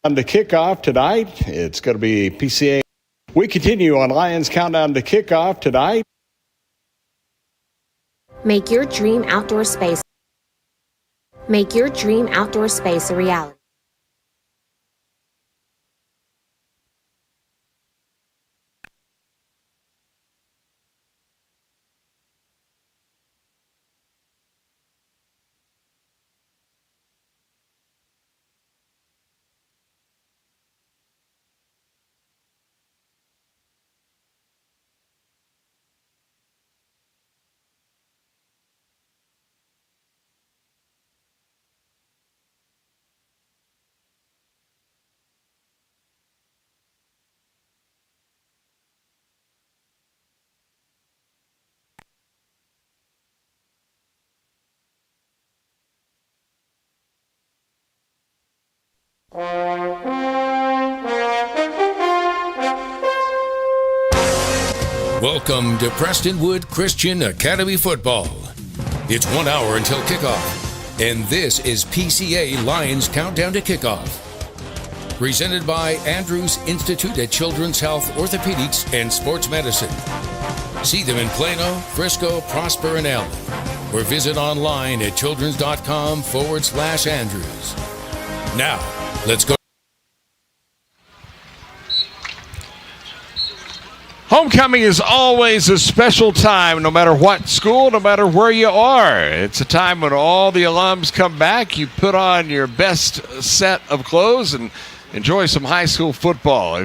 On the kickoff tonight, it's going to be PCA. We continue on Lions Countdown to Kickoff tonight. Make your dream outdoor space. Make your dream outdoor space a reality. Welcome to Prestonwood Christian Academy Football. It's 1 hour until kickoff, and this is PCA Lions Countdown to Kickoff. Presented by Andrews Institute at Children's Health, Orthopedics, and Sports Medicine. See them in Plano, Frisco, Prosper, and Allen, or visit online at childrens.com/Andrews. Now, let's go. Homecoming is always a special time, no matter what school, no matter where you are. It's a time when all the alums come back. You put on your best set of clothes and enjoy some high school football,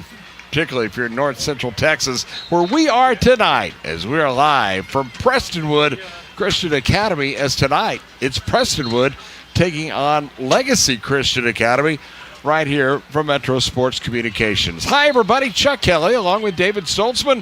particularly if you're in North Central Texas, where we are tonight, as we are live from Prestonwood Christian Academy. As tonight, it's Prestonwood taking on Legacy Christian Academy, right here from Metro Sports Communications. Hi, everybody. Chuck Kelly, along with David Stoltzman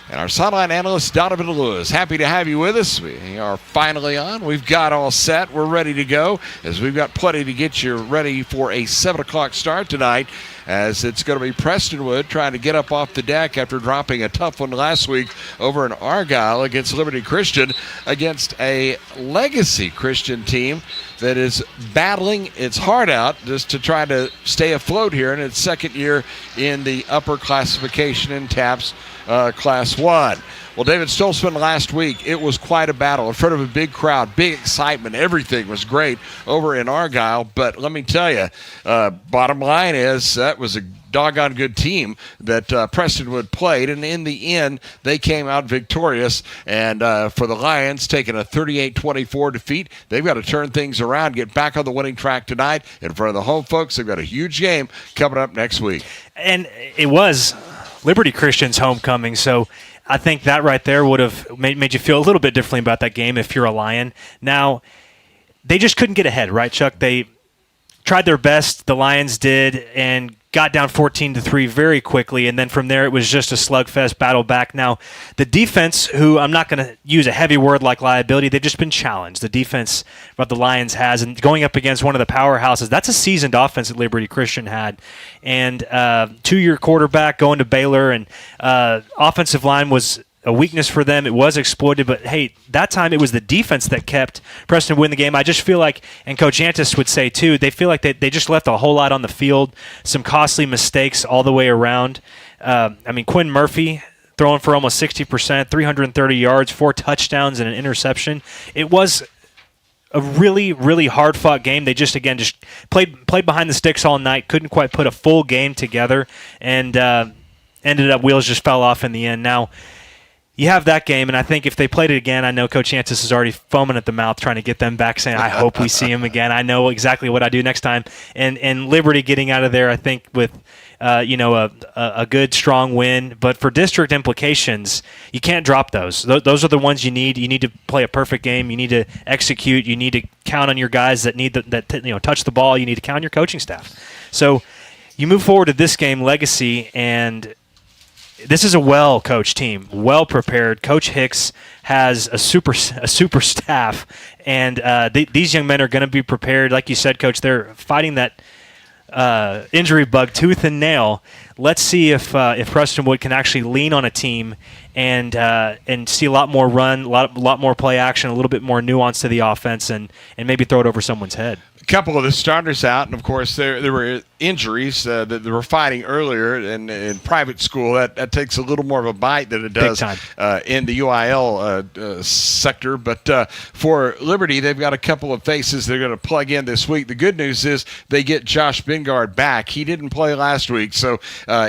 and our sideline analyst, Donovan Lewis. Happy to have you with us. We are finally on. We've got all set. We're ready to go, as we've got plenty to get you ready for a 7 o'clock start tonight, as it's going to be Prestonwood trying to get up off the deck after dropping a tough one last week over in Argyle against Liberty Christian, against a Legacy Christian team that is battling its heart out just to try to stay afloat here in its second year in the upper classification in TAPS Class 1. Well, David Stoltzman, last week, it was quite a battle in front of a big crowd, big excitement. Everything was great over in Argyle. But let me tell you, bottom line is that was a doggone good team that Prestonwood played. And in the end, they came out victorious. And for the Lions, taking a 38-24 defeat, they've got to turn things around, get back on the winning track tonight. In front of the home folks, they've got a huge game coming up next week. And it was Liberty Christian's homecoming, so I think that right there would have made you feel a little bit differently about that game if you're a Lion. Now, they just couldn't get ahead, right, Chuck? They tried their best, the Lions did, and got down 14-3 very quickly, and then from there it was just a slugfest battle back. Now, the defense, who I'm not going to use a heavy word like liability, they've just been challenged. The defense what the Lions has, and going up against one of the powerhouses, that's a seasoned offense that Liberty Christian had. And 2-year quarterback going to Baylor, and offensive line was a weakness for them. It was exploited, but hey, that time it was the defense that kept Preston win the game. I just feel like, and Coach Antis would say too, they feel like they just left a whole lot on the field, some costly mistakes all the way around. Quinn Murphy throwing for almost 60%, 330 yards, 4 touchdowns, and an interception. It was a really, really hard-fought game. They just played behind the sticks all night, couldn't quite put a full game together, and ended up wheels just fell off in the end. Now, you have that game, and I think if they played it again, I know Coach Antis is already foaming at the mouth trying to get them back, saying, I hope we see him again. I know exactly what I do next time. And Liberty getting out of there, I think, with a good, strong win. But for district implications, you can't drop those. Those are the ones you need. You need to play a perfect game. You need to execute. You need to count on your guys that need that touch the ball. You need to count on your coaching staff. So you move forward to this game, Legacy, and this is a well-coached team, well-prepared. Coach Hicks has a super staff, and these young men are going to be prepared. Like you said, Coach, they're fighting that injury bug tooth and nail. Let's see if Prestonwood can actually lean on a team and see a lot more run, a lot more play action, a little bit more nuance to the offense, and maybe throw it over someone's head. couple of the starters out, and of course there were injuries that they were fighting earlier in private school. That takes a little more of a bite than it does in the UIL sector. But for Liberty, they've got a couple of faces they're going to plug in this week. The good news is they get Josh Bingard back. He didn't play last week, so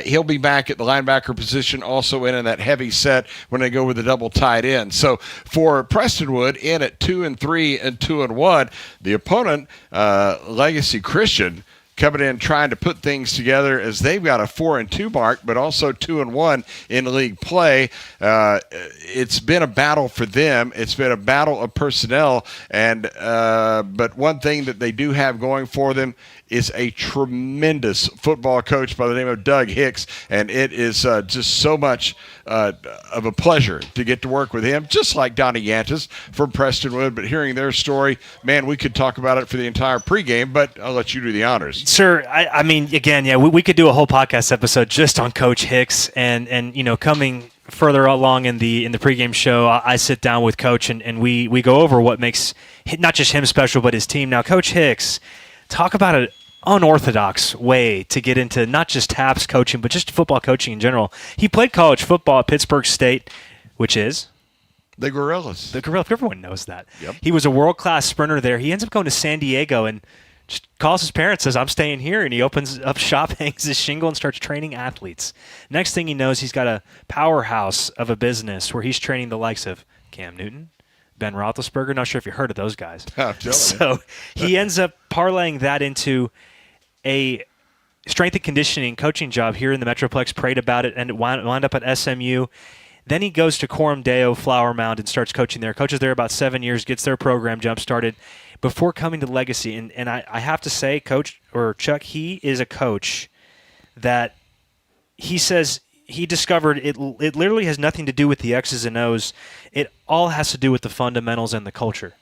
he'll be back at the linebacker position, also in that heavy set when they go with the double tight end. So for Prestonwood, in at 2-3 and 2-1, the opponent, Legacy Christian, coming in trying to put things together as they've got a 4-2 mark, but also 2-1 in league play. It's been a battle for them. It's been a battle of personnel, and but one thing that they do have going for them is a tremendous football coach by the name of Doug Hicks, and it is just so much of a pleasure to get to work with him, just like Donnie Yantis from Prestonwood. But hearing their story, man, we could talk about it for the entire pregame, but I'll let you do the honors. Sir, I mean, again, yeah, we could do a whole podcast episode just on Coach Hicks, and you know, coming further along in the pregame show, I sit down with Coach, and we go over what makes not just him special, but his team. Now, Coach Hicks, talk about an unorthodox way to get into not just TAPS coaching, but just football coaching in general. He played college football at Pittsburgh State, which is the Gorillas. The Gorillas. Everyone knows that. Yep. He was a world-class sprinter there. He ends up going to San Diego and just calls his parents, says, I'm staying here, and he opens up shop, hangs his shingle, and starts training athletes. Next thing he knows, he's got a powerhouse of a business where he's training the likes of Cam Newton, Ben Roethlisberger. Not sure if you heard of those guys. I'm telling you. So he ends up parlaying that into a strength and conditioning coaching job here in the Metroplex, prayed about it, and it wound up at SMU. Then he goes to Coram Deo, Flower Mound, and starts coaching there. Coaches there about 7 years, gets their program jump-started before coming to Legacy. And I have to say, Coach, or Chuck, he is a coach that he says he discovered it literally has nothing to do with the X's and O's. It all has to do with the fundamentals and the culture.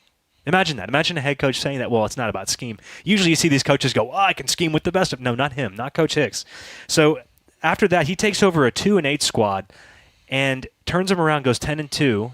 Imagine that. Imagine a head coach saying that, well, it's not about scheme. Usually you see these coaches go, I can scheme with the best of. No, not him, not Coach Hicks. So after that, he takes over a 2-8 squad and turns them around, goes 10-2,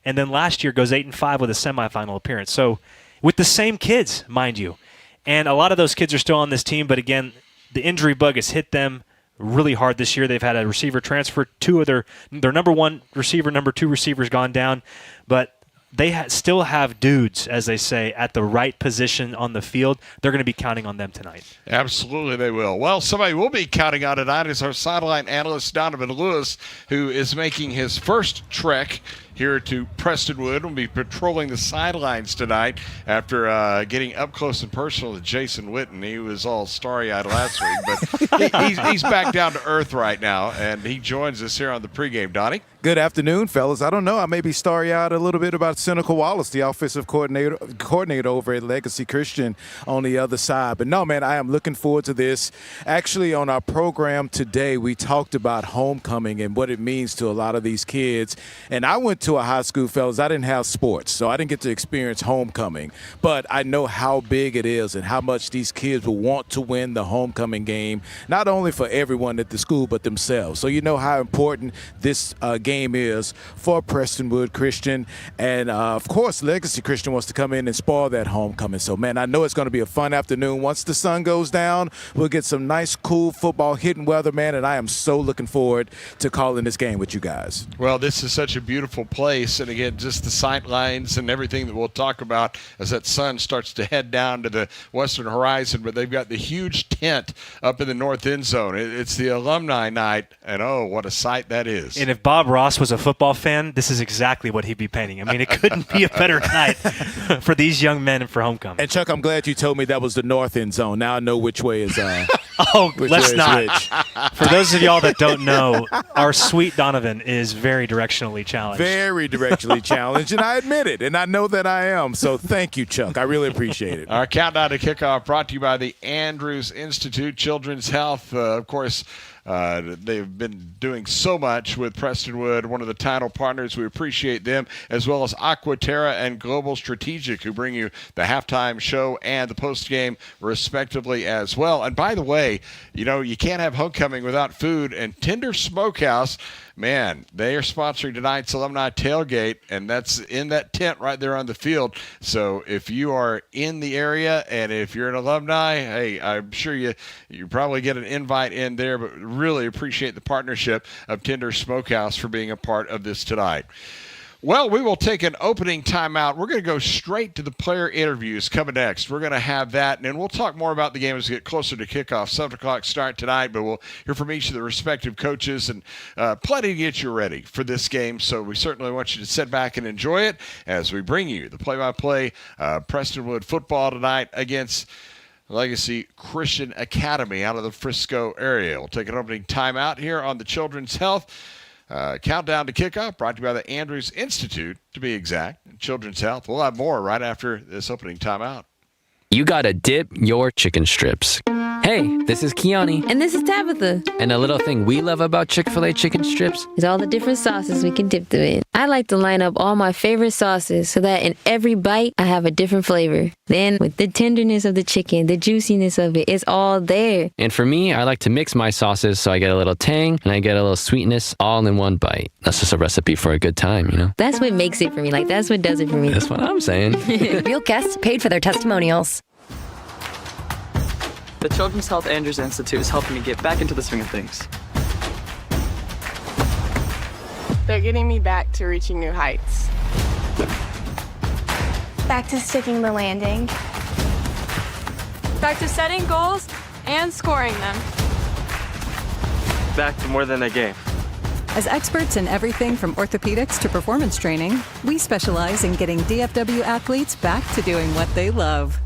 and then last year goes 8-5 with a semifinal appearance. So with the same kids, mind you. And a lot of those kids are still on this team, but again, the injury bug has hit them really hard this year. They've had a receiver transfer. Two of their number one receiver, number two receivers gone down, but they still have dudes, as they say, at the right position on the field. They're going to be counting on them tonight. Absolutely, they will. Well, somebody we'll be counting on tonight is our sideline analyst, Donovan Lewis, who is making his first trek here to Prestonwood. We'll be patrolling the sidelines tonight after getting up close and personal to Jason Witten. He was all starry-eyed last week, but he's back down to earth right now, and he joins us here on the pregame. Donnie? Good afternoon, fellas. I don't know. I may be starry-eyed a little bit about Seneca Wallace, the offensive coordinator over at Legacy Christian on the other side. But no, man, I am looking forward to this. Actually, on our program today, we talked about homecoming and what it means to a lot of these kids. And I went to a high school, fellas. I didn't have sports, so I didn't get to experience homecoming. But I know how big it is and how much these kids will want to win the homecoming game, not only for everyone at the school, but themselves. So you know how important this game is for Prestonwood Christian, and of course Legacy Christian wants to come in and spoil that homecoming. So man, I know it's going to be a fun afternoon. Once the sun goes down, we'll get some nice cool football hitting weather, man, and I am so looking forward to calling this game with you guys. Well, this is such a beautiful place, and again, just the sight lines and everything that we'll talk about as that sun starts to head down to the western horizon. But they've got the huge tent up in the north end zone. It's the alumni night, and oh, what a sight that is. And if Bob Ross was a football fan, this is exactly what he'd be painting. I mean, it couldn't be a better night for these young men and for homecoming. And Chuck, I'm glad you told me that was the north end zone. Now I know which way is let's not. For those of y'all that don't know, our sweet Donovan is very directionally challenged. Very directionally challenged, and I admit it, and I know that I am. So thank you, Chuck. I really appreciate it. Our countdown to kickoff brought to you by the Andrews Institute Children's Health. Of course, they've been doing so much with Prestonwood, one of the title partners. We appreciate them, as well as Aquaterra and Global Strategic, who bring you the halftime show and the postgame, respectively, as well. And by the way, you know, you can't have homecoming without food, and Tender Smokehouse man, they are sponsoring tonight's alumni tailgate, and that's in that tent right there on the field. So if you are in the area and if you're an alumni, hey, I'm sure you probably get an invite in there, but really appreciate the partnership of Tender Smokehouse for being a part of this tonight. Well, we will take an opening timeout. We're going to go straight to the player interviews coming next. We're going to have that, and then we'll talk more about the game as we get closer to kickoff. 7 o'clock start tonight, but we'll hear from each of the respective coaches and plenty to get you ready for this game. So we certainly want you to sit back and enjoy it as we bring you the play-by-play Prestonwood football tonight against Legacy Christian Academy out of the Frisco area. We'll take an opening timeout here on the Children's Health countdown to kickoff, brought to you by the Andrews Institute, to be exact. Children's Health. We'll have more right after this opening timeout. You gotta dip your chicken strips. Hey, this is Kiani. And this is Tabitha. And a little thing we love about Chick-fil-A chicken strips is all the different sauces we can dip them in. I like to line up all my favorite sauces so that in every bite, I have a different flavor. Then, with the tenderness of the chicken, the juiciness of it, it's all there. And for me, I like to mix my sauces so I get a little tang and I get a little sweetness all in one bite. That's just a recipe for a good time, you know? That's what makes it for me. Like, that's what does it for me. That's what I'm saying. Real guests paid for their testimonials. The Children's Health Andrews Institute is helping me get back into the swing of things. They're getting me back to reaching new heights. Back to sticking the landing. Back to setting goals and scoring them. Back to more than a game. As experts in everything from orthopedics to performance training, we specialize in getting DFW athletes back to doing what they love.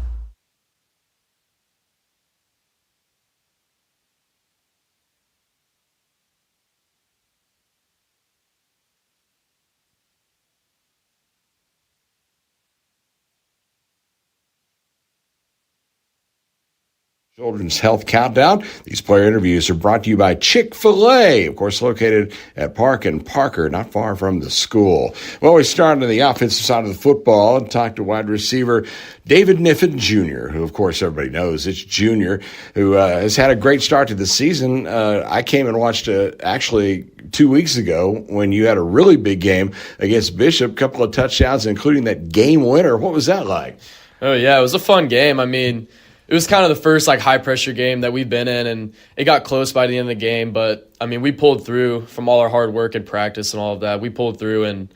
Children's Health Countdown. These player interviews are brought to you by Chick-fil-A, of course, located at Park and Parker, not far from the school. Well, we started on the offensive side of the football and talked to wide receiver David Niffen Jr., who, of course, everybody knows it's Junior, who has had a great start to the season. I came and watched actually 2 weeks ago when you had a really big game against Bishop, a couple of touchdowns, including that game winner. What was that like? Oh, yeah, it was a fun game. I mean, it was kind of the first high-pressure game that we've been in, and it got close by the end of the game. But, I mean, we pulled through from all our hard work and practice and all of that. We pulled through, and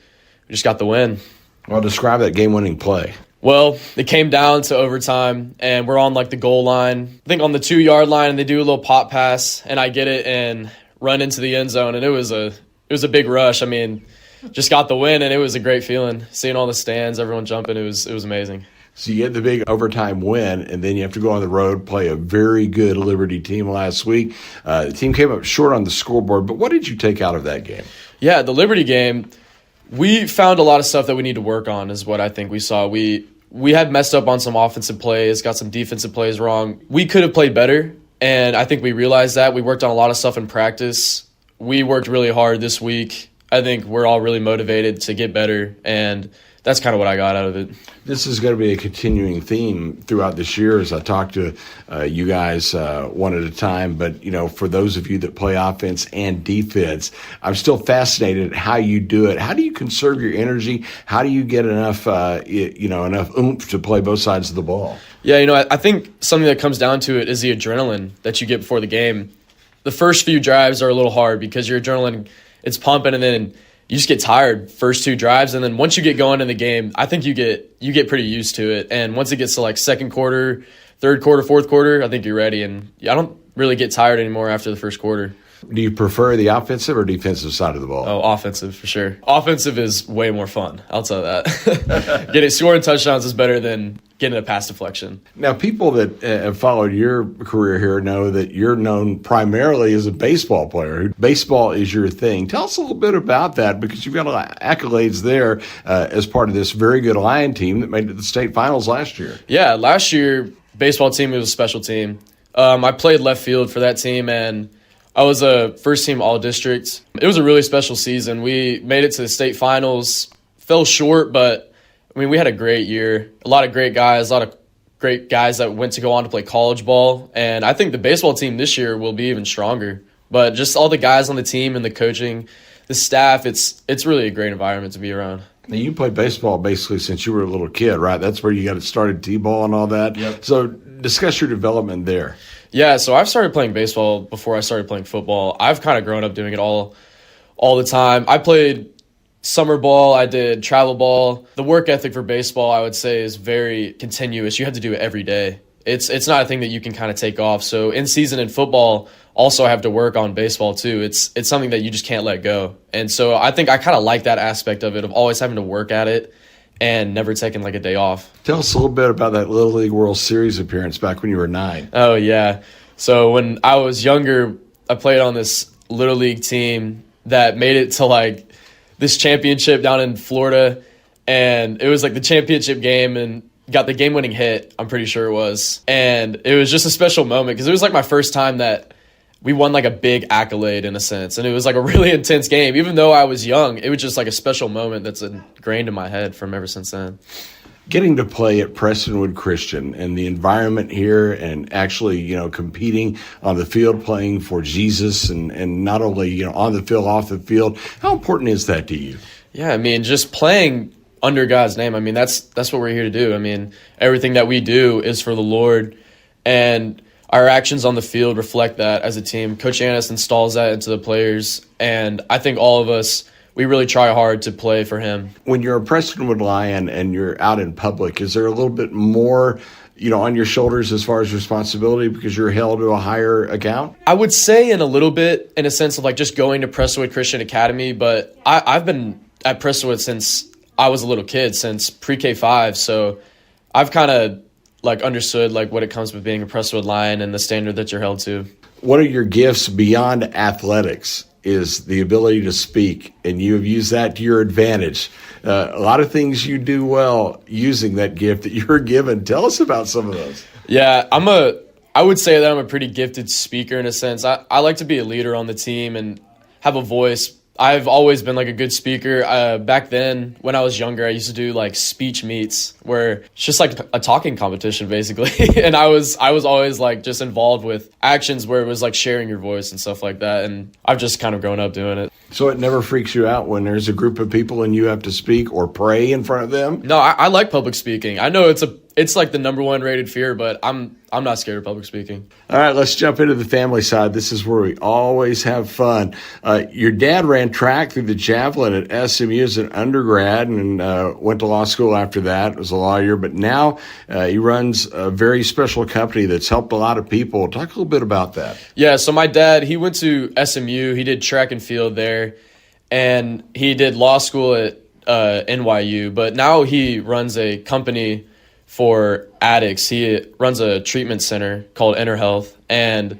we just got the win. Well, describe that game-winning play. Well, it came down to overtime, and we're on, the goal line. I think on the 2-yard line, and they do a little pop pass, and I get it and run into the end zone, and it was a big rush. I mean, just got the win, and it was a great feeling. Seeing all the stands, everyone jumping, it was amazing. So you get the big overtime win, and then you have to go on the road, play a very good Liberty team last week. The team came up short on the scoreboard, but what did you take out of that game? Yeah, the Liberty game, we found a lot of stuff that we need to work on is what I think we saw. We had messed up on some offensive plays, got some defensive plays wrong. We could have played better, and I think we realized that. We worked on a lot of stuff in practice. We worked really hard this week. I think we're all really motivated to get better, and that's kind of what I got out of it. This is going to be a continuing theme throughout this year as I talk to you guys one at a time. But, for those of you that play offense and defense, I'm still fascinated at how you do it. How do you conserve your energy? How do you get enough oomph to play both sides of the ball? Yeah, I think something that comes down to it is the adrenaline that you get before the game. The first few drives are a little hard because your adrenaline, it's pumping, and then you just get tired first 2 drives, and then once you get going in the game, I think you get pretty used to it. And once it gets to second quarter, third quarter, fourth quarter, I think you're ready. And I don't really get tired anymore after the first quarter. Do you prefer the offensive or defensive side of the ball? Oh, offensive for sure. Offensive is way more fun. I'll tell that. Scoring touchdowns is better than getting a pass deflection. Now, people that have followed your career here know that you're known primarily as a baseball player. Baseball is your thing. Tell us a little bit about that, because you've got a lot of accolades there as part of this very good Lion team that made it to the state finals last year. Yeah, last year, baseball team was a special team. I played left field for that team, and I was a first-team All-District. It was a really special season. We made it to the state finals, fell short, but, we had a great year. A lot of great guys that went to go on to play college ball, and I think the baseball team this year will be even stronger. But just all the guys on the team and the coaching, the staff. It's really a great environment to be around. Now, you played baseball basically since you were a little kid, right? That's where you got started T-ball and all that. Yep. So discuss your development there. Yeah, so I've started playing baseball before I started playing football. I've kind of grown up doing it all the time. I played summer ball, I did travel ball. The work ethic for baseball, I would say, is very continuous. You have to do it every day. It's not a thing that you can kind of take off. So in season in football, also I have to work on baseball too. It's something that you just can't let go. And so I think I kind of like that aspect of it, of always having to work at it and never taking like a day off. Tell us a little bit about that Little League World Series appearance back when you were 9. Oh, yeah. So when I was younger, I played on this Little League team that made it to like this championship down in Florida. And it was like the championship game and got the game-winning hit, I'm pretty sure it was. And it was just a special moment because it was like my first time that we won like a big accolade in a sense. And it was like a really intense game. Even though I was young, it was just like a special moment that's ingrained in my head from ever since then. Getting to play at Prestonwood Christian and the environment here and actually, competing on the field, playing for Jesus and not only, on the field, off the field, how important is that to you? Yeah, I mean, just playing under God's name. I mean, that's what we're here to do. I mean, everything that we do is for the Lord, and our actions on the field reflect that as a team. Coach Annis installs that into the players, and I think all of us, we really try hard to play for him. When you're a Prestonwood Lion and you're out in public, is there a little bit more, on your shoulders as far as responsibility because you're held to a higher account? I would say in a little bit, in a sense of like just going to Prestonwood Christian Academy, but I've been at Prestonwood since I was a little kid, since pre-K 5, so I've kind of like understood like what it comes with being a Prestonwood Lion and the standard that you're held to. One of your gifts beyond athletics is the ability to speak, and you have used that to your advantage. A lot of things you do well using that gift that you're given. Tell us about some of those. Yeah, I would say that I'm a pretty gifted speaker in a sense. I like to be a leader on the team and have a voice. I've always been like a good speaker. Back then, when I was younger, I used to do like speech meets where it's just like a talking competition basically. And I was always like just involved with actions where it was like sharing your voice and stuff like that. And I've just kind of grown up doing it. So it never freaks you out when there's a group of people and you have to speak or pray in front of them? No, I like public speaking. I know it's like the number 1 rated fear, but I'm not scared of public speaking. All right, let's jump into the family side. This is where we always have fun. Your dad ran track through the javelin at SMU as an undergrad and went to law school after that, was a lawyer, but now he runs a very special company that's helped a lot of people. Talk a little bit about that. Yeah, so my dad, he went to SMU. He did track and field there, and he did law school at NYU, but now he runs a company for addicts. He runs a treatment center called Inner Health, and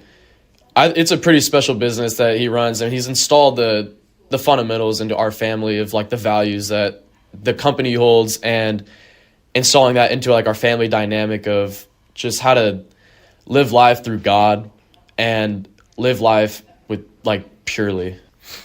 it's a pretty special business that he runs, and he's installed the fundamentals into our family of like the values that the company holds and installing that into like our family dynamic of just how to live life through God and live life with like purely.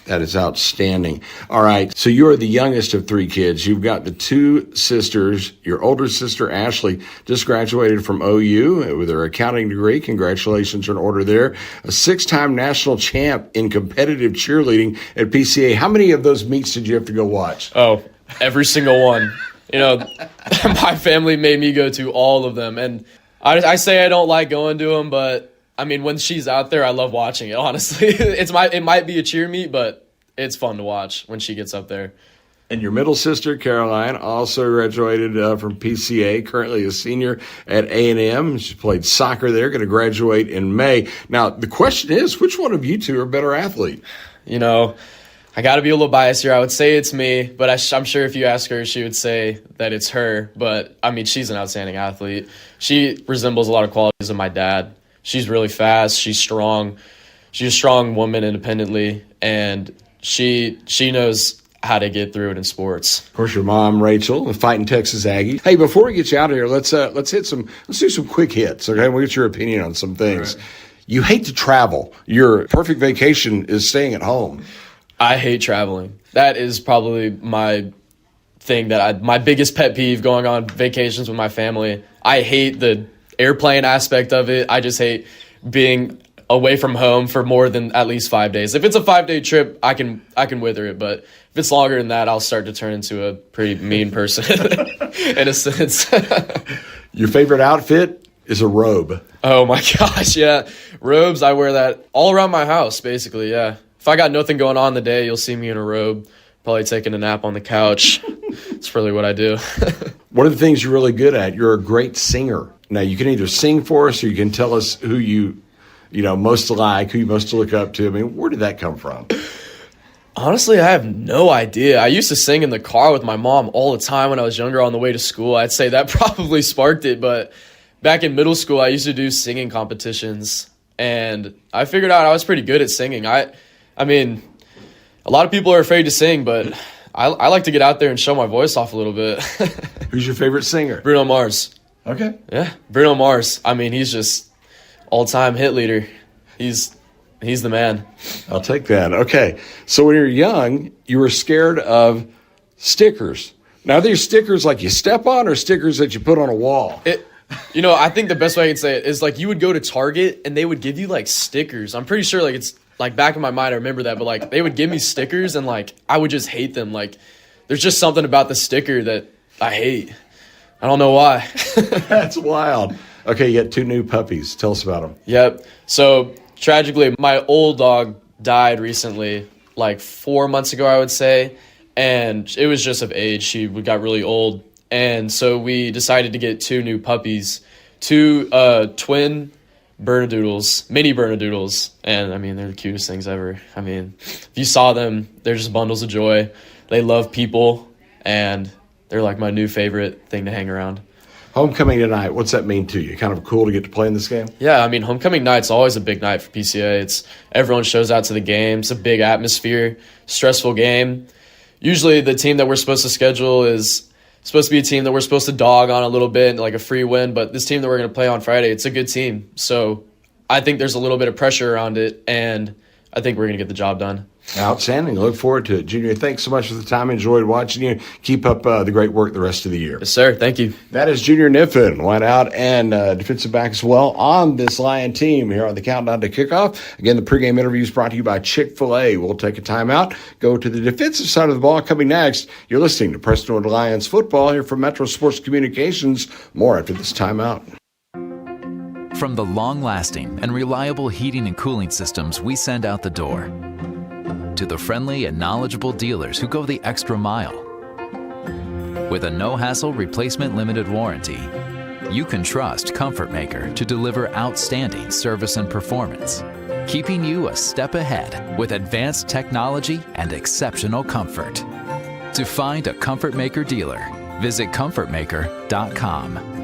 That is outstanding. All right. So you're the youngest of 3 kids. You've got the 2 sisters. Your older sister, Ashley, just graduated from OU with her accounting degree. Congratulations are in order there. A 6-time national champ in competitive cheerleading at PCA. How many of those meets did you have to go watch? Oh, every single one. My family made me go to all of them. And I say I don't like going to them, but I mean, when she's out there, I love watching it, honestly. It might be a cheer meet, but it's fun to watch when she gets up there. And your middle sister, Caroline, also graduated from PCA, currently a senior at A&M. She played soccer there, going to graduate in May. Now, the question is, which one of you 2 are a better athlete? I got to be a little biased here. I would say it's me, but I'm sure if you ask her, she would say that it's her. But, I mean, she's an outstanding athlete. She resembles a lot of qualities of my dad. She's really fast. She's strong. She's a strong woman independently, and she knows how to get through it in sports. Of course, your mom, Rachel, the fighting Texas Aggies. Hey, before we get you out of here, let's do some quick hits. Okay, we'll get your opinion on some things. Right. You hate to travel. Your perfect vacation is staying at home. I hate traveling. That is probably my thing my biggest pet peeve going on vacations with my family. I hate the airplane aspect of it. I just hate being away from home for more than at least 5 days. If it's a 5-day trip, I can wither it, but if it's longer than that, I'll start to turn into a pretty mean person in a sense. Your favorite outfit is a robe. Oh my gosh, yeah. Robes, I wear that all around my house, basically, yeah. If I got nothing going on the day, you'll see me in a robe, probably taking a nap on the couch. That's really what I do. One of the things you're really good at, you're a great singer. Now, you can either sing for us or you can tell us who you most like, who you most look up to. I mean, where did that come from? Honestly, I have no idea. I used to sing in the car with my mom all the time when I was younger on the way to school. I'd say that probably sparked it, but back in middle school, I used to do singing competitions, and I figured out I was pretty good at singing. I mean, a lot of people are afraid to sing, but I like to get out there and show my voice off a little bit. Who's your favorite singer? Bruno Mars. Okay. Yeah, Bruno Mars. I mean, he's just all-time hit leader. He's the man. I'll take that. Okay. So when you're young, you were scared of stickers. Now, are these stickers like you step on or stickers that you put on a wall? I think the best way I can say it is like you would go to Target and they would give you like stickers. I'm pretty sure like it's like back in my mind I remember that, but like they would give me stickers and like I would just hate them. Like there's just something about the sticker that I hate. I don't know why. That's wild. Okay, you got 2 new puppies. Tell us about them. Yep. So tragically, my old dog died recently, like 4 months ago, I would say. And it was just of age. She got really old. And so we decided to get 2 new puppies, 2 twin Bernedoodles, mini Bernedoodles. And, I mean, they're the cutest things ever. I mean, if you saw them, they're just bundles of joy. They love people, and they're like my new favorite thing to hang around. Homecoming tonight, what's that mean to you? Kind of cool to get to play in this game? Yeah, I mean, homecoming night's always a big night for PCA. Everyone shows out to the game. It's a big atmosphere, stressful game. Usually the team that we're supposed to schedule is supposed to be a team that we're supposed to dog on a little bit, like a free win, but this team that we're going to play on Friday, it's a good team. So I think there's a little bit of pressure around it, and I think we're going to get the job done. Outstanding. Look forward to it. Junior, thanks so much for the time. Enjoyed watching you. Keep up the great work the rest of the year. Yes, sir. Thank you. That is Junior Niffen, wide out and defensive back as well on this Lion team here on the Countdown to Kickoff. Again, the pregame interview is brought to you by Chick-fil-A. We'll take a timeout, go to the defensive side of the ball. Coming next, you're listening to Prestonwood Lions football here from Metro Sports Communications. More after this timeout. From the long-lasting and reliable heating and cooling systems we send out the door, to the friendly and knowledgeable dealers who go the extra mile. With a no-hassle replacement limited warranty, you can trust Comfort Maker to deliver outstanding service and performance, keeping you a step ahead with advanced technology and exceptional comfort. To find a Comfort Maker dealer, visit comfortmaker.com.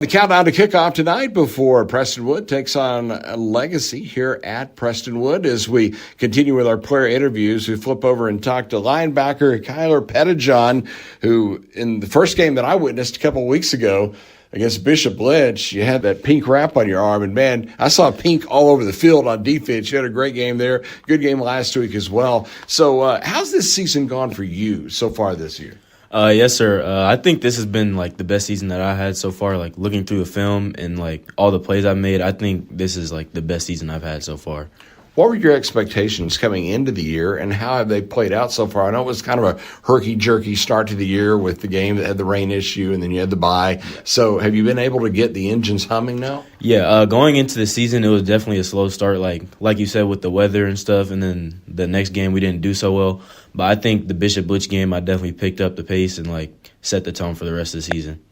The countdown to kickoff tonight before Prestonwood takes on Legacy here at Prestonwood. As we continue with our player interviews, we flip over and talk to linebacker Kyler Pettijohn, who in the first game that I witnessed a couple of weeks ago against Bishop Lynch, you had that pink wrap on your arm. And, man, I saw pink all over the field on defense. You had a great game there. Good game last week as well. So how's this season gone for you so far this year? Yes, sir. I think this has been like the best season that I had so far. Like looking through the film and like all the plays I've made, I think this is like the best season I've had so far. What were your expectations coming into the year, and how have they played out so far? I know it was kind of a herky-jerky start to the year with the game that had the rain issue, and then you had the bye. So have you been able to get the engines humming now? Yeah, going into the season, it was definitely a slow start, like you said, with the weather and stuff, and then the next game we didn't do so well. But I think the Bishop Butch game, I definitely picked up the pace and like set the tone for the rest of the season.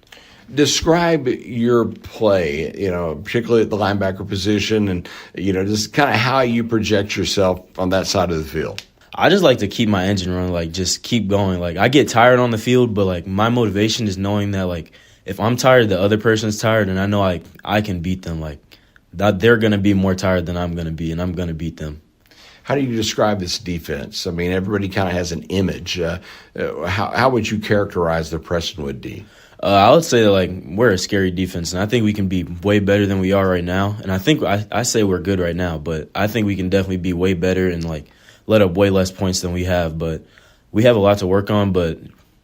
Describe your play, particularly at the linebacker position, and, just kind of how you project yourself on that side of the field. I just like to keep my engine running, like just keep going. Like I get tired on the field, but like my motivation is knowing that like if I'm tired, the other person's tired, and I know I can beat them. Like that they're going to be more tired than I'm going to be, and I'm going to beat them. How do you describe this defense? I mean, everybody kind of has an image. How would you characterize the Prestonwood D? I would say that, like, we're a scary defense, and I think we can be way better than we are right now. And I think I say we're good right now, but I think we can definitely be way better and, like, let up way less points than we have. But we have a lot to work on, but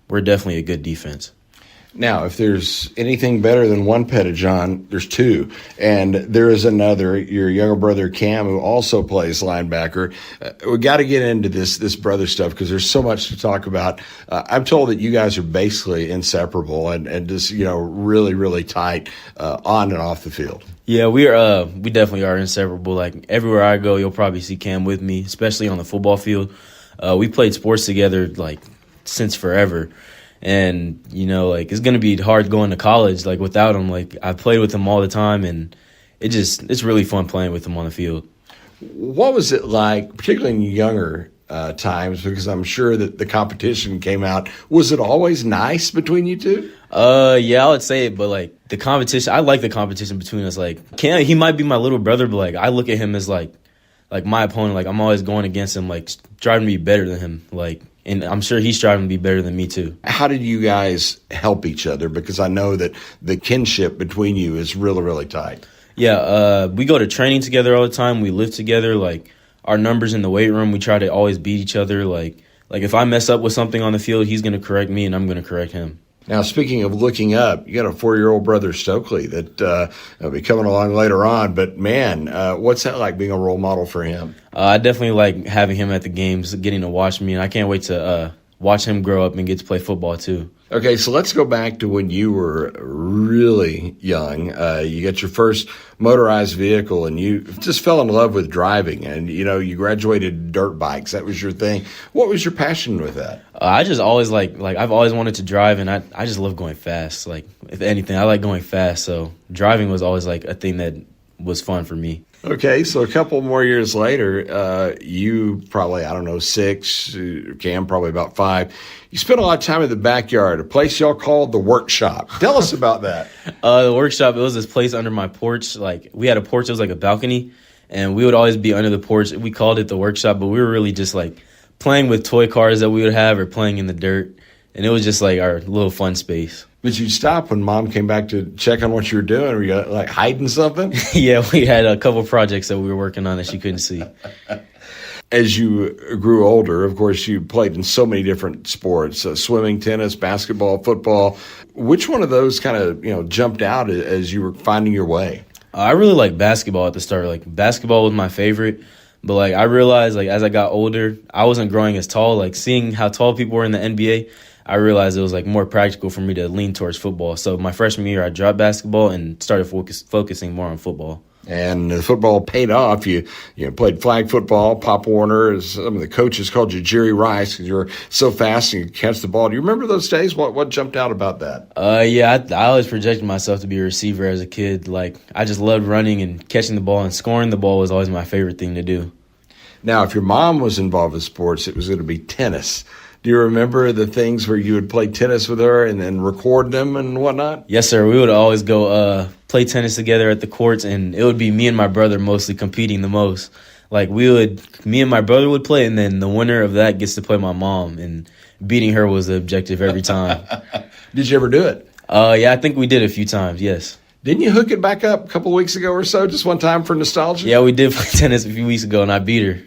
we're definitely a good defense. Now, if there's anything better than one Pettijohn, there's two. And there is another, your younger brother Cam, who also plays linebacker. We got to get into this brother stuff because there's so much to talk about. I'm told that you guys are basically inseparable and just, really, really tight on and off the field. Yeah, we definitely are inseparable. Like, everywhere I go, you'll probably see Cam with me, especially on the football field. We played sports together, like, since forever. And, it's going to be hard going to college, like, without him. Like, I played with him all the time, and it's really fun playing with him on the field. What was it like, particularly in younger times, because I'm sure that the competition came out. Was it always nice between you two? Yeah, I would say it, but, like, the competition, I like the competition between us. Like, Cam, he might be my little brother, but, like, I look at him as, like my opponent. Like, I'm always going against him, like, striving to be better than him, like. And I'm sure he's striving to be better than me, too. How did you guys help each other? Because I know that the kinship between you is really, really tight. Yeah, we go to training together all the time. We live together. Like, our numbers in the weight room, we try to always beat each other. Like if I mess up with something on the field, he's going to correct me, and I'm going to correct him. Now, speaking of looking up, you got a 4-year-old brother, Stokely, that will be coming along later on. But, man, what's that like being a role model for him? I definitely like having him at the games, getting to watch me. And I can't wait to watch him grow up and get to play football, too. Okay, so let's go back to when you were really young. You got your first motorized vehicle, and you just fell in love with driving. And, you graduated dirt bikes. That was your thing. What was your passion with that? I just always I've always wanted to drive, and I just love going fast. Like, if anything, I like going fast. So driving was always, like, a thing that was fun for me. Okay, so a couple more years later, you probably, 6, Cam probably about 5. You spent a lot of time in the backyard, a place y'all called the workshop. Tell us about that. The workshop, it was this place under my porch. Like, we had a porch, it was like a balcony, and we would always be under the porch. We called it the workshop, but we were really just, like, playing with toy cars that we would have or playing in the dirt. And it was just, like, our little fun space. Did you stop when Mom came back to check on what you were doing? Were you, like, hiding something? Yeah, we had a couple projects that we were working on that she couldn't see. As you grew older, of course, you played in so many different sports, swimming, tennis, basketball, football. Which one of those kind of, jumped out as you were finding your way? I really liked basketball at the start. Like, basketball was my favorite. But, like, I realized, like, as I got older, I wasn't growing as tall. Like, seeing how tall people were in the NBA, I realized it was, like, more practical for me to lean towards football. So my freshman year, I dropped basketball and started focusing more on football. And the football paid off. You played flag football. Pop Warner, some of the coaches called you Jerry Rice because you were so fast and you could catch the ball. Do you remember those days? What jumped out about that? Yeah, I always projected myself to be a receiver as a kid. Like, I just loved running and catching the ball, and scoring the ball was always my favorite thing to do. Now, if your mom was involved with sports, it was going to be tennis. Do you remember the things where you would play tennis with her and then record them and whatnot? Yes, sir. We would always go play tennis together at the courts, and it would be me and my brother mostly competing the most. Like, me and my brother would play, and then the winner of that gets to play my mom, and beating her was the objective every time. Did you ever do it? Yeah, I think we did a few times, yes. Didn't you hook it back up a couple of weeks ago or so, just one time for nostalgia? Yeah, we did play tennis a few weeks ago, and I beat her.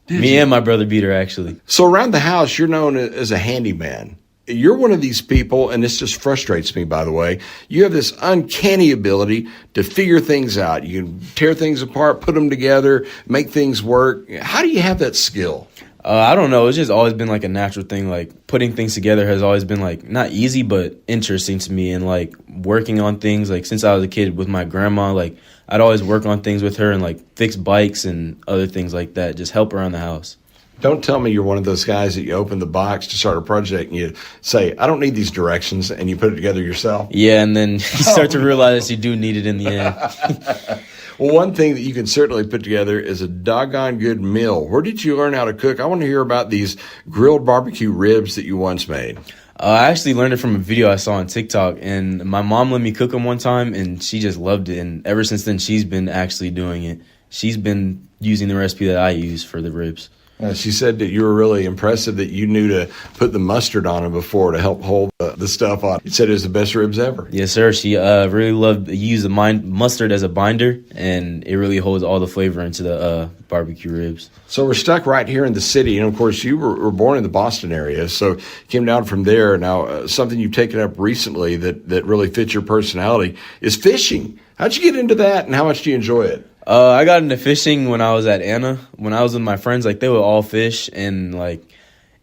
Me and my brother beat her, actually. So around the house, you're known as a handyman. You're one of these people, and this just frustrates me, by the way. You have this uncanny ability to figure things out. You can tear things apart, put them together, make things work. How do you have that skill? I don't know. It's just always been like a natural thing. Like, putting things together has always been, like, not easy, but interesting to me. And, like, working on things, like, since I was a kid with my grandma, like, I'd always work on things with her and, like, fix bikes and other things like that, just help around the house. Don't tell me you're one of those guys that you open the box to start a project and you say, I don't need these directions, and you put it together yourself? Yeah, and then you start to realize you do need it in the end. Well, one thing that you can certainly put together is a doggone good meal. Where did you learn how to cook? I want to hear about these grilled barbecue ribs that you once made. I actually learned it from a video I saw on TikTok, and my mom let me cook them one time, and she just loved it. And ever since then, she's been actually doing it. She's been using the recipe that I use for the ribs. She said that you were really impressive that you knew to put the mustard on them before to help hold the stuff on. You said it was the best ribs ever. Yes, sir. She really loved to use the mustard as a binder, and it really holds all the flavor into the barbecue ribs. So we're stuck right here in the city. And, of course, you were born in the Boston area, so you came down from there. Now, something you've taken up recently that really fits your personality is fishing. How'd you get into that, and how much do you enjoy it? I got into fishing when I was at Anna. When I was with my friends, like, they would all fish, and, like,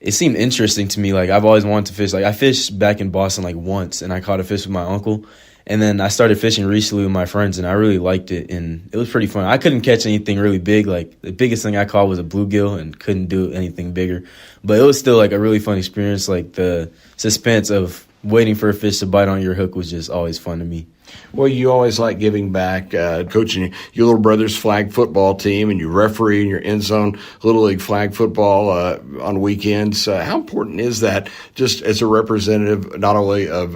it seemed interesting to me. Like, I've always wanted to fish. Like, I fished back in Boston, like, once, and I caught a fish with my uncle. And then I started fishing recently with my friends, and I really liked it, and it was pretty fun. I couldn't catch anything really big. Like, the biggest thing I caught was a bluegill and couldn't do anything bigger. But it was still, like, a really fun experience. Like, the suspense of waiting for a fish to bite on your hook was just always fun to me. Well, you always like giving back, coaching your little brother's flag football team, and you referee in your end zone Little League flag football on weekends. How important is that just as a representative not only of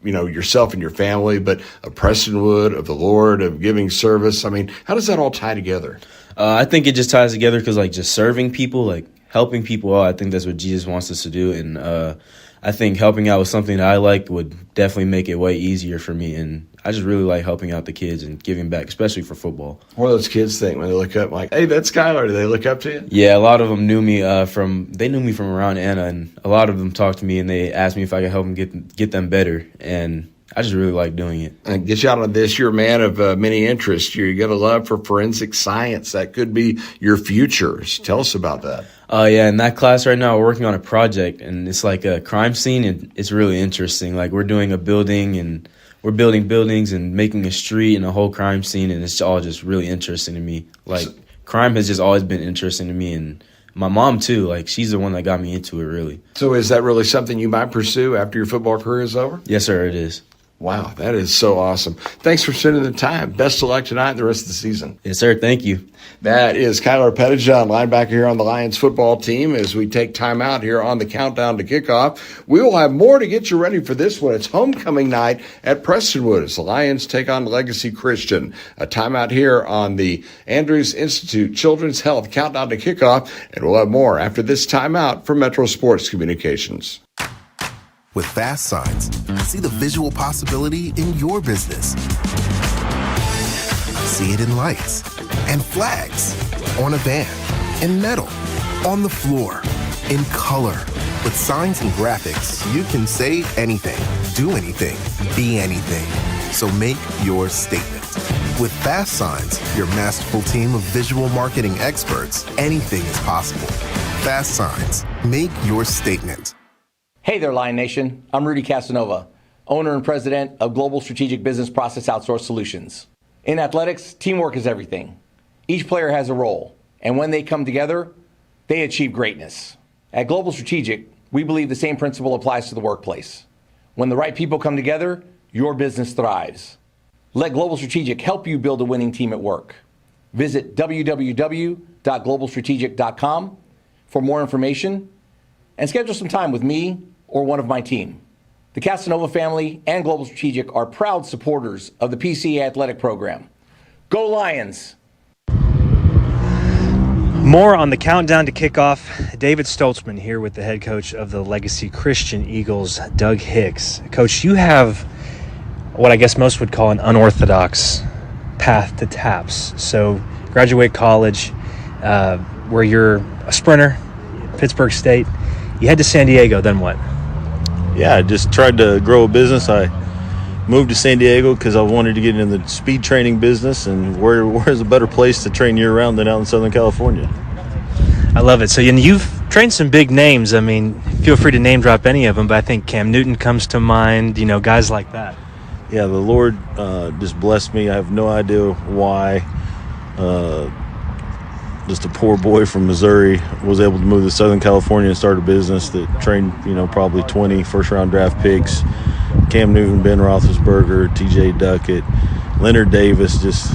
yourself and your family, but of Prestonwood, of the Lord, of giving service? I mean, how does that all tie together? I think it just ties together because, like, just serving people, like, helping people out, I think that's what Jesus wants us to do. And I think helping out with something that I like would definitely make it way easier for me. And I just really like helping out the kids and giving back, especially for football. What do those kids think when they look up like, hey, that's Skylar? Do they look up to you? Yeah, a lot of them knew me from around Anna, and a lot of them talked to me and they asked me if I could help them get them better. And I just really like doing it. And get you out on this. You're a man of many interests. You got a love for forensic science. That could be your future. Tell us about that. Yeah, in that class right now, we're working on a project, and it's like a crime scene, and it's really interesting. Like, we're doing a building, and we're building buildings and making a street and a whole crime scene, and it's all just really interesting to me. Like, crime has just always been interesting to me, and my mom, too. Like, she's the one that got me into it, really. So is that really something you might pursue after your football career is over? Yes, sir, it is. Wow, that is so awesome. Thanks for spending the time. Best of luck tonight and the rest of the season. Yes, sir. Thank you. That is Kyler Pettijohn, linebacker here on the Lions football team. As we take time out here on the countdown to kickoff, we will have more to get you ready for this one. It's homecoming night at Prestonwood as the Lions take on Legacy Christian. A timeout here on the Andrews Institute Children's Health countdown to kickoff, and we'll have more after this timeout from Metro Sports Communications. With fast signs, see the visual possibility in your business. See it in lights and flags, on a van, in metal, on the floor, in color. With signs and graphics, you can say anything, do anything, be anything. So make your statement. With Fast Signs, your masterful team of visual marketing experts, anything is possible. Fast Signs, make your statement. Hey there, Lion Nation. I'm Rudy Casanova, owner and president of Global Strategic Business Process Outsource Solutions. In athletics, teamwork is everything. Each player has a role, and when they come together, they achieve greatness. At Global Strategic, we believe the same principle applies to the workplace. When the right people come together, your business thrives. Let Global Strategic help you build a winning team at work. Visit www.globalstrategic.com for more information and schedule some time with me or one of my team. The Casanova family and Global Strategic are proud supporters of the PCA Athletic Program. Go Lions! More on the countdown to kickoff. David Stoltzman here with the head coach of the Legacy Christian Eagles, Doug Hicks. Coach, you have what I guess most would call an unorthodox path to TAPS. So graduate college, where you're a sprinter, Pittsburgh State. You head to San Diego, then what? Yeah, I just tried to grow a business. I moved to San Diego because I wanted to get into the speed training business, and where's a better place to train year-round than out in Southern California? I love it. So you've trained some big names. I mean, feel free to name drop any of them, but I think Cam Newton comes to mind, guys like that. Yeah, the Lord just blessed me. I have no idea why. Just a poor boy from Missouri was able to move to Southern California and start a business that trained, probably 20 first-round draft picks. Cam Newton, Ben Roethlisberger, T.J. Duckett, Leonard Davis. Just,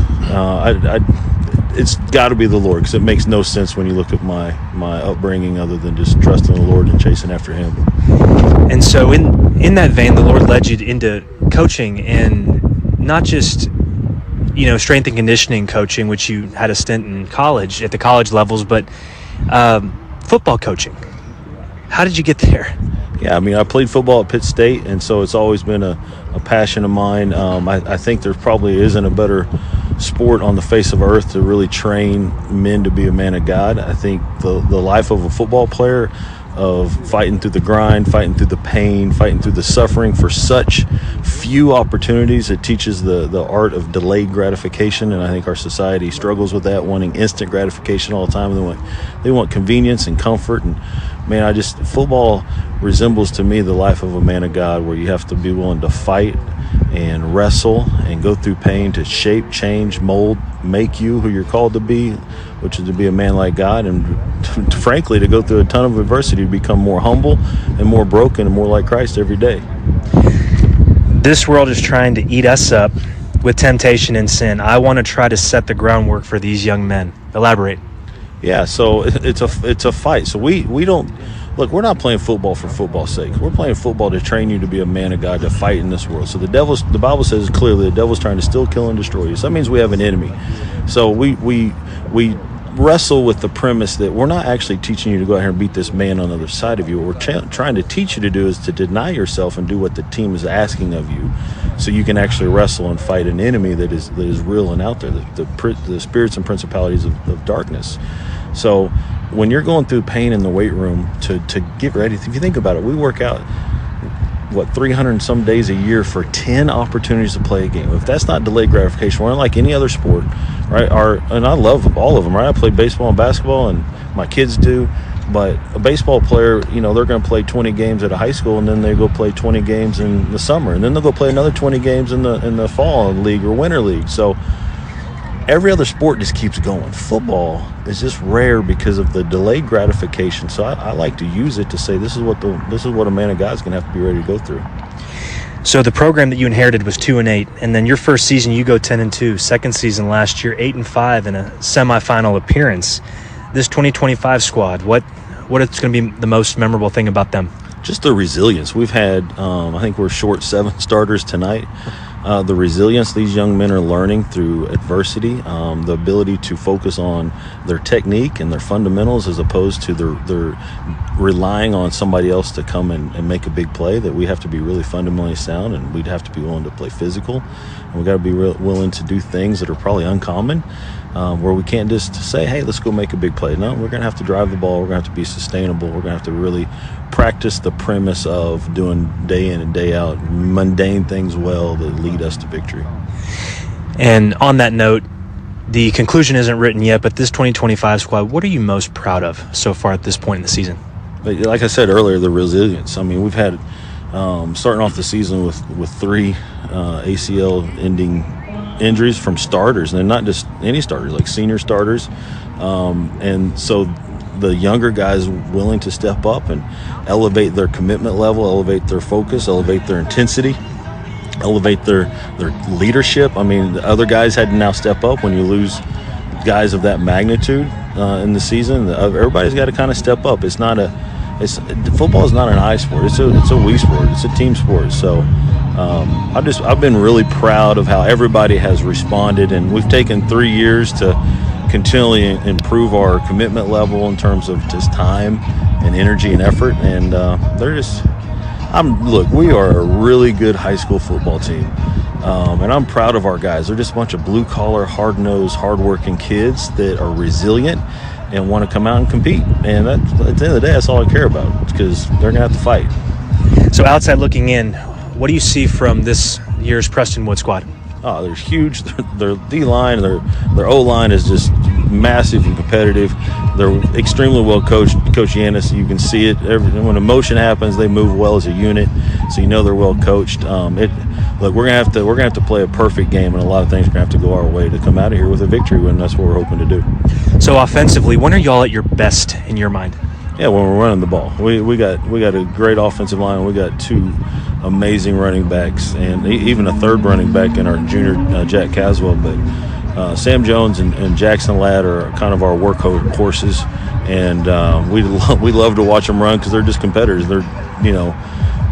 it's got to be the Lord, because it makes no sense when you look at my upbringing other than just trusting the Lord and chasing after Him. And so in that vein, the Lord led you into coaching, and not just strength and conditioning coaching, which you had a stint in college, at the college levels, but football coaching. How did you get there? Yeah, I mean, I played football at Pitt State, and so it's always been a passion of mine. I think there probably isn't a better sport on the face of earth to really train men to be a man of God. I think the life of a football player, of fighting through the grind, fighting through the pain, fighting through the suffering for such few opportunities, it teaches the art of delayed gratification, and I think our society struggles with that, wanting instant gratification all the time. They want convenience and comfort, and man, football resembles to me the life of a man of God, where you have to be willing to fight and wrestle and go through pain to shape, change, mold, make you who you're called to be, which is to be a man like God, and frankly to go through a ton of adversity to become more humble and more broken and more like Christ every day. This world is trying to eat us up with temptation and sin. I want to try to set the groundwork for these young men. Elaborate. Yeah, so it's a fight. So we don't look. We're not playing football for football's sake. We're playing football to train you to be a man of God, to fight in this world. So the Bible says clearly the devil's trying to steal, kill, and destroy you. So that means we have an enemy. So we wrestle with the premise that we're not actually teaching you to go out here and beat this man on the other side of you. What we're trying to teach you to do is to deny yourself and do what the team is asking of you, so you can actually wrestle and fight an enemy that is real and out there, the spirits and principalities of darkness. So when you're going through pain in the weight room to get ready, if you think about it, we work out 300 and some days a year for 10 opportunities to play a game. If that's not delayed gratification, we're unlike any other sport, right? And I love all of them, right? I play baseball and basketball, and my kids do. But a baseball player, they're going to play 20 games at a high school, and then they go play 20 games in the summer, and then they'll go play another 20 games in the fall league or winter league. So every other sport just keeps going. Football is just rare because of the delayed gratification. So I like to use it to say this is what a man of God's going to have to be ready to go through. So the program that you inherited was 2-8, and then your first season you go 10-2. Second season last year 8-5 in a semifinal appearance. This 2025 squad, what is going to be the most memorable thing about them? Just the resilience. We've had, I think we're short 7 starters tonight. The resilience these young men are learning through adversity, the ability to focus on their technique and their fundamentals as opposed to their relying on somebody else to come and make a big play, that we have to be really fundamentally sound, and we'd have to be willing to play physical, and we've got to be willing to do things that are probably uncommon, where we can't just say, hey, let's go make a big play. No, we're going to have to drive the ball. We're going to have to be sustainable. We're going to have to really practice the premise of doing day in and day out mundane things well that lead us to victory. And on that note, the conclusion isn't written yet, but this 2025 squad, what are you most proud of so far at this point in the season? But like I said earlier, the resilience. I mean, we've had starting off the season with 3 ACL-ending injuries from starters, and they're not just any starters, like senior starters. And so the younger guys willing to step up and elevate their commitment level, elevate their focus, elevate their intensity, elevate their leadership. I mean, the other guys had to now step up when you lose guys of that magnitude in the season. Everybody's got to kind of step up. Football is not an I sport. It's a we sport. It's a team sport. So I've been really proud of how everybody has responded, and we've taken 3 years to continually improve our commitment level in terms of just time and energy and effort. And we are a really good high school football team. And I'm proud of our guys. They're just a bunch of blue-collar, hard-nosed, hard-working kids that are resilient and want to come out and compete. And at the end of the day, that's all I care about, because they're going to have to fight. So outside looking in, what do you see from this year's Prestonwood squad? Oh, they're huge. Their D-line, their O-line is just massive and competitive. They're extremely well coached. Coach Yanis, you can see it. When emotion happens, they move well as a unit, so you know they're well coached. Look, we're gonna have to play a perfect game, and a lot of things are gonna have to go our way to come out of here with a victory, and that's what we're hoping to do. So offensively, when are y'all at your best in your mind? Yeah, when we're running the ball. We got a great offensive line. We got 2 amazing running backs, and even a 3rd running back in our junior Jack Caswell. But Sam Jones and Jackson Ladd are kind of our workhorses, and we love to watch them run because they're just competitors. They're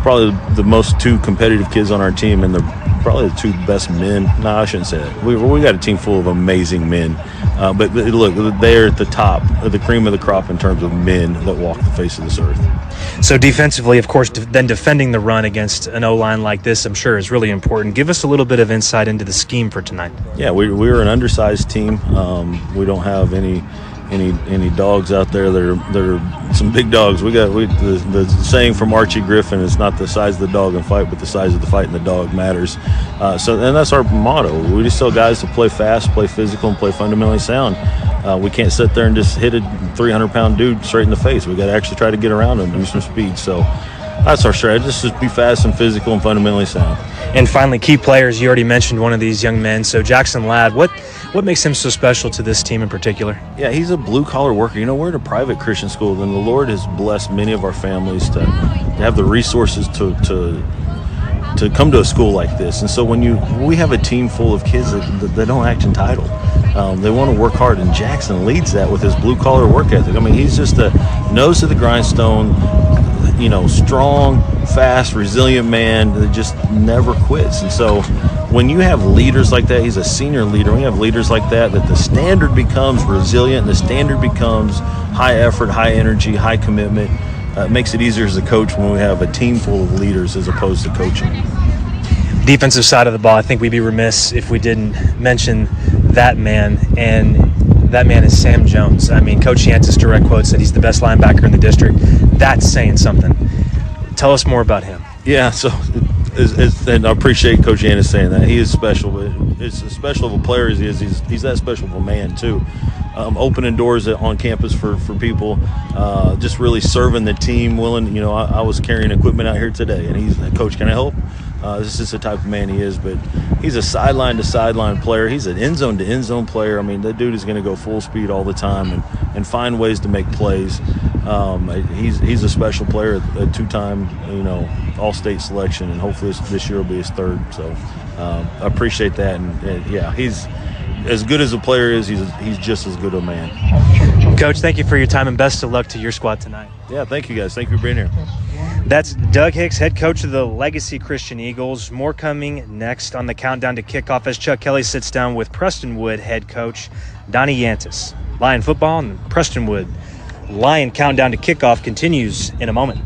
probably the most 2 competitive kids on our team, and probably the two best men. No, I shouldn't say that. We got a team full of amazing men. But look, they're at the top, the cream of the crop in terms of men that walk the face of this earth. So defensively, of course, then defending the run against an O-line like this, I'm sure, is really important. Give us a little bit of insight into the scheme for tonight. Yeah, we're an undersized team. We don't have any dogs out there that are some big dogs. The saying from Archie Griffin is not the size of the dog in fight, but the size of the fight in the dog matters. And that's our motto. We just tell guys to play fast, play physical, and play fundamentally sound. We can't sit there and just hit a 300-pound dude straight in the face. We got to actually try to get around him, do some speed. So that's our strategy. Just be fast and physical and fundamentally sound. And finally, key players. You already mentioned one of these young men. So Jackson Ladd, what makes him so special to this team in particular? Yeah, he's a blue-collar worker. We're at a private Christian school, and the Lord has blessed many of our families to have the resources to come to a school like this. And so we have a team full of kids that don't act entitled. They want to work hard, and Jackson leads that with his blue-collar work ethic. I mean, he's just a nose to the grindstone, strong, fast, resilient man that just never quits. And so when you have leaders like that, he's a senior leader, when you have leaders like that the standard becomes resilient, and the standard becomes high effort, high energy, high commitment. It makes it easier as a coach when we have a team full of leaders as opposed to coaching. Defensive side of the ball, I think we'd be remiss if we didn't mention that man, and that man is Sam Jones. I mean, Coach Yantis direct quote said he's the best linebacker in the district. That's saying something. Tell us more about him. Yeah, so and I appreciate Coach Yantis saying that. He is special, but it's as special of a player as he is. He's that special of a man, too. Opening doors on campus for people, just really serving the team, willing. I was carrying equipment out here today, and he's like, Coach, can I help? This is the type of man he is, but he's a sideline-to-sideline player. He's an end-zone-to-end-zone player. I mean, that dude is going to go full speed all the time and find ways to make plays. He's a special player, a two-time, all-state selection, and hopefully this year will be his third. So I appreciate that, and yeah, he's as good as a player is. He's just as good a man. Coach, thank you for your time, and best of luck to your squad tonight. Yeah, thank you guys. Thank you for being here. That's Doug Hicks, head coach of the Legacy Christian Eagles. More coming next on the Countdown to Kickoff as Chuck Kelly sits down with Prestonwood head coach Donnie Yantis. Lion football and Prestonwood Lion Countdown to Kickoff continues in a moment.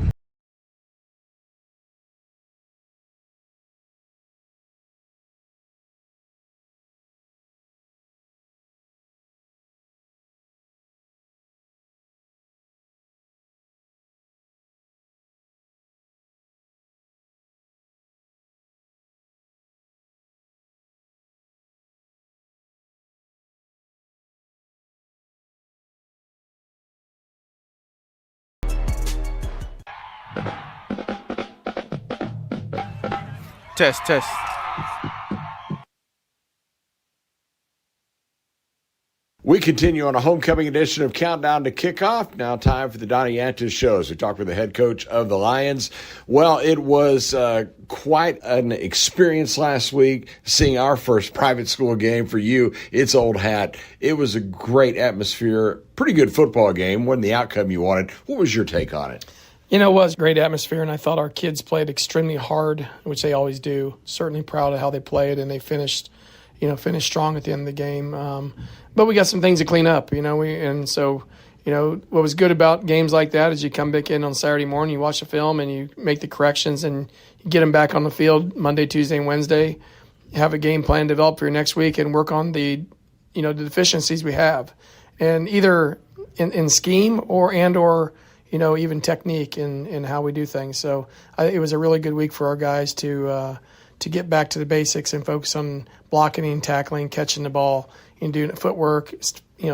Test. We continue on a homecoming edition of Countdown to Kickoff. Now time for the Donnie Yantis shows. We talked with the head coach of the Lions. Well, it was quite an experience last week seeing our first private school game for you. It's old hat. It was a great atmosphere, pretty good football game. Wasn't the outcome you wanted. What was your take on it? It was a great atmosphere, and I thought our kids played extremely hard, which they always do. Certainly proud of how they played, and they finished strong at the end of the game. But we got some things to clean up, what was good about games like that is you come back in on Saturday morning, you watch the film, and you make the corrections, and you get them back on the field Monday, Tuesday, and Wednesday. You have a game plan developed for your next week and work on the deficiencies we have, and either in scheme or even technique in how we do things. So it was a really good week for our guys to get back to the basics and focus on blocking, tackling, catching the ball, and doing footwork,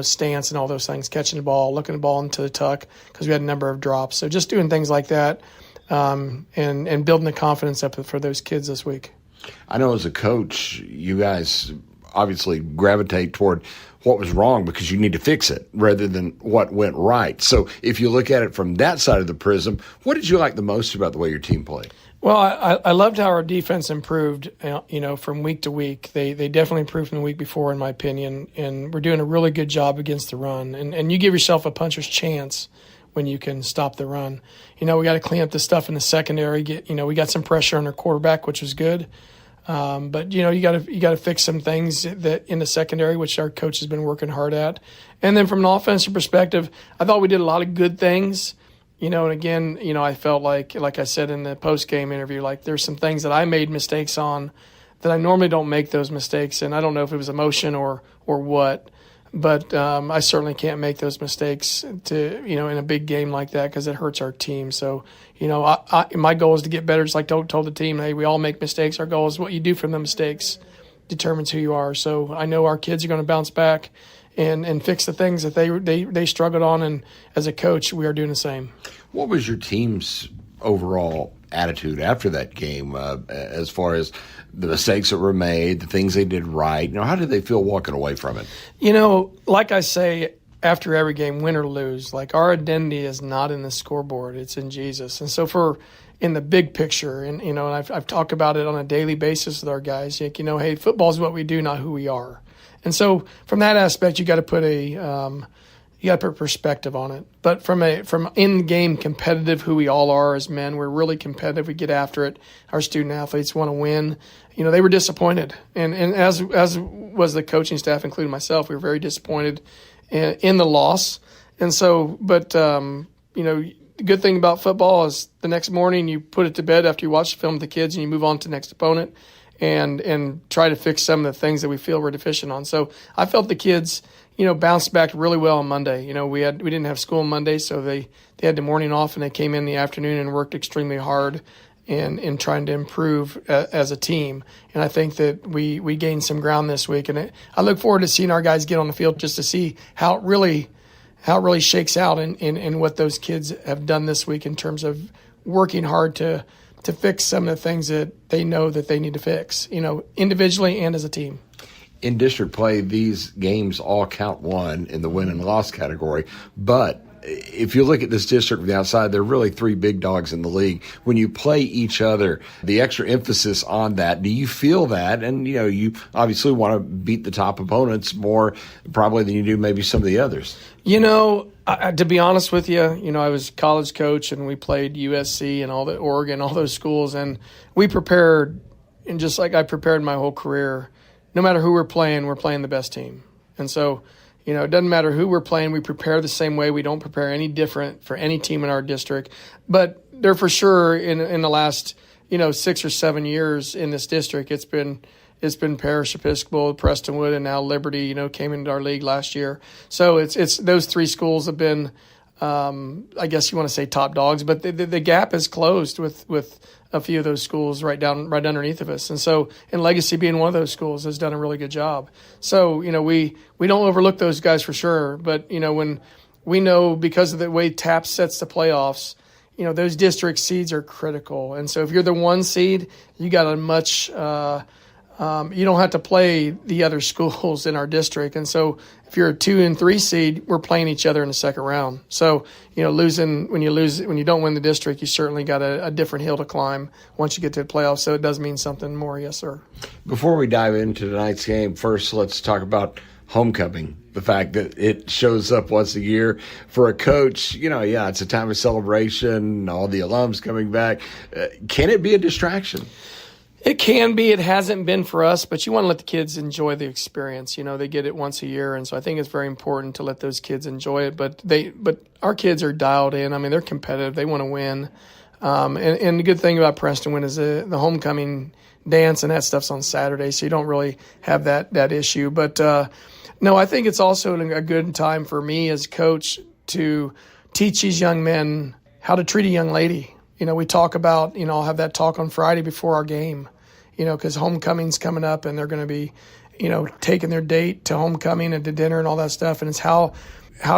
stance and all those things, catching the ball, looking the ball into the tuck, because we had a number of drops. So just doing things like that and building the confidence up for those kids this week. I know as a coach, you guys obviously gravitate toward what was wrong because you need to fix it rather than what went right. So if you look at it from that side of the prism, what did you like the most about the way your team played? Well, I loved how our defense improved, from week to week. They definitely improved from the week before, in my opinion, and we're doing a really good job against the run. And you give yourself a puncher's chance when you can stop the run. We got to clean up the stuff in the secondary. We got some pressure on our quarterback, which was good. But you got to fix some things that in the secondary, which our coach has been working hard at. And then from an offensive perspective, I thought we did a lot of good things. And again, I felt like I said in the post-game interview, like there's some things that I made mistakes on that I normally don't make those mistakes. And I don't know if it was emotion or what, but I certainly can't make those mistakes in a big game like that because it hurts our team. So, my goal is to get better. Just like I told the team, hey, we all make mistakes. Our goal is what you do from the mistakes determines who you are. So I know our kids are going to bounce back and fix the things that they struggled on. And as a coach, we are doing the same. What was your team's overall attitude after that game as far as the mistakes that were made, the things they did right? How did they feel walking away from it? Like I say, after every game, win or lose, like our identity is not in the scoreboard, it's in Jesus. And so in the big picture, and I've talked about it on a daily basis with our guys, hey, football is what we do, not who we are. And so from that aspect, you got to put perspective on it. But from in-game competitive, who we all are as men, we're really competitive. We get after it. Our student athletes want to win. They were disappointed, and as was the coaching staff, including myself, we were very disappointed in the loss. And so, but the good thing about football is the next morning you put it to bed after you watch the film with the kids, and you move on to the next opponent and try to fix some of the things that we feel we're deficient on. So I felt the kids, bounced back really well on Monday. We didn't have school on Monday, so they had the morning off, and they came in the afternoon and worked extremely hard in trying to improve as a team. And I think that we gained some ground this week. And I look forward to seeing our guys get on the field just to see how it really shakes out in what those kids have done this week in terms of working hard to fix some of the things that they know that they need to fix, individually and as a team. In district play, these games all count one in the win and loss category. But if you look at this district from the outside, there are really three big dogs in the league. When you play each other, the extra emphasis on that, do you feel that? And, you obviously want to beat the top opponents more probably than you do maybe some of the others. To be honest with you, I was a college coach, and we played USC and Oregon, all those schools, and we prepared, and just like I prepared my whole career, no matter who we're playing the best team. And so, it doesn't matter who we're playing, we prepare the same way. We don't prepare any different for any team in our district. But there for sure in the last, 6 or 7 years in this district, it's been Parish Episcopal, Prestonwood, and now Liberty, came into our league last year. So it's those three schools have been, I guess you want to say top dogs, but the gap is closed with a few of those schools right underneath of us. And so, and Legacy being one of those schools has done a really good job. So, we don't overlook those guys for sure, but, when we know because of the way TAP sets the playoffs, those district seeds are critical. And so if you're the 1 seed, you got a much, you don't have to play the other schools in our district. And so if you're a 2 and 3 seed, we're playing each other in the second round. So, when you don't win the district, you certainly got a different hill to climb once you get to the playoffs. So it does mean something more. Yes, sir. Before we dive into tonight's game, first let's talk about homecoming. The fact that it shows up once a year for a coach, it's a time of celebration, all the alums coming back. Can it be a distraction? It can be. It hasn't been for us, but you want to let the kids enjoy the experience. They get it once a year, and so I think it's very important to let those kids enjoy it. But our kids are dialed in. I mean, they're competitive. They want to win. And the good thing about Prestonwood is the homecoming dance and that stuff's on Saturday, so you don't really have that issue. But no, I think it's also a good time for me as coach to teach these young men how to treat a young lady. We talk about, I'll have that talk on Friday before our game, because homecoming's coming up and they're going to be, taking their date to homecoming and to dinner and all that stuff. And it's how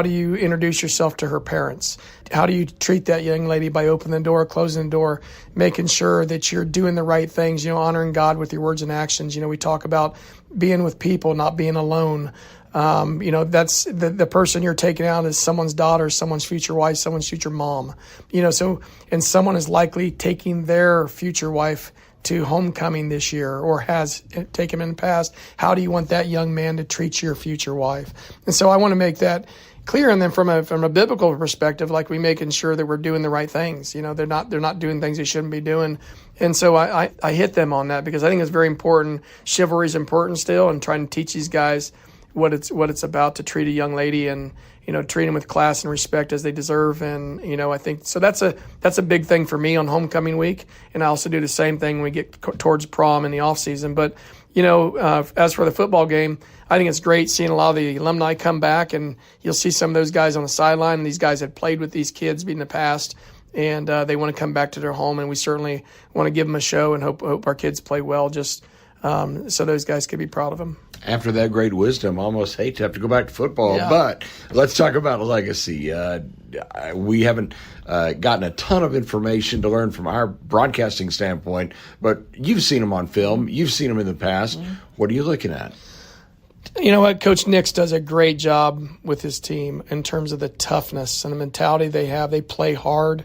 do you introduce yourself to her parents? How do you treat that young lady by opening the door, closing the door, making sure that you're doing the right things, honoring God with your words and actions. We talk about being with people, not being alone. That's the person you're taking out is someone's daughter, someone's future wife, someone's future mom, and someone is likely taking their future wife to homecoming this year or has taken in the past. How do you want that young man to treat your future wife? And so I want to make that clear. And then from a biblical perspective, like we making sure that we're doing the right things. You know, they're not doing things they shouldn't be doing. And so I hit them on that because I think it's very important. Chivalry is important still, and trying to teach these guys what it's about to treat a young lady and, you know, treat them with class and respect as they deserve. And, you know, I think so that's a big thing for me on homecoming week. And I also do the same thing when we get towards prom in the off season. But, you know, as for the football game, I think it's great seeing a lot of the alumni come back, and you'll see some of those guys on the sideline. These guys had played with these kids in the past, and they want to come back to their home, and we certainly want to give them a show and hope our kids play well, just so those guys can be proud of them. After that great wisdom, I almost hate to have to go back to football, but let's talk about legacy. We haven't gotten a ton of information to learn from our broadcasting standpoint, but you've seen them on film. You've seen them in the past. Mm-hmm. What are you looking at? You know what? Coach Nix does a great job with his team in terms of the toughness and the mentality they have. They play hard.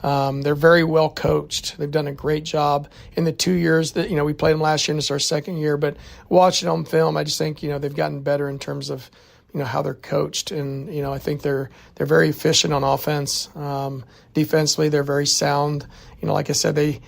They're very well coached. They've done a great job in the 2 years that, you know, we played them last year and it's our second year. But watching on film, I just think, you know, they've gotten better in terms of, you know, how they're coached. And, you know, I think they're very efficient on offense. Defensively, they're very sound. You know, like I said, they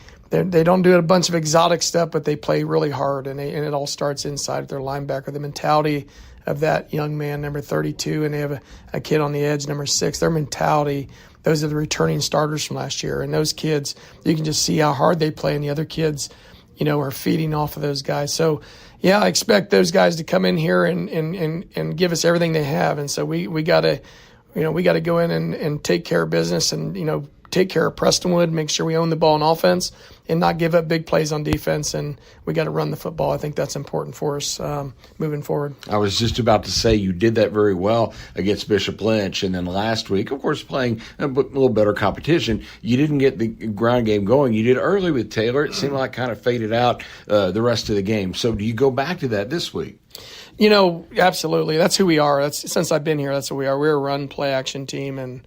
don't do a bunch of exotic stuff, but they play really hard, and it all starts inside of their linebacker. The mentality of that young man, number 32, and they have a kid on the edge, number 6. Their mentality, those are the returning starters from last year. And those kids, you can just see how hard they play, and the other kids, you know, are feeding off of those guys. So, yeah, I expect those guys to come in here and give us everything they have. And so we got to go in and take care of business and, you know, take care of Prestonwood, make sure we own the ball on offense and not give up big plays on defense. And we got to run the football. I think that's important for us moving forward. I was just about to say you did that very well against Bishop Lynch. And then last week, of course, playing a little better competition, you didn't get the ground game going. You did early with Taylor. It seemed like kind of faded out the rest of the game. So do you go back to that this week? You know, absolutely. That's who we are. Since I've been here, that's who we are. We're a run play action team.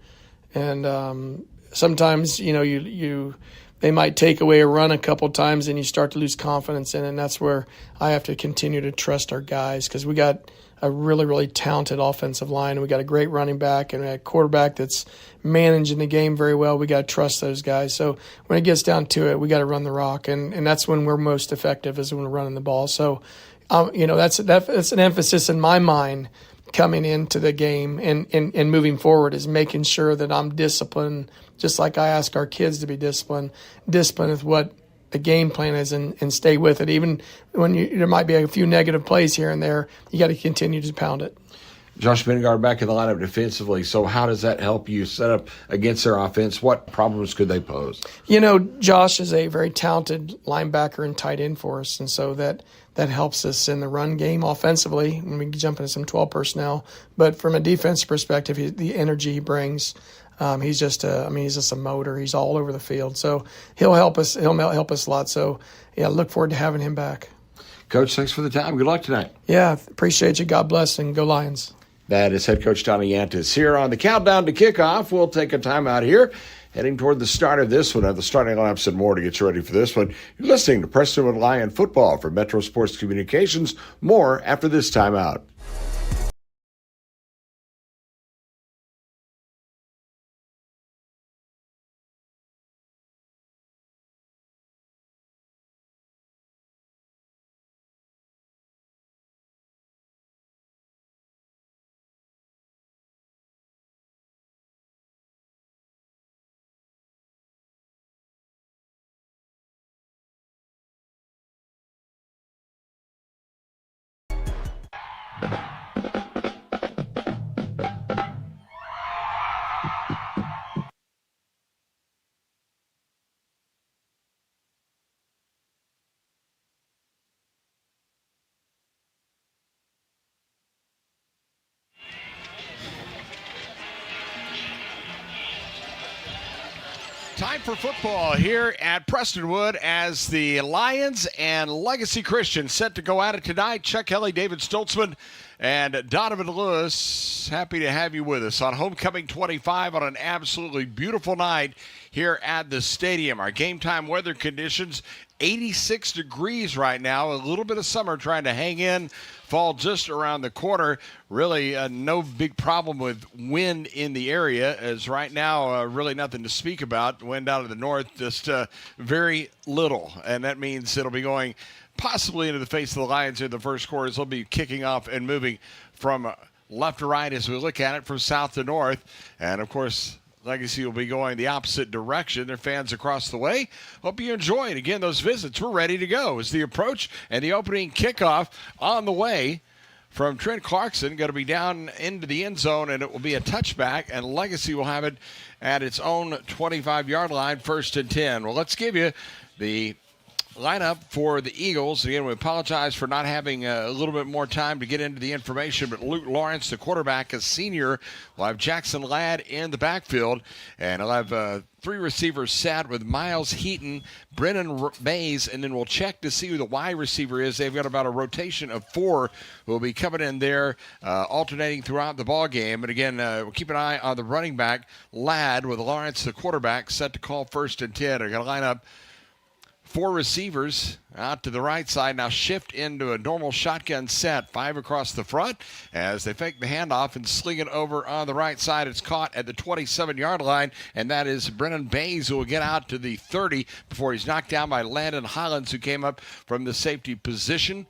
And sometimes, you know, they might take away a run a couple times and you start to lose confidence in it. And that's where I have to continue to trust our guys, because we got a really, really talented offensive line. And we got a great running back and a quarterback that's managing the game very well. We got to trust those guys. So when it gets down to it, we got to run the rock. And that's when we're most effective, is when we're running the ball. So, you know, that's an emphasis in my mind coming into the game and moving forward, is making sure that I'm disciplined, just like I ask our kids to be disciplined with what the game plan is, and stay with it. Even when there might be a few negative plays here and there, you got to continue to pound it. Josh Bengard back in the lineup defensively. So how does that help you set up against their offense? What problems could they pose? You know, Josh is a very talented linebacker and tight end for us, and so that helps us in the run game offensively when we jump into some 12 personnel. But from a defensive perspective, the energy he brings, he's just a motor. He's all over the field. So he'll help us. He'll help us a lot. So, yeah, look forward to having him back. Coach, thanks for the time. Good luck tonight. Yeah, appreciate you. God bless, and go Lions. That is head coach Donnie Yantis here on the countdown to kickoff. We'll take a timeout here, heading toward the start of this one. The starting lineups and more to get you ready for this one. You're listening to Prestonwood Lion Football for Metro Sports Communications. More after this timeout. Time for football here at Prestonwood as the Lions and Legacy Christian set to go at it tonight. Chuck Kelly, David Stoltzman, And Donovan Lewis, happy to have you with us on Homecoming 25 on an absolutely beautiful night here at the stadium. Our game time weather conditions, 86 degrees right now. A little bit of summer trying to hang in. Fall just around the corner. Really no big problem with wind in the area, as right now really nothing to speak about. Wind out of the north, just very little. And that means it'll be going possibly into the face of the Lions in the first quarter. They'll be kicking off and moving from left to right as we look at it, from south to north. And, of course, Legacy will be going the opposite direction. Their fans across the way. Hope you enjoyed. Again, those visits. We're ready to go as the approach and the opening kickoff on the way from Trent Clarkson. Going to be down into the end zone, and it will be a touchback, and Legacy will have it at its own 25-yard line, 1st and 10. Well, let's give you the lineup for the Eagles. Again, we apologize for not having a little bit more time to get into the information, but Luke Lawrence, the quarterback, a senior, will have Jackson Ladd in the backfield, and he'll have 3 receivers set with Miles Heaton, Brennan Mays, and then we'll check to see who the wide receiver is. They've got about a rotation of 4 who will be coming in there, alternating throughout the ball game. And again, we'll keep an eye on the running back, Ladd, with Lawrence, the quarterback, set to call 1st and 10. They're going to line up 4 receivers out to the right side. Now shift into a normal shotgun set. 5 across the front as they fake the handoff and sling it over on the right side. It's caught at the 27-yard line, and that is Brennan Bays, who will get out to the 30 before he's knocked down by Landon Hollins, who came up from the safety position.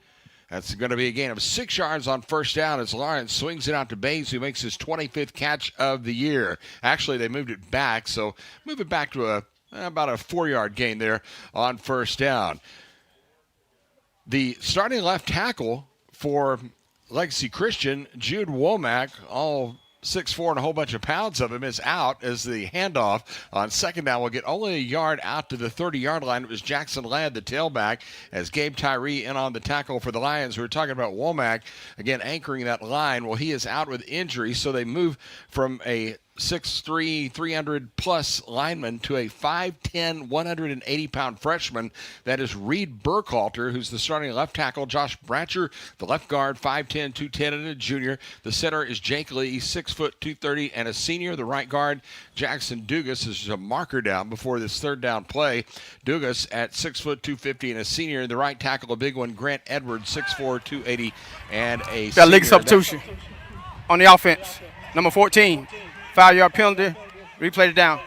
That's going to be a gain of 6 yards on 1st down as Lawrence swings it out to Bays, who makes his 25th catch of the year. Actually, they moved it back, so move it back to about a 4-yard gain there on 1st down. The starting left tackle for Legacy Christian, Jude Womack, all 6'4" and a whole bunch of pounds of him, is out as the handoff on 2nd down will get only a yard out to the 30-yard line. It was Jackson Ladd, the tailback, as Gabe Tyree in on the tackle for the Lions. We were talking about Womack, again, anchoring that line. Well, he is out with injury, so they move from a 6'3", 300-plus lineman to a 5'10", 180-pound freshman. That is Reed Burkhalter, who's the starting left tackle. Josh Bratcher, the left guard, 5'10", 210, and a junior. The center is Jake Lee, 6 foot, 230, and a senior. The right guard, Jackson Dugas, is a marker down before this 3rd down play. Dugas at 6 foot, 250, and a senior. The right tackle, a big one, Grant Edwards, 6'4", 280, and a got league substitution on the offense. Number 14. 5-yard penalty, replay it down.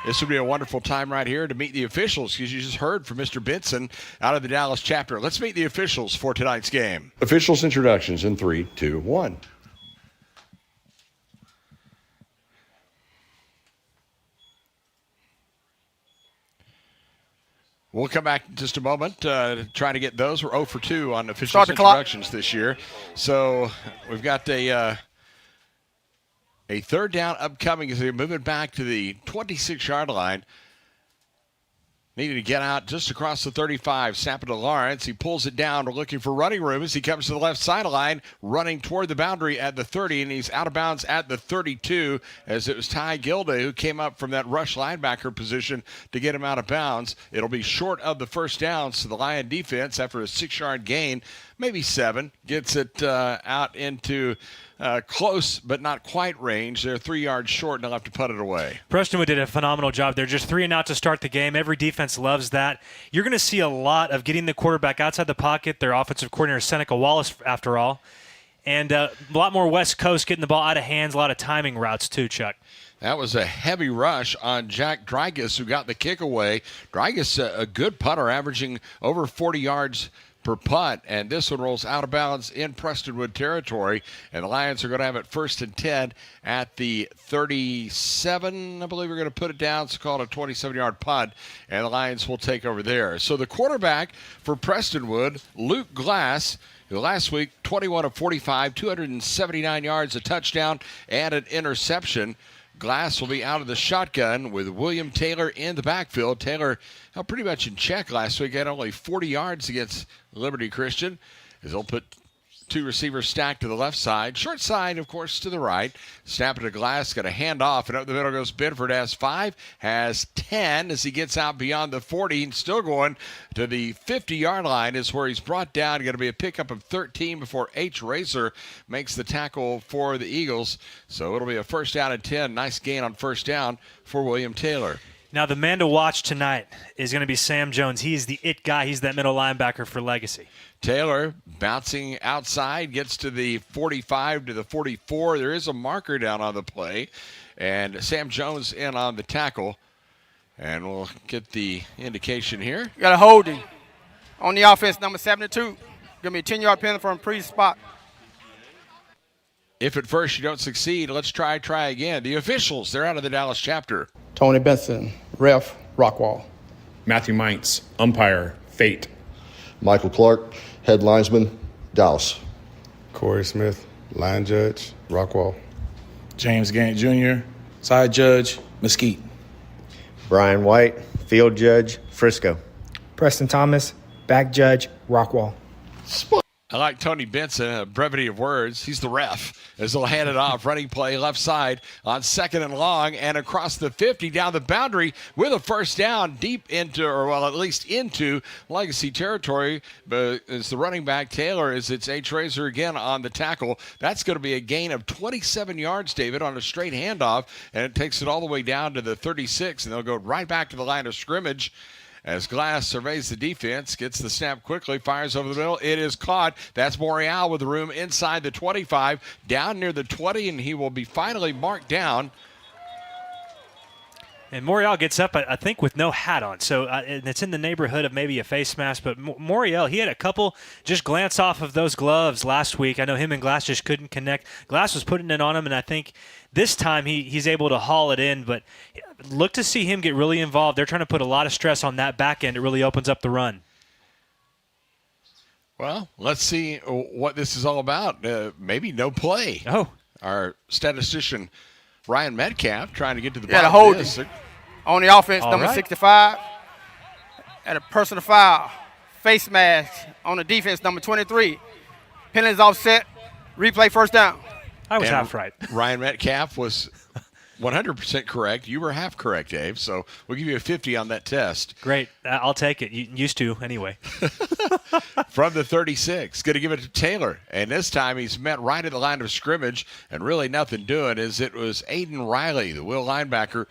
This would be a wonderful time right here to meet the officials, because you just heard from Mr. Benson out of the Dallas chapter. Let's meet the officials for tonight's game. Officials introductions in 3, 2, 1. We'll come back in just a moment to try to get those. We're 0 for 2 on officials introductions this year. So we've got a 3rd down upcoming as they're moving back to the 26-yard line. Needing to get out just across the 35. Snap it to Lawrence. He pulls it down. We're looking for running room as he comes to the left sideline, running toward the boundary at the 30, and he's out of bounds at the 32 as it was Ty Gilday who came up from that rush linebacker position to get him out of bounds. It'll be short of the 1st down, so the Lion defense, after a 6-yard gain, maybe 7, gets it out into close but not quite range. They're 3 yards short, and they'll have to put it away. Prestonwood did a phenomenal job there. Just 3 and out to start the game. Every defense loves that. You're going to see a lot of getting the quarterback outside the pocket. Their offensive coordinator, Seneca Wallace, after all. And a lot more West Coast getting the ball out of hands, a lot of timing routes too, Chuck. That was a heavy rush on Jack Drygas, who got the kick away. Drygas, a good punter, averaging over 40 yards per punt, and this one rolls out of bounds in Prestonwood territory, and the Lions are going to have it 1st and 10 at the 37. I believe we're going to put it down. It's called a 27-yard punt, and the Lions will take over there. So the quarterback for Prestonwood, Luke Glass, who last week 21 of 45, 279 yards, a touchdown, and an interception. Glass will be out of the shotgun with William Taylor in the backfield. Taylor held pretty much in check last week, had only 40 yards against Liberty Christian, as they'll put Two receivers stacked to the left side. Short side, of course, to the right. Snap it to Glass. Got a handoff. And up the middle goes Bedford. Has 5. Has 10 as he gets out beyond the 40. And still going to the 50-yard line is where he's brought down. Going to be a pickup of 13 before H. Racer makes the tackle for the Eagles. So it'll be a first down and 10. Nice gain on first down for William Taylor. Now, the man to watch tonight is going to be Sam Jones. He's the it guy. He's that middle linebacker for Legacy. Taylor bouncing outside, gets to the 45 to the 44. There is a marker down on the play. And Sam Jones in on the tackle. And we'll get the indication here. You got a holding on the offense, number 72. Going to be a 10-yard penalty from pre-spot. If at first you don't succeed, let's try again. The officials, they're out of the Dallas chapter. Tony Benson, ref, Rockwall. Matthew Mintz, umpire, Fate. Michael Clark, head linesman, Dallas. Corey Smith, line judge, Rockwall. James Gant Jr., side judge, Mesquite. Brian White, field judge, Frisco. Preston Thomas, back judge, Rockwall. I like Tony Benson, a brevity of words. He's the ref as they'll hand it off. Running play left side on 2nd and long and across the 50 down the boundary with a first down deep into, or well, at least into Legacy territory. But it's the running back, Taylor, as it's H. Razor again on the tackle. That's going to be a gain of 27 yards, David, on a straight handoff. And it takes it all the way down to the 36, and they'll go right back to the line of scrimmage. As Glass surveys the defense, gets the snap quickly, fires over the middle. It is caught. That's Morial with the room inside the 25, down near the 20, and he will be finally marked down. And Morial gets up, I think, with no hat on. So and it's in the neighborhood of maybe a face mask. But Morial, he had a couple just glance off of those gloves last week. I know him and Glass just couldn't connect. Glass was putting it on him, and I think this time he's able to haul it in. But look to see him get really involved. They're trying to put a lot of stress on that back end. It really opens up the run. Well, let's see what this is all about. Maybe no play. Oh. Our statistician, Ryan Metcalf, trying to get to the bottom bottom of this. On the offense, All number right. 65. At a personal foul. Face mask on the defense, number 23. Penalties offset. Replay first down. I was half right. Ryan Metcalf was 100% correct. You were half correct, Dave. So we'll give you a 50 on that test. Great. I'll take it. You used to anyway. From the 36, going to give it to Taylor. And this time he's met right at the line of scrimmage and really nothing doing, as it was Aiden Riley, the Will linebacker,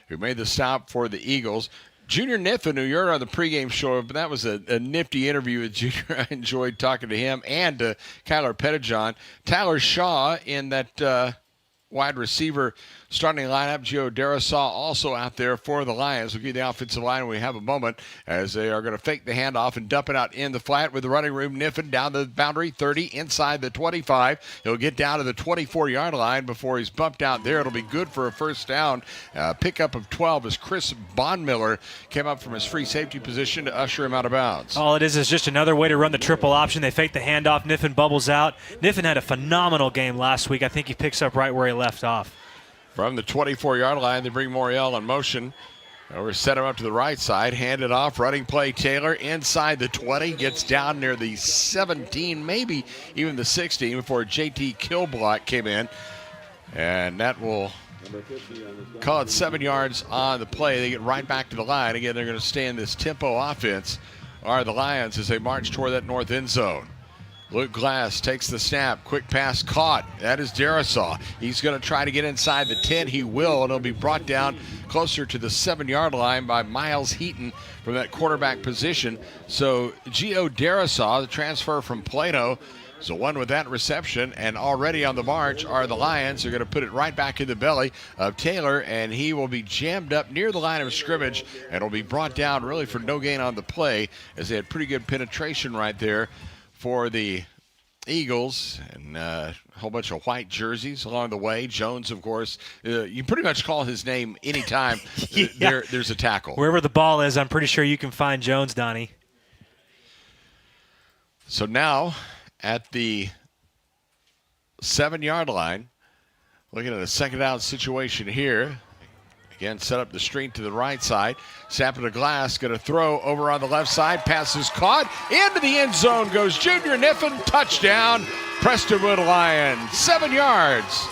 who made the stop for the Eagles. Junior Niffen, who you heard on the pregame show, but that was a nifty interview with Junior. I enjoyed talking to him and to Kyler Pettijohn. Tyler Shaw in that wide receiver starting lineup. Gio Darasaw also out there for the Lions. We'll give the offensive line when we have a moment, as they are going to fake the handoff and dump it out in the flat with the running room. Niffen down the boundary, 30, inside the 25. He'll get down to the 24-yard line before he's bumped out there. It'll be good for a first down. Pickup of 12 as Chris Bondmiller came up from his free safety position to usher him out of bounds. All it is just another way to run the triple option. They fake the handoff. Niffen bubbles out. Niffen had a phenomenal game last week. I think he picks up right where he left off. From the 24-yard line, they bring Morial in motion. Over, set him up to the right side, hand it off, running play Taylor inside the 20, gets down near the 17, maybe even the 16 before JT Kilblock came in. And that will call it 7 yards on the play. They get right back to the line. Again, they're going to stay in this tempo offense, are the Lions, as they march toward that north end zone. Luke Glass takes the snap. Quick pass caught. That is Darasaw. He's going to try to get inside the 10. He will, and he'll be brought down closer to the 7-yard line by Miles Heaton from that quarterback position. So Gio Darasaw, the transfer from Plano, is the one with that reception, and already on the march are the Lions. They're going to put it right back in the belly of Taylor, and he will be jammed up near the line of scrimmage and will be brought down really for no gain on the play, as they had pretty good penetration right there for the Eagles, and a whole bunch of white jerseys along the way. Jones, of course, you pretty much call his name anytime there's a tackle. Wherever the ball is, I'm pretty sure you can find Jones, Donnie. So now at the 7-yard line, looking at a second down situation here. Again, set up the street to the right side. Snap to the glass, going to throw over on the left side. Pass is caught. Into the end zone goes Junior Niffen. Touchdown, Prestonwood Lions. 7 yards.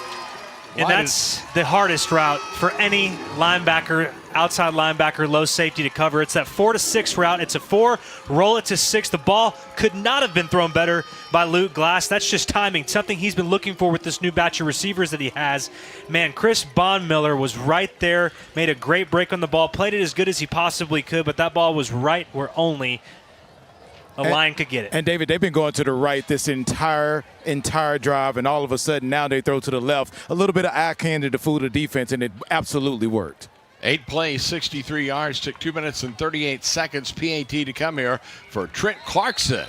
And that's the hardest route for any linebacker, outside linebacker, low safety to cover. It's that 4 to 6 route. It's a 4, roll it to 6. The ball could not have been thrown better by Luke Glass. That's just timing, something he's been looking for with this new batch of receivers that he has. Man, Chris Bondmiller was right there, made a great break on the ball, played it as good as he possibly could, but that ball was right where only a Lion could get it. And David, they've been going to the right this entire drive, and all of a sudden now they throw to the left. A little bit of eye candy to fool the defense, and it absolutely worked. 8 plays, 63 yards, took 2 minutes and 38 seconds. PAT to come here for Trent Clarkson,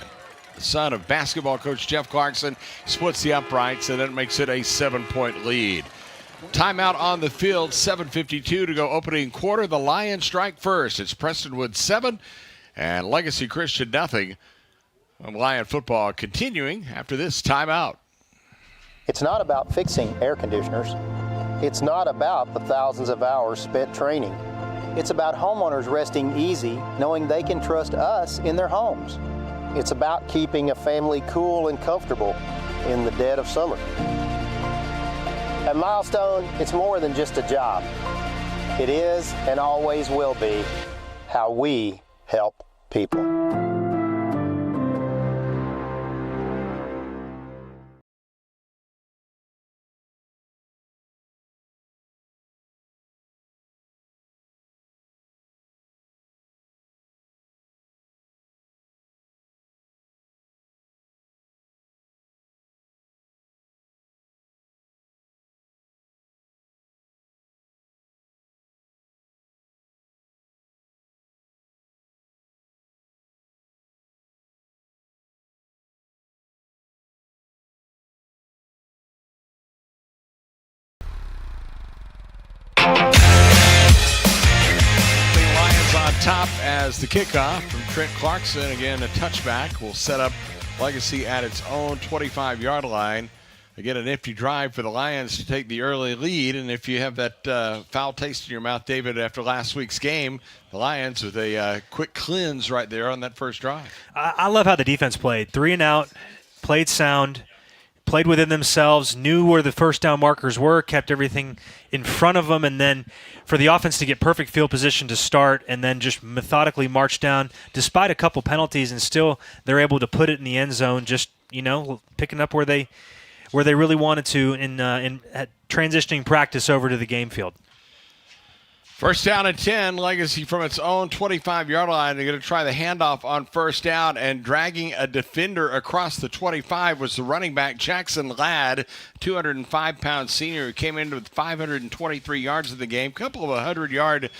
the son of basketball coach Jeff Clarkson. Splits the uprights, and then makes it a 7-point lead. Timeout on the field, 7:52 to go opening quarter. The Lions strike first. It's Prestonwood 7 and Legacy Christian nothing. Lion football continuing after this timeout. It's not about fixing air conditioners. It's not about the thousands of hours spent training. It's about homeowners resting easy, knowing they can trust us in their homes. It's about keeping a family cool and comfortable in the dead of summer. At Milestone, it's more than just a job. It is and always will be how we help people. Top as the kickoff from Trent Clarkson. Again, a touchback will set up Legacy at its own 25-yard line. Again, an empty drive for the Lions to take the early lead. And if you have that foul taste in your mouth, David, after last week's game, the Lions with a quick cleanse right there on that first drive. I love how the defense played. 3 and out, played sound, played within themselves, knew where the first down markers were, kept everything in front of them, and then for the offense to get perfect field position to start and then just methodically march down despite a couple penalties, and still they're able to put it in the end zone, just, picking up where they really wanted to in transitioning practice over to the game field. First down and 10, Legacy from its own 25-yard line. They're going to try the handoff on first down, and dragging a defender across the 25 was the running back Jackson Ladd, 205-pound senior who came in with 523 yards in the game. Couple of 100-yard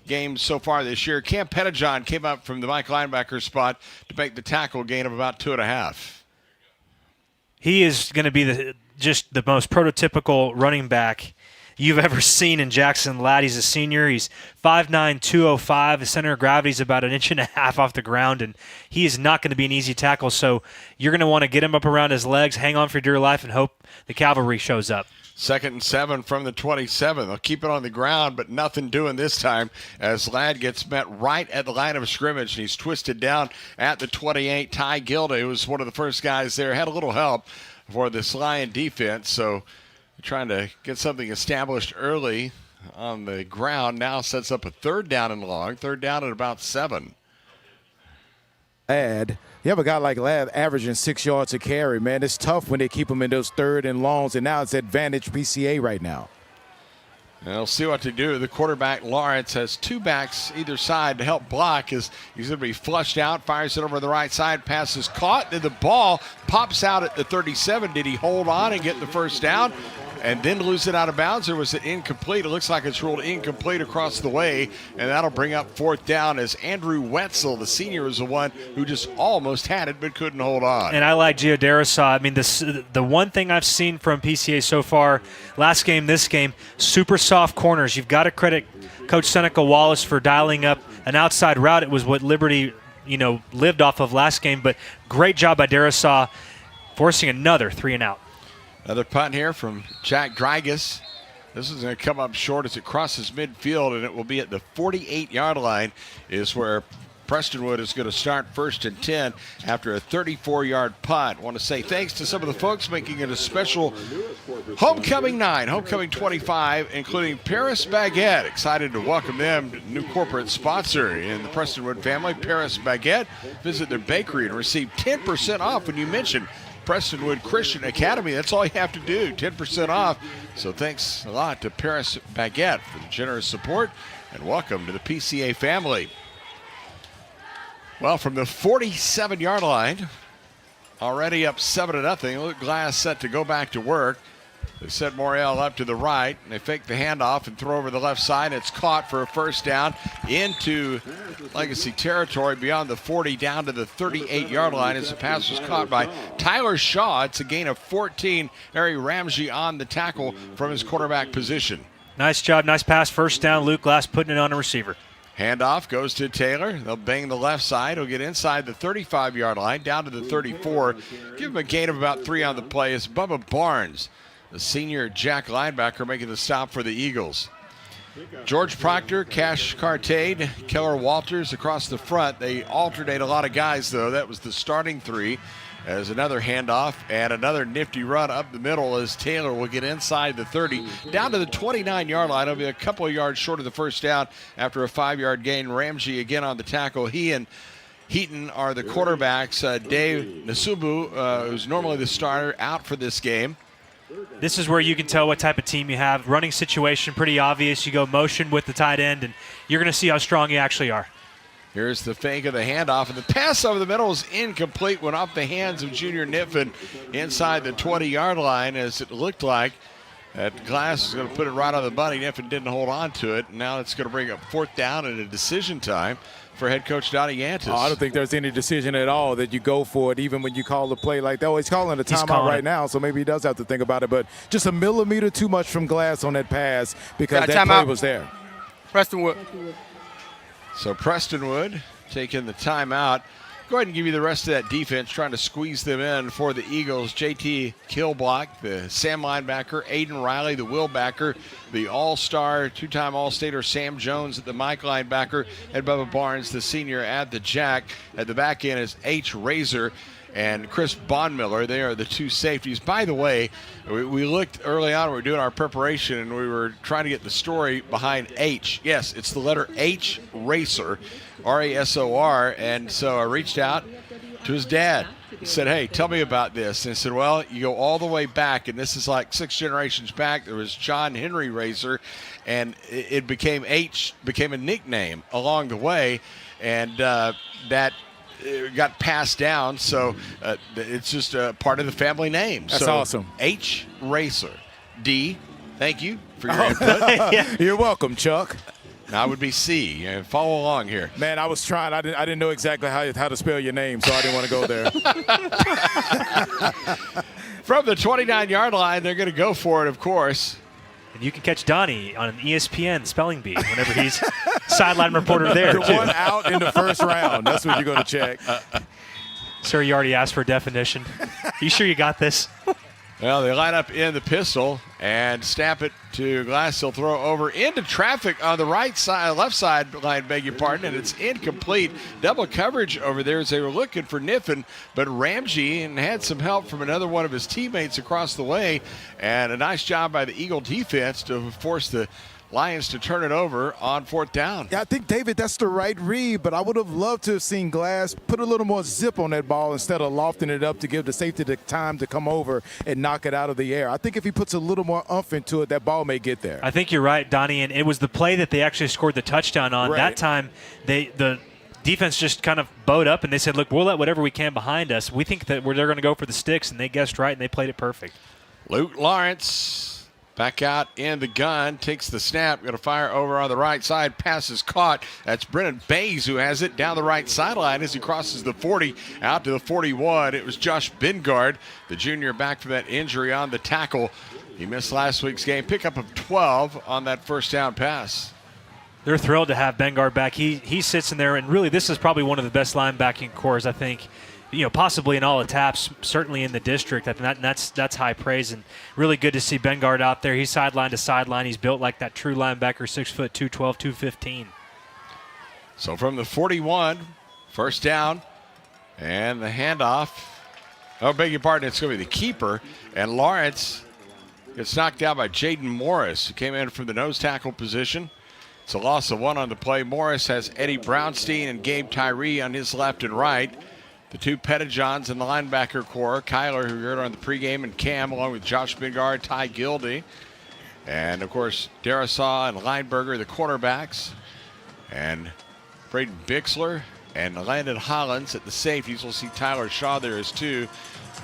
games so far this year. Cam Pettijohn came up from the Mike linebacker spot to make the tackle, gain of about 2.5. He is going to be just the most prototypical running back you've ever seen in Jackson Ladd. He's a senior. He's 5'9", 205. His center of gravity is about 1.5 inches off the ground, and he is not going to be an easy tackle. So you're going to want to get him up around his legs, hang on for dear life, and hope the cavalry shows up. 2nd and 7 from the 27. They'll keep it on the ground, but nothing doing this time as Ladd gets met right at the line of scrimmage, and he's twisted down at the 28. Ty Gilda, who was one of the first guys there, had a little help for this Lion defense, so trying to get something established early on the ground. Now sets up a 3rd down and long. 3rd down at about 7. You have a guy like Ladd averaging 6 yards a carry, man. It's tough when they keep him in those 3rd and longs, and now it's advantage PCA right now. And we'll see what to do. The quarterback, Lawrence, has 2 backs either side to help block. He's going to be flushed out, fires it over the right side, pass is caught, then the ball pops out at the 37. Did he hold on and get the first down and then lose it out of bounds, or was it incomplete? It looks like it's ruled incomplete across the way, and that'll bring up 4th down as Andrew Wetzel, the senior, is the one who just almost had it but couldn't hold on. And I like Gio Darasaw. I mean, the one thing I've seen from PCA so far, last game, this game, super soft corners. You've got to credit Coach Seneca Wallace for dialing up an outside route. It was what Liberty, lived off of last game, but great job by Darasaw forcing another 3 and out. Another punt here from Jack Drygas. This is going to come up short as it crosses midfield, and it will be at the 48-yard line is where Prestonwood is going to start 1st and 10 after a 34-yard punt. I want to say thanks to some of the folks making it a special Homecoming 9, Homecoming 25, including Paris Baguette. Excited to welcome them, new corporate sponsor in the Prestonwood family, Paris Baguette. Visit their bakery and receive 10% off when you mention Prestonwood Christian Academy. That's all you have to do, 10% off. So thanks a lot to Paris Baguette for the generous support, and welcome to the PCA family. Well, from the 47-yard line, already up 7-0. Luke Glass set to go back to work. They set Morel up to the right, and they fake the handoff and throw over the left side. It's caught for a first down into Legacy territory beyond the 40 down to the 38-yard line as the pass was caught by Tyler Shaw. It's a gain of 14. Harry Ramsey on the tackle from his quarterback position. Nice job, nice pass, first down. Luke Glass putting it on a receiver. Handoff goes to Taylor. They'll bang the left side. He'll get inside the 35-yard line, down to the 34. Give him a gain of about 3 on the play. It's Bubba Barnes, the senior Jack linebacker, making the stop for the Eagles. George Proctor, Cash Cartade, Keller Walters across the front. They alternate a lot of guys, though. That was the starting 3. As another handoff and another nifty run up the middle as Taylor will get inside the 30, down to the 29-yard line. It'll be a couple of yards short of the first down after a 5-yard gain. Ramsey again on the tackle. He and Heaton are the quarterbacks. Dave Nasubu, who's normally the starter, out for this game. This is where you can tell what type of team you have. Running situation, pretty obvious. You go motion with the tight end, and you're going to see how strong you actually are. Here's the fake of the handoff, and the pass over the middle is incomplete. Went off the hands of Junior Niffen inside the 20-yard line, as it looked like that Glass is going to put it right on the money. Niffen didn't hold on to it. Now it's going to bring up 4th down and a decision time for head coach Donnie Yantis. I don't think there's any decision at all that you go for it, even when you call the play like that. Oh, he's calling a timeout right now, so maybe he does have to think about it. But just a millimeter too much from Glass on that pass because that play was there. Prestonwood. So Prestonwood taking the timeout. Go ahead and give you the rest of that defense, trying to squeeze them in for the Eagles. JT Kilblock, the Sam linebacker, Aiden Riley, the Will backer, the all-star, 2-time all-stater Sam Jones at the Mike linebacker, and Bubba Barnes, the senior at the Jack. At the back end is H. Razor and Chris Bondmiller. They are the 2 safeties. By the way, we looked early on, we were doing our preparation, and we were trying to get the story behind H. Yes, it's the letter H, Racer, R-A-S-O-R, and so I reached out to his dad. He said, hey, tell me about this. And I said, well, you go all the way back, and this is like 6 generations back. There was John Henry Racer, and it became H, became a nickname along the way, and that got passed down, so it's just a part of the family name. That's awesome. H. Racer. D, thank you for your input. You're welcome, Chuck. Now it would be C. Follow along here. Man, I was trying. I didn't know exactly how to spell your name, so I didn't want to go there. From the 29-yard line, they're going to go for it, of course. And you can catch Donnie on an ESPN spelling bee whenever he's sideline reporter there. The one out in the first round. That's what you're going to check. Sir, you already asked for a definition. You sure you got this? Well, they line up in the pistol and snap it to Glass. He'll throw over into traffic on the right side, left side line, beg your pardon, and it's incomplete. Double coverage over there as they were looking for Niffen, but Ramsey had some help from another one of his teammates across the way, and a nice job by the Eagle defense to force the Lions to turn it over on 4th down. Yeah, I think, David, that's the right read, but I would have loved to have seen Glass put a little more zip on that ball instead of lofting it up to give the safety the time to come over and knock it out of the air. I think if he puts a little more oomph into it, that ball may get there. I think you're right, Donnie, and it was the play that they actually scored the touchdown on. Right. That time, the defense just kind of bowed up, and they said, look, we'll let whatever we can behind us. We think that they're going to go for the sticks, and they guessed right, and they played it perfect. Luke Lawrence back out in the gun, takes the snap, going to fire over on the right side. Pass is caught. That's Brennan Bays who has it down the right sideline as he crosses the 40 out to the 41. It was Josh Bingard, the junior, back from that injury on the tackle. He missed last week's game. Pickup of 12 on that first down pass. They're thrilled to have Bengard back. He sits in there, and really this is probably one of the best linebacking cores, I think, possibly in all the taps, certainly in the district. That's high praise, and really good to see Bengard out there. He's sideline to sideline. He's built like that true linebacker, 6 foot 212, 215. So from the 41, first down, and the handoff. Oh, beg your pardon, it's going to be the keeper, and Lawrence gets knocked down by Jaden Morris, who came in from the nose tackle position. It's a loss of 1 on the play. Morris has Eddie Brownstein and Gabe Tyree on his left and right. The 2 Pettijohns in the linebacker core. Kyler, who you heard on the pregame, and Cam, along with Josh Bingard, Ty Gildy. And, of course, Darasaw and Lineberger, the quarterbacks. And Braden Bixler and Landon Hollins at the safeties. We'll see Tyler Shaw there as 2.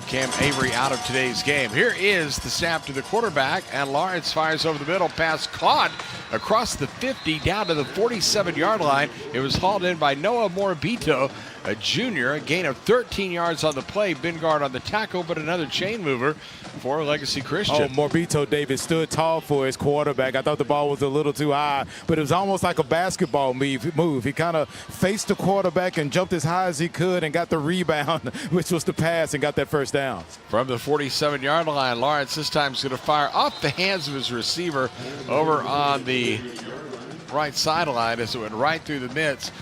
Cam Avery out of today's game. Here is the snap to the quarterback, and Lawrence fires over the middle. Pass caught across the 50 down to the 47-yard line. It was hauled in by Noah Morabito, a junior. A gain of 13 yards on the play. Bingard on the tackle, but another chain mover for Legacy Christian. Oh, Morabito, David, stood tall for his quarterback. I thought the ball was a little too high, but it was almost like a basketball move. He kind of faced the quarterback and jumped as high as he could and got the rebound, which was the pass, and got that first down. From the 47-yard line, Lawrence this time is going to fire off the hands of his receiver over on the right sideline as it went right through the midst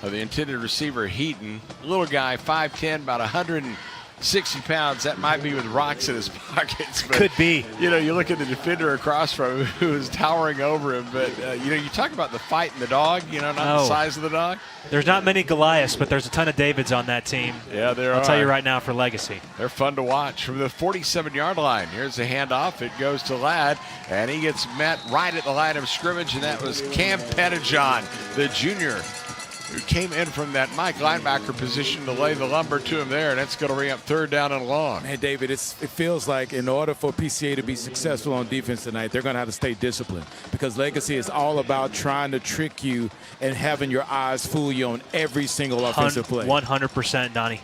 of the intended receiver, Heaton. Little guy, 5'10", about 160 pounds. That might be with rocks in his pockets. But, could be. You look at the defender across from him who is towering over him. But, you talk about the fight in the dog, not the size of the dog. There's not many Goliaths, but there's a ton of Davids on that team. Yeah, there are. I'll tell you right now for Legacy. They're fun to watch. From the 47-yard line, here's the handoff. It goes to Ladd, and he gets met right at the line of scrimmage, and that was Cam Pettijohn, the junior, who came in from that Mike linebacker position to lay the lumber to him there, and that's going to bring up 3rd down and long. Man, David, it feels like in order for PCA to be successful on defense tonight, they're going to have to stay disciplined, because Legacy is all about trying to trick you and having your eyes fool you on every single offensive play. 100%, Donnie.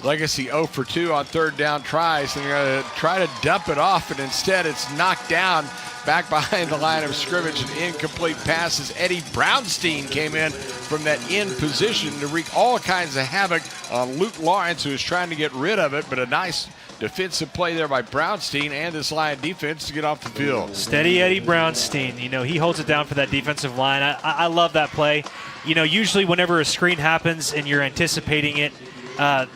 Legacy 0 for 2 on 3rd down tries, and they're going to try to dump it off, and instead it's knocked down back behind the line of scrimmage. An incomplete pass as Eddie Brownstein came in from that end position to wreak all kinds of havoc on Luke Lawrence, who was trying to get rid of it, but a nice defensive play there by Brownstein and this Lion defense to get off the field. Steady Eddie Brownstein. He holds it down for that defensive line. I love that play. Usually whenever a screen happens and you're anticipating it,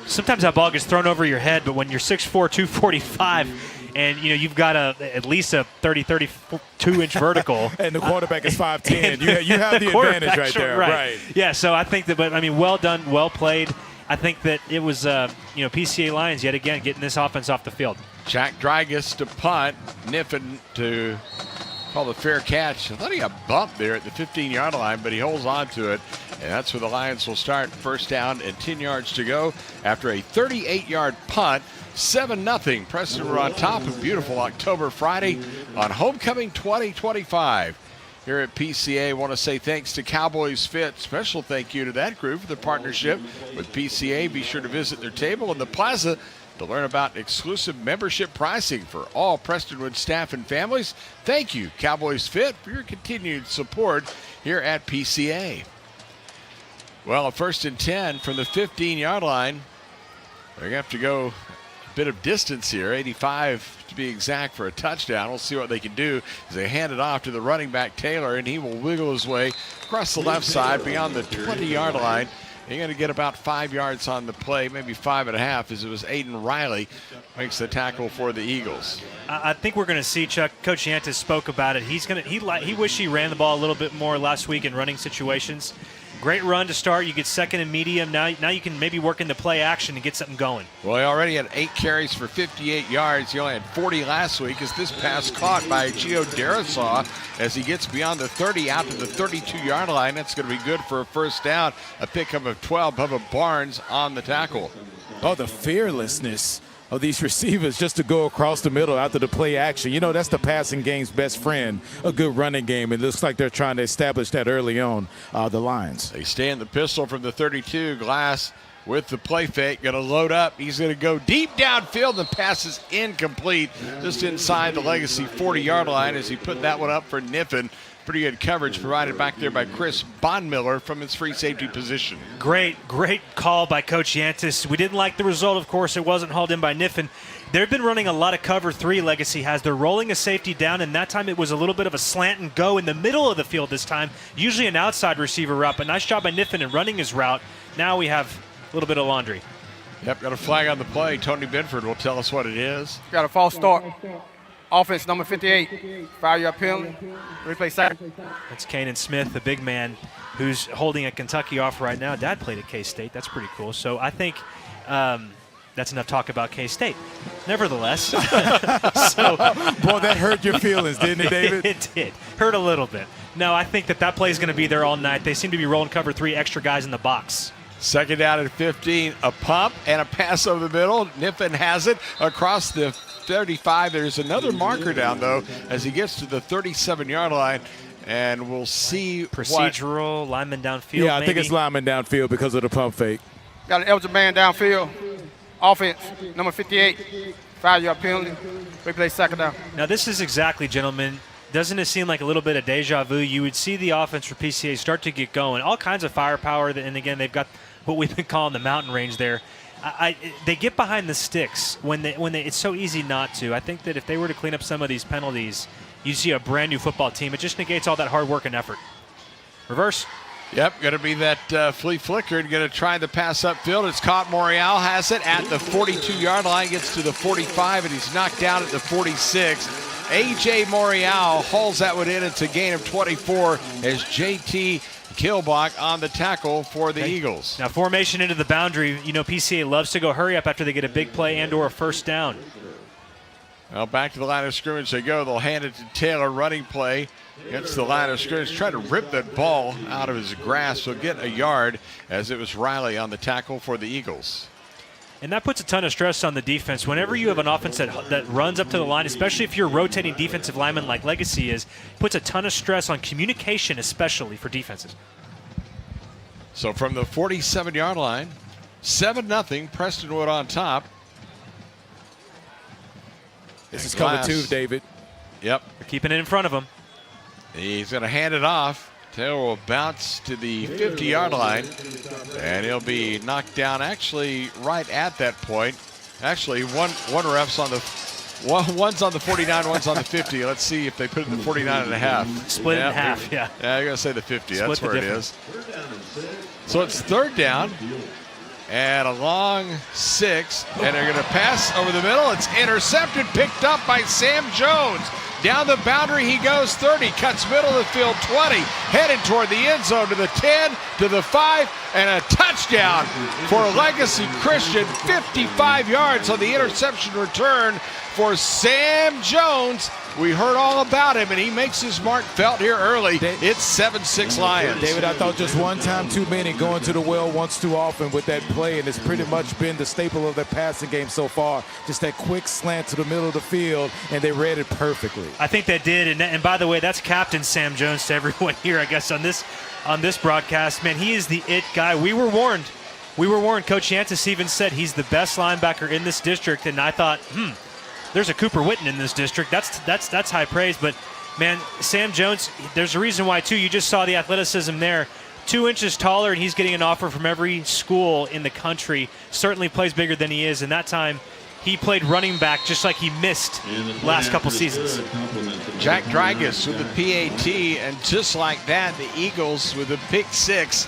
sometimes that ball gets thrown over your head, but when you're 6'4", 245, and you've got at least a 32-inch vertical, and the quarterback is 5'10", you have the advantage right there. Right. Yeah, so I think that, but well done, well played. I think that it was PCA Lions yet again getting this offense off the field. Jack Drygus to punt, Niffen to call the fair catch. I thought he got bumped there at the 15-yard line, but he holds on to it. And that's where the Lions will start. 1st down and 10 yards to go after a 38-yard punt. 7-0. Prestonwood on top. A beautiful October Friday on Homecoming 2025. Here at PCA, I want to say thanks to Cowboys Fit. Special thank you to that group for their partnership with PCA. Be sure to visit their table in the plaza to learn about exclusive membership pricing for all Prestonwood staff and families. Thank you, Cowboys Fit, for your continued support here at PCA. Well, a 1st and 10 from the 15-yard line. They're going to have to go a bit of distance here, 85 to be exact, for a touchdown. We'll see what they can do as they hand it off to the running back, Taylor, and he will wiggle his way across the left side beyond the 20-yard line. You're going to get about 5 yards on the play, maybe 5.5, as it was Aiden Riley makes the tackle for the Eagles. I think we're going to see, Chuck, Coach Yantis spoke about it. He wished he ran the ball a little bit more last week in running situations. Great run to start. You get 2nd and medium. Now you can maybe work into play action and get something going. Well, he already had 8 carries for 58 yards. He only had 40 last week as this pass caught by Gio Darasaw as he gets beyond the 30 out to the 32-yard line. That's going to be good for a 1st down. A pickup of 12. Bubba Barnes on the tackle. Oh, the fearlessness of these receivers just to go across the middle after the play action. That's the passing game's best friend, a good running game. It looks like they're trying to establish that early on, the Lions. They stay in the pistol from the 32. Glass with the play fake, going to load up. He's going to go deep downfield. The pass is incomplete just inside the Legacy 40-yard line as he put that one up for Niffen Pretty good coverage provided back there by Chris Bondmiller from his free safety position. Great call by Coach Yantis. We didn't like the result, of course. It wasn't hauled in by Niffen. They've been running a lot of cover 3, Legacy has. They're rolling a safety down, and that time it was a little bit of a slant and go in the middle of the field this time. Usually an outside receiver route, but nice job by Niffen in running his route. Now we have a little bit of laundry. Yep, got a flag on the play. Tony Benford will tell us what it is. Got a false start. Offense number 58. 5-yard penalty. Replay second. That's Kanan Smith, the big man who's holding a Kentucky off right now. Dad played at K-State. That's pretty cool. So I think that's enough talk about K-State. Nevertheless. Boy, that hurt your feelings, didn't it, David? It did. Hurt a little bit. No, I think that play is going to be there all night. They seem to be rolling cover 3, extra guys in the box. Second down at 15, a pump and a pass over the middle. Niffen has it across the 35. There's another marker down, though, as he gets to the 37-yard line, and we'll see procedural lineman downfield. Yeah, I think it's lineman downfield because of the pump fake. Got an eligible man downfield. Offense number 58. 5-yard penalty. Replay second down. Now, this is exactly, gentlemen, doesn't it seem like a little bit of deja vu? You would see the offense for PCA start to get going. All kinds of firepower, and again, they've got what we've been calling the mountain range there. They get behind the sticks when it's so easy not to. I think that if they were to clean up some of these penalties, you see a brand new football team. It just negates all that hard work and effort. Reverse. Yep, going to be that flea flicker and going to try the pass upfield. It's caught. Morial has it at the 42-yard line, gets to the 45, and he's knocked down at the 46. A.J. Morial hauls that one in. It's a gain of 24 as J.T. Kilbach on the tackle for the Eagles. Now, formation into the boundary. You know, PCA loves to go hurry up after they get a big play and or a first down. Well, back to the line of scrimmage they go. They'll hand it to Taylor, running play against the line of scrimmage. Try to rip that ball out of his grasp. So get a yard as it was Riley on the tackle for the Eagles. And that puts a ton of stress on the defense. Whenever you have an offense that runs up to the line, especially if you're rotating defensive linemen like Legacy is, puts a ton of stress on communication, especially for defenses. So from the 47-yard line, 7-0, Prestonwood on top. This is cover 2, David. Yep. They're keeping it in front of him. He's going to hand it off. Taylor will bounce to the 50-yard line, and he'll be knocked down actually right at that point. Actually, one ref's on the one's on the 49, one's on the 50. Let's see if they put it in the 49 and a half. Split it in half, yeah. Yeah, I got to say the 50. Split That's where it is. So it's third down and a long 6, and they're going to pass over the middle. It's intercepted, picked up by Sam Jones. Down the boundary he goes, 30, cuts middle of the field, 20, headed toward the end zone to the 10, to the 5, and a touchdown for Legacy Christian. 55 yards on the interception return for Sam Jones. We heard all about him, and he makes his mark felt here early. It's 7-6 Lions. David, I thought just one time too many, going to the well once too often with that play, and it's pretty much been the staple of their passing game so far. Just that quick slant to the middle of the field, and they read it perfectly. I think they did, and by the way, that's Captain Sam Jones to everyone here, I guess, on this broadcast. Man, he is the it guy. We were warned. Coach Yantis even said he's the best linebacker in this district, and I thought, there's a Cooper Witten in this district. That's high praise. But, man, Sam Jones, there's a reason why, too. You just saw the athleticism there. 2 inches taller, and he's getting an offer from every school in the country. Certainly plays bigger than he is. And that time, he played running back just like he missed last couple seasons. Jack Dragus with the PAT, and just like that, the Eagles with the pick 6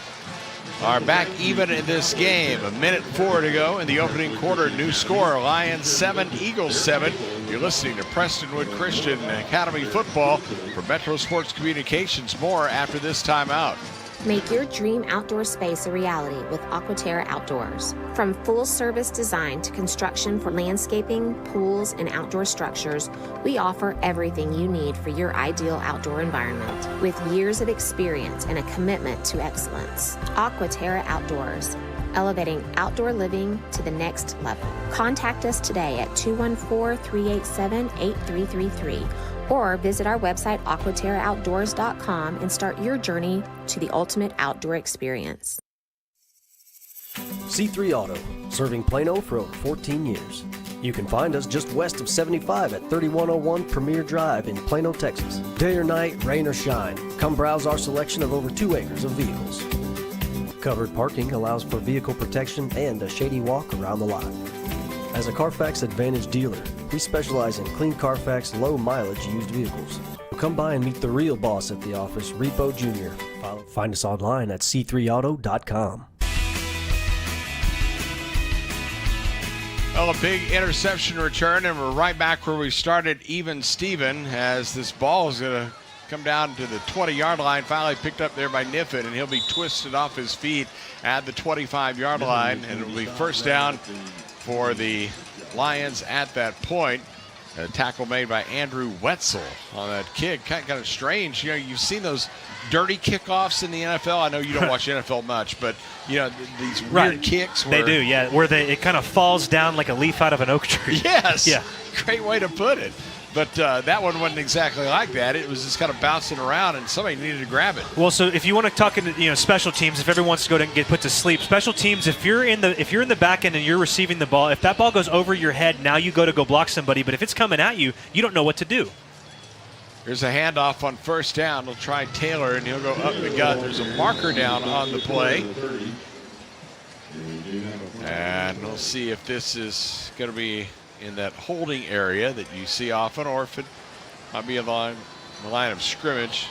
are back even in this game. 1:04 to go in the opening quarter. New score, Lions 7, Eagles 7. You're listening to Prestonwood Christian Academy football for Metro Sports Communications. More after this timeout. Make your dream outdoor space a reality with Aquaterra Outdoors. From full-service design to construction for landscaping, pools, and outdoor structures, we offer everything you need for your ideal outdoor environment. With years of experience and a commitment to excellence. Aquaterra Outdoors, elevating outdoor living to the next level. Contact us today at 214-387-8333. Or visit our website, aquaterraoutdoors.com, and start your journey to the ultimate outdoor experience. C3 Auto, serving Plano for over 14 years. You can find us just west of 75 at 3101 Premier Drive in Plano, Texas. Day or night, rain or shine, come browse our selection of over 2 acres of vehicles. Covered parking allows for vehicle protection and a shady walk around the lot. As a Carfax Advantage dealer, we specialize in clean Carfax, low-mileage used vehicles. Come by and meet the real boss at the office, Repo Jr. Find us online at c3auto.com. Well, a big interception return, and we're right back where we started, even Steven, as this ball is going to come down to the 20-yard line, finally picked up there by Niffen, and he'll be twisted off his feet at the 25-yard line, and it will be first down for the Lions at that point. A tackle made by Andrew Wetzel on that kick. Kind of strange. You know, you've seen those dirty kickoffs in the NFL. I know you don't watch NFL much, but, you know, these weird kicks. They do, yeah, where it kind of falls down like a leaf out of an oak tree. Yes. Yeah. Great way to put it. But that one wasn't exactly like that. It was just kind of bouncing around, and somebody needed to grab it. Well, so if you want to talk into special teams, if everyone wants to go and get put to sleep, special teams, if you're in the back end and you're receiving the ball, if that ball goes over your head, now you go block somebody. But if it's coming at you, you don't know what to do. Here's a handoff on first down. He'll try Taylor, and he'll go up the gut. There's a marker down on the play. And we'll see if this is going to be in that holding area that you see often, or if it might be the line of scrimmage.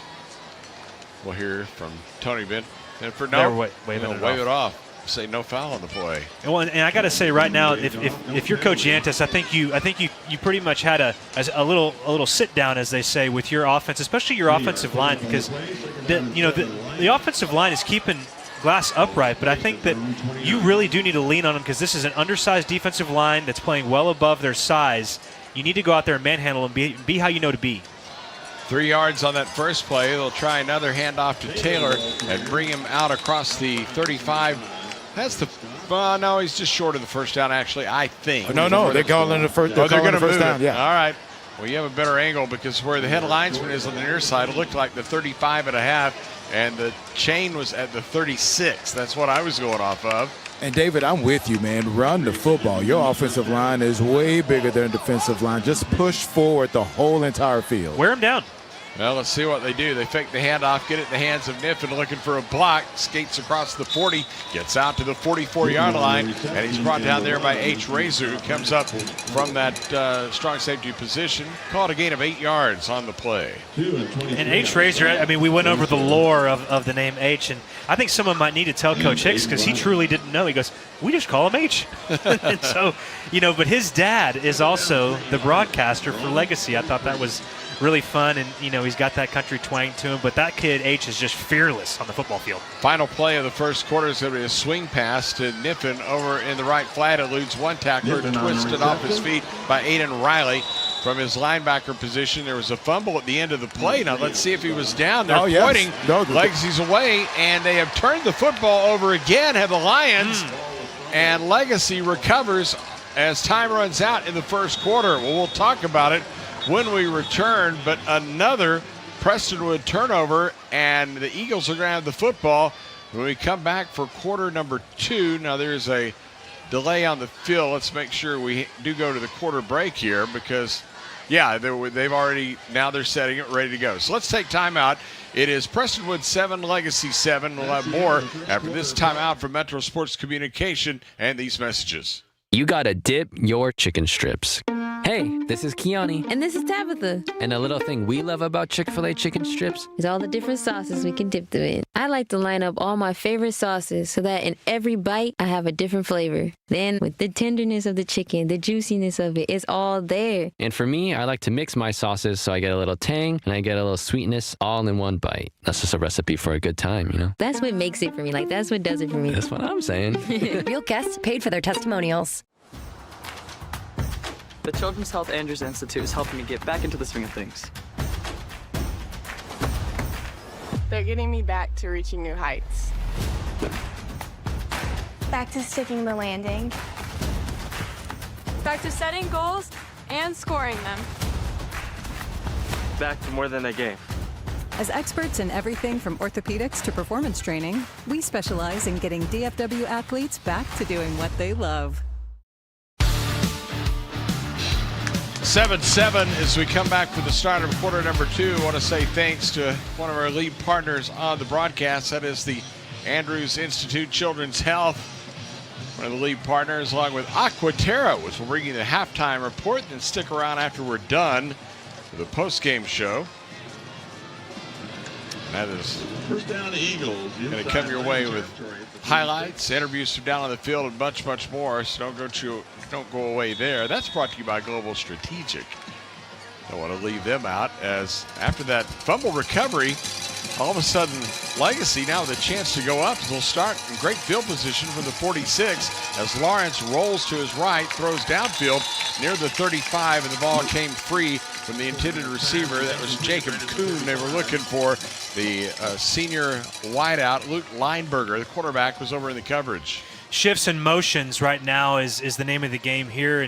We'll hear from Tony Bent. And for no, wave it off. Say no foul on the play. Well, and I got to say right now, if you're Coach Yantis, I think you pretty much had a little sit down, as they say, with your offense, especially your offensive line, because the offensive line is keeping Glass upright, but I think that you really do need to lean on them, because this is an undersized defensive line that's playing well above their size. You need to go out there and manhandle them, be how you know to be. 3 yards on that first play. They'll try another handoff to Taylor and bring him out across the 35. That's no, he's just short of the first down, actually, I think. No, they're calling the first down. They're going to move down, yeah. All right. Well, you have a better angle, because where the head linesman is on the near side, it looked like the 35.5, and the chain was at the 36. That's what I was going off of. And, David, I'm with you, man. Run the football. Your offensive line is way bigger than defensive line. Just push forward the whole entire field. Wear them down. Well, let's see what they do. They fake the handoff, get it in the hands of Niffen, looking for a block, skates across the 40, gets out to the 44-yard line, and he's brought down there by H. Razor, who comes up from that strong safety position. Called a gain of 8 yards on the play. And H. Razor, I mean, we went over the lore of the name H, and I think someone might need to tell Coach Hicks, because he truly didn't know. He goes, we just call him H. And so, but his dad is also the broadcaster for Legacy. I thought that was really fun, and he's got that country twang to him, but that kid H is just fearless on the football field. Final play of the first quarter is going to be a swing pass to Niffen over in the right flat. Eludes one tackler, twisted off his feet by Aiden Riley from his linebacker position. There was a fumble at the end of the play. Now let's see if he was down. They're pointing. Legacy's away, and they have turned the football over again, have the Lions, and Legacy recovers as time runs out in the first quarter. Well, we'll talk about it when we return, but another Prestonwood turnover, and the Eagles are going to have the football when we come back for quarter number 2. Now there's a delay on the field. Let's make sure we do go to the quarter break here, because they've already, now they're setting it ready to go. So let's take time out. It is Prestonwood 7, Legacy 7. We'll have more after this timeout from Metro Sports Communication and these messages. You gotta dip your chicken strips. Hey, this is Kiani. And this is Tabitha. And a little thing we love about Chick-fil-A chicken strips is all the different sauces we can dip them in. I like to line up all my favorite sauces so that in every bite, I have a different flavor. Then with the tenderness of the chicken, the juiciness of it, it's all there. And for me, I like to mix my sauces so I get a little tang and I get a little sweetness all in one bite. That's just a recipe for a good time, That's what makes it for me. That's what does it for me. That's what I'm saying. Real guests paid for their testimonials. The Children's Health Andrews Institute is helping me get back into the swing of things. They're getting me back to reaching new heights. Back to sticking the landing. Back to setting goals and scoring them. Back to more than a game. As experts in everything from orthopedics to performance training, we specialize in getting DFW athletes back to doing what they love. 7-7 as we come back for the start of quarter number 2. I want to say thanks to one of our lead partners on the broadcast. That is the Andrews Institute Children's Health. One of the lead partners, along with Aquaterra, which will bring you the halftime report. Then stick around after we're done for the post-game show. That is going to come your way with highlights, interviews from down on the field, and much, much more. So don't go away there. That's brought to you by Global Strategic. Don't want to leave them out, as after that fumble recovery, all of a sudden Legacy now with a chance to go up. They'll start in great field position from the 46 as Lawrence rolls to his right, throws downfield near the 35, and the ball came free from the intended receiver. That was Jacob Kuhn they were looking for. The senior wideout, Luke Lineberger, the quarterback, was over in the coverage. Shifts and motions right now is the name of the game here,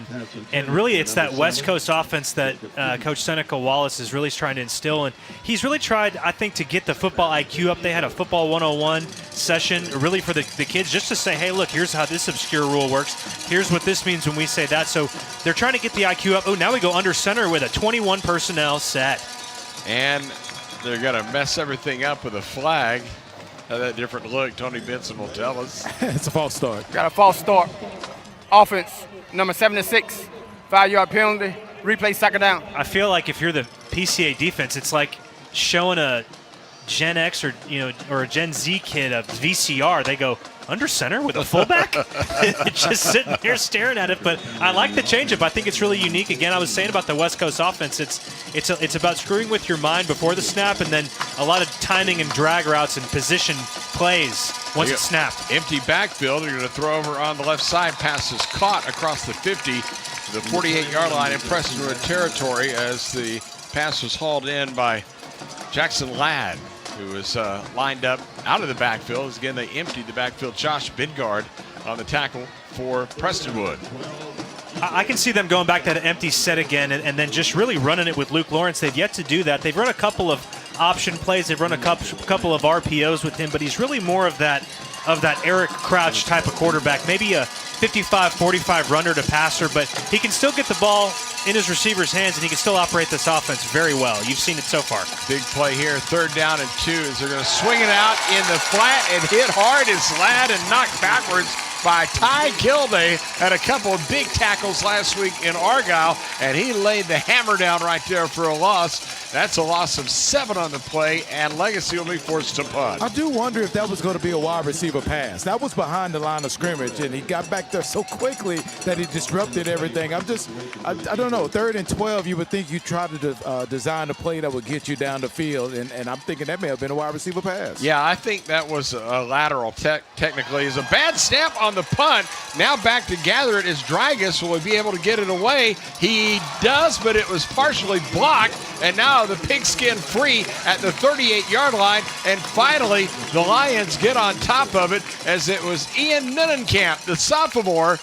and really it's that West Coast offense that Coach Seneca Wallace is really trying to instill, and he's really tried, I think, to get the football IQ up. They had a football 101 session really for the kids, just to say, hey, look, here's how this obscure rule works. Here's what this means when we say that. So they're trying to get the IQ up. Oh, now we go under center with a 21 personnel set. And they're going to mess everything up with a flag. How that different look, Tony Benson will tell us. It's a false start. Got a false start. Offense, number 76, 5-yard penalty, replay, second down. I feel like if you're the PCA defense, it's like showing a Gen X or a Gen Z kid a VCR. They go under center with a fullback, just sitting there staring at it. But I like the changeup. I think it's really unique. Again, I was saying about the West Coast offense, it's about screwing with your mind before the snap, and then a lot of timing and drag routes and position plays once it's snapped. Empty backfield. They're going to throw over on the left side. Pass is caught across the 50 to the 48-yard line in Prestonwood territory as the pass was hauled in by Jackson Ladd, who was lined up out of the backfield. As again, they emptied the backfield. Josh Bingard on the tackle for Prestonwood. I can see them going back to that empty set again and then just really running it with Luke Lawrence. They've yet to do that. They've run a couple of option plays. They've run a couple of RPOs with him, but he's really more of that Eric Crouch type of quarterback. Maybe a 55-45 runner to passer, but he can still get the ball in his receiver's hands, and he can still operate this offense very well. You've seen it so far. Big play here, 3rd down and 2, as they're going to swing it out in the flat and hit hard as Ladd and knocked backwards by Ty Gilday. Had a couple of big tackles last week in Argyle, and he laid the hammer down right there for a loss. That's a loss of 7 on the play, and Legacy will be forced to punt. I do wonder if that was going to be a wide receiver pass. That was behind the line of scrimmage, and he got back there so quickly that he disrupted everything. I don't know. 3rd and 12, you would think you try to design a play that would get you down the field, and I'm thinking that may have been a wide receiver pass. Yeah, I think that was a lateral. Technically, is a bad snap on the punt. Now back to gather it is Dragus. Will he be able to get it away? He does, but it was partially blocked, and now the pigskin free at the 38-yard line, and finally the Lions get on top of it, as it was Ian Nunnenkamp, the sophomore,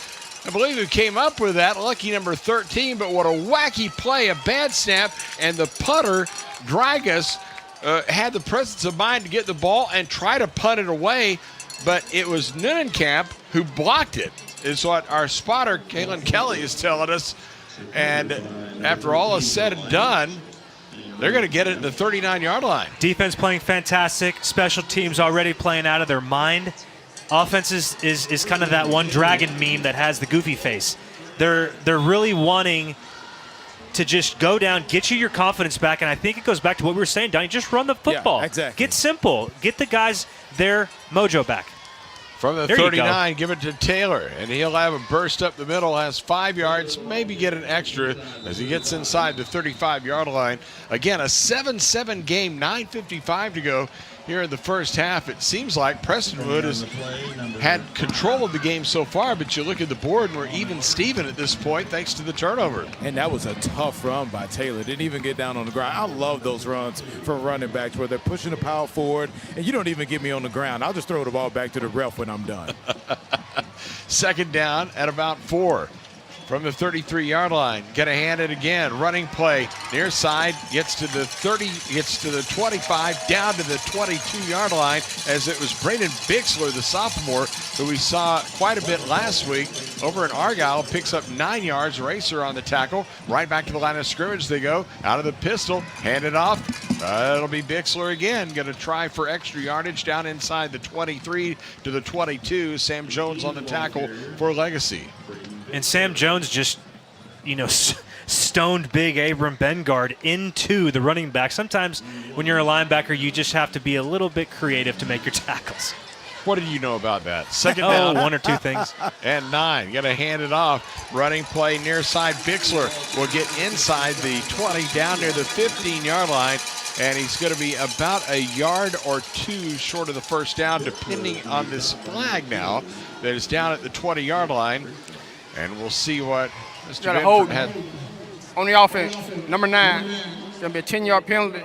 I believe, who came up with that, lucky number 13. But what a wacky play, a bad snap, and the punter, Dragus, had the presence of mind to get the ball and try to punt it away, but it was Nunnenkamp who blocked it, is what our spotter, Kalen Kelly, is telling us. And after all is said and done, they're going to get it at the 39-yard line. Defense playing fantastic. Special teams already playing out of their mind. Offense is kind of that one dragon meme that has the goofy face. They're really wanting to just go down, get you your confidence back, and I think it goes back to what we were saying, Donnie. Just run the football. Yeah, exactly. Get simple. Get the guys their mojo back. From the 39, give it to Taylor, and he'll have a burst up the middle, has 5 yards, maybe get an extra as he gets inside the 35-yard line. Again, a 7-7 game, 9:55 to go here in the first half. It seems like Prestonwood has had control of the game so far, but you look at the board and we're even Steven at this point thanks to the turnover. And that was a tough run by Taylor. Didn't even get down on the ground. I love those runs from running backs where they're pushing the power forward, and you don't even get me on the ground. I'll just throw the ball back to the ref when I'm done. 2nd down at about 4. from the 33-yard line. Gonna hand it again. Running play near side, gets to the 30, gets to the 25, down to the 22-yard line, as it was Braden Bixler, the sophomore, who we saw quite a bit last week over in Argyle, picks up 9 yards. Racer on the tackle. Right back to the line of scrimmage they go. Out of the pistol, hand it off. It'll be Bixler again. Gonna try for extra yardage down inside the 23 to the 22. Sam Jones on the tackle for Legacy. And Sam Jones just, stoned big Abram Bengard into the running back. Sometimes when you're a linebacker, you just have to be a little bit creative to make your tackles. What do you know about that? Second down. One or two things. And 9. Got to hand it off. Running play near side. Bixler will get inside the 20, down near the 15-yard line. And he's going to be about a yard or two short of the first down, depending on this flag now that is down at the 20-yard line. And we'll see what Mr. Got a hold had. On the offense, number 9. It's going to be a 10-yard penalty.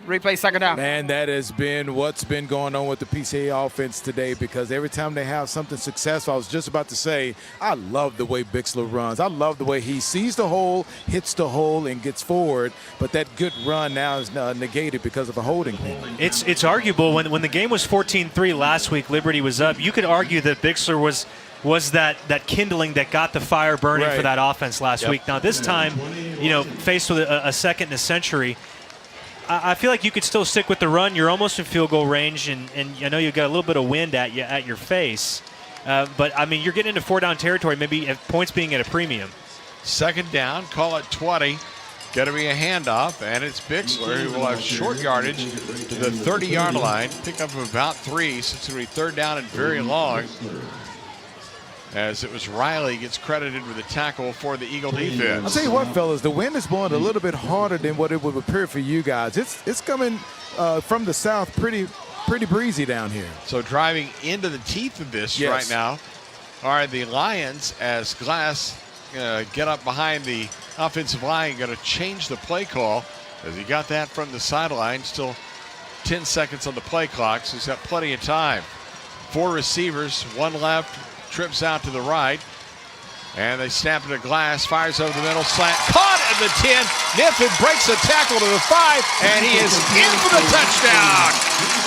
Replay second down. Man, that has been what's been going on with the PCA offense today, because every time they have something successful, I was just about to say, I love the way Bixler runs. I love the way he sees the hole, hits the hole, and gets forward. But that good run now is negated because of a holding. It's arguable. When the game was 14-3 last week, Liberty was up. You could argue that Bixler was that kindling that got the fire burning for that offense last week. Now this time, faced with a second in a century, I feel like you could still stick with the run. You're almost in field goal range, and I know you've got a little bit of wind at your face. But, you're getting into 4-down territory, maybe points being at a premium. Second down, call it 20. Got to be a handoff, and it's Bixler who will have short yardage to the 30-yard line. Pick up of about 3, so it's going to be third down and very long. As it was Riley gets credited with a tackle for the Eagle defense. I'll tell you what, fellas, the wind is blowing a little bit harder than what it would appear for you guys. It's coming from the south pretty breezy down here. So driving into the teeth of this right now are the Lions, as Glass get up behind the offensive line, going to change the play call as he got that from the sideline. Still 10 seconds on the play clock, so he's got plenty of time. 4 receivers, 1 left. Trips out to the right, and they snap it to Glass, fires over the middle, slant, caught at the 10. Niffen breaks a tackle to the 5, and he is in for the touchdown.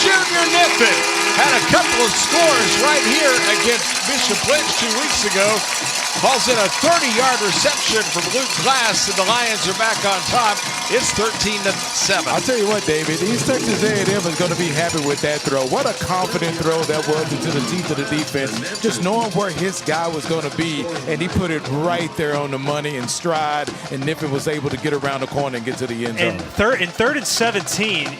Junior Niffen had a couple of scores right here against Bishop Lynch 2 weeks ago. Falls in a 30-yard reception from Luke Glass, and the Lions are back on top. It's 13-7. I'll tell you what, David, East Texas A&M is going to be happy with that throw. What a confident throw that was into the teeth of the defense. Just knowing where his guy was going to be, and he put it right there on the money in stride, and Niffen was able to get around the corner and get to the end zone. And third and 17,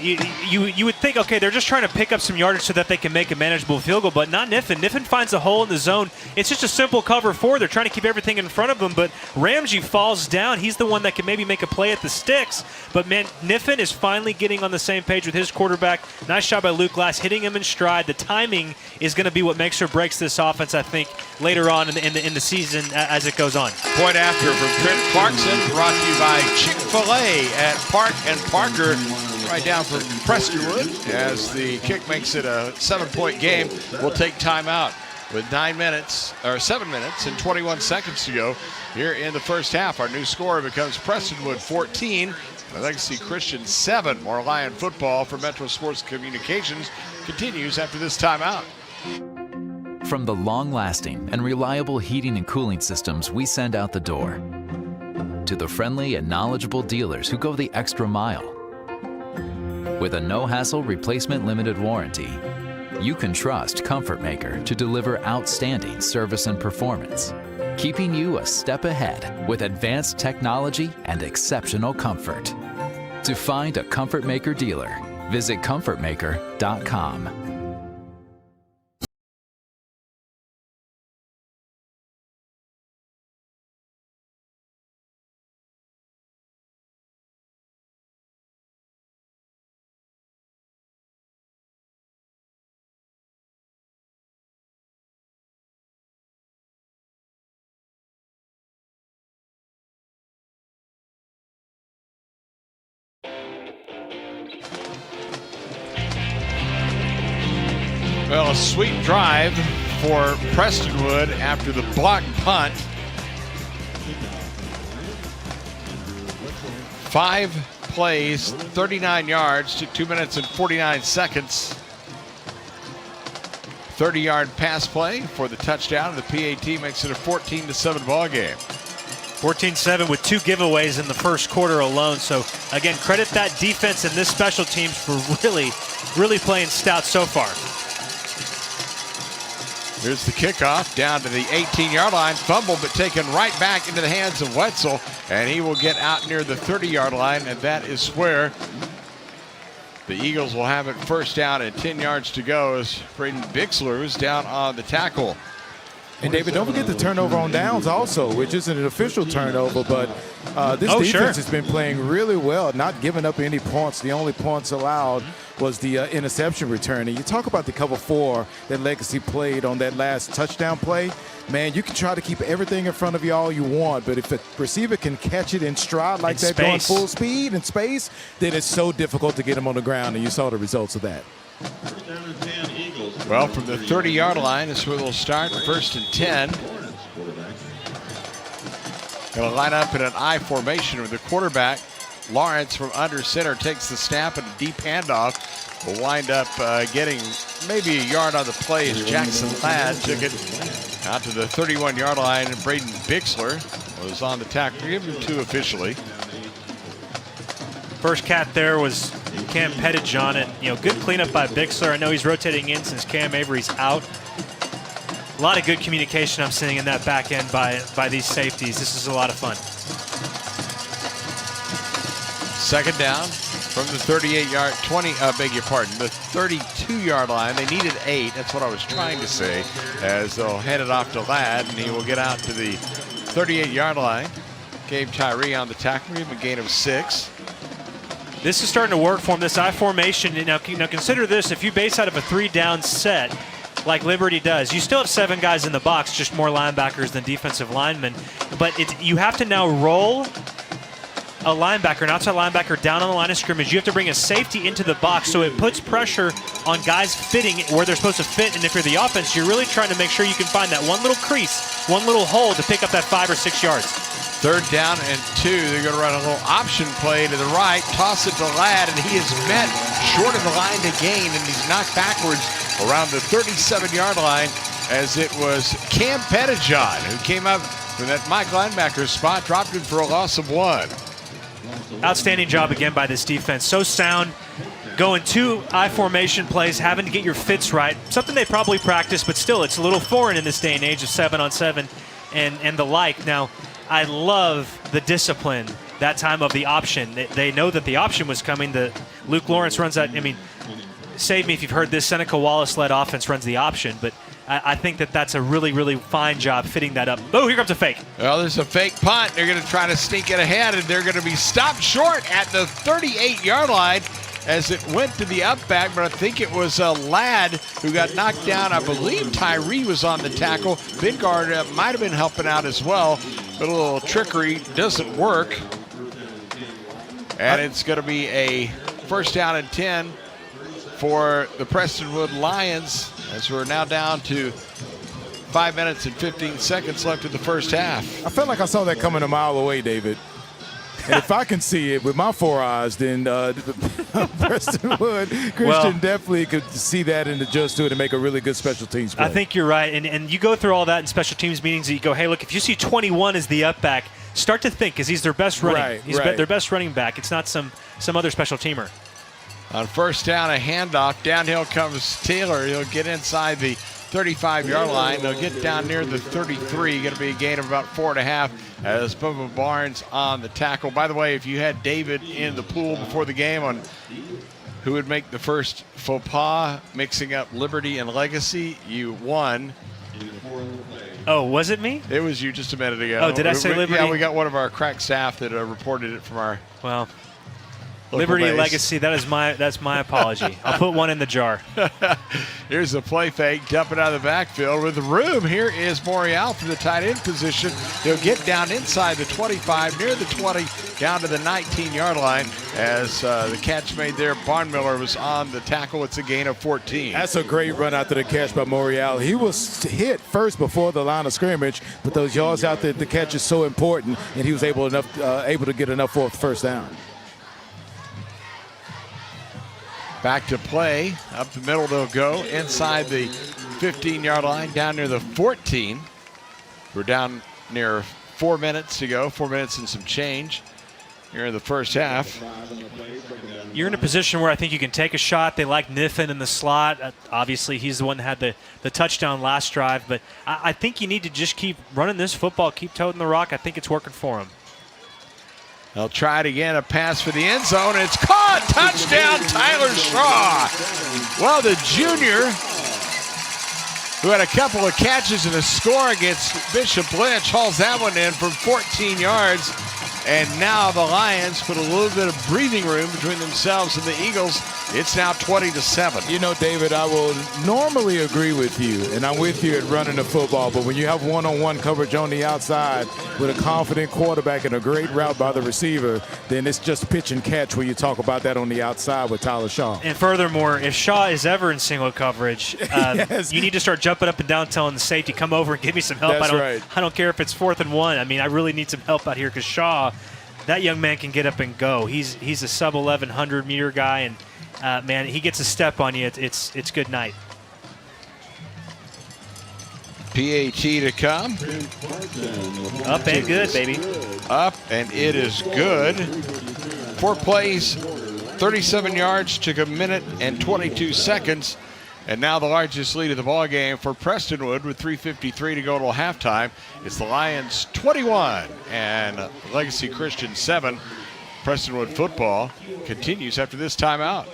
you would think, okay, they're just trying to pick up some yardage so that they can make a manageable field goal, but not Niffen. Niffen finds a hole in the zone. It's just a simple cover 4. They're trying to keep everything in front of him, but Ramsey falls down. He's the one that can maybe make a play at the sticks, but man, Niffen is finally getting on the same page with his quarterback. Nice job by Luke Glass, hitting him in stride. The timing is going to be what makes or breaks this offense, I think, later on in the season as it goes on. Point after from Trent Clarkson, brought to you by Chick-fil-A at Park and Parker, right down from Prestonwood. As the kick makes it a 7-point game, we'll take timeout with 7 minutes and 21 seconds to go here in the first half. Our new score becomes Prestonwood 14, Legacy Christian 7. More Lion football from Metro Sports Communications continues after this timeout. From the long-lasting and reliable heating and cooling systems we send out the door, to the friendly and knowledgeable dealers who go the extra mile. With a no-hassle replacement limited warranty, you can trust Comfort Maker to deliver outstanding service and performance, keeping you a step ahead with advanced technology and exceptional comfort. To find a Comfort Maker dealer, visit comfortmaker.com. Well, a sweet drive for Prestonwood after the block punt. 5 plays, 39 yards, took 2 minutes and 49 seconds. 30-yard pass play for the touchdown, and the PAT makes it a 14-7 ball game. 14-7 with 2 giveaways in the first quarter alone. So, again, credit that defense and this special teams for really playing stout so far. Here's the kickoff down to the 18-yard line. Fumble, but taken right back into the hands of Wetzel, and he will get out near the 30-yard line, and that is where the Eagles will have it first down and 10 yards to go as Braden Bixler is down on the tackle. And, David, don't forget the turnover on downs also, which isn't an official turnover, but this defense has been playing really well, not giving up any points. The only points allowed was the interception return. And you talk about the cover 4 that Legacy played on that last touchdown play. Man, you can try to keep everything in front of you all you want, but if a receiver can catch it in stride like that, going full speed in space, then it's so difficult to get him on the ground, and you saw the results of that. Well, from the 30-yard line is where they'll start, 1st and 10. They'll line up in an I formation with the quarterback. Lawrence from under center takes the snap, and a deep handoff will wind up getting maybe a yard on the play as Jackson Ladd took it out to the 31-yard line, and Braden Bixler was on the tackle. Give him 2 officially. First cat there was Cam Pettage on it. Good cleanup by Bixler. I know he's rotating in since Cam Avery's out. A lot of good communication I'm seeing in that back end by these safeties. This is a lot of fun. 2nd down from the 38-yard, the 32-yard line. They needed 8. That's what I was trying to say, as they'll hand it off to Ladd, and he will get out to the 38-yard line. Gabe Tyree on the tackle, give him a gain of 6. This is starting to work for him, this I formation. Now consider this, if you base out of a 3-down set like Liberty does, you still have 7 guys in the box, just more linebackers than defensive linemen. But you have to now roll a linebacker, an outside linebacker, down on the line of scrimmage. You have to bring a safety into the box, so it puts pressure on guys fitting where they're supposed to fit. And if you're the offense, you're really trying to make sure you can find that one little crease, one little hole to pick up that 5 or 6 yards. 3rd down and 2. They're going to run a little option play to the right, toss it to Ladd, and he is met short of the line to gain, and he's knocked backwards around the 37-yard line, as it was Cam Pettage who came up from that Mike linebacker spot, dropped him for a loss of 1. Outstanding job again by this defense. So sound, going 2 I formation plays, having to get your fits right. Something they probably practice, but still, it's a little foreign in this day and age of 7-on-7 and the like. Now, I love the discipline that time of the option. They know that the option was coming. Luke Lawrence runs that. I mean, save me if you've heard this. Seneca Wallace-led offense runs the option, but I think that's a really fine job fitting that up. Oh, here comes a fake. Well, there's a fake punt. They're going to try to sneak it ahead, and they're going to be stopped short at the 38-yard line as it went to the up back, but I think it was Ladd who got knocked down. I believe Tyree was on the tackle. Vingard might have been helping out as well, but a little trickery doesn't work. And it's going to be a 1st down and 10 for the Prestonwood Lions, as we're now down to 5 minutes and 15 seconds left in the first half. I felt like I saw that coming a mile away, David. And if I can see it with my 4 eyes, then Prestonwood Christian definitely could see that and adjust to it and make a really good special teams play. I think you're right. And you go through all that in special teams meetings, and you go, hey, look, if you see 21 as the up back, start to think, because he's their best running. He's their best running back. It's not some other special teamer. On 1st down, a handoff. Downhill comes Taylor. He'll get inside the 35-yard line. They'll get down near the 33. Going to be a gain of about 4.5 as Bubba Barnes on the tackle. By the way, if you had David in the pool before the game on who would make the first faux pas mixing up Liberty and Legacy, you won. Oh, was it me? It was you just a minute ago. Oh, did I say Liberty? Yeah, we got one of our crack staff that reported it from our Liberty base. Legacy, that's my apology. I'll put one in the jar. Here's the play fake, dump it out of the backfield with room. Here is Morial from the tight end position. He'll get down inside the 25, near the 20, down to the 19-yard line as the catch made there. Barnmiller was on the tackle. It's a gain of 14. That's a great run after the catch by Morial. He was hit first before the line of scrimmage, but those yards out there, the catch is so important, and he was able to get enough for a first down. Back to play. Up the middle they'll go. Inside the 15-yard line, down near the 14. We're down near 4 minutes to go, 4 minutes and some change here in the first half. You're in a position where I think you can take a shot. They like Niffen in the slot. Obviously, he's the one that had the touchdown last drive. But I think you need to just keep running this football, keep toting the rock. I think it's working for him. They'll try it again, a pass for the end zone. It's caught. Touchdown, Tyler Shaw. Well, the junior, who had a couple of catches and a score against Bishop Lynch, hauls that one in from 14 yards. And now the Lions put a little bit of breathing room between themselves and the Eagles. It's now 20-7. You know, David, I will normally agree with you, and I'm with you at running the football, but when you have one-on-one coverage on the outside with a confident quarterback and a great route by the receiver, then it's just pitch and catch when you talk about that on the outside with Tyler Shaw. And furthermore, if Shaw is ever in single coverage, yes. You need to start jumping up and down telling the safety, come over and give me some help. That's right. I don't care if it's 4th and 1. I mean, I really need some help out here because Shaw, that young man can get up and go. He's a sub-1100 meter guy, and man, he gets a step on you. It's good night. PAT to come. Up and good, baby. Up, and it is good. 4 plays, 37 yards, took a minute and 22 seconds. And now the largest lead of the ball game for Prestonwood with 3:53 to go till halftime. It's the Lions 21 and Legacy Christian 7. Prestonwood football continues after this timeout.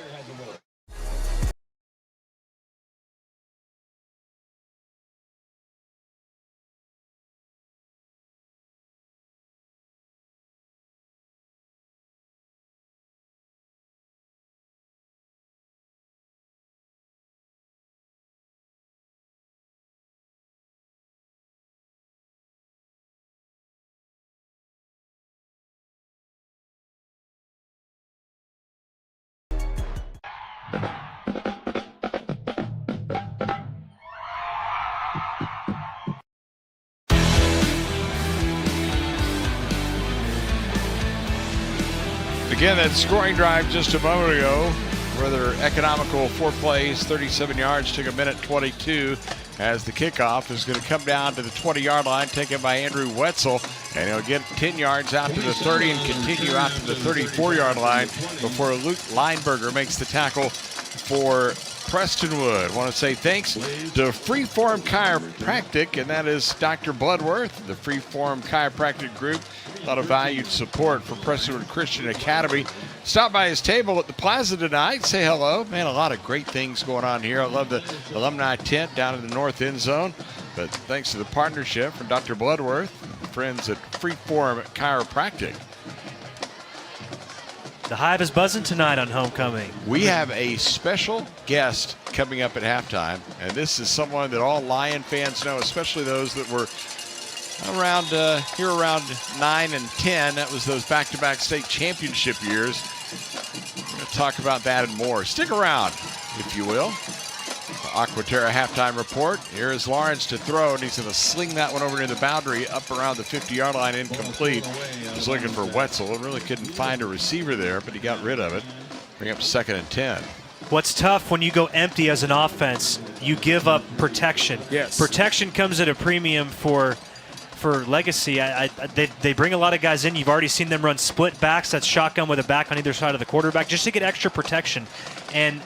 Again, that scoring drive just a moment ago, rather economical 4 plays, 37 yards, took a minute 22 as the kickoff is going to come down to the 20-yard line, taken by Andrew Wetzel, and he'll get 10 yards out to the 30 and continue out to the 34-yard line before Luke Lineberger makes the tackle for Prestonwood. I want to say thanks to Freeform Chiropractic, and that is Dr. Bloodworth, the Freeform Chiropractic Group. A lot of valued support for Prestonwood Christian Academy. Stop by his table at the Plaza tonight. Say hello. Man, a lot of great things going on here. I love the alumni tent down in the north end zone. But thanks to the partnership from Dr. Bloodworth, friends at Freeform Chiropractic. The Hive is buzzing tonight on homecoming. We have a special guest coming up at halftime, and this is someone that all Lion fans know, especially those that were around 9 and 10. That was those back-to-back state championship years. We're going to talk about that and more. Stick around, if you will. The Aquaterra halftime report. Here is Lawrence to throw, and he's going to sling that one over near the boundary, up around the 50-yard line, incomplete. He's looking for Wetzel and really couldn't find a receiver there, but he got rid of it. Bring up 2nd and 10. What's tough when you go empty as an offense, you give up protection. Yes. Protection comes at a premium for Legacy. They bring a lot of guys in. You've already seen them run split backs. That's shotgun with a back on either side of the quarterback just to get extra protection. And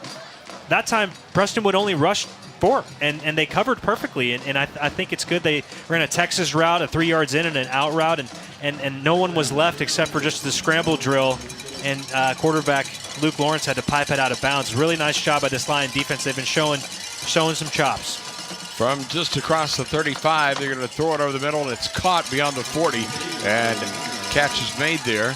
that time, Prestonwood only rushed 4, and they covered perfectly. And I think it's good. They ran a Texas route, a 3 yards in and an out route, and no one was left except for just the scramble drill. And quarterback Luke Lawrence had to pipe it out of bounds. Really nice job by this Lion defense. They've been showing some chops. From just across the 35, they're going to throw it over the middle, and it's caught beyond the 40. And catch is made there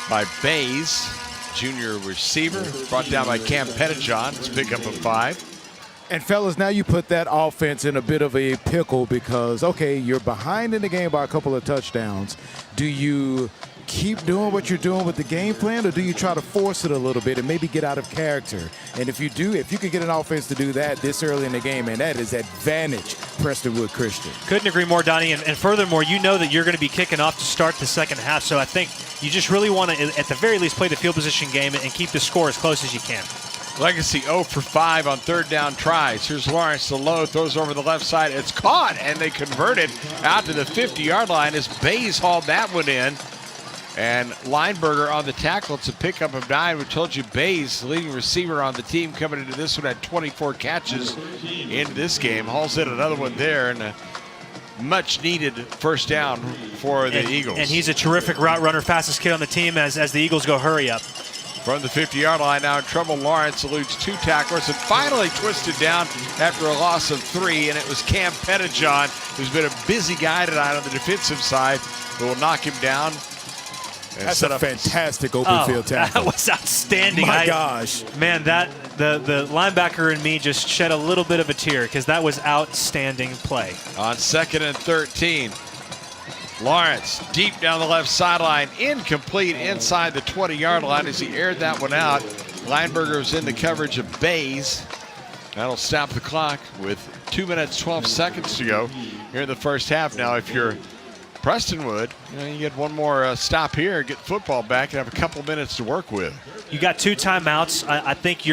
by Bays, junior receiver, brought down by Cam Pettijohn. It's a pickup of 5. And fellas, now you put that offense in a bit of a pickle because, okay, you're behind in the game by a couple of touchdowns. Do you keep doing what you're doing with the game plan, or do you try to force it a little bit and maybe get out of character? And if you can get an offense to do that this early in the game, man, that is advantage Prestonwood Christian. Couldn't agree more, Donnie. And furthermore, you know that you're going to be kicking off to start the second half. So I think you just really want to, at the very least, play the field position game and keep the score as close as you can. Legacy 0 for 5 on third down tries. Here's Lawrence to low, throws over the left side. It's caught, and they converted out to the 50-yard line as Bays hauled that one in. And Lineberger on the tackle. It's a pickup of 9. We told you Bays, the leading receiver on the team, coming into this one, had 24 catches in this game. Hauls in another one there, and a much-needed first down for the Eagles. And he's a terrific route runner, fastest kid on the team as the Eagles go hurry up. From the 50-yard line now in trouble, Lawrence eludes 2 tacklers and finally twisted down after a loss of 3, and it was Cam Pettijohn, who's been a busy guy tonight on the defensive side, who will knock him down. That's a fantastic open field tackle. That was outstanding. My gosh. Man, the linebacker in me just shed a little bit of a tear because that was outstanding play. On 2nd and 13. Lawrence deep down the left sideline, incomplete inside the 20-yard line as he aired that one out. Lineberger was in the coverage of Bays. That'll stop the clock with 2 minutes, 12 seconds to go here in the first half. Now, if you're Prestonwood, you get one more stop here, get football back, and have a couple minutes to work with. You got 2 timeouts. I think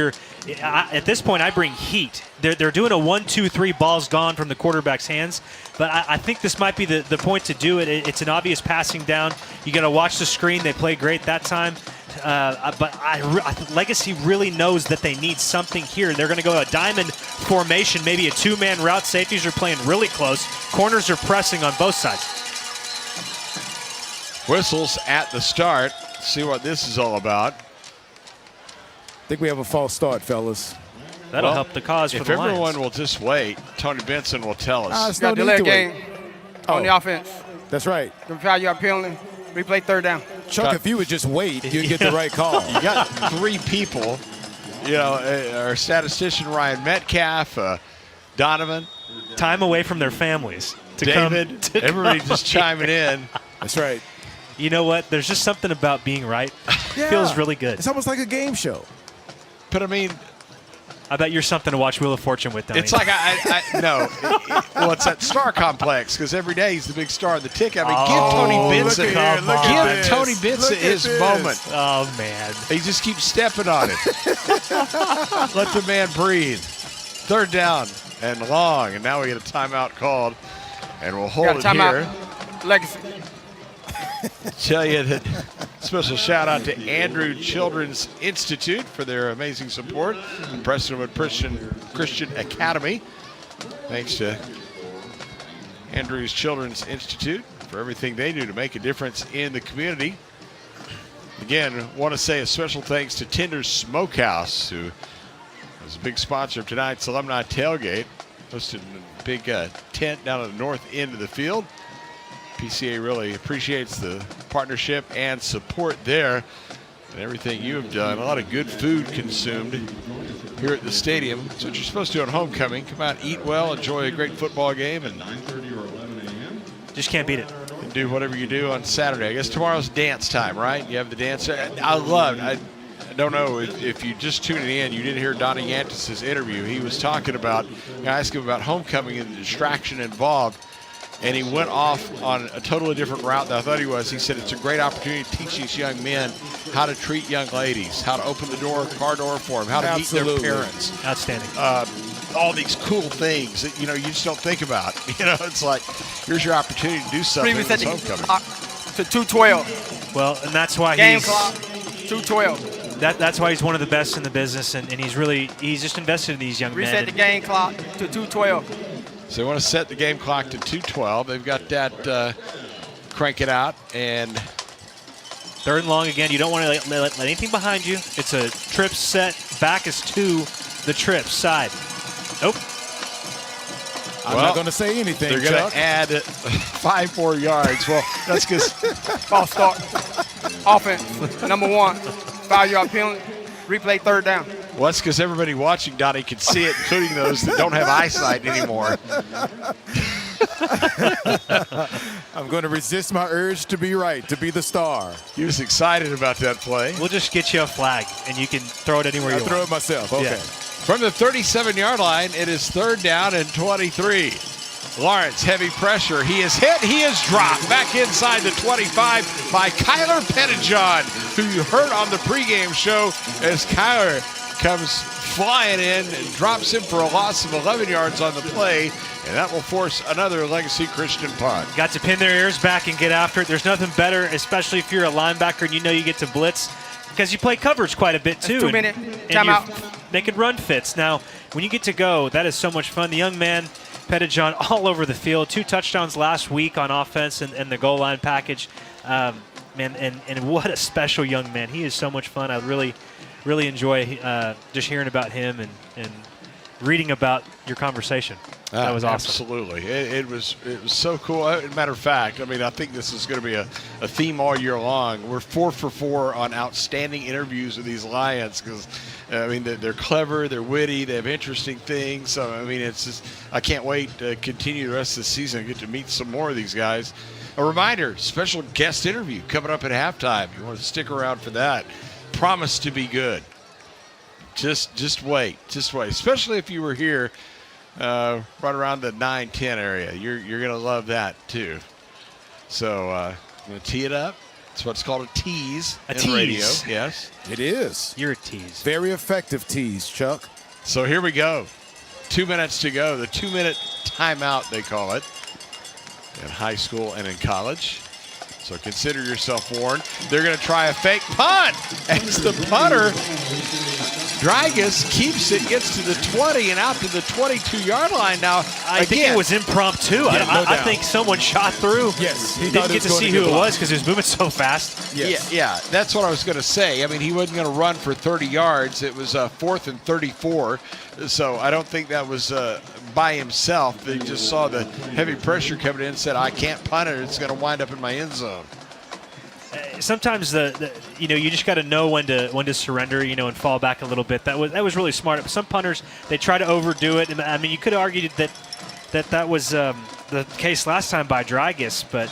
at this point, I bring heat. They're doing a 1-2-3, ball's gone from the quarterback's hands. But I think this might be the point to do it. It's an obvious passing down. You got to watch the screen. They played great that time. But Legacy really knows that they need something here. They're going to go a diamond formation, maybe a 2-man route. Safeties are playing really close. Corners are pressing on both sides. Whistles at the start. See what this is all about. I think we have a false start, fellas. That'll help the cause for the Lions. If everyone will just wait, Tony Benson will tell us. It's no delay need to game wait. on the offense. That's right. 5-yard penalty. Replay third down. Chuck, if you would just wait, you'd get the right call. You got 3 people. Our statistician Ryan Metcalf, Donovan. Time away from their families. David, everybody just chiming in. That's right. You know what? There's just something about being right. Yeah. Feels really good. It's almost like a game show. But I mean, I bet you're something to watch Wheel of Fortune with, Donnie. It's like no. Well, it's that star complex because every day he's the big star of the ticket. I mean, give Tony Benson his moment. Oh man, he just keeps stepping on it. Let the man breathe. Third down and long, and now we get a timeout called, and we'll hold it here. Legacy. Tell you that special shout out to Andrew Children's Institute for their amazing support and Prestonwood Christian Academy. Thanks to Andrew's Children's Institute for everything they do to make a difference in the community. Again, want to say a special thanks to Tinder's Smokehouse, who was a big sponsor of tonight's Alumni Tailgate. Hosted a big tent down at the north end of the field. PCA really appreciates the partnership and support there and everything you have done. A lot of good food consumed here at the stadium. That's what you're supposed to do on homecoming. Come out, eat well, enjoy a great football game, and 9:30 or 11 a.m. Just can't beat it. And do whatever you do on Saturday. I guess tomorrow's dance time, right? You have the dance. I don't know if you just tuned in, you didn't hear Donnie Yantis' interview. He was talking about, I asked him about homecoming and the distraction involved. And he went off on a totally different route than I thought he was. He said it's a great opportunity to teach these young men how to treat young ladies, how to open the car door for them, how to meet their parents. Outstanding. All these cool things that, you just don't think about. It's like, here's your opportunity to do something this homecoming. To 212. Well, and that's why Game clock, 212. That's why he's one of the best in the business, and he's just invested in these young men. Reset the game clock to 212. So they want to set the game clock to 2:12. They've got that crank it out. And third and long again. You don't want to let anything behind you. It's a trip set. Back is to the trip side. Nope. I'm not going to say anything, They're going to add 5 more yards. Well, that's because false start. Offense, number 1. 5-yard penalty. Replay third down. Well, that's because everybody watching, Donnie, can see it, including those that don't have eyesight anymore. I'm going to resist my urge to be right, to be the star. He was excited about that play. We'll just get you a flag, and you can throw it anywhere you want. I'll throw it myself. Okay. Yeah. From the 37-yard line, it is 3rd down and 23. Lawrence, heavy pressure. He is hit. He is dropped. Back inside the 25 by Kyler Pettijohn, who you heard on the pregame show as Kyler comes flying in and drops him for a loss of 11 yards on the play, and that will force another Legacy Christian punt. Got to pin their ears back and get after it. There's nothing better, especially if you're a linebacker and you know you get to blitz, because you play coverage quite a bit too. 2-minute timeout. Making run fits. Now, when you get to go, that is so much fun. The young man, Pettijohn, all over the field. 2 touchdowns last week on offense and the goal line package. Man, and what a special young man. He is so much fun. I really enjoy just hearing about him and reading about your conversation. That was awesome. Absolutely. It was so cool. As a matter of fact, I mean, I think this is going to be a theme all year long. We're 4 for 4 on outstanding interviews with these Lions because, I mean, they're clever, they're witty, they have interesting things. So, I mean, it's just, I can't wait to continue the rest of the season and get to meet some more of these guys. A reminder, special guest interview coming up at halftime. You want to stick around for that. Promise to be good. Just wait. Especially if you were here right around the 9-10 area. You're going to love that too. So I'm going to tee it up. It's what's called a tease in radio. Yes. It is. You're a tease. Very effective tease, Chuck. So here we go. 2 minutes to go. The 2-minute timeout, they call it, in high school and in college. So consider yourself warned. They're going to try a fake punt. As the punter, Dragus, keeps it, gets to the 20 and out to the 22-yard line. Now, I think it was impromptu. Yeah, I think someone shot through. Yes. He didn't get to see who it was because he was moving so fast. Yes. Yeah, that's what I was going to say. I mean, he wasn't going to run for 30 yards. It was 4th and 34. So I don't think that was by himself. They just saw the heavy pressure coming in and said, I can't punt it. It's going to wind up in my end zone. Sometimes you just got to know when to surrender, and fall back a little bit. That was really smart. But some punters, they try to overdo it. And I mean, you could have argued that was the case last time by Dragus. But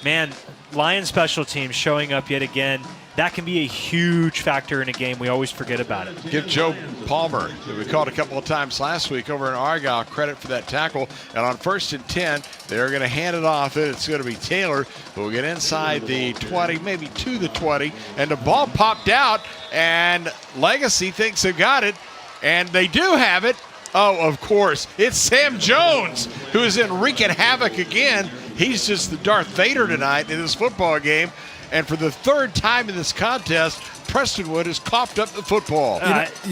man, Lions special teams showing up yet again. That can be a huge factor in a game. We always forget about it. Give Joe Palmer, who we called a couple of times last week over in Argyle, credit for that tackle. And on 1st and 10, they're going to hand it off. It's going to be Taylor who will get inside the 20, maybe to the 20. And the ball popped out, and Legacy thinks they've got it. And they do have it. Oh, of course. It's Sam Jones, who is in wreaking havoc again. He's just the Darth Vader tonight in this football game. And for the 3rd time in this contest, Prestonwood has coughed up the football.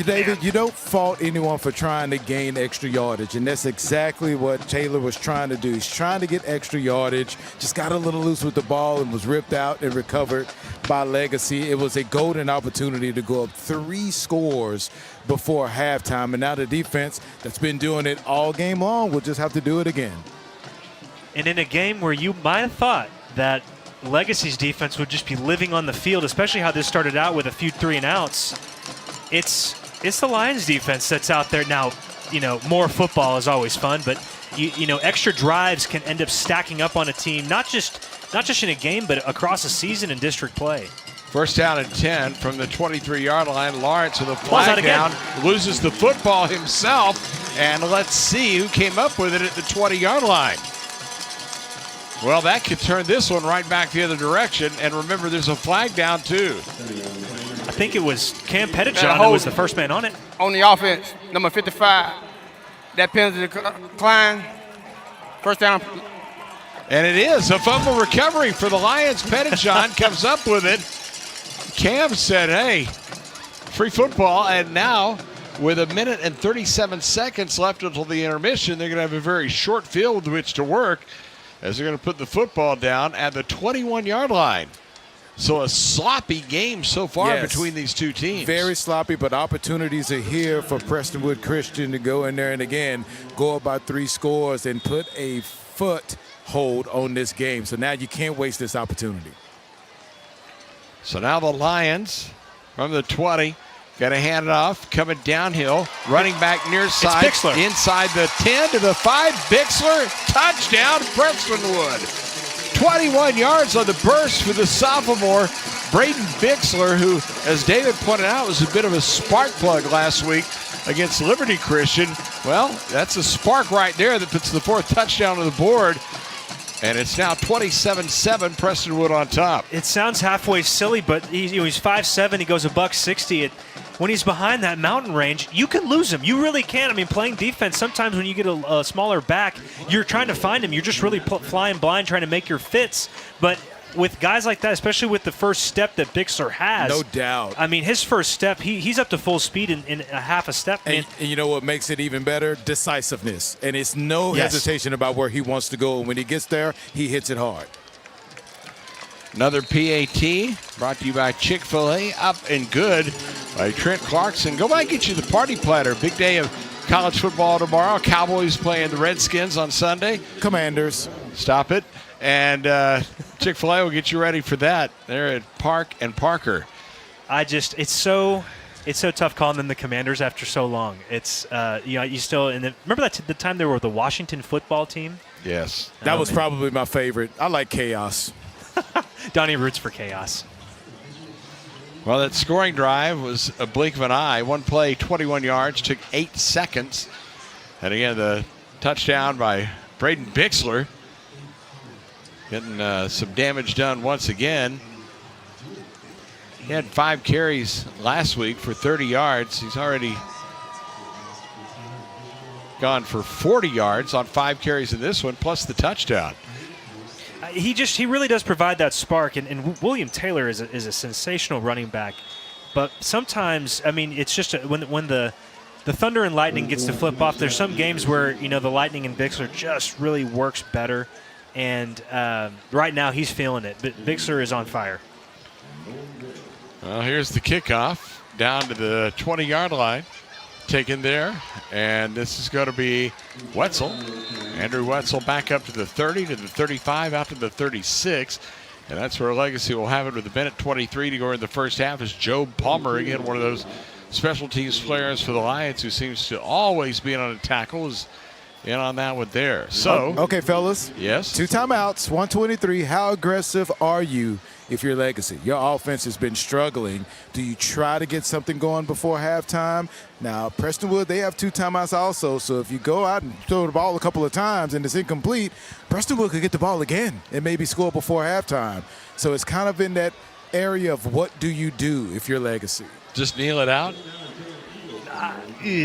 David, you don't fault anyone for trying to gain extra yardage, and that's exactly what Taylor was trying to do. He's trying to get extra yardage, just got a little loose with the ball and was ripped out and recovered by Legacy. It was a golden opportunity to go up 3 scores before halftime, and now the defense that's been doing it all game long will just have to do it again. And in a game where you might have thought that Legacy's defense would just be living on the field, especially how this started out with a few 3-and-outs. It's the Lions defense that's out there now. More football is always fun, but extra drives can end up stacking up on a team, not just in a game, but across a season in district play. 1st down and 10 from the 23-yard line. Lawrence with a flag down, loses the football himself, and let's see who came up with it at the 20-yard line. Well, that could turn this one right back the other direction. And remember, there's a flag down, too. I think it was Cam Pettijohn who was the first man on it. On the offense, number 55. That penalty decline. 1st down. And it is a fumble recovery for the Lions. Pettijohn comes up with it. Cam said, hey, free football. And now, with 1 minute and 37 seconds left until the intermission, they're going to have a very short field with which to work, as they're going to put the football down at the 21-yard line. So a sloppy game so far between these two teams. Very sloppy, but opportunities are here for Prestonwood Christian to go in there and, again, go up by 3 scores and put a foothold on this game. So now you can't waste this opportunity. So now the Lions from the 20. Got to hand it off, coming downhill, running back near side, inside the 10 to the 5. Bixler, touchdown, Prestonwood. 21 yards on the burst for the sophomore, Braden Bixler, who, as David pointed out, was a bit of a spark plug last week against Liberty Christian. Well, that's a spark right there that puts the 4th touchdown on the board. And it's now 27-7, Prestonwood on top. It sounds halfway silly, but he's 5'7", he goes $160. When he's behind that mountain range, you can lose him. You really can. I mean, playing defense, sometimes when you get a smaller back, you're trying to find him. You're just really flying blind, trying to make your fits. But with guys like that, especially with the first step that Bixler has. No doubt. I mean, his first step, he's up to full speed in a half a step. And you know what makes it even better? Decisiveness. And it's no hesitation about where he wants to go. And when he gets there, he hits it hard. Another PAT brought to you by Chick-fil-A. Up and good by Trent Clarkson. Go by and get you the party platter. Big day of college football tomorrow. Cowboys playing the Redskins on Sunday. Commanders. Stop it. And Chick-fil-A will get you ready for that. They're at Park and Parker. It's so tough calling them the Commanders after so long. It's you still remember the time they were the Washington football team? Yes. That was probably my favorite. I like chaos. Donnie roots for chaos. Well, that scoring drive was a blink of an eye. One play, 21 yards, took 8 seconds. And again, the touchdown by Braden Bixler. Getting some damage done once again. He had 5 carries last week for 30 yards. He's already gone for 40 yards on 5 carries in this one, plus the touchdown. He really does provide that spark, and William Taylor is a sensational running back. But sometimes, I mean, it's just when the Thunder and Lightning gets to flip off, there's some games where, the Lightning and Bixler just really works better. And right now he's feeling it. But Bixler is on fire. Well, here's the kickoff down to the 20-yard line. Taken there. And this is going to be Wetzel. Andrew Wetzel back up to the 30, to the 35, out to the 36. And that's where Legacy will have it with the Bennett 23 to go in the first half. Is Joe Palmer, again, one of those special teams players for the Lions who seems to always be on a tackle, is in on that one there. So, okay, fellas. Yes. 2 timeouts, 123. How aggressive are you if you're Legacy? Your offense has been struggling. Do you try to get something going before halftime? Now, Prestonwood, they have 2 timeouts also. So if you go out and throw the ball a couple of times and it's incomplete, Prestonwood could get the ball again and maybe score before halftime. So it's kind of in that area of what do you do if you're Legacy? Just kneel it out?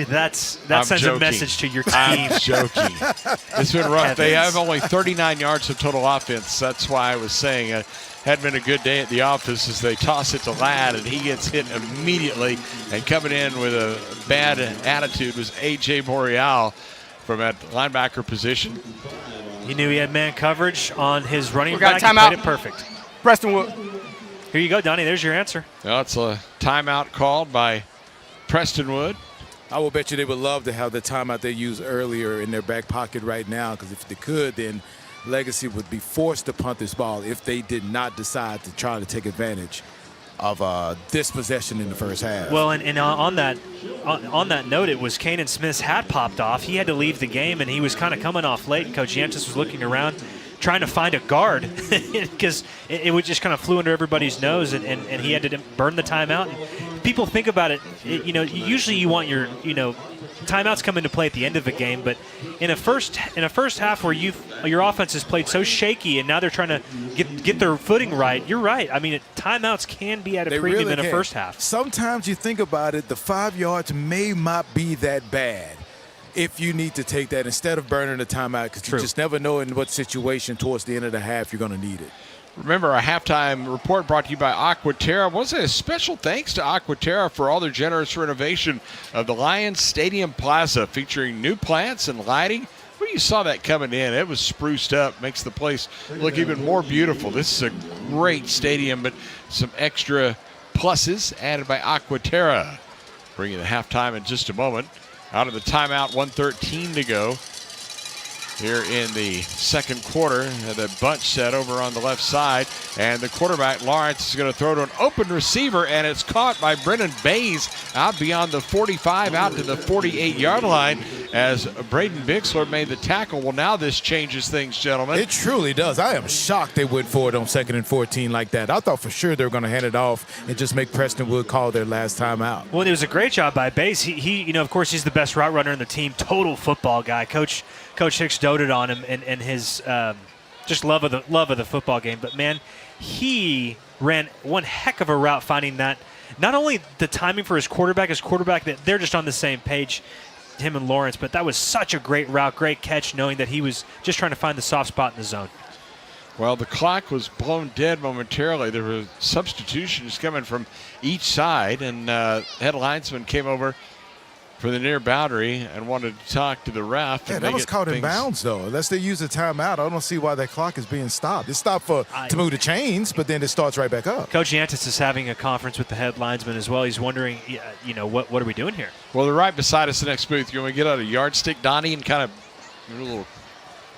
That sends a message to your team. I'm joking. It's been rough. They have only 39 yards of total offense. That's why I was saying it had been a good day at the office as they toss it to Ladd, and he gets hit immediately. And coming in with a bad attitude was A.J. Boreal from that linebacker position. He knew he had man coverage on his running back. He played it perfect. Prestonwood. Here you go, Donnie. There's your answer. Well, it's a timeout called by Prestonwood. I will bet you they would love to have the timeout they used earlier in their back pocket right now, because if they could, then Legacy would be forced to punt this ball if they did not decide to try to take advantage of this possession in the first half. Well, and on that note, it was Kanan Smith's hat popped off. He had to leave the game, and he was kind of coming off late, and Coach Yantis was looking around trying to find a guard because it would just kind of flew under everybody's nose, and he had to burn the timeout. And people think about it, usually you want your, timeouts come into play at the end of a game, but in a first half where your offense has played so shaky and now they're trying to get their footing right, you're right. I mean, timeouts can be at a premium really in a first half. Sometimes you think about it, the 5 yards may not be that bad if you need to take that instead of burning the timeout, because you just never know in what situation towards the end of the half you're going to need it. Remember, our halftime report brought to you by Aquaterra. Was a special thanks to Aquaterra for all their generous renovation of the Lions Stadium Plaza, featuring new plants and lighting. Well, you saw that coming in. It was spruced up, makes the place look even more beautiful. This is a great stadium, but some extra pluses added by Aquaterra. Bring you the halftime in just a moment. Out of the timeout, 1:13 to go. here in the second quarter. The bunch set over on the left side, and the quarterback Lawrence is going to throw to an open receiver, and it's caught by Brennan Bays out beyond the 45, out to the 48-yard line as Braden Bixler made the tackle. Well, now this changes things, gentlemen. It truly does. I am shocked they went for it on 2nd and 14 like that. I thought for sure they were going to hand it off and just make Prestonwood call their last time out. Well, it was a great job by Bays. He you know, of course, he's the best route runner in the team, total football guy. Coach Hicks doted on him and his just love of the football game. But man, he ran one heck of a route, finding that not only the timing for his quarterback that they're just on the same page, him and Lawrence, but that was such a great route, great catch, knowing that he was just trying to find the soft spot in the zone. Well, the clock was blown dead momentarily. There were substitutions coming from each side, and head linesman came over for the near boundary and wanted to talk to the ref. Yeah, that was caught in bounds, though. Unless they use a timeout, I don't see why that clock is being stopped. It's stopped to move the chains, but then it starts right back up. Coach Yantis is having a conference with the head linesman as well. He's wondering, you know, what are we doing here? Well, they're right beside us in the next booth. You want to get out a yardstick, Donnie, and kind of a little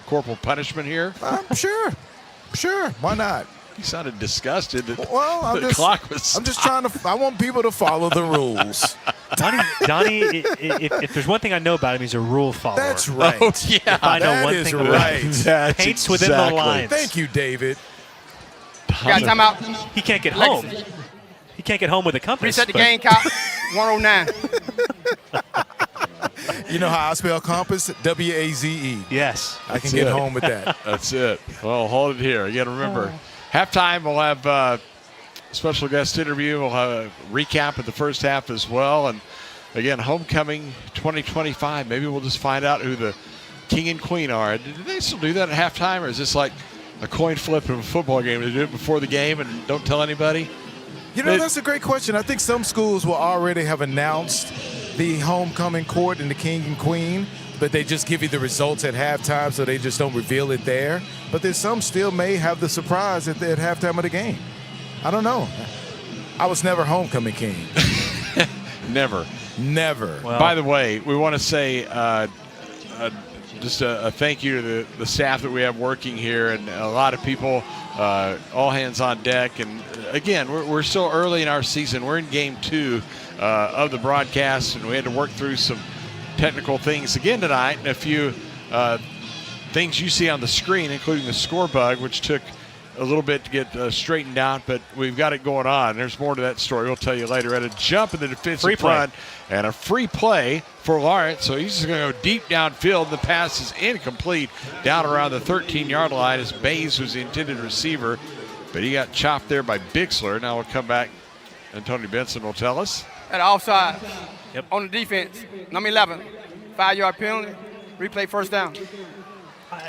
corporal punishment here? Sure. Why not? He sounded disgusted that the clock was stopped. I'm just trying to – I want people to follow the rules. Donnie, if there's one thing I know about him, he's a rule follower. That's right. Oh, yeah. If I know one thing about him, paints within the lines. Thank you, David. Got time out. He can't get home. He can't get home with a compass. Reset the game, cop. 109. You know how I spell compass? W-A-Z-E. Yes. I can get home with that. That's it. Well, hold it here. You got to remember, halftime we'll have a special guest interview. We'll have a recap of the first half as well. And, again, homecoming 2025. Maybe we'll just find out who the king and queen are. Do they still do that at halftime, or is this like a coin flip of a football game? They do it before the game and don't tell anybody? You know, that's a great question. I think some schools will already have announced the homecoming court and the king and queen, but they just give you the results at halftime, so they just don't reveal it there. But then some still may have the surprise at halftime of the game. I don't know. I was never homecoming king. Never. Well, by the way, we want to say just a thank you to the staff that we have working here, and a lot of people, all hands on deck. And again, we're still early in our season. We're in game 2 of the broadcast, and we had to work through some technical things again tonight, and a few things you see on the screen, including the score bug, which took a little bit to get straightened out, but we've got it going on. There's more to that story. We'll tell you later. At a jump in the defensive front and a free play for Lawrence, so he's just going to go deep downfield. The pass is incomplete down around the 13-yard line as Bays was the intended receiver, but he got chopped there by Bixler. Now we'll come back, and Tony Benson will tell us. At offside, on the defense, number 11, 5-yard penalty, replay first down.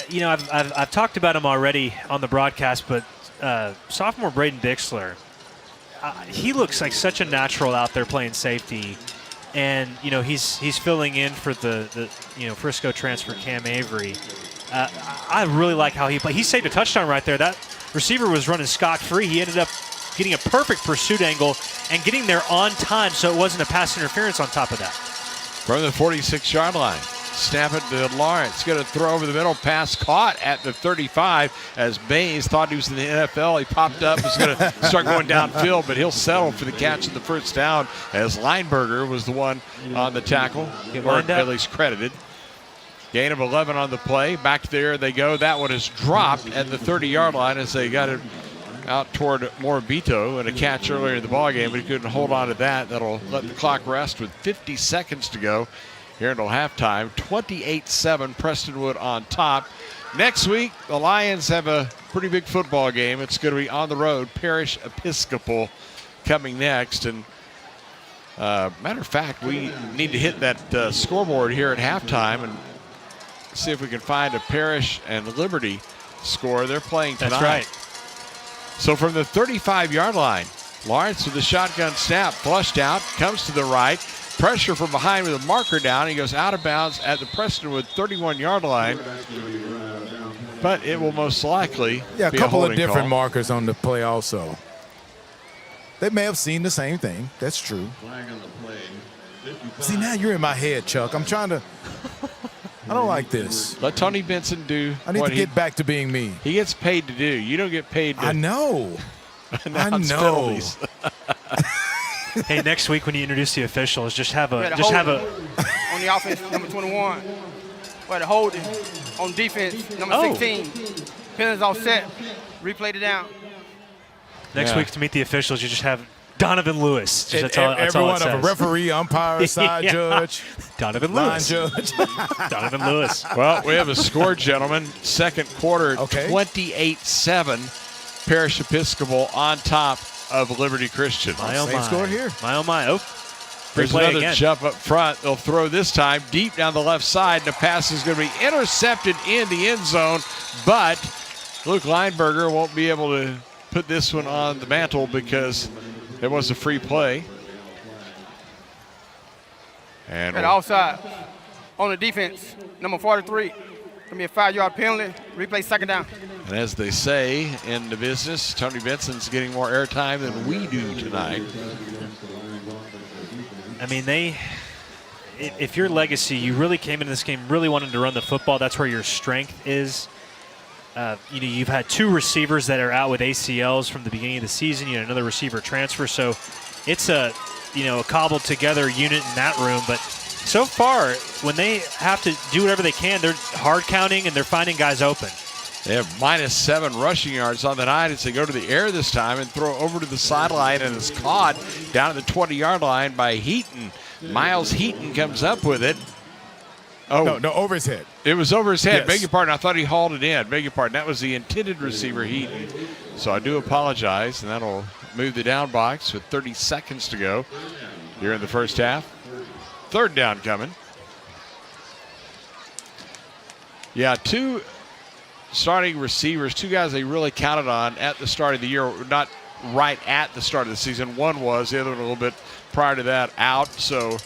You know, I've talked about him already on the broadcast, but sophomore Braden Bixler, he looks like such a natural out there playing safety, and you know he's filling in for the Frisco transfer Cam Avery. I really like how he played. He saved a touchdown right there. That receiver was running scot-free. He ended up getting a perfect pursuit angle and getting there on time, so it wasn't a pass interference on top of that. From the 46-yard line. Snap it to Lawrence. Going to throw over the middle. Pass caught at the 35 as Bays thought he was in the NFL. He popped up, was going to start going downfield, but he'll settle for the catch of the first down as Lineberger was the one on the tackle, or at least credited. Gain of 11 on the play. Back there they go. That one is dropped at the 30-yard line as they got it out toward Morabito and a catch earlier in the ballgame, but he couldn't hold on to that. That'll let the clock rest with 50 seconds to go here until halftime. 28-7, Prestonwood on top. Next week, the Lions have a pretty big football game. It's going to be on the road. Parish Episcopal coming next. And matter of fact, we need to hit that scoreboard here at halftime and see if we can find a Parish and Liberty score. They're playing tonight. That's right. So from the 35-yard line, Lawrence with the shotgun snap, flushed out, comes to the right. Pressure from behind with a marker down. He goes out of bounds at the Prestonwood 31-yard line. But it will most likely be a couple of different call. Markers on the play also. They may have seen the same thing. That's true. See, now you're in my head, Chuck. I'm trying to I don't like this. Let Tony Benson do. I need to get back to being me. He gets paid to do. You don't get paid to. I know. Announce penalties. Hey, next week when you introduce the officials, just have a on the offense, number 21. We had a holding on defense, number 16. Penalties offset. Replayed it down. Next week to meet the officials, you just have Donovan Lewis. That's all it Everyone says. of a referee, umpire, side judge, Donovan line Lewis. judge. Donovan Lewis. Well, we have a score, gentlemen. Second quarter, 28-7. Parish Episcopal on top of Liberty Christian. Same score here. My oh my. Oh, there's play another again. jump up front. They'll throw this time deep down the left side. And the pass is going to be intercepted in the end zone, but Luke Lineberger won't be able to put this one on the mantle because it was a free play. And offside on the defense, number 43. Going to be a 5-yard penalty. Replay second down. And as they say in the business, Tony Benson's getting more airtime than we do tonight. I mean, if your legacy, you really came into this game really wanting to run the football, that's where your strength is. You've had 2 receivers that are out with ACLs from the beginning of the season. You had another receiver transfer, so it's a cobbled together unit in that room. But so far, when they have to do whatever they can, they're hard counting and they're finding guys open. They have -7 rushing yards on the night as they go to the air this time and throw over to the sideline, and it's caught down at the 20-yard line by Heaton. Miles Heaton comes up with it. Oh, no, over his head. It was over his head. Yes. Beg your pardon. I thought he hauled it in. Beg your pardon. That was the intended receiver, Heaton. So I do apologize, and that'll move the down box with 30 seconds to go here in the first half. Third down coming. Yeah, 2 starting receivers, 2 guys they really counted on at the start of the year, not right at the start of the season. One was, the other one a little bit prior to that out. So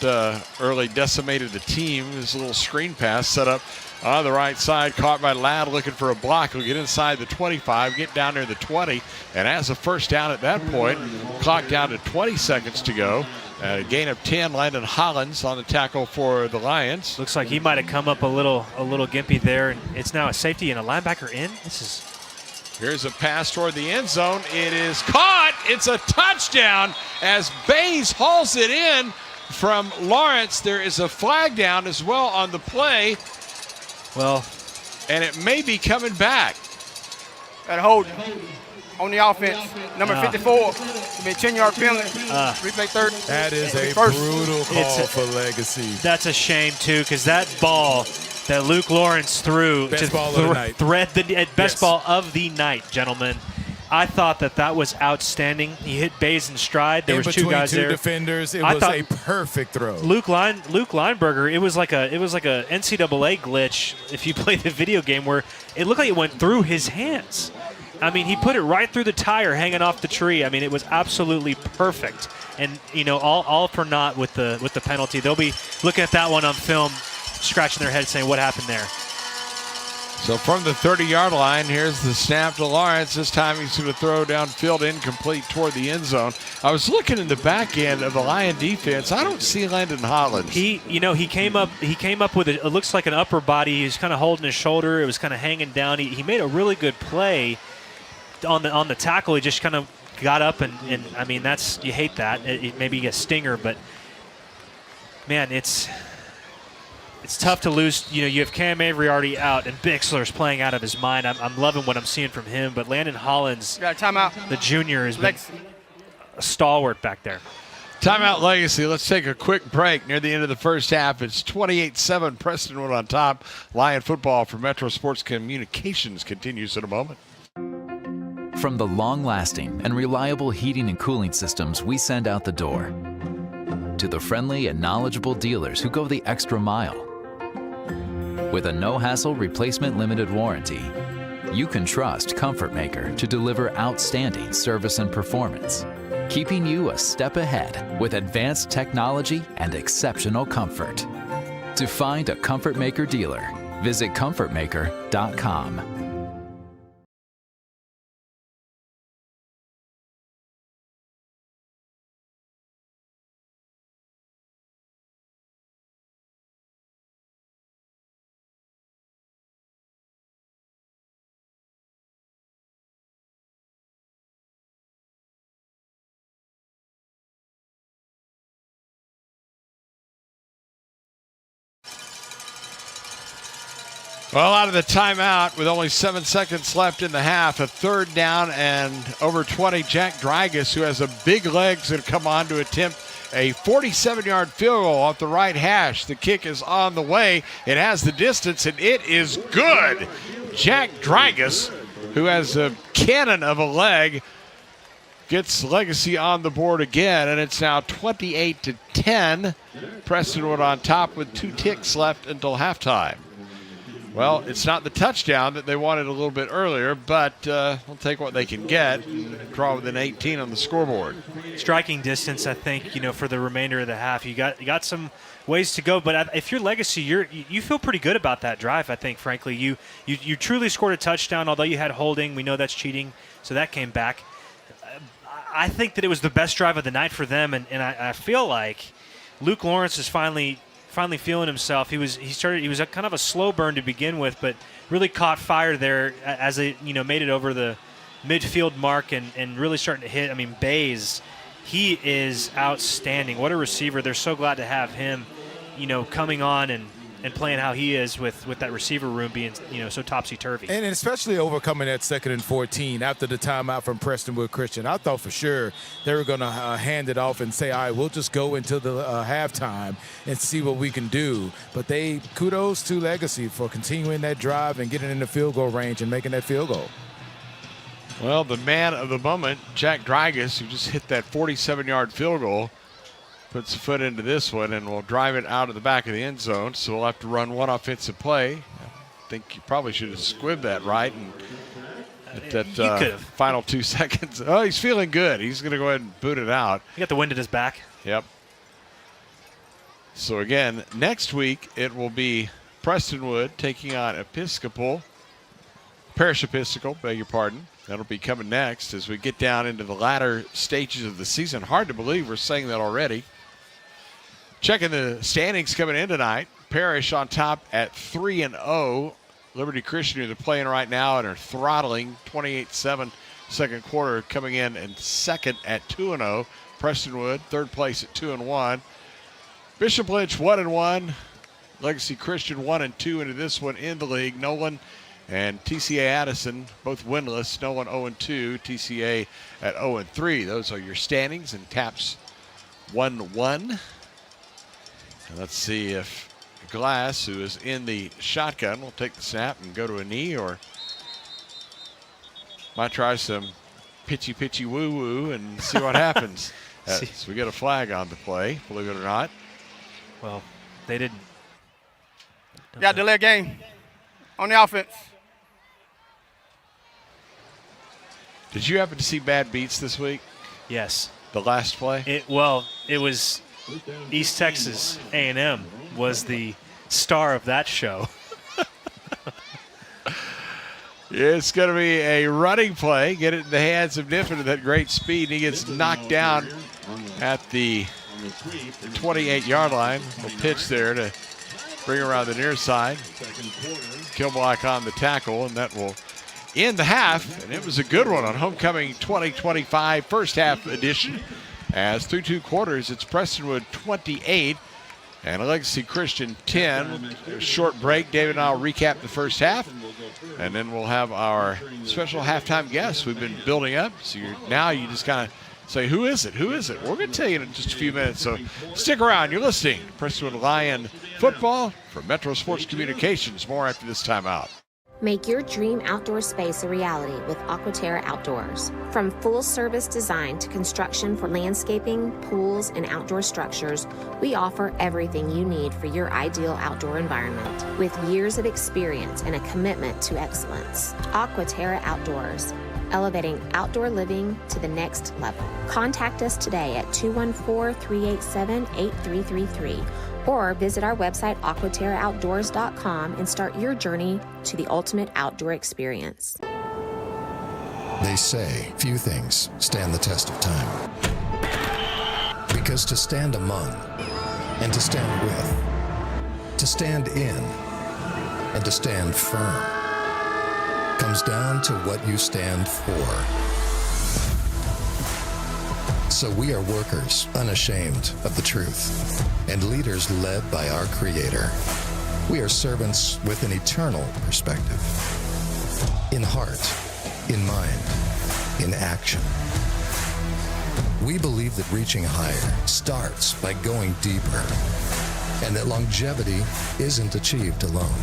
that early decimated the team. This little screen pass set up on the right side, caught by Ladd looking for a block. He'll get inside the 25, get down near the 20, and has a first down at that point. Clock down to 20 seconds to go. Gain of 10, Landon Hollins on the tackle for the Lions. Looks like he might have come up a little gimpy there, and it's now a safety and a linebacker in. Here's a pass toward the end zone. It is caught. It's a touchdown as Bays hauls it in from Lawrence. There is a flag down as well on the play. Well, and it may be coming back. Got a hold on the offense, number 54. It'll be a 10-yard penalty. Replay third. That is a brutal call for legacy. That's a shame, too, because that ball that Luke Lawrence threw best to ball of the night. thread the best ball of the night, gentlemen. I thought that was outstanding. He hit Bays in stride. There was 2 guys there. Defenders, it was a perfect throw. Luke Lineberger, it was like a NCAA glitch if you play the video game where it looked like it went through his hands. I mean, he put it right through the tire hanging off the tree. I mean, it was absolutely perfect. And all for naught with the penalty. They'll be looking at that one on film, scratching their head saying, what happened there? So from the 30-yard line, here's the snap to Lawrence. This time he's going to throw downfield incomplete toward the end zone. I was looking in the back end of the Lion defense. I don't see Landon Hollins. He came up with it looks like an upper body. He was kind of holding his shoulder. It was kind of hanging down. He made a really good play on the tackle. He just kind of got up and I mean, you hate that. Maybe a stinger, but man, it's tough to lose. You have Cam Avery already out, and Bixler's playing out of his mind. I'm loving what I'm seeing from him, but Landon Hollins, got a timeout. The junior, has been a stalwart back there. Timeout Legacy. Let's take a quick break near the end of the first half. It's 28-7, Prestonwood on top. Lion football for Metro Sports Communications continues in a moment. From the long-lasting and reliable heating and cooling systems we send out the door, to the friendly and knowledgeable dealers who go the extra mile. With a no-hassle replacement limited warranty, you can trust Comfort Maker to deliver outstanding service and performance, keeping you a step ahead with advanced technology and exceptional comfort. To find a Comfort Maker dealer, visit comfortmaker.com. Well, out of the timeout with only 7 seconds left in the half, a third down and over 20. Jack Dragus, who has a big legs, going to come on to attempt a 47-yard field goal off the right hash. The kick is on the way. It has the distance, and it is good. Jack Dragus, who has a cannon of a leg, gets Legacy on the board again, and it's now 28-10. Prestonwood on top with 2 ticks left until halftime. Well, it's not the touchdown that they wanted a little bit earlier, but we'll take what they can get and draw within 18 on the scoreboard. Striking distance, I think, for the remainder of the half. You got some ways to go, but if you're Legacy, you feel pretty good about that drive, I think, frankly. You truly scored a touchdown, although you had holding. We know that's cheating, so that came back. I think that it was the best drive of the night for them, and I feel like Luke Lawrence is finally feeling himself. He was a kind of a slow burn to begin with, but really caught fire there as they made it over the midfield mark and really starting to hit. I mean, Bays, he is outstanding. What a receiver. They're so glad to have him, coming on and playing how he is with that receiver room being so topsy-turvy. And especially overcoming that 2nd and 14 after the timeout from Prestonwood Christian. I thought for sure they were going to hand it off and say, all right, we'll just go into the halftime and see what we can do. But kudos to Legacy for continuing that drive and getting in the field goal range and making that field goal. Well, the man of the moment, Jack Dragus, who just hit that 47-yard field goal, puts a foot into this one and will drive it out of the back of the end zone. So we'll have to run one offensive play. I think you probably should have squibbed that right. And at that final 2 seconds. Oh, he's feeling good. He's going to go ahead and boot it out. He got the wind at his back. Yep. So again, next week it will be Prestonwood taking on Parish Episcopal, beg your pardon. That'll be coming next as we get down into the latter stages of the season. Hard to believe we're saying that already. Checking the standings coming in tonight. Parish on top at 3-0. Liberty Christian, who they're playing right now and are throttling 28-7 second quarter, coming in second at 2-0. Prestonwood, third place at 2-1. Bishop Lynch 1-1. Legacy Christian 1-2 into this one in the league. Nolan and TCA Addison, both winless. Nolan 0-2, TCA at 0-3. Those are your standings, and Taps 1-1. And let's see if Glass, who is in the shotgun, will take the snap and go to a knee, or might try some pitchy woo-woo and see what happens. So we get a flag on the play, believe it or not. Well, they didn't. Got delay game on the offense. Did you happen to see Bad Beats this week? Yes. The last play? It was East Texas A&M was the star of that show. It's going to be a running play. Get it in the hands of Niffen at that great speed. And he gets knocked down at the 28-yard line. A pitch there to bring around the near side. Kilblock on the tackle, and that will end the half. And it was a good one on Homecoming 2025 first half edition. As through 2 quarters, it's Prestonwood 28 and Legacy Christian 10. A short break. David and I will recap the first half, and then we'll have our special halftime guest we've been building up. So now you just kind of say, who is it? Who is it? We're going to tell you in just a few minutes. So stick around. You're listening to Prestonwood Lion football from Metro Sports Communications. More after this timeout. Make your dream outdoor space a reality with Aquaterra Outdoors. From full-service design to construction for landscaping, pools, and outdoor structures, we offer everything you need for your ideal outdoor environment. With years of experience and a commitment to excellence, Aquaterra Outdoors, elevating outdoor living to the next level. Contact us today at 214-387-8333 or visit our website aquaterraoutdoors.com and start your journey to the ultimate outdoor experience. They say few things stand the test of time. Because to stand among and to stand with, to stand in and to stand firm comes down to what you stand for. So we are workers unashamed of the truth and leaders led by our Creator. We are servants with an eternal perspective. In heart, in mind, in action. We believe that reaching higher starts by going deeper, and that longevity isn't achieved alone.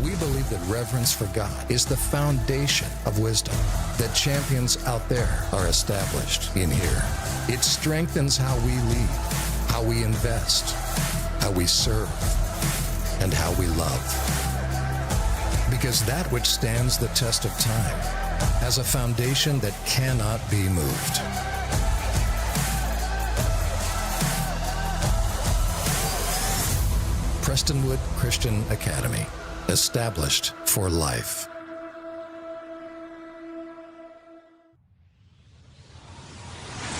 We believe that reverence for God is the foundation of wisdom, that champions out there are established in here. It strengthens how we lead, how we invest, how we serve, and how we love. Because that which stands the test of time has a foundation that cannot be moved. Prestonwood Christian Academy, established for life.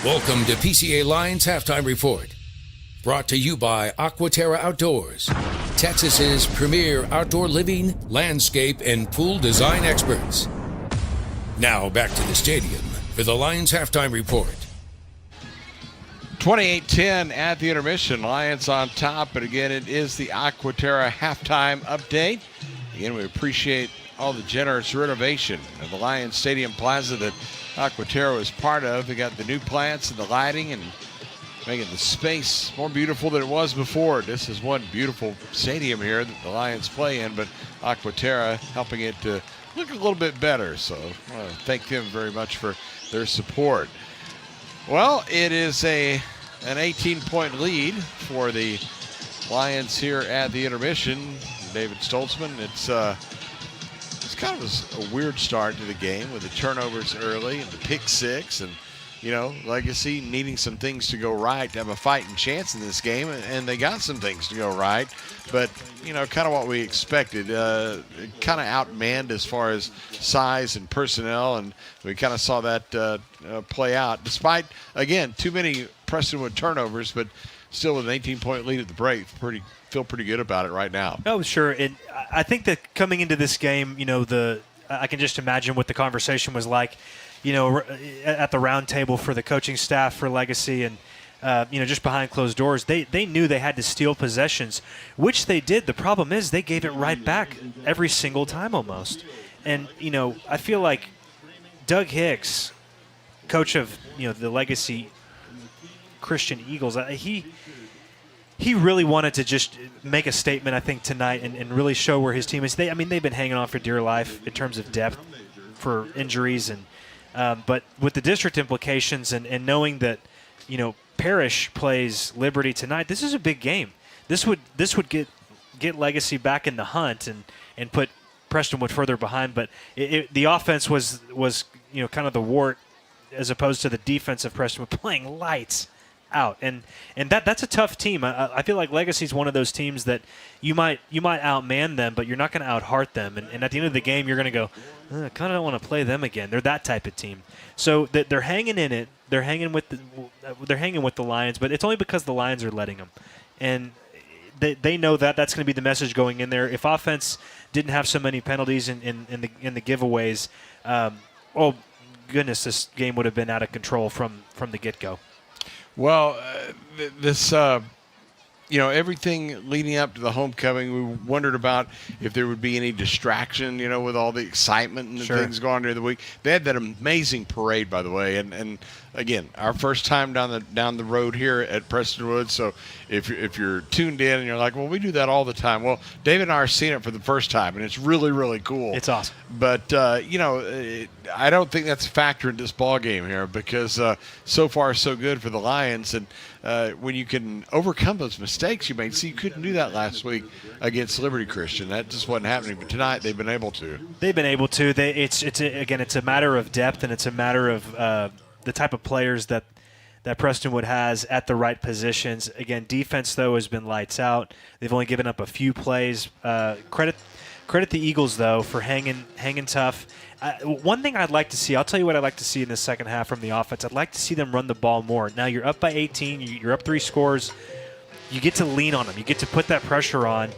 Welcome to PCA Lions Halftime Report. Brought to you by Aquaterra Outdoors, Texas's premier outdoor living, landscape, and pool design experts. Now back to the stadium for the Lions Halftime Report. 28-10 at the intermission. Lions on top, but again, it is the Aquaterra halftime update. Again, we appreciate all the generous renovation of the Lions Stadium Plaza that Aquaterra was part of. They got the new plants and the lighting and making the space more beautiful than it was before. This is one beautiful stadium here that the Lions play in, but Aquaterra helping it to look a little bit better. So I want to thank them very much for their support. Well, it is an 18-point lead for the Lions here at the intermission. David Stoltzman. It's kind of a weird start to the game with the turnovers early and the pick six, and Legacy needing some things to go right to have a fighting chance in this game, and they got some things to go right, but kind of what we expected. Kind of outmanned as far as size and personnel, and we kind of saw that play out despite, again, too many Prestonwood turnovers, but still with an 18-point lead at the break. Feel pretty good about it right now. Oh, sure. I think that coming into this game, I can just imagine what the conversation was like, at the round table for the coaching staff for Legacy, and just behind closed doors. They knew they had to steal possessions, which they did. The problem is they gave it right back every single time almost. And I feel like Doug Hicks, coach of the Legacy Christian Eagles, he really wanted to just make a statement, I think, tonight and really show where his team is. They've been hanging on for dear life in terms of depth for injuries, and but with the district implications and knowing that, Parrish plays Liberty tonight, this is a big game. This would get Legacy back in the hunt and put Prestonwood further behind. But the offense was kind of the wart as opposed to the defense of Prestonwood playing lights out, and that's a tough team. I feel like Legacy's one of those teams that you might outman them, but you're not going to outheart them. And at the end of the game, you're going to go, I kind of don't want to play them again. They're that type of team. So they're hanging in it. They're hanging with the Lions, but it's only because the Lions are letting them, and they know that that's going to be the message going in there. If offense didn't have so many penalties in the giveaways, oh goodness, this game would have been out of control from the get-go. Well, everything leading up to the homecoming, we wondered about if there would be any distraction, with all the excitement and Sure. things going on during the week. They had that amazing parade, by the way, and again, our first time down the road here at Prestonwood. So if you're tuned in and you're like, well, we do that all the time. Well, David and I are seeing it for the first time, and it's really, really cool. It's awesome. But I don't think that's a factor in this ball game here, because so far so good for the Lions, and when you can overcome those mistakes you made. See, you couldn't do that last week against Liberty Christian. That just wasn't happening. But tonight they've been able to. It's a matter of depth, and it's a matter of the type of players that Prestonwood has at the right positions. Again, defense, though, has been lights out. They've only given up a few plays. Credit the Eagles, though, for hanging tough. One thing I'd like to see, I'll tell you what I'd like to see in the second half from the offense. I'd like to see them run the ball more. Now you're up by 18. You're up 3 scores. You get to lean on them. You get to put that pressure on.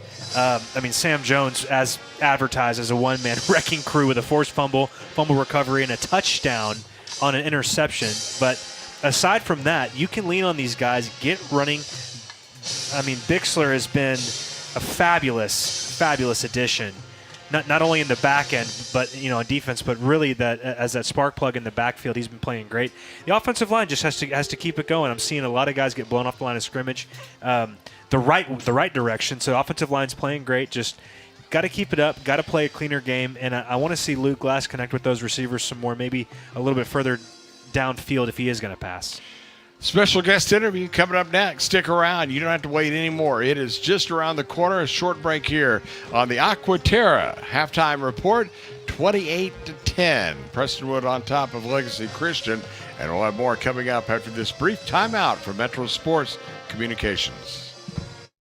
Sam Jones, as advertised, as a one-man wrecking crew with a forced fumble recovery, and a touchdown on an interception. But aside from that, you can lean on these guys, get running, I mean, Bixler has been a fabulous addition. Not only in the back end, but on defense, but really that as that spark plug in the backfield, he's been playing great. The offensive line just has to keep it going. I'm seeing a lot of guys get blown off the line of scrimmage, the right direction. So offensive line's playing great. Just got to keep it up. Got to play a cleaner game, and I want to see Luke Glass connect with those receivers some more, maybe a little bit further downfield if he is going to pass. Special guest interview coming up next. Stick around. You don't have to wait anymore. It is just around the corner. A short break here on the Aquaterra halftime report, 28-10. Prestonwood on top of Legacy Christian. And we'll have more coming up after this brief timeout from Metro Sports Communications.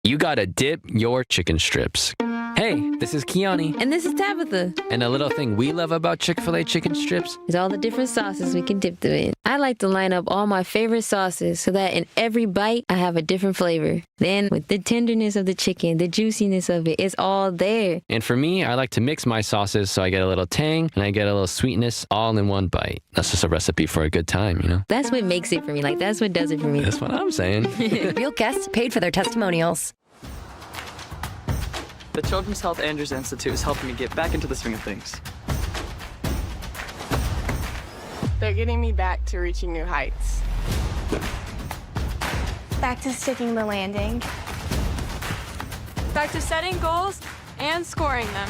You gotta dip your chicken strips. Hey, this is Kiani. And this is Tabitha. And a little thing we love about Chick-fil-A chicken strips is all the different sauces we can dip them in. I like to line up all my favorite sauces so that in every bite, I have a different flavor. Then, with the tenderness of the chicken, the juiciness of it, it's all there. And for me, I like to mix my sauces so I get a little tang and I get a little sweetness all in one bite. That's just a recipe for a good time, you know? That's what makes it for me. Like, that's what does it for me. That's what I'm saying. Real guests paid for their testimonials. The Children's Health Andrews Institute is helping me get back into the swing of things. They're getting me back to reaching new heights. Back to sticking the landing. Back to setting goals and scoring them.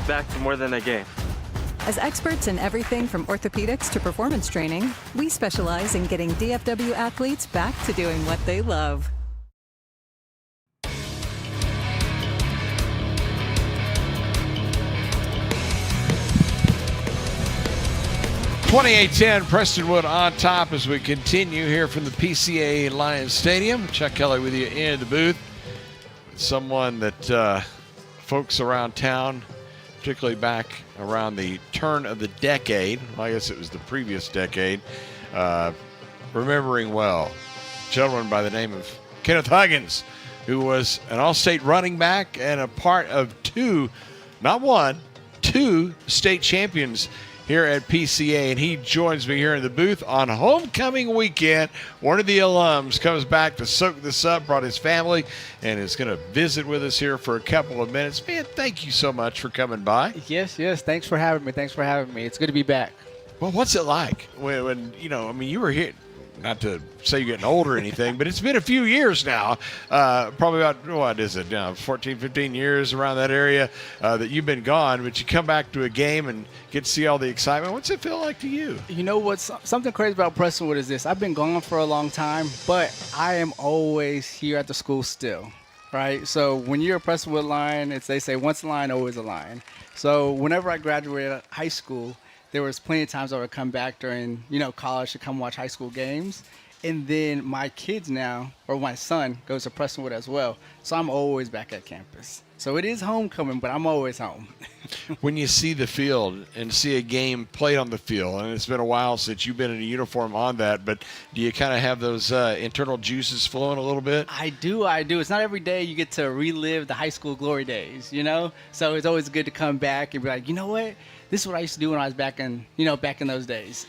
Back to more than a game. As experts in everything from orthopedics to performance training, we specialize in getting DFW athletes back to doing what they love. 28-10, Prestonwood on top as we continue here from the PCA Lions Stadium. Chuck Kelly with you in the booth. Someone that folks around town, particularly back around the turn of the decade, well, I guess it was the previous decade, remembering well. A gentleman by the name of Kenneth Huggins, who was an all-state running back and a part of two state champions here at PCA, and he joins me here in the booth on homecoming weekend. One of the alums comes back to soak this up, brought his family, and is going to visit with us here for a couple of minutes. Man, thank you so much for coming by. Yes, thanks for having me. It's good to be back. Well, what's it like when you were here? Not to say you're getting old or anything, but it's been a few years now, probably about, what is it now, 14, 15 years around that area that you've been gone, but you come back to a game and get to see all the excitement. What's it feel like to you? You know what's something crazy about Prestonwood is this. I've been gone for a long time, but I am always here at the school still, right? So when you're a Prestonwood Lion, they say once a Lion, always a Lion. So whenever I graduated high school, there was plenty of times I would come back during, college to come watch high school games. And then my kids now, or my son, goes to Prestonwood as well. So I'm always back at campus. So it is homecoming, but I'm always home. When you see the field and see a game played on the field, and it's been a while since you've been in a uniform on that, but do you kind of have those internal juices flowing a little bit? I do. It's not every day you get to relive the high school glory days, So it's always good to come back and be like, you know what? This is what I used to do when I was back in those days.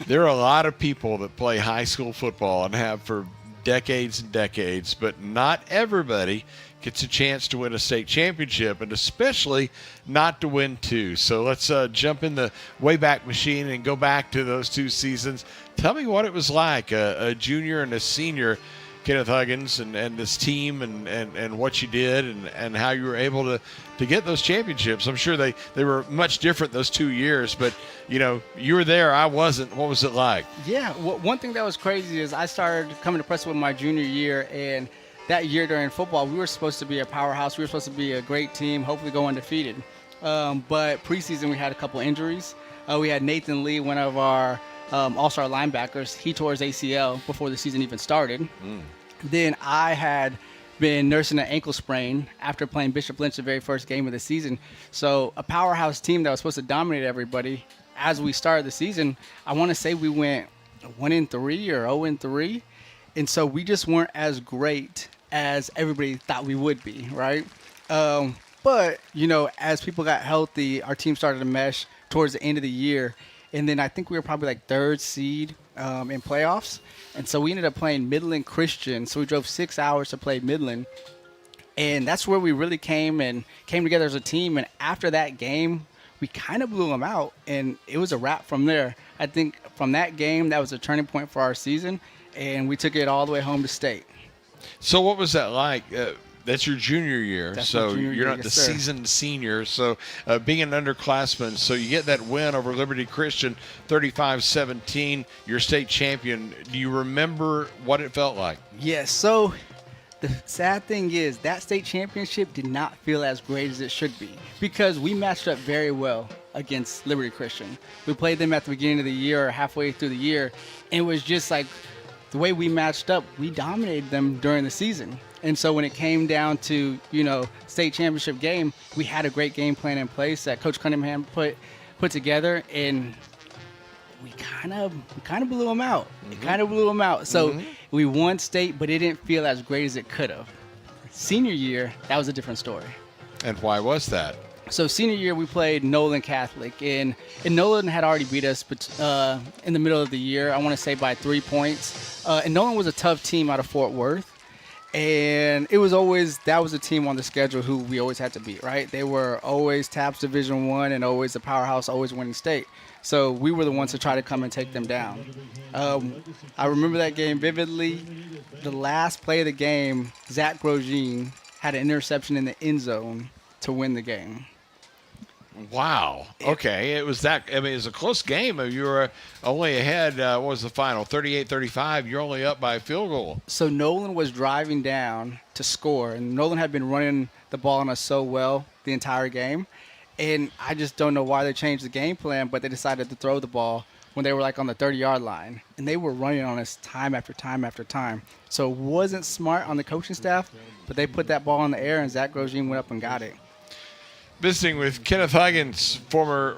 There are a lot of people that play high school football and have for decades and decades, but not everybody gets a chance to win a state championship, and especially not to win two. So let's jump in the Wayback Machine and go back to those two seasons. Tell me what it was like, a junior and a senior, Kenneth Huggins, and this team, and what you did, and how you were able to get those championships. I'm sure they were much different those 2 years, but you were there, I wasn't. What was it like? Yeah, one thing that was crazy is I started coming to Prestonwood my junior year, and that year during football, we were supposed to be a powerhouse. We were supposed to be a great team, hopefully go undefeated. But preseason, we had a couple injuries. We had Nathan Lee, one of our all-star linebackers. He tore his ACL before the season even started. Then I had been nursing an ankle sprain after playing Bishop Lynch the very first game of the season. So a powerhouse team that was supposed to dominate everybody, as we started the season, I want to say we went 1-3 or 0-3. And so we just weren't as great as everybody thought we would be, right? But, as people got healthy, our team started to mesh towards the end of the year. And then I think we were probably like third seed in playoffs. And so we ended up playing Midland Christian. So we drove 6 hours to play Midland. And that's where we really came together as a team. And after that game, we kind of blew them out. And it was a wrap from there. I think from that game, that was a turning point for our season. And we took it all the way home to state. So what was that like? That's your junior year, That's so my junior you're year, not yes, the sir. seasoned senior. So being an underclassman, so you get that win over Liberty Christian, 35-17, your state champion. Do you remember what it felt like? Yes. So the sad thing is that state championship did not feel as great as it should be because we matched up very well against Liberty Christian. We played them at the beginning of the year or halfway through the year, and it was just like the way we matched up, we dominated them during the season. And so when it came down to, state championship game, we had a great game plan in place that Coach Cunningham put together, and we kind of blew them out. It kind of blew them out. So we won state, but it didn't feel as great as it could have. Senior year, that was a different story. And why was that? So senior year, we played Nolan Catholic, and Nolan had already beat us in the middle of the year, I want to say by 3 points. And Nolan was a tough team out of Fort Worth. And that was a team on the schedule who we always had to beat, right? They were always TAPS Division I and always the powerhouse, always winning state. So we were the ones to try to come and take them down. I remember that game vividly. The last play of the game, Zach Grosjean had an interception in the end zone to win the game. Wow. Okay. It was it was a close game. You were only ahead, what was the final? 38-35. You're only up by a field goal. So Nolan was driving down to score, and Nolan had been running the ball on us so well the entire game. And I just don't know why they changed the game plan, but they decided to throw the ball when they were like on the 30-yard line. And they were running on us time after time after time. So it wasn't smart on the coaching staff, but they put that ball in the air, and Zach Grosjean went up and got it. Visiting with Kenneth Huggins, former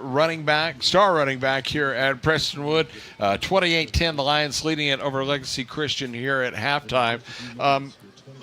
star running back here at Prestonwood. 28-10, the Lions leading it over Legacy Christian here at halftime.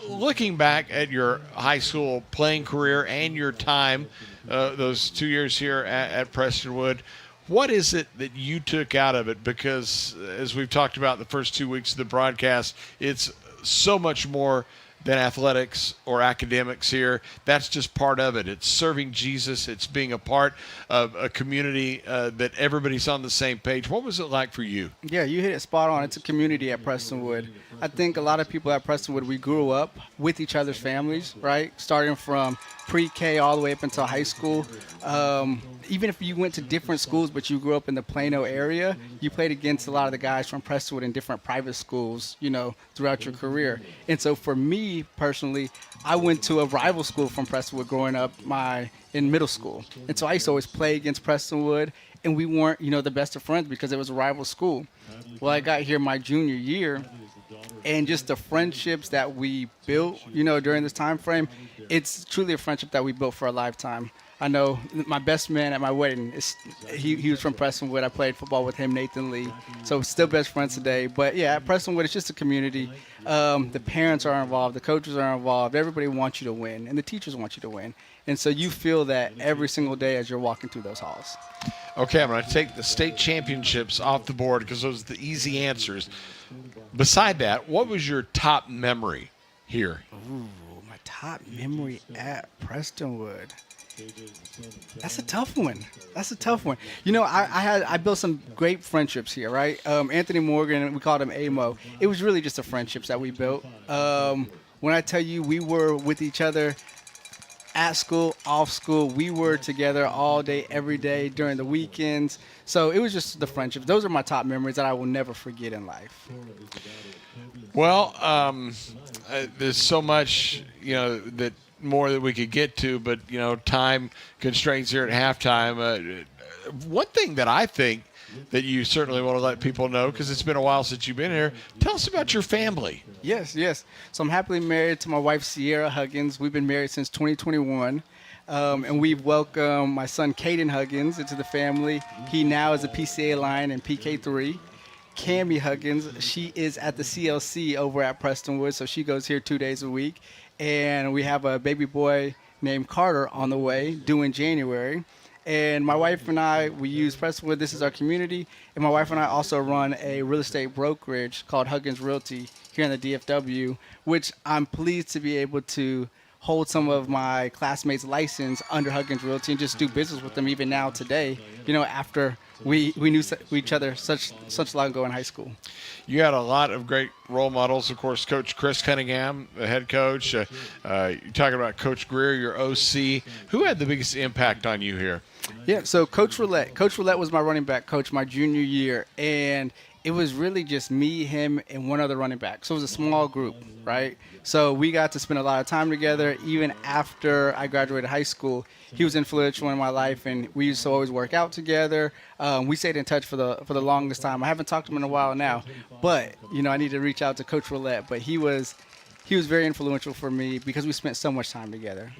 Looking back at your high school playing career and your time, those 2 years here at Prestonwood, what is it that you took out of it? Because as we've talked about the first 2 weeks of the broadcast, it's so much more than athletics or academics here. That's just part of it. It's serving Jesus. It's being a part of a community that everybody's on the same page. What was it like for you? Yeah, you hit it spot on. It's a community at Prestonwood. I think a lot of people at Prestonwood, we grew up with each other's families, right? Starting from pre-K all the way up until high school. Even if you went to different schools, but you grew up in the Plano area, you played against a lot of the guys from Prestonwood in different private schools, throughout your career. And so for me personally, I went to a rival school from Prestonwood growing up in middle school. And so I used to always play against Prestonwood, and we weren't, the best of friends because it was a rival school. Well, I got here my junior year, and just the friendships that we built, during this time frame, it's truly a friendship that we built for a lifetime. I know my best man at my wedding, he was from Prestonwood. I played football with him, Nathan Lee. So still best friends today. But, yeah, at Prestonwood, it's just a community. The parents are involved. The coaches are involved. Everybody wants you to win, and the teachers want you to win. And so you feel that every single day as you're walking through those halls. Okay, I'm going to take the state championships off the board because those are the easy answers. Beside that, what was your top memory here? Ooh, my top memory at Prestonwood. That's a tough one. I built some great friendships here, right? Anthony Morgan, we called him AMO. It was really just the friendships that we built. When I tell you we were with each other at school, off school, we were together all day, every day, during the weekends. So it was just the friendships. Those are my top memories that I will never forget in life. Well, there's so much, that more that we could get to, but time constraints here at halftime. One thing that I think that you certainly want to let people know, because it's been a while since you've been here, tell us about your family. Yes. So I'm happily married to my wife, Sierra Huggins. We've been married since 2021. And we've welcomed my son, Caden Huggins, into the family. He now is a PCA Lion in PK3. Cammie Huggins, she is at the CLC over at Prestonwood, so she goes here 2 days a week. And we have a baby boy named Carter on the way, due in January. And my wife and I, we use Prestonwood. This is our community. And my wife and I also run a real estate brokerage called Huggins Realty here in the DFW, which I'm pleased to be able to hold some of my classmates' license under Huggins Realty and just do business with them even now today, after we knew each other such long ago in high school. You had a lot of great role models. Of course, Coach Chris Cunningham, the head coach. You're talking about Coach Greer, your OC. Who had the biggest impact on you here? Yeah, so Coach Roulette. Coach Roulette was my running back coach my junior year, and it was really just me, him, and one other running back. So it was a small group, right? So we got to spend a lot of time together. Even after I graduated high school, he was influential in my life, and we used to always work out together. We stayed in touch for the longest time. I haven't talked to him in a while now, but I need to reach out to Coach Roulette. But he was very influential for me because we spent so much time together.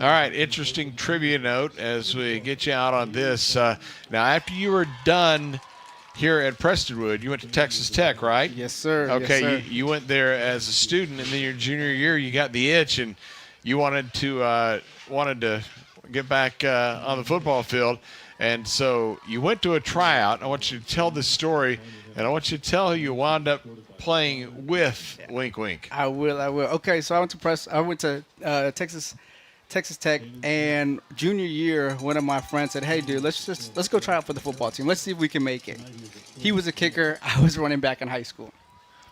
All right, interesting trivia note as we get you out on this. Now, after you were done here at Prestonwood, you went to Texas Tech, right? Yes, sir. Okay, yes, sir. You went there as a student, and then your junior year, you got the itch, and you wanted to get back on the football field, and so you went to a tryout. I want you to tell this story, and I want you to tell who you wound up playing with. Wink, wink. I will. Okay, so I went to Texas Tech, and junior year, one of my friends said, "Hey, dude, let's go try out for the football team. Let's see if we can make it." He was a kicker. I was running back in high school.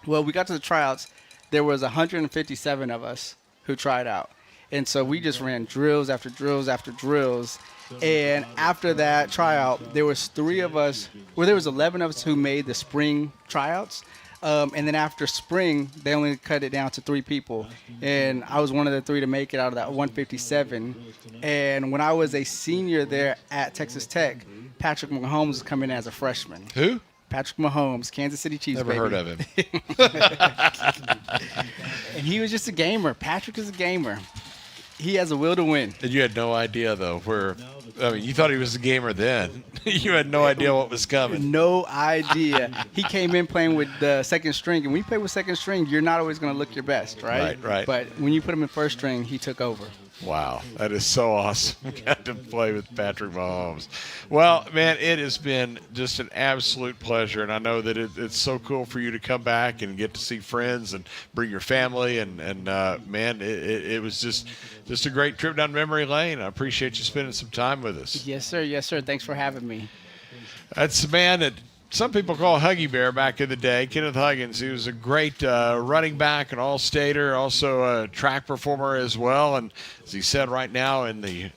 Well, we got to the tryouts. There was 157 of us who tried out, and so we just ran drills after drills after drills. And after that tryout, there was 3 of us. Well, there was 11 of us who made the spring tryouts. And then after spring, they only cut it down to 3 people. And I was one of the 3 to make it out of that 157. And when I was a senior there at Texas Tech, Patrick Mahomes was coming in as a freshman. Who? Patrick Mahomes, Kansas City Chiefs. Never heard of him. And he was just a gamer. Patrick is a gamer. He has a will to win. And you had no idea, though, you thought he was a gamer then. You had no idea what was coming. No idea. He came in playing with the second string, and when you play with second string, you're not always going to look your best, right? Right. But when you put him in first string, he took over. Wow, that is so awesome. Got to play with Patrick Mahomes. Well, man, it has been just an absolute pleasure, and I know that it's so cool for you to come back and get to see friends and bring your family, and man, it was just a great trip down memory lane. I appreciate you spending some time with us. Yes, sir. Yes, sir. Thanks for having me. That's the man that some people call Huggy Bear back in the day, Kenneth Huggins. He was a great running back, an all-stater, also a track performer as well. And as he said, right now in the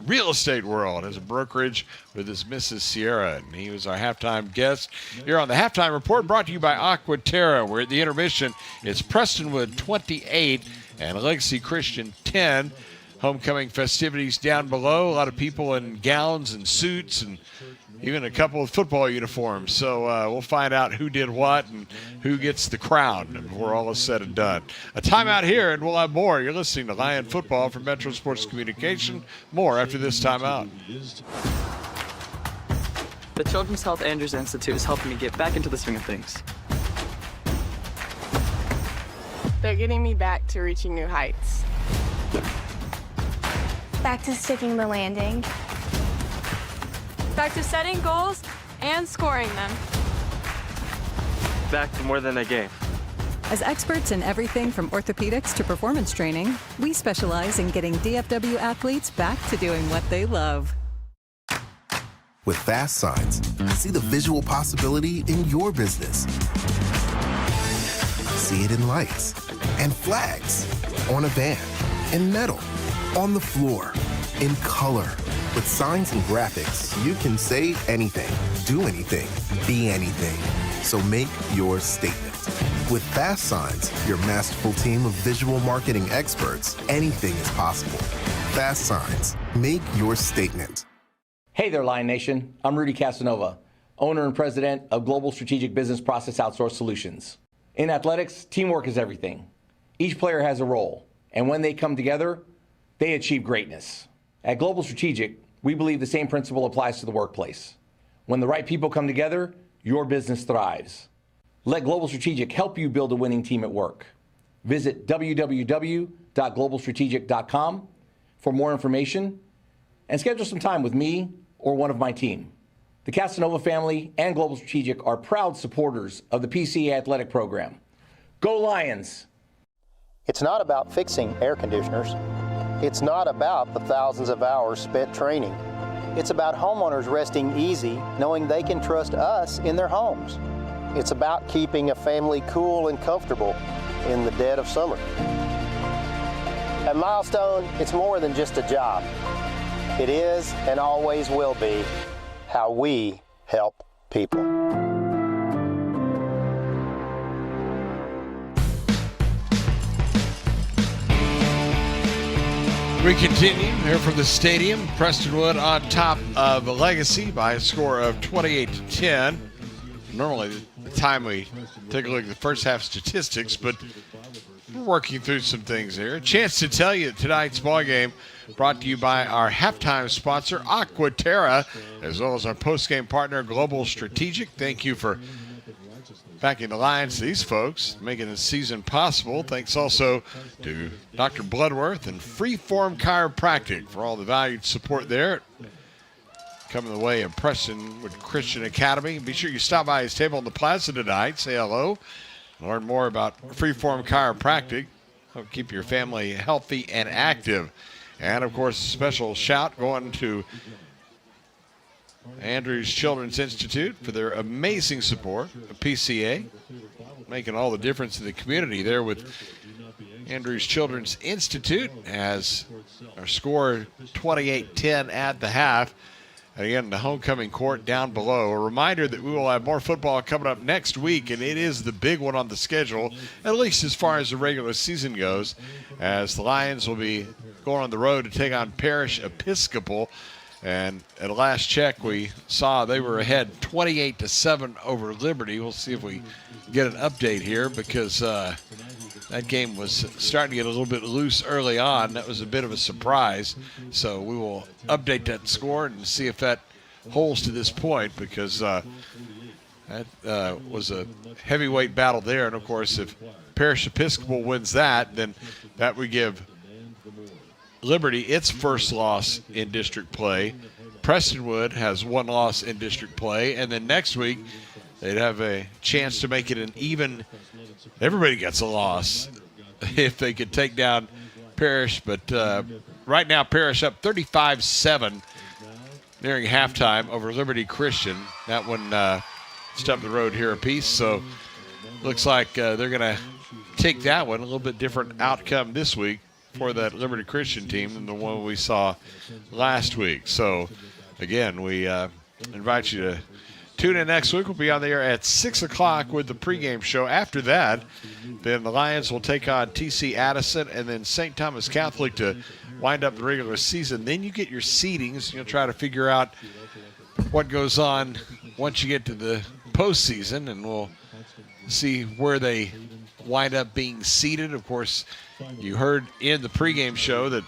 real estate world as a brokerage with his Mrs. Sierra. And he was our halftime guest here on the Halftime Report, brought to you by Aquaterra. We're at the intermission. It's Prestonwood 28 and Legacy Christian 10. Homecoming festivities down below. A lot of people in gowns and suits and even a couple of football uniforms. So we'll find out who did what and who gets the crown before all is said and done. A timeout here, and we'll have more. You're listening to Lion Football from Metro Sports Communication. More after this timeout. The Children's Health Andrews Institute is helping me get back into the swing of things. They're getting me back to reaching new heights. Back to sticking the landing. Back to setting goals and scoring them. Back to more than a game. As experts in everything from orthopedics to performance training, we specialize in getting DFW athletes back to doing what they love. With Fast Signs, see the visual possibility in your business. See it in lights and flags, on a van, in metal, on the floor, in color. With signs and graphics, you can say anything, do anything, be anything. So make your statement. With Fast Signs, your masterful team of visual marketing experts, anything is possible. Fast Signs, make your statement. Hey there, Lion Nation. I'm Rudy Casanova, owner and president of Global Strategic Business Process Outsource Solutions. In athletics, teamwork is everything. Each player has a role, and when they come together, they achieve greatness. At Global Strategic, we believe the same principle applies to the workplace. When the right people come together, your business thrives. Let Global Strategic help you build a winning team at work. Visit www.globalstrategic.com for more information and schedule some time with me or one of my team. The Casanova family and Global Strategic are proud supporters of the PCA Athletic Program. Go Lions! It's not about fixing air conditioners. It's not about the thousands of hours spent training. It's about homeowners resting easy, knowing they can trust us in their homes. It's about keeping a family cool and comfortable in the dead of summer. At Milestone, it's more than just a job. It is and always will be how we help people. We continue here from the stadium. Prestonwood on top of Legacy by a score of 28-10. Normally, the time we take a look at the first half statistics, but we're working through some things here. A chance to tell you tonight's ball game brought to you by our halftime sponsor, Aquaterra, as well as our postgame partner, Global Strategic. Thank you for backing the Lions, these folks, making the season possible. Thanks also to Dr. Bloodworth and Freeform Chiropractic for all the valued support there. Coming the way of Prestonwood Christian Academy. Be sure you stop by his table in the plaza tonight. Say hello. Learn more about Freeform Chiropractic. Help keep your family healthy and active. And, of course, a special shout going to Andrews Children's Institute for their amazing support of PCA, making all the difference in the community there with Andrews Children's Institute as our score 28-10 at the half. And again, the homecoming court down below. A reminder that we will have more football coming up next week, and it is the big one on the schedule, at least as far as the regular season goes, as the Lions will be going on the road to take on Parish Episcopal. And at the last check, we saw they were ahead 28-7 over Liberty. We'll see if we get an update here because that game was starting to get a little bit loose early on. That was a bit of a surprise. So we will update that score and see if that holds to this point because that was a heavyweight battle there. And, of course, if Parish Episcopal wins that, then that would give Liberty its first loss in district play. Prestonwood has one loss in district play. And then next week, they'd have a chance to make it an even. Everybody gets a loss if they could take down Parish. But right now, Parish up 35-7 nearing halftime over Liberty Christian. That one just up the road here a piece. So looks like they're going to take that one. A little bit different outcome this week for that Liberty Christian team than the one we saw last week. So, again, we invite you to tune in next week. We'll be on the air at 6 o'clock with the pregame show. After that, then the Lions will take on TC Addison and then St. Thomas Catholic to wind up the regular season. Then you get your seedings. You'll try to figure out what goes on once you get to the postseason, and we'll see where they wind up being seated. Of course, you heard in the pregame show that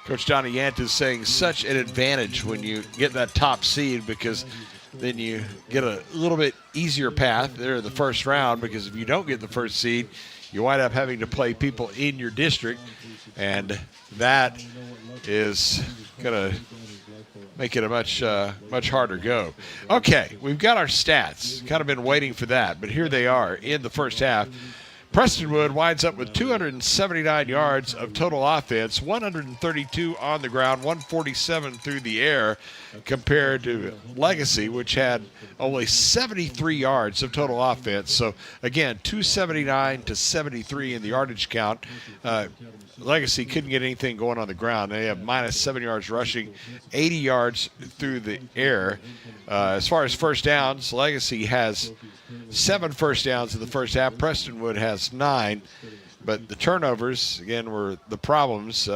Coach Donnie Yant is saying such an advantage when you get that top seed because then you get a little bit easier path there in the first round because if you don't get the first seed, you wind up having to play people in your district, and that is going to make it a much harder go. Okay, we've got our stats. Kind of been waiting for that, but here they are in the first half. Prestonwood winds up with 279 yards of total offense, 132 on the ground, 147 through the air, compared to Legacy, which had only 73 yards of total offense. So, again, 279 to 73 in the yardage count. Legacy couldn't get anything going on the ground. They have minus 7 yards rushing, 80 yards through the air. As far as first downs, Legacy has 7 first downs in the first half. Prestonwood has 9. But the turnovers, again, were the problems.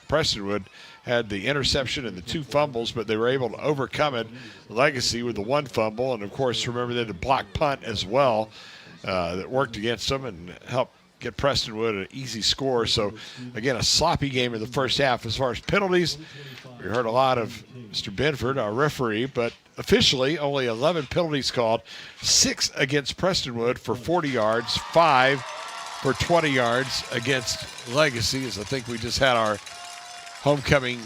Prestonwood had the interception and the 2 fumbles, but they were able to overcome it. Legacy with the 1 fumble. And, of course, remember they had a block punt as well that worked against them and helped get Prestonwood an easy score. So, again, a sloppy game in the first half. As far as penalties, we heard a lot of Mr. Benford, our referee, but officially only 11 penalties called, 6 against Prestonwood for 40 yards, 5 for 20 yards against Legacy, as I think we just had our homecoming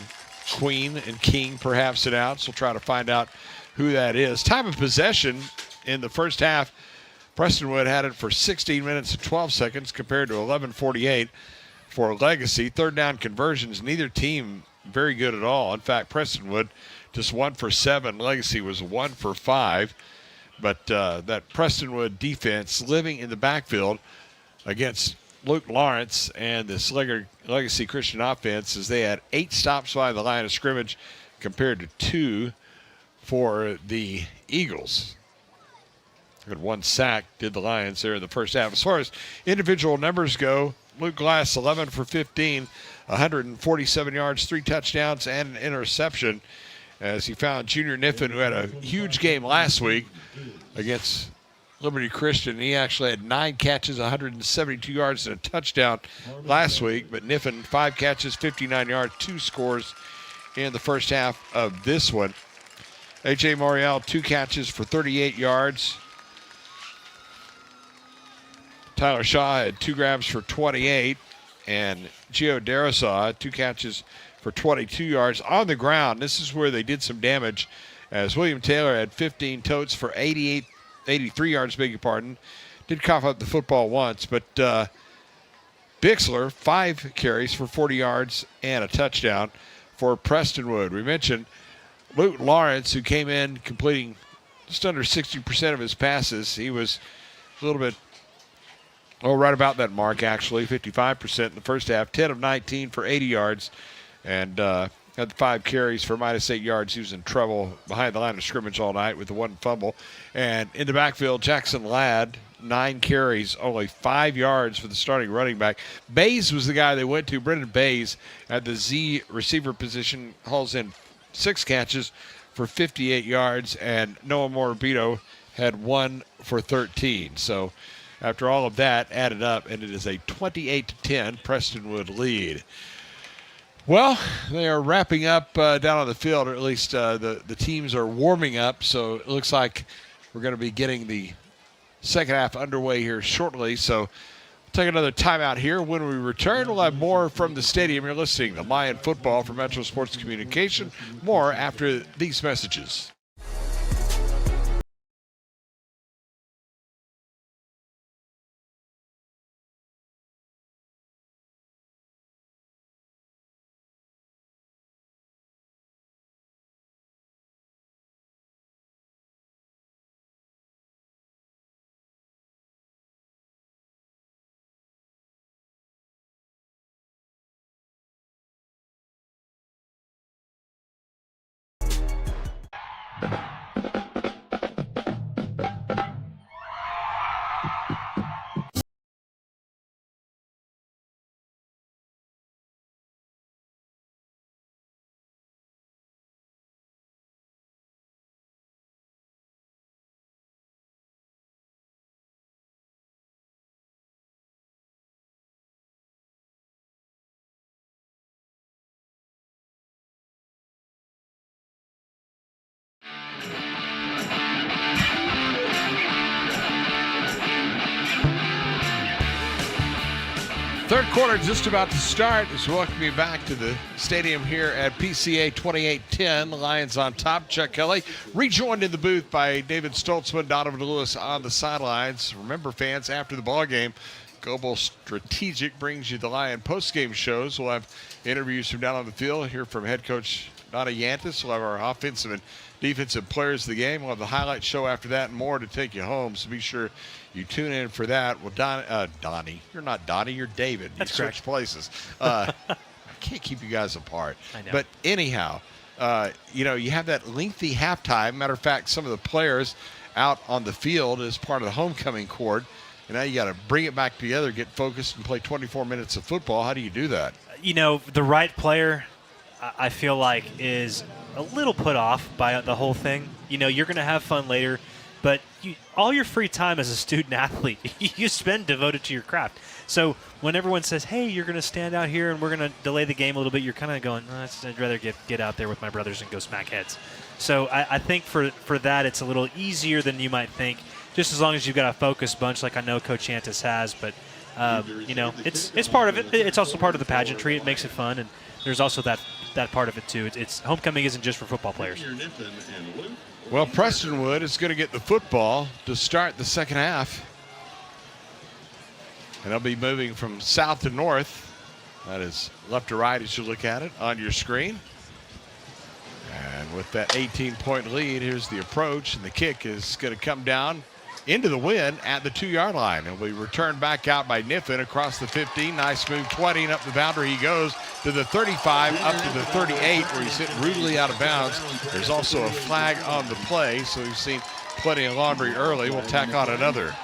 Queen and King perhaps announced. We'll try to find out who that is. Time of possession in the first half, Prestonwood had it for 16 minutes and 12 seconds compared to 11:48 for Legacy. Third down conversions, neither team very good at all. In fact, Prestonwood just 1 for 7. Legacy was 1 for 5. But that Prestonwood defense living in the backfield against Luke Lawrence and this Legacy Christian offense, as they had 8 stops by the line of scrimmage compared to 2 for the Eagles. Had 1 sack, did the Lions there in the first half. As far as individual numbers go, Luke Glass 11 for 15, 147 yards, 3 touchdowns, and an interception, as he found Junior Niffen, who had a huge game last week against Liberty Christian. He actually had 9 catches, 172 yards, and a touchdown last week. But Niffen, 5 catches, 59 yards, 2 scores in the first half of this one. A.J. Morial, 2 catches for 38 yards. Tyler Shaw had 2 grabs for 28. And Gio Darasaw, 2 catches for 22 yards on the ground. This is where they did some damage, as William Taylor had 15 totes for 83 yards, beg your pardon. Did cough up the football once, but Bixler, 5 carries for 40 yards and a touchdown for Prestonwood. We mentioned Luke Lawrence, who came in completing just under 60% of his passes. He was a little bit, right about that mark, actually, 55% in the first half, 10 of 19 for 80 yards. And had 5 carries for -8 yards. He was in trouble behind the line of scrimmage all night with the 1 fumble. And in the backfield, Jackson Ladd, 9 carries, only 5 yards for the starting running back. Bays was the guy they went to. Brendan Bays at the Z receiver position hauls in 6 catches for 58 yards. And Noah Morabito had 1 for 13. So after all of that added up, and it is a 28-10 Prestonwood lead. Well, they are wrapping up down on the field, or at least the teams are warming up, so it looks like we're going to be getting the second half underway here shortly. So we'll take another timeout here. When we return, we'll have more from the stadium. You're listening to Lion Football from Metro Sports Communication. More after these messages. Third quarter just about to start. Let's welcome you back to the stadium here at PCA 28-10. The Lions on top. Chuck Kelly rejoined in the booth by David Stoltzman, Donovan Lewis on the sidelines. Remember, fans, after the ball game, Global Strategic brings you the Lion postgame shows. We'll have interviews from down on the field, hear from head coach Donna Yantis. We'll have our offensive and defensive players of the game. We'll have the highlight show after that and more to take you home. So be sure you tune in for that. Well, Donnie, you're not Donnie, you're David. That's you correct. switch places. I can't keep you guys apart. I know. But anyhow, you have that lengthy halftime. Matter of fact, some of the players out on the field as part of the homecoming court. And now you got to bring it back together, get focused, and play 24 minutes of football. How do you do that? The right player, I feel like, is a little put off by the whole thing. You're going to have fun later, but all your free time as a student athlete, you spend devoted to your craft. So when everyone says, hey, you're going to stand out here and we're going to delay the game a little bit, you're kind of going, I'd rather get out there with my brothers and go smack heads. So I think for that, it's a little easier than you might think, just as long as you've got a focused bunch like I know Coach Yantis has. But, it's part of it. It's also part of the pageantry. It makes it fun. And there's also that that part of it too. It's homecoming isn't just for football players. Well, Prestonwood is going to get the football to start the second half. And they'll be moving from south to north. That is left to right as you look at it on your screen. And with that 18-point lead, here's the approach, and the kick is going to come down into the wind at the 2-yard line. It'll be returned back out by Niffen across the 15. Nice move, 20, and up the boundary he goes to the 35, up to the 38, where he's hit rudely out of bounds. There's also a flag on the play, so we've seen plenty of laundry early. We'll tack on another.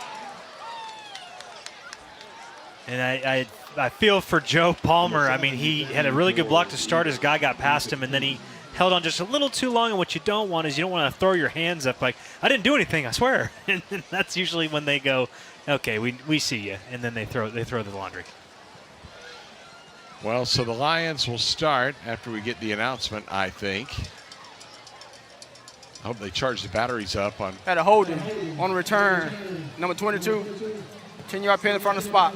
And I feel for Joe Palmer. I mean, he had a really good block to start. His guy got past him, and then he held on just a little too long. And what you don't want is you don't want to throw your hands up like, I didn't do anything, I swear. And that's usually when they go, okay, we see you. And then they throw the laundry. Well, so the Lions will start after we get the announcement, I think. I hope they charge the batteries up on. Had a holding on return. Number 22, 10-yard penalty from the spot.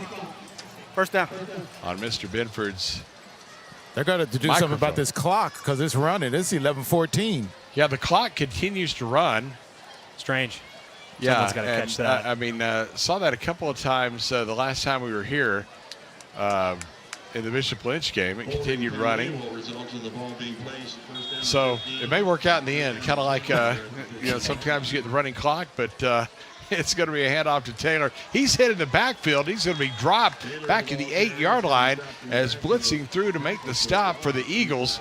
First down. On Mr. Binford's. They're going to do something about this clock because it's running. It's 11:14. Yeah, the clock continues to run. Strange. Yeah, someone's got to catch that. I mean, saw that a couple of times the last time we were here in the Bishop Lynch game. It continued running. So it may work out in the end, kind of like, sometimes you get the running clock, but it's going to be a handoff to Taylor. He's headed the backfield. He's going to be dropped back to the 8-yard line as blitzing through to make the stop for the Eagles.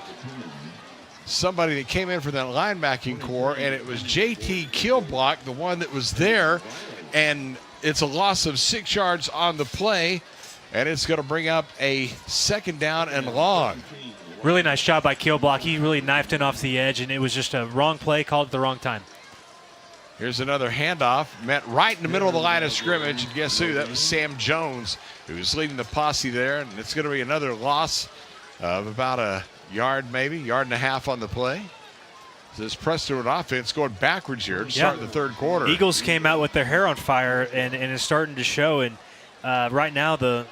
Somebody that came in for that linebacking core, and it was J.T. Kilblock, the one that was there, and it's a loss of 6 yards on the play, and it's going to bring up a second down and long. Really nice job by Kilblock. He really knifed in off the edge, and it was just a wrong play called at the wrong time. Here's another handoff, met right in the middle of the line of scrimmage. And guess who? That was Sam Jones, who was leading the posse there. And it's going to be another loss of about a yard, maybe, yard and a half on the play. This Prestonwood offense going backwards here to start the third quarter. Eagles came out with their hair on fire, and it's starting to show. And right now, the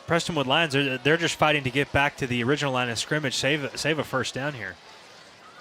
Prestonwood Lions, they're just fighting to get back to the original line of scrimmage, save a first down here.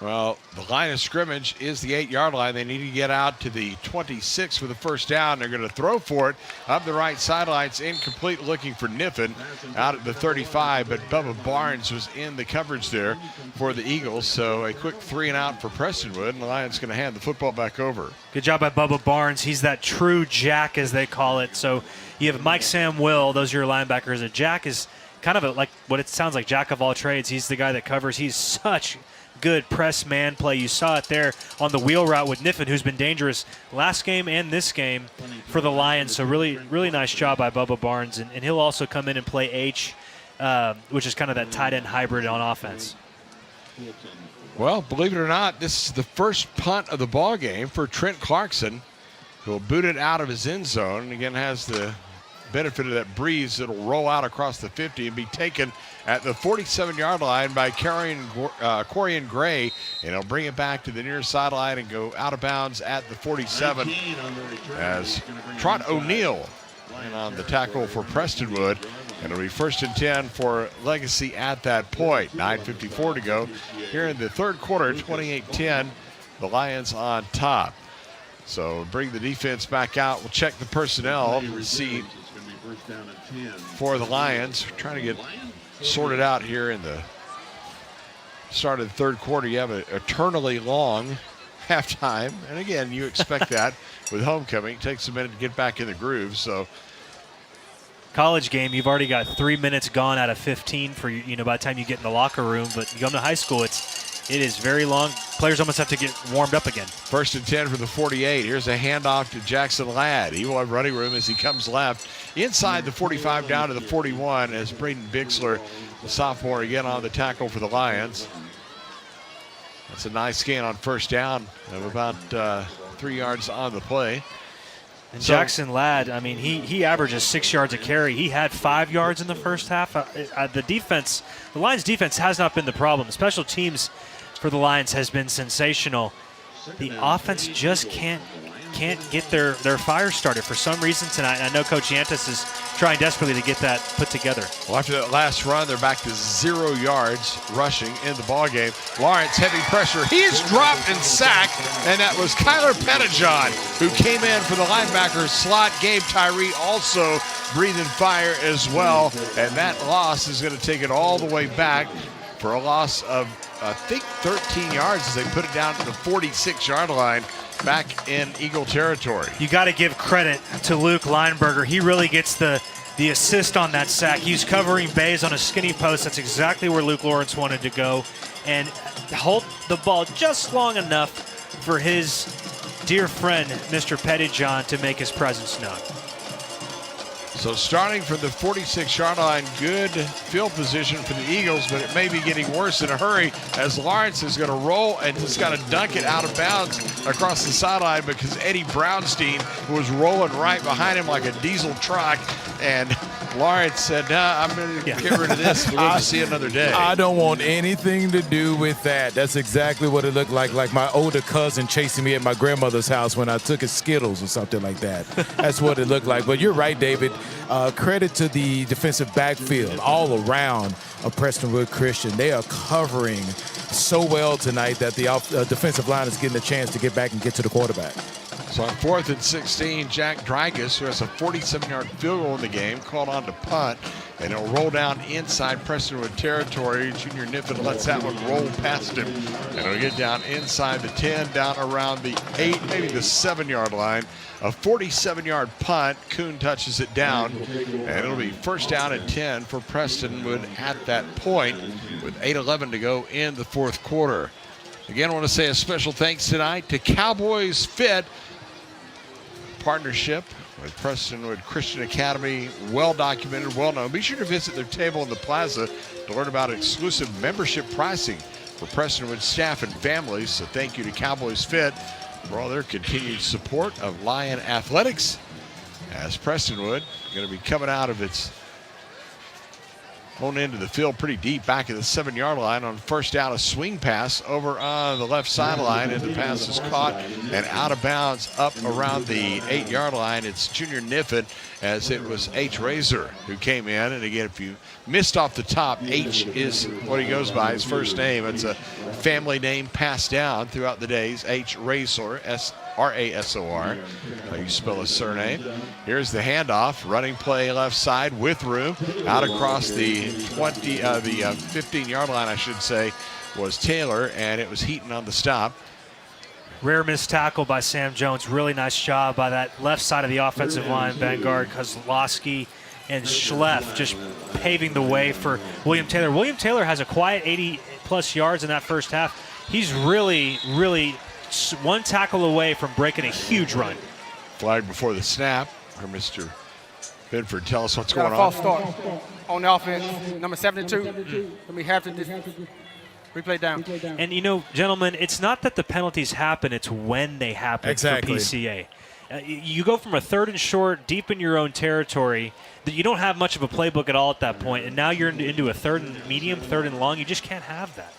Well, the line of scrimmage is the 8-yard line. They need to get out to the 26 for the first down. They're going to throw for it up the right sideline. It's incomplete, looking for Niffen out at the 35, but Bubba Barnes was in the coverage there for the Eagles. So a quick 3-and-out for Prestonwood, and the Lions going to hand the football back over. Good job by Bubba Barnes. He's that true jack, as they call it. So you have Mike Sam Will. Those are your linebackers. A jack is kind of like what it sounds like, jack of all trades. He's the guy that covers. He's such good press man play. You saw it there on the wheel route with Niffen, who's been dangerous last game and this game for the Lions. So really, really nice job by Bubba Barnes. And he'll also come in and play H, which is kind of that tight end hybrid on offense. Well, believe it or not, this is the first punt of the ball game for Trent Clarkson, who will boot it out of his end zone. And again, has the benefit of that breeze that'll roll out across the 50 and be taken at the 47-yard line by Corian Gray, and he'll bring it back to the near sideline and go out of bounds at the 47 as Trot O'Neill on the tackle for Prestonwood, and it'll be 1st and 10 for Legacy at that point. 9:54 to go here in the third quarter, 28-10, the Lions on top. So bring the defense back out. We'll check the personnel to see for the Lions. We're trying to get sorted out here in the start of the third quarter. You have an eternally long halftime, and again, you expect that with homecoming. It takes a minute to get back in the groove. So college game, you've already got 3 minutes gone out of 15 for by the time you get in the locker room. But you come to high school, it is very long. Players almost have to get warmed up again. 1st and 10 for the 48. Here's a handoff to Jackson Ladd. He will have running room as he comes left inside the 45 down to the 41 as Braden Bixler, the sophomore, again on the tackle for the Lions. That's a nice gain on first down of about 3 yards on the play. And Jackson Ladd, I mean, he averages 6 yards a carry. He had 5 yards in the first half. The Lions defense has not been the problem. Special teams for the Lions has been sensational. The offense just can't can't get their fire started for some reason tonight. I know Coach Yantis is trying desperately to get that put together. Well, after that last run, they're back to 0 yards rushing in the ballgame. Lawrence, heavy pressure. He's dropped and sacked, and that was Kyler Pettijohn who came in for the linebacker slot. Gabe Tyree also breathing fire as well, and that loss is going to take it all the way back for a loss of, I think, 13 yards as they put it down to the 46-yard line back in Eagle territory. You got to give credit to Luke Lineberger. He really gets the assist on that sack. He's covering Bays on a skinny post. That's exactly where Luke Lawrence wanted to go, and hold the ball just long enough for his dear friend, Mr. Pettijohn, to make his presence known. So starting from the 46-yard line, good field position for the Eagles, but it may be getting worse in a hurry as Lawrence is going to roll and just got to dunk it out of bounds across the sideline because Eddie Brownstein was rolling right behind him like a diesel truck, and Lawrence said, nah, I'm going to get rid of this. We'll live to see another day. I don't want anything to do with that. That's exactly what it looked like my older cousin chasing me at my grandmother's house when I took his Skittles or something like that. That's what it looked like. But you're right, David. Credit to the defensive backfield all around of Prestonwood Christian. They are covering so well tonight that the defensive line is getting a chance to get back and get to the quarterback. So on 4th and 16, Jack Drygas, who has a 47-yard field goal in the game, called on to punt, and it'll roll down inside Prestonwood territory. Junior Niffen lets that one roll past him, and it'll get down inside the 10, down around the 8, maybe the 7-yard line. A 47-yard punt. Kuhn touches it down, and it'll be first down and 10 for Prestonwood at that point with 8:11 to go in the fourth quarter. Again, I want to say a special thanks tonight to Cowboys Fit. Partnership with Prestonwood Christian Academy, well documented, well known. Be sure to visit their table in the plaza to learn about exclusive membership pricing for Prestonwood staff and families. So thank you to Cowboys Fit for all their continued support of Lion Athletics, as Prestonwood going to be coming out of its own end of the field pretty deep back at the 7-yard line on first down. A swing pass over on the left sideline, and the pass is caught and out of bounds up around the 8-yard line. It's Junior Niffen, as it was H. Razor who came in. And again, if you missed off the top, H is what he goes by, his first name. It's a family name passed down throughout the days. H. Razor, R-A-S-O-R, how you spell his surname. Here's the handoff, running play left side with room, out across the 15-yard line, I should say, was Taylor, and it was Heaton on the stop. Rare missed tackle by Sam Jones. Really nice job by that left side of the offensive line. Vanguard, Kozlowski, and Schleff just paving the way for William Taylor. William Taylor has a quiet 80-plus yards in that first half. He's really, really one tackle away from breaking a huge run. Flag before the snap. Or Mr. Bedford, tell us what's going on. False start on the offense. Number 72. We have to replay down. And, you know, gentlemen, it's not that the penalties happen, it's when they happen for PCA. You go from a 3rd and short, deep in your own territory, that you don't have much of a playbook at all at that point, and now you're into a 3rd and medium, 3rd and long. You just can't have that.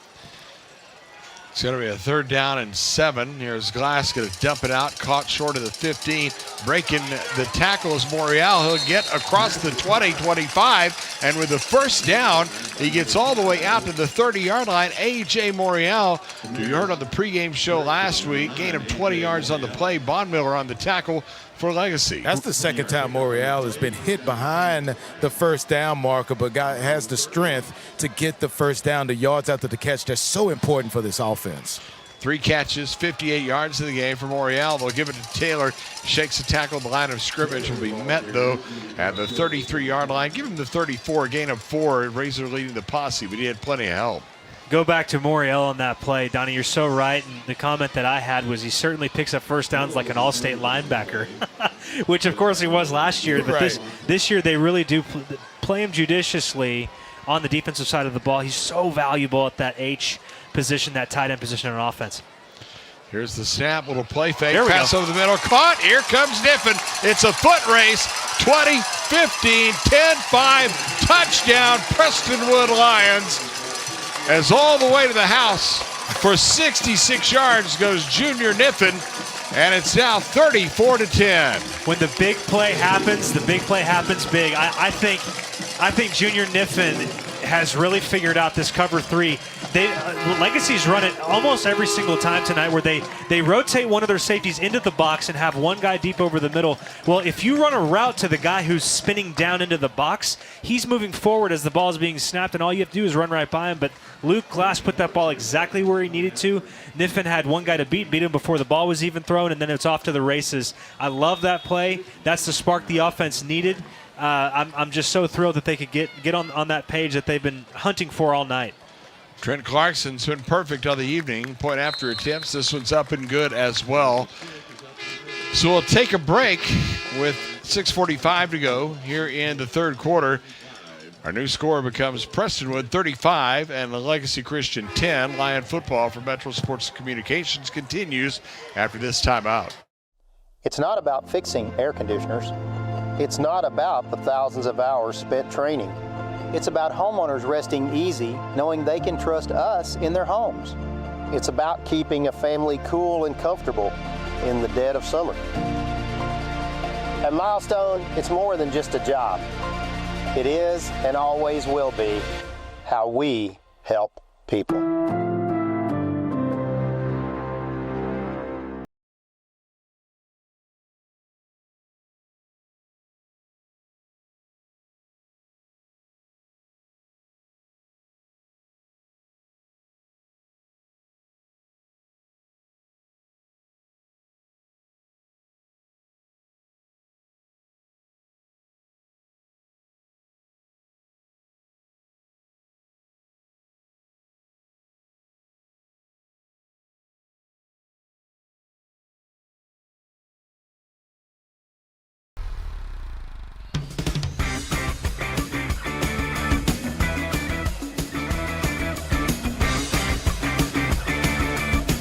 It's going to be a 3rd down and 7. Here's Glass going to dump it out, caught short of the 15. Breaking the tackle is Morial. He'll get across the 20, 25, and with the first down, he gets all the way out to the 30-yard line. A.J. Morial, who you heard on the pregame show last week, gained him 20 yards on the play. Bondmiller on the tackle for Legacy. That's the second time Morial has been hit behind the first down marker, but has the strength to get the first down, the yards after the catch. That's so important for this offense. 3 catches, 58 yards in the game for Morial. They'll give it to Taylor. Shakes the tackle. The line of scrimmage will be met, though, at the 33-yard line. Give him the 34, gain of 4. Razor leading the posse, but he had plenty of help. Go back to Morial on that play. Donnie, you're so right. And the comment that I had was he certainly picks up first downs like an all-state linebacker, which, of course, he was last year. But this year they really do play him judiciously on the defensive side of the ball. He's so valuable at that H position, that tight end position on offense. Here's the snap, little play fake, pass over the middle, caught. Here comes Niffen. It's a foot race. 20, 15, 10, 5, touchdown, Prestonwood Lions. As all the way to the house for 66 yards goes Junior Niffen. And it's now 34-10. When the big play happens big. I think Junior Niffen has really figured out this cover 3. Legacy's run it almost every single time tonight where they rotate one of their safeties into the box and have one guy deep over the middle. Well, if you run a route to the guy who's spinning down into the box, he's moving forward as the ball is being snapped, and all you have to do is run right by him. But Luke Glass put that ball exactly where he needed to. Niffen had one guy to beat him before the ball was even thrown, and then it's off to the races. I love that play. That's the spark the offense needed. I'm just so thrilled that they could get on that page that they've been hunting for all night. Trent Clarkson's been perfect on the evening. Point after attempts. This one's up and good as well. So we'll take a break with 6:45 to go here in the third quarter. Our new score becomes Prestonwood 35 and the Legacy Christian 10. Lion football for Metro Sports Communications continues after this timeout. It's not about fixing air conditioners. It's not about the thousands of hours spent training. It's about homeowners resting easy, knowing they can trust us in their homes. It's about keeping a family cool and comfortable in the dead of summer. At Milestone, it's more than just a job. It is and always will be how we help people.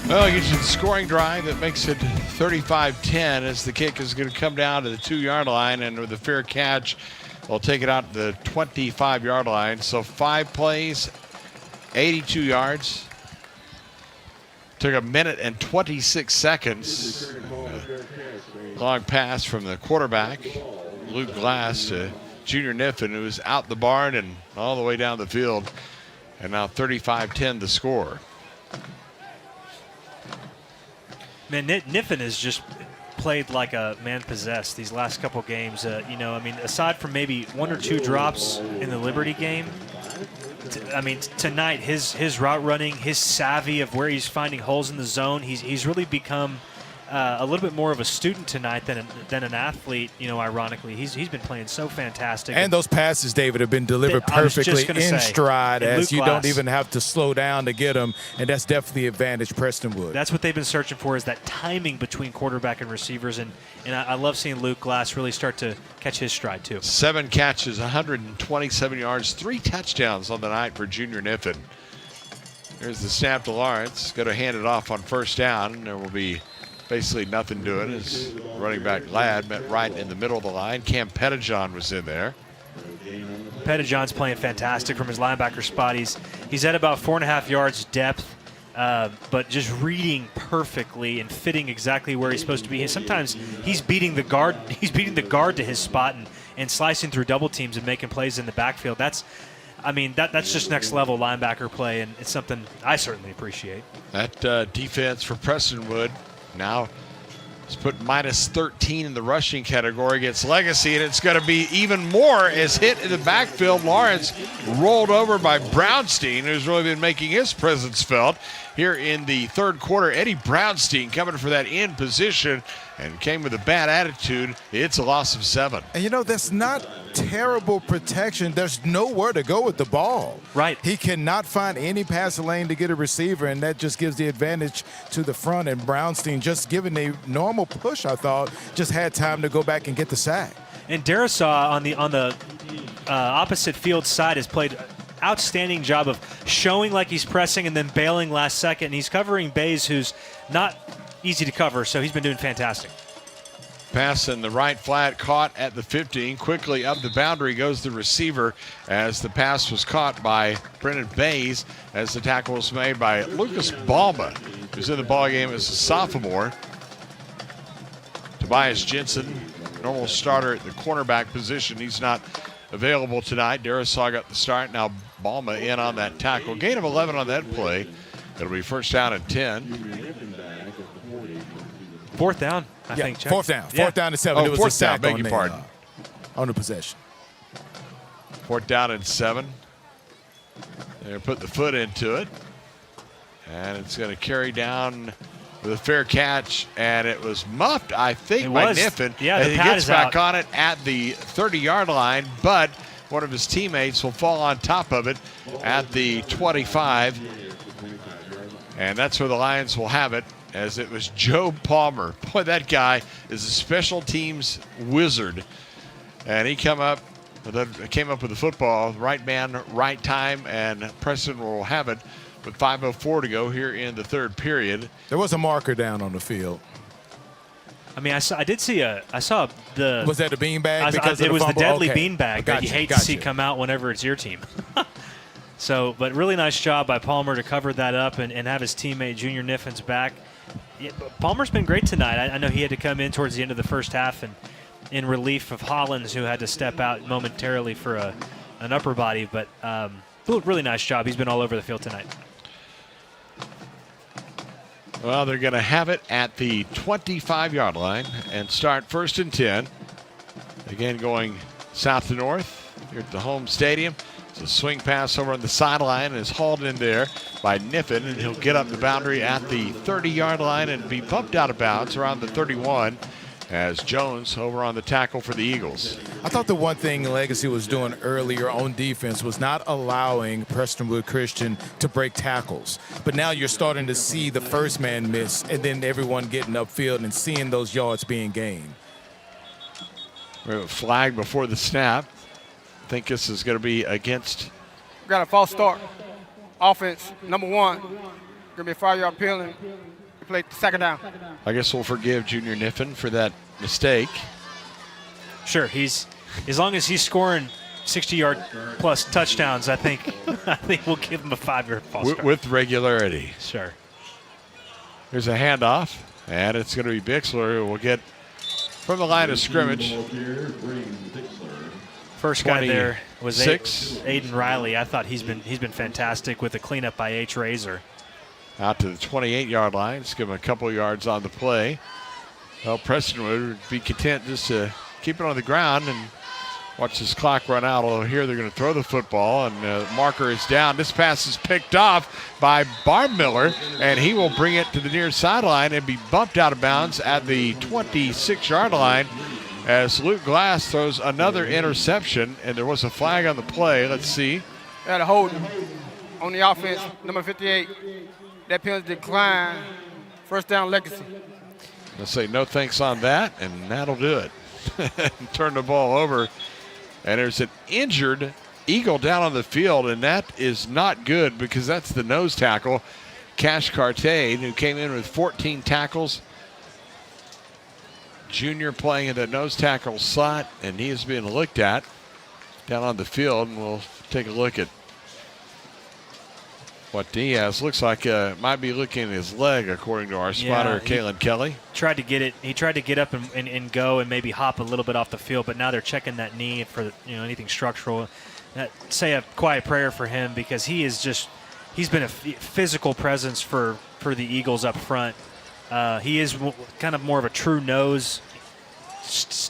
Well, he gets you the scoring drive that makes it 35-10 as the kick is going to come down to the 2-yard line, and with a fair catch, they'll take it out to the 25-yard line. So 5 plays, 82 yards. Took a minute and 26 seconds. Long pass from the quarterback, Luke Glass, to Junior Niffen, who was out the barn and all the way down the field. And now 35-10 the score. Man, Niffen has just played like a man possessed these last couple games. Aside from maybe 1 or 2 drops in the Liberty game, tonight his route running, his savvy of where he's finding holes in the zone, he's really become a little bit more of a student tonight than an athlete. Ironically, he's been playing so fantastic. And those passes, David, have been delivered perfectly in stride, as you don't even have to slow down to get them, and that's definitely advantage Prestonwood. That's what they've been searching for, is that timing between quarterback and receivers, and I love seeing Luke Glass really start to catch his stride too. 7 catches, 127 yards, 3 touchdowns on the night for Junior Niffen. There's the snap to Lawrence. Got to hand it off on first down. There will be basically nothing doing. His running back Ladd met right in the middle of the line. Cam Pettijohn was in there. Pettijohn's playing fantastic from his linebacker spot. He's at about 4.5 yards depth, but just reading perfectly and fitting exactly where he's supposed to be. Sometimes he's beating the guard. He's beating the guard to his spot and slicing through double teams and making plays in the backfield. That's just next level linebacker play, and it's something I certainly appreciate. That defense for Prestonwood now it's put minus 13 in the rushing category against Legacy, and it's going to be even more as hit in the backfield. Lawrence rolled over by Brownstein, who's really been making his presence felt here in the third quarter. Eddie Brownstein coming for that end position and came with a bad attitude. It's a loss of 7. And that's not terrible protection. There's nowhere to go with the ball. Right. He cannot find any passing lane to get a receiver, and that just gives the advantage to the front. And Brownstein, just given a normal push, I thought, just had time to go back and get the sack. And Darasaw on the opposite field side has played outstanding job of showing like he's pressing and then bailing last second. And he's covering Bays, who's not easy to cover, so he's been doing fantastic. Pass in the right flat, caught at the 15. Quickly up the boundary goes the receiver as the pass was caught by Brennan Bays as the tackle was made by Lucas Balma, who's in the ballgame as a sophomore. Tobias Jensen, normal starter at the cornerback position. He's not available tonight. Darisaw got the start. Now Balma in on that tackle. Gain of 11 on that play. It'll be first down and 10. Fourth down, I think. Chuck. Fourth down. Fourth down and 7. It was a sack beg your pardon. On the possession. Fourth down and 7. They put the foot into it. And it's going to carry down with a fair catch. And it was muffed, I think, by Niffen. Yeah, and the he pad gets is back out. on it at the 30-yard line. But one of his teammates will fall on top of it at the 25. And that's where the Lions will have it, as it was Joe Palmer. Boy, that guy is a special teams wizard. And he came up with the football, right man, right time, and Preston will have it with 5:04 to go here in the third period. There was a marker down on the field. I mean, I saw the. Was that the beanbag? It was the deadly beanbag that Gotcha, you hate to see come out whenever it's your team. So, but really nice job by Palmer to cover that up and have his teammate Junior Niffen's back. Yeah, Palmer's been great tonight. I know he had to come in towards the end of the first half and in relief of Hollins, who had to step out momentarily for an upper body. But really nice job. He's been all over the field tonight. Well, they're going to have it at the 25-yard line and start first and 10. Again, going south to north here at the home stadium. It's a swing pass over on the sideline and is hauled in there by Niffen, and he'll get up the boundary at the 30-yard line and be bumped out of bounds around the 31 as Jones over on the tackle for the Eagles. I thought the one thing Legacy was doing earlier on defense was not allowing Prestonwood Christian to break tackles. But now you're starting to see the first man miss and then everyone getting upfield and seeing those yards being gained. We have a flag before the snap. I think this is going to be against. Got a false start. Offense, number 1. Going to be a 5-yard penalty. Play second down. I guess we'll forgive Junior Niffen for that mistake. Sure, as long as he's scoring 60-yard plus touchdowns, I think we'll give him a 5-yard false start. With regularity. Sure. Here's a handoff, and it's going to be Bixler who will get from the line of scrimmage. First guy there was 6. Aiden Riley. I thought he's been fantastic with the cleanup by H. Razor. Out to the 28-yard line. Just give him a couple yards on the play. Well, Prestonwood would be content just to keep it on the ground and watch this clock run out. Although here they're going to throw the football, and the marker is down. This pass is picked off by Barmiller, and he will bring it to the near sideline and be bumped out of bounds at the 26-yard line as Luke Glass throws another interception, and there was a flag on the play. Let's see. They had a holding on the offense, number 58. That penalty decline. First down, Legacy. Let's say no thanks on that, and that'll do it. Turn the ball over, and there's an injured Eagle down on the field, and that is not good because that's the nose tackle, Cash Cartain, who came in with 14 tackles. Junior playing in the nose tackle slot, and he is being looked at down on the field, and we'll take a look at what Diaz looks like. Might be looking at his leg, according to our spotter, Kalen Kelly. Tried to get it. He tried to get up and go and maybe hop a little bit off the field, but now they're checking that knee for anything structural. Say a quiet prayer for him because he's been a physical presence for the Eagles up front. He is kind of more of a true nose.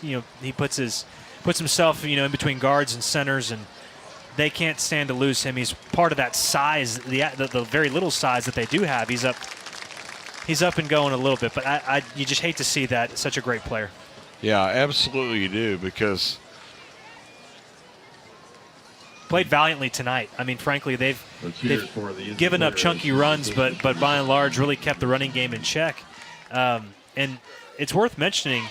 He puts himself in between guards and centers, and they can't stand to lose him. He's part of that size, the very little size that they do have. He's up and going a little bit, but you just hate to see that. Such a great player. Yeah, absolutely you do, because played valiantly tonight. I mean, frankly, they've given up chunky runs, but by and large really kept the running game in check. And it's worth mentioning,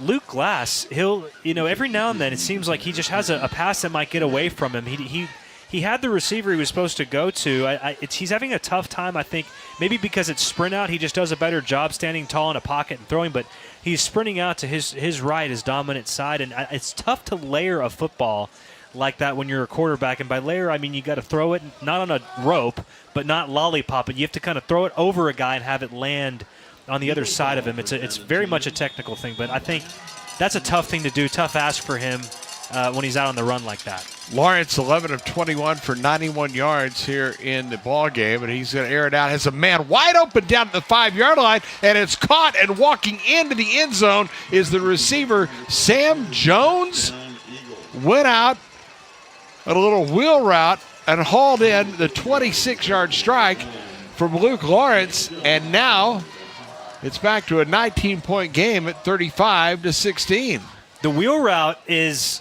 Luke Glass, he'll, every now and then it seems like he just has a pass that might get away from him. He had the receiver he was supposed to go to. He's having a tough time, I think, maybe because it's sprint out. He just does a better job standing tall in a pocket and throwing, but he's sprinting out to his right, his dominant side, and it's tough to layer a football like that when you're a quarterback. And by layer, I mean you got to throw it not on a rope, but not lollipop it. You have to kind of throw it over a guy and have it land on the other side of him. It's very much a technical thing, but I think that's a tough thing to do, tough ask for him when he's out on the run like that. Lawrence, 11 of 21 for 91 yards here in the ball game, and he's going to air it out. Has a man wide open down at the 5-yard line, and it's caught, and walking into the end zone is the receiver, Sam Jones. Went out on a little wheel route and hauled in the 26-yard strike from Luke Lawrence, and now it's back to a 19-point game at 35-16. The wheel route is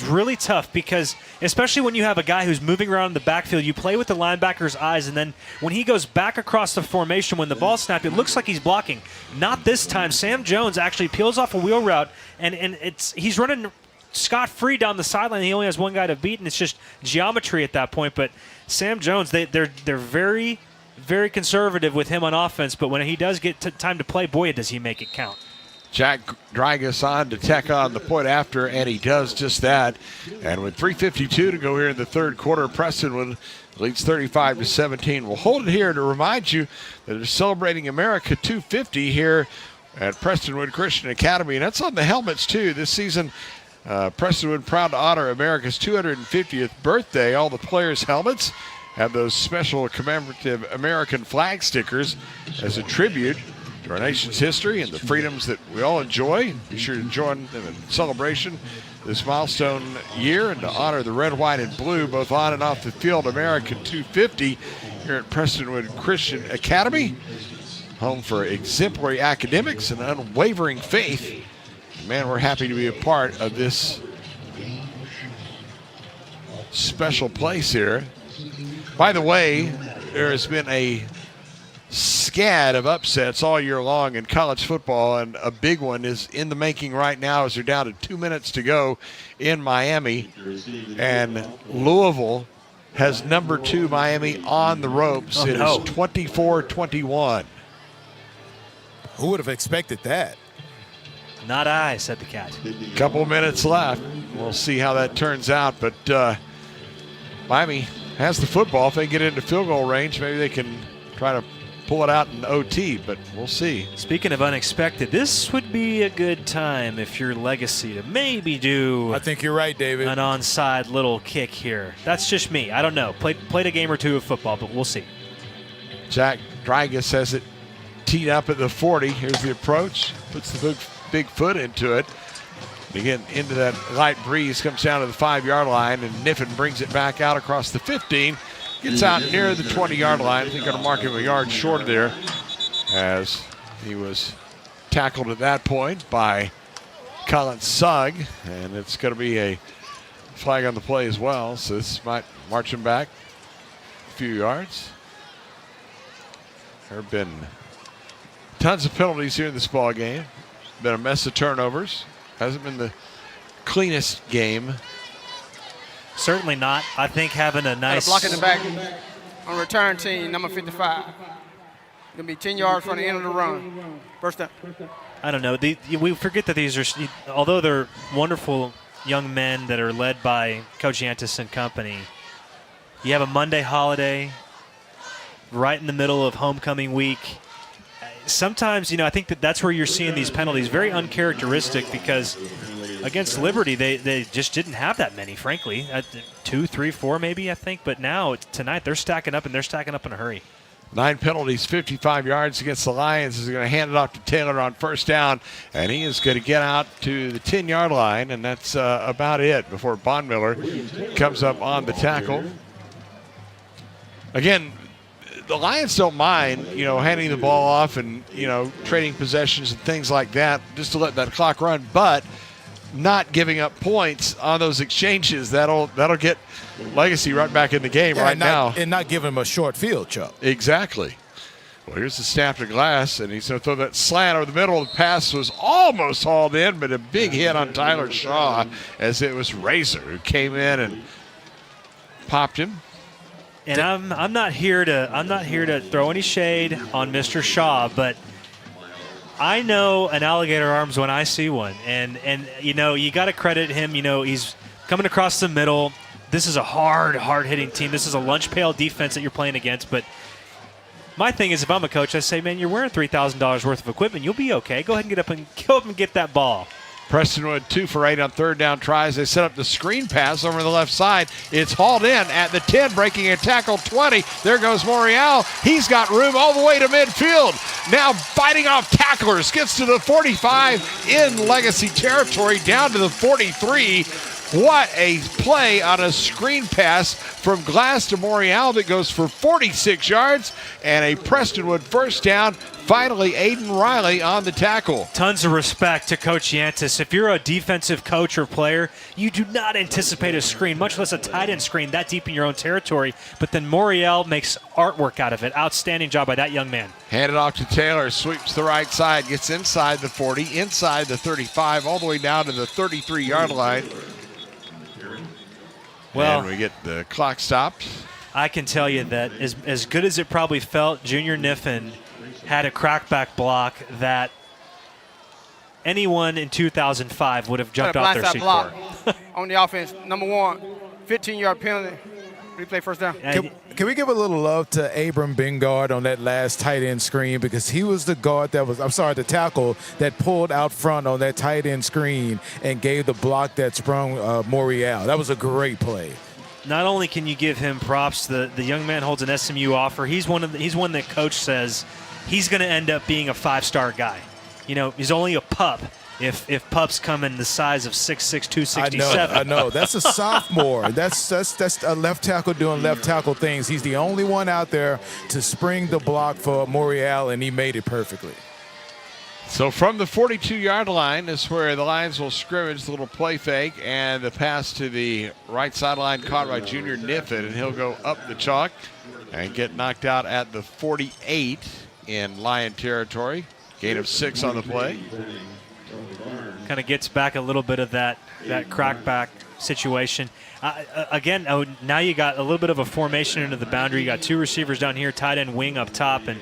really tough because, especially when you have a guy who's moving around in the backfield, you play with the linebacker's eyes, and then when he goes back across the formation, when the ball's snapped, it looks like he's blocking. Not this time. Sam Jones actually peels off a wheel route, and he's running scot-free down the sideline. He only has one guy to beat, and it's just geometry at that point. But Sam Jones, they're very, very conservative with him on offense, but when he does get time to play, boy, does he make it count. Jack Drygas on to tack on the point after, and he does just that. And with 3:52 to go here in the third quarter, Prestonwood leads 35-17. We'll hold it here to remind you that they're celebrating America 250 here at Prestonwood Christian Academy, and that's on the helmets too. This season, Prestonwood proud to honor America's 250th birthday. All the players' helmets have those special commemorative American flag stickers as a tribute to our nation's history and the freedoms that we all enjoy. Be sure to join them in celebration this milestone year and to honor the red, white, and blue, both on and off the field. American 250 here at Prestonwood Christian Academy, home for exemplary academics and unwavering faith. Man, we're happy to be a part of this special place here. By the way, there has been a scad of upsets all year long in college football, and a big one is in the making right now as they're down to 2 minutes to go in Miami, and Louisville has number 2 Miami on the ropes. It is 24-21. Who would have expected that? Not I, said the cat. Couple minutes left. We'll see how that turns out, but Miami has the football. If they get into field goal range, maybe they can try to pull it out in OT, but we'll see. Speaking of unexpected, this would be a good time if you're Legacy to maybe do, I think you're right, David, an onside little kick here. That's just me. I don't know. Played a game or two of football, but we'll see. Jack Drygas has it teed up at the 40. Here's the approach. Puts the big foot into it. Again, into that light breeze, comes down to the 5-yard line, and Niffen brings it back out across the 15. Gets out near the 20-yard line. I think going to mark him a yard short there as he was tackled at that point by Colin Sugg, and it's going to be a flag on the play as well, so this might march him back a few yards. There have been tons of penalties here in this ball game. Been a mess of turnovers. Hasn't been the cleanest game. Certainly not. I think having a nice block in the back on return team, number 55. Going to be 10 yards from the end of the run. First down. I don't know. We forget that these are, although they're wonderful young men that are led by Coach Yantis and company, you have a Monday holiday right in the middle of homecoming week. Sometimes, I think that's where you're seeing these penalties. Very uncharacteristic because against Liberty, they just didn't have that many, frankly. 2, 3, 4 maybe, I think. But now, tonight, they're stacking up, and they're stacking up in a hurry. 9 penalties, 55 yards against the Lions. He's going to hand it off to Taylor on first down, and he is going to get out to the 10-yard line, and that's about it before Bondmiller comes up on the tackle. Again, the Lions don't mind, handing the ball off and, trading possessions and things like that just to let that clock run, but not giving up points on those exchanges. That'll get Legacy right back in the game now. And not give him a short field, Chuck. Exactly. Well, here's the snap to Glass, and he's going to throw that slant over the middle. The pass was almost hauled in, but a big hit on Tyler Shaw as it was Razor who came in and popped him. And I'm not here to throw any shade on Mr. Shaw, but I know an alligator arms when I see one, and you got to credit him. He's coming across the middle. This is a hard hitting team. This is a lunch pail defense that you're playing against, but My thing is, if I'm a coach, I say, man, you're wearing $3,000 worth of equipment. You'll be okay. Go ahead and go up and get that ball. Prestonwood 2 for 8 on third down tries. They set up the screen pass over the left side. It's hauled in at the 10, breaking a tackle 20. There goes Morial. He's got room all the way to midfield. Now fighting off tacklers. Gets to the 45 in Legacy territory, down to the 43. What a play on a screen pass from Glass to Morial that goes for 46 yards and a Prestonwood first down. Finally, Aiden Riley on the tackle. Tons of respect to Coach Yantis. If you're a defensive coach or player, you do not anticipate a screen, much less a tight end screen that deep in your own territory. But then Morial makes artwork out of it. Outstanding job by that young man. Hand it off to Taylor, sweeps the right side, gets inside the 40, inside the 35, all the way down to the 33-yard line. Well, and we get the clock stopped. I can tell you that as good as it probably felt, Junior Niffen had a crackback block that anyone in 2005 would have jumped off their seat block for. On the offense, number 1, 15-yard penalty. Replay first down. Can we give a little love to Abram Bingard on that last tight end screen, because he was the guard the tackle that pulled out front on that tight end screen and gave the block that sprung Morial. That was a great play. Not only can you give him props, the young man holds an SMU offer. He's one that coach says he's going to end up being a 5-star guy. You know, he's only a pup if pups come in the size of 6'6", 267. I know. That's a sophomore. That's a left tackle doing left tackle things. He's the only one out there to spring the block for Morial, and he made it perfectly. So from the 42-yard line is where the Lions will scrimmage, the little play fake, and the pass to the right sideline caught by Junior Niffen, and he'll go up the chalk and get knocked out at the 48 in Lion territory. Gain of 6 on the play. Kind of gets back a little bit of that crackback situation. Again, now you got a little bit of a formation into the boundary. You got 2 receivers down here, tight end wing up top, and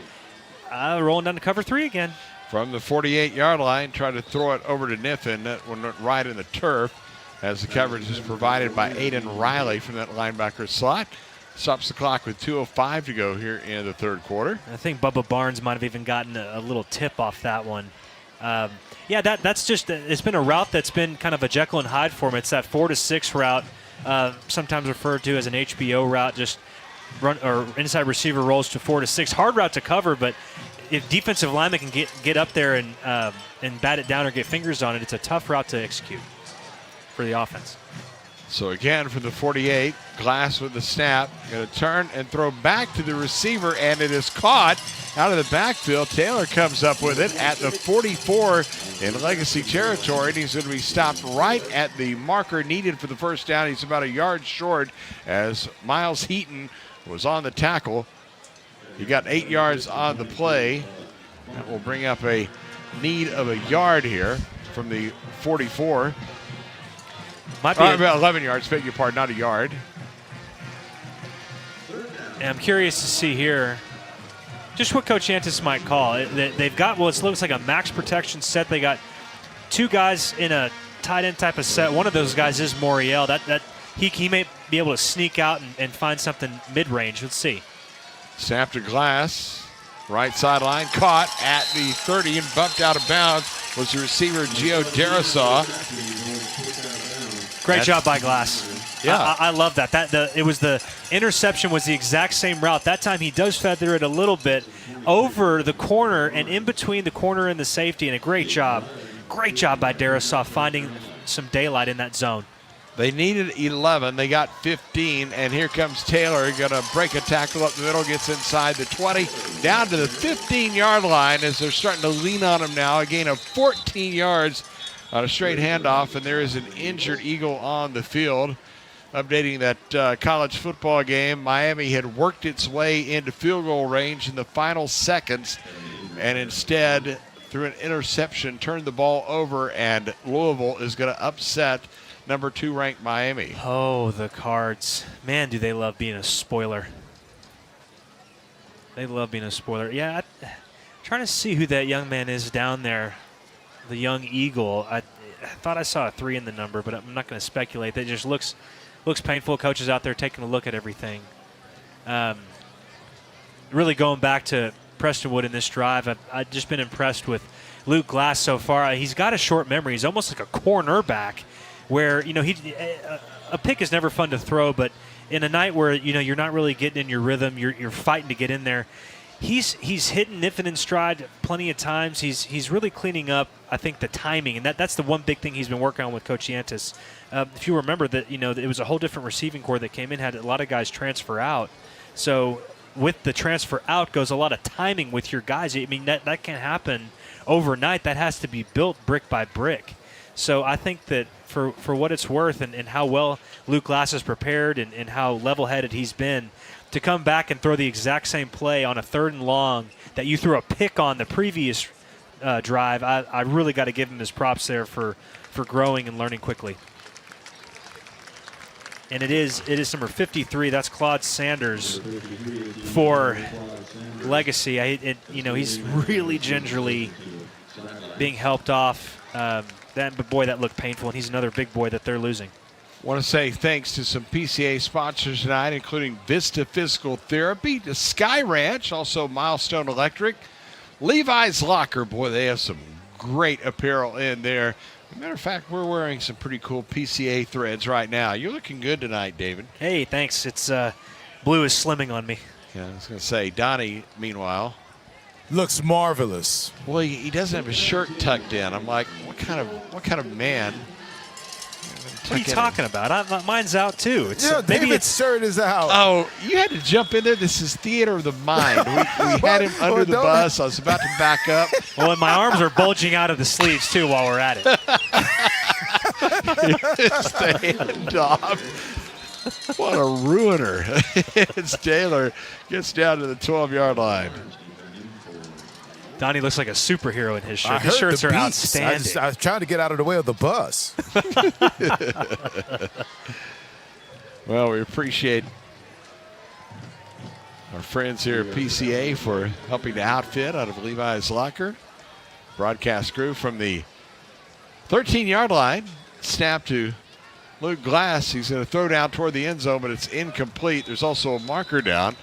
rolling down to cover 3 again. From the 48-yard line, try to throw it over to Niffen. That one went right in the turf as the coverage is provided by Aiden Riley from that linebacker slot. Stops the clock with 2:05 to go here in the third quarter. I think Bubba Barnes might have even gotten a little tip off that one. Yeah, that's just it's been a route that's been kind of a Jekyll and Hyde for him. It's that 4-6 route, sometimes referred to as an HBO route, just run or inside receiver rolls to 4-6. Hard route to cover, but if defensive linemen can get up there and bat it down or get fingers on it, it's a tough route to execute for the offense. So again, from the 48, Glass with the snap. Going to turn and throw back to the receiver, and it is caught out of the backfield. Taylor comes up with it at the 44 in Legacy territory, and he's going to be stopped right at the marker needed for the first down. He's about a yard short as Miles Heaton was on the tackle. He got 8 yards on the play. That will bring up a need of a yard here from the 44. Might be about 11 yards, beg your pardon, not a yard. And I'm curious to see here just what Coach Yantis might call. They've got, well, it looks like a max protection set. They got 2 guys in a tight end type of set. One of those guys is Morial. That he may be able to sneak out and find something mid-range. Let's see. Snap to Glass. Right sideline, caught at the 30 and bumped out of bounds was the receiver Gio Darasaw. Great job by Glass. Yeah, I love that. It was the interception was the exact same route. That time he does feather it a little bit over the corner and in between the corner and the safety, and a great job by Darasaw finding some daylight in that zone. They needed 11. They got 15, and here comes Taylor. Going to break a tackle up the middle, gets inside the 20, down to the 15-yard line as they're starting to lean on him now. A gain of 14 yards on a straight handoff, and there is an injured Eagle on the field. Updating that college football game, Miami had worked its way into field goal range in the final seconds, and instead, through an interception, turned the ball over, and Louisville is going to upset number 2 ranked Miami. Oh, the Cards. Man, do they love being a spoiler. They love being a spoiler. Yeah, I'm trying to see who that young man is down there, the young Eagle. I thought I saw a 3 in the number, but I'm not going to speculate. That just looks painful. Coaches out there taking a look at everything. really going back to Prestonwood in this drive, I've just been impressed with Luke Glass so far. He's got a short memory. He's almost like a cornerback where, a pick is never fun to throw, but in a night where, you're not really getting in your rhythm, you're fighting to get in there, he's hitting Niffen in stride plenty of times. He's really cleaning up, I think, the timing, and that's the one big thing he's been working on with Coach Yantis. If you remember that, it was a whole different receiving core that came in, had a lot of guys transfer out. So with the transfer out goes a lot of timing with your guys. I mean, that can't happen overnight. That has to be built brick by brick. So I think that for what it's worth and how well Luke Glass is prepared and how level-headed he's been, to come back and throw the exact same play on a 3rd and long that you threw a pick on the previous drive, I really got to give him his props there for growing and learning quickly. And it is number 53. That's Claude Sanders for Legacy. He's really gingerly being helped off. That looked painful, and he's another big boy that they're losing. Want to say thanks to some PCA sponsors tonight, including Vista Physical Therapy, the Sky Ranch, also Milestone Electric, Levi's Locker. Boy, they have some great apparel in there. As a matter of fact, we're wearing some pretty cool PCA threads right now. You're looking good tonight, David. Hey, thanks. It's blue is slimming on me. Yeah, I was going to say, Donnie, meanwhile, looks marvelous. Well, he doesn't have his shirt tucked in. I'm like, what kind of man? What are you talking about? Mine's out too. David's shirt is out. Oh, you had to jump in there. This is theater of the mind. We had him under the bus. I was about to back up. Well, and my arms are bulging out of the sleeves too while we're at it. It's the handoff. What a ruiner. It's Taylor. Gets down to the 12-yard line. Donnie looks like a superhero in his shirt. His shirts are outstanding. I was trying to get out of the way of the bus. Well, we appreciate our friends here at PCA for helping to outfit out of Levi's Locker. Broadcast crew from the 13-yard line. Snap to Luke Glass. He's going to throw down toward the end zone, but it's incomplete. There's also a marker down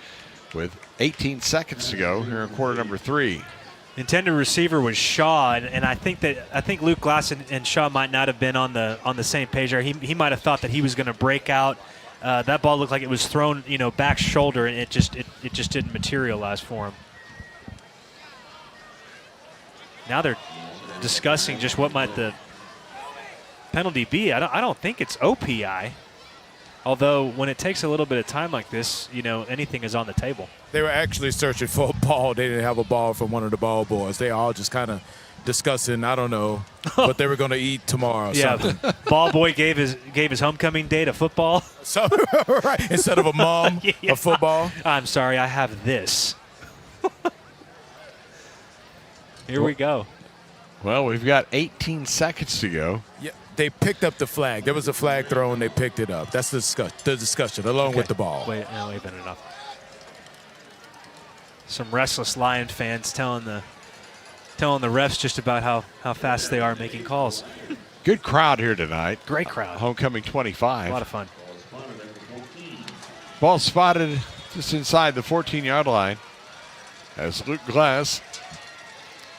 with 18 seconds to go here in quarter number 3. Intended receiver was Shaw, and I think Luke Glass and Shaw might not have been on the same page there. He might have thought that he was going to break out. That ball looked like it was thrown, back shoulder, and it just didn't materialize for him. Now they're discussing just what might the penalty be. I don't think it's OPI. Although when it takes a little bit of time like this, anything is on the table. They were actually searching for a ball. They didn't have a ball from one of the ball boys. They all just kind of discussing, I don't know, what they were going to eat tomorrow. Yeah, ball boy gave his homecoming day to football. So, right, instead of a mom of football. I'm sorry, I have this. Here we go. Well, we've got 18 seconds to go. Yeah. They picked up the flag. There was a flag thrown. They picked it up. That's the discussion, along with the ball. Wait a minute. Some restless Lion fans telling the refs just about how fast they are making calls. Good crowd here tonight. Great crowd. Homecoming 25. A lot of fun. Ball spotted just inside the 14-yard line as Luke Glass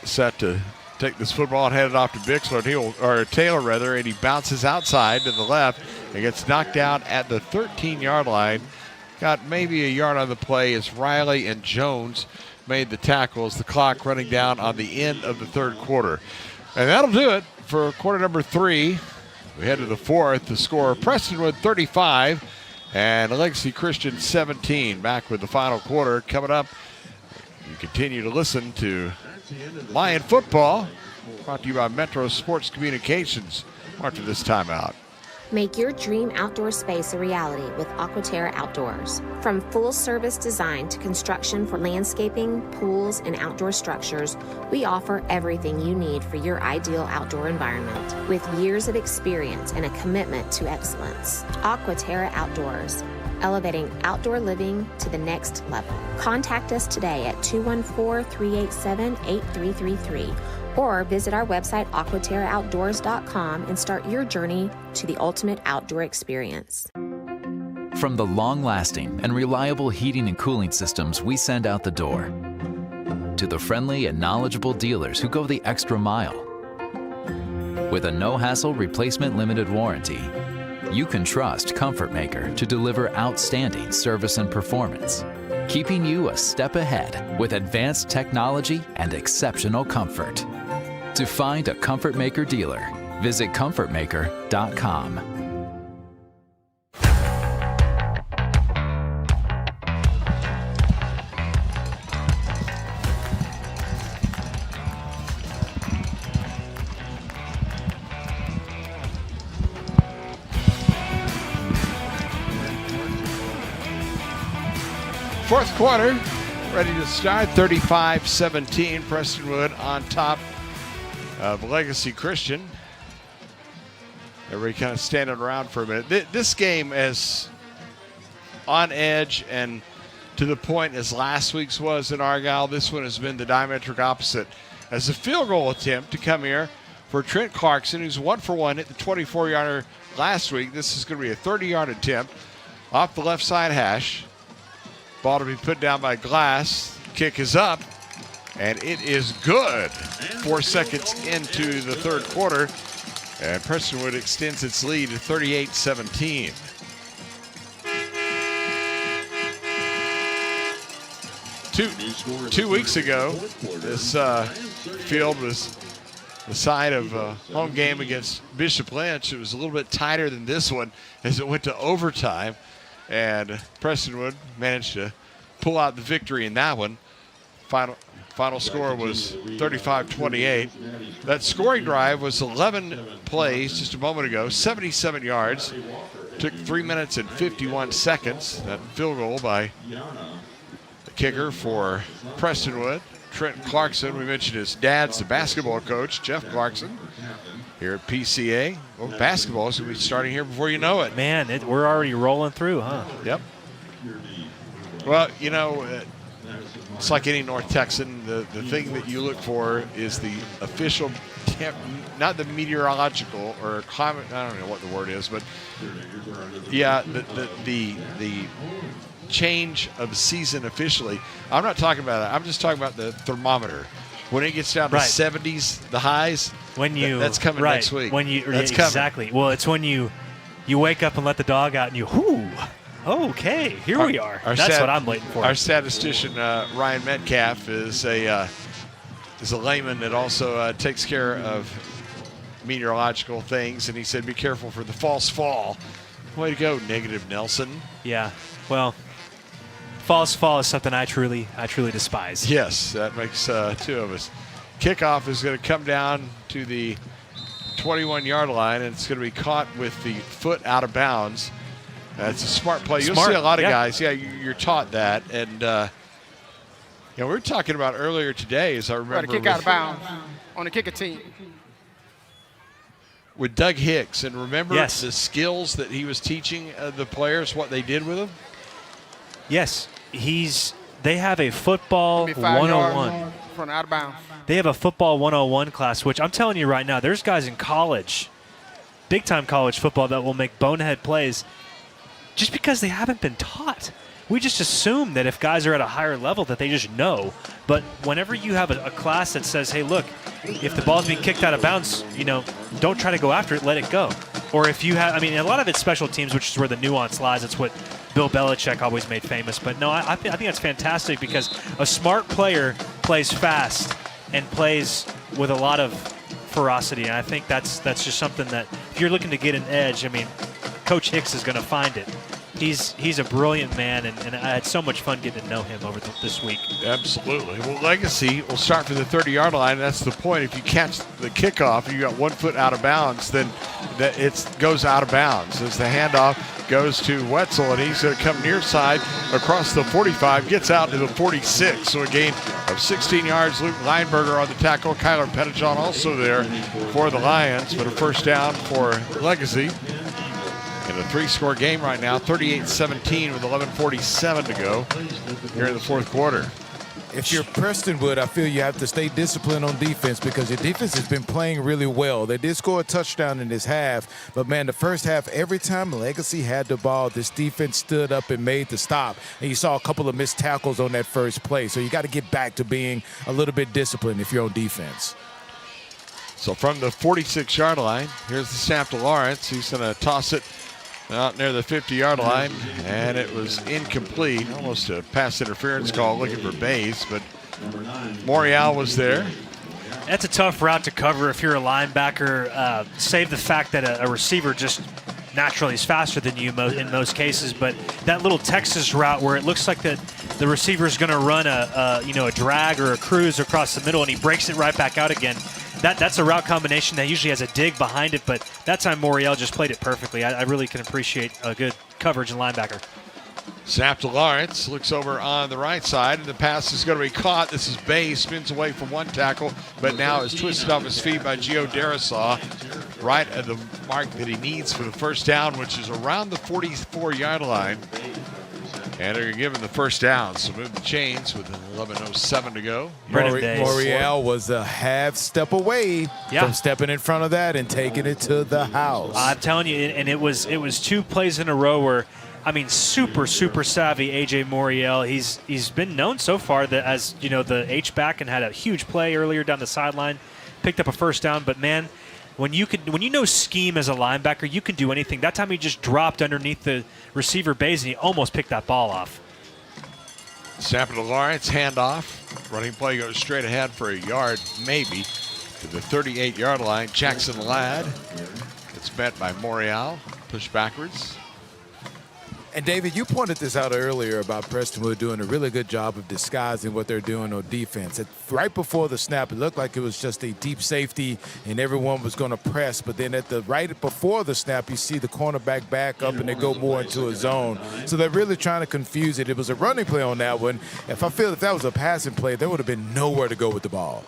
set to take this football and hand it off to Taylor, and he bounces outside to the left and gets knocked out at the 13-yard line. Got maybe a yard on the play as Riley and Jones made the tackles. The clock running down on the end of the third quarter. And that'll do it for quarter number 3. We head to the 4th. The score, Prestonwood 35 and Legacy Christian 17. Back with the final quarter coming up. You continue to listen to Lion football, brought to you by Metro Sports Communications after this timeout. Make your dream outdoor space a reality with Aquaterra Outdoors. From full-service design to construction for landscaping, pools, and outdoor structures, we offer everything you need for your ideal outdoor environment. With years of experience and a commitment to excellence, Aquaterra Outdoors, elevating outdoor living to the next level. Contact us today at 214-387-8333 or visit our website aquaterraoutdoors.com and start your journey to the ultimate outdoor experience. From the long-lasting and reliable heating and cooling systems we send out the door, to the friendly and knowledgeable dealers who go the extra mile. With a no-hassle replacement limited warranty, you can trust Comfort Maker to deliver outstanding service and performance, keeping you a step ahead with advanced technology and exceptional comfort. To find a Comfort Maker dealer, visit comfortmaker.com. Fourth quarter, ready to start. 35-17, Prestonwood on top of Legacy Christian. Everybody kind of standing around for a minute. This game is on edge and to the point as last week's was in Argyle. This one has been the diametric opposite. As a field goal attempt to come here for Trent Clarkson, who's 1 for 1, hit the 24-yarder last week. This is going to be a 30-yard attempt off the left side hash. Ball to be put down by Glass. Kick is up, and it is good. 4 seconds into the third quarter, and Prestonwood extends its lead to 38-17. Two weeks ago, this field was the site of a home game against Bishop Lynch. It was a little bit tighter than this one as it went to overtime. And Prestonwood managed to pull out the victory in that one. Final score was 35-28. That scoring drive was 11 plays just a moment ago, 77 yards. Took 3 minutes and 51 seconds. That field goal by the kicker for Prestonwood, Trent Clarkson. We mentioned his dad's the basketball coach, Jeff Clarkson, here at PCA. Well, basketball is going to be starting here before you know it. Man, we're already rolling through, huh? Yep. Well, you know, it's like any North Texan. The thing that you look for is the official not the meteorological or climate, I don't know what the word is, but yeah, the change of season officially. I'm not talking about that. I'm just talking about the thermometer. When it gets down to 70s, the highs, that's coming next week. That's exactly. Well, it's when you wake up and let the dog out and you, whoo, okay, here we are. That's what I'm waiting for. Our statistician, Ryan Metcalf, is a layman that also takes care of meteorological things, and he said, be careful for the false fall. Way to go, Negative Nelson. Yeah, well, false fall is something I truly despise. Yes, that makes two of us. Kickoff is going to come down to the 21-yard line, and it's going to be caught with the foot out of bounds. It's a smart play. You'll see a lot of guys. Yeah, you're taught that. And we were talking about earlier today, as I remember. Kick out of bounds on the kicker team. With Doug Hicks, and remember the skills that he was teaching the players, what they did with them? Yes, they have a football 101. From out of bounds. They have a football 101 class, which I'm telling you right now, there's guys in college, big-time college football, that will make bonehead plays just because they haven't been taught. We just assume that if guys are at a higher level that they just know. But whenever you have a class that says, hey, look, if the ball's being kicked out of bounds, don't try to go after it, let it go. Or if you have, a lot of it's special teams, which is where the nuance lies. It's what Bill Belichick always made famous. But no, I think that's fantastic because a smart player plays fast and plays with a lot of ferocity. And I think that's just something that if you're looking to get an edge, Coach Hicks is going to find it. He's a brilliant man, and I had so much fun getting to know him over this week. Absolutely. Well, Legacy will start for the 30-yard line. That's the point. If you catch the kickoff, you got 1 foot out of bounds, then it goes out of bounds. As the handoff goes to Wetzel, and he's going to come near side across the 45, gets out to the 46. So a gain of 16 yards. Luke Lineberger on the tackle. Kyler Pettijohn also there for the Lions, but a first down for Legacy. In a 3-score game right now, 38-17 with 11:47 to go here in the fourth quarter. If you're Prestonwood, I feel you have to stay disciplined on defense because your defense has been playing really well. They did score a touchdown in this half, but, man, the first half, every time Legacy had the ball, this defense stood up and made the stop. And you saw a couple of missed tackles on that first play. So you got to get back to being a little bit disciplined if you're on defense. So from the 46-yard line, here's the snap to Lawrence. He's going to toss it out near the 50-yard line, and it was incomplete. Almost a pass interference call looking for Bays, but Morial was there. That's a tough route to cover if you're a linebacker, save the fact that a receiver just naturally is faster than you in most cases, but that little Texas route where it looks like that the receiver is going to run a drag or a cruise across the middle and he breaks it right back out again. That's a route combination that usually has a dig behind it, but that time Morial just played it perfectly. I really can appreciate a good coverage in linebacker. Snap to Lawrence, looks over on the right side, and the pass is going to be caught. This is Bay, spins away from one tackle, but now is twisted off his feet by Gio Darisaw, right at the mark that he needs for the first down, which is around the 44-yard line. And they're given the first down, so move the chains with 11:07 to go. Morial was a half step away from stepping in front of that and taking it to the house. I'm telling you, and it was 2 plays in a row where, I mean, super savvy AJ Morial. He's been known so far that as the H-back and had a huge play earlier down the sideline, picked up a first down. But man, when you know scheme as a linebacker, you can do anything. That time he just dropped underneath the receiver Bays and he almost picked that ball off. Snap to Lawrence, handoff. Running play goes straight ahead for a yard, maybe, to the 38-yard line. Jackson Ladd. It's met by Morial. Push backwards. And, David, you pointed this out earlier about Prestonwood doing a really good job of disguising what they're doing on defense. Right before the snap, it looked like it was just a deep safety and everyone was going to press. But then right before the snap, you see the cornerback back up and they go more into a zone. So they're really trying to confuse it. It was a running play on that one. If that was a passing play, there would have been nowhere to go with the ball.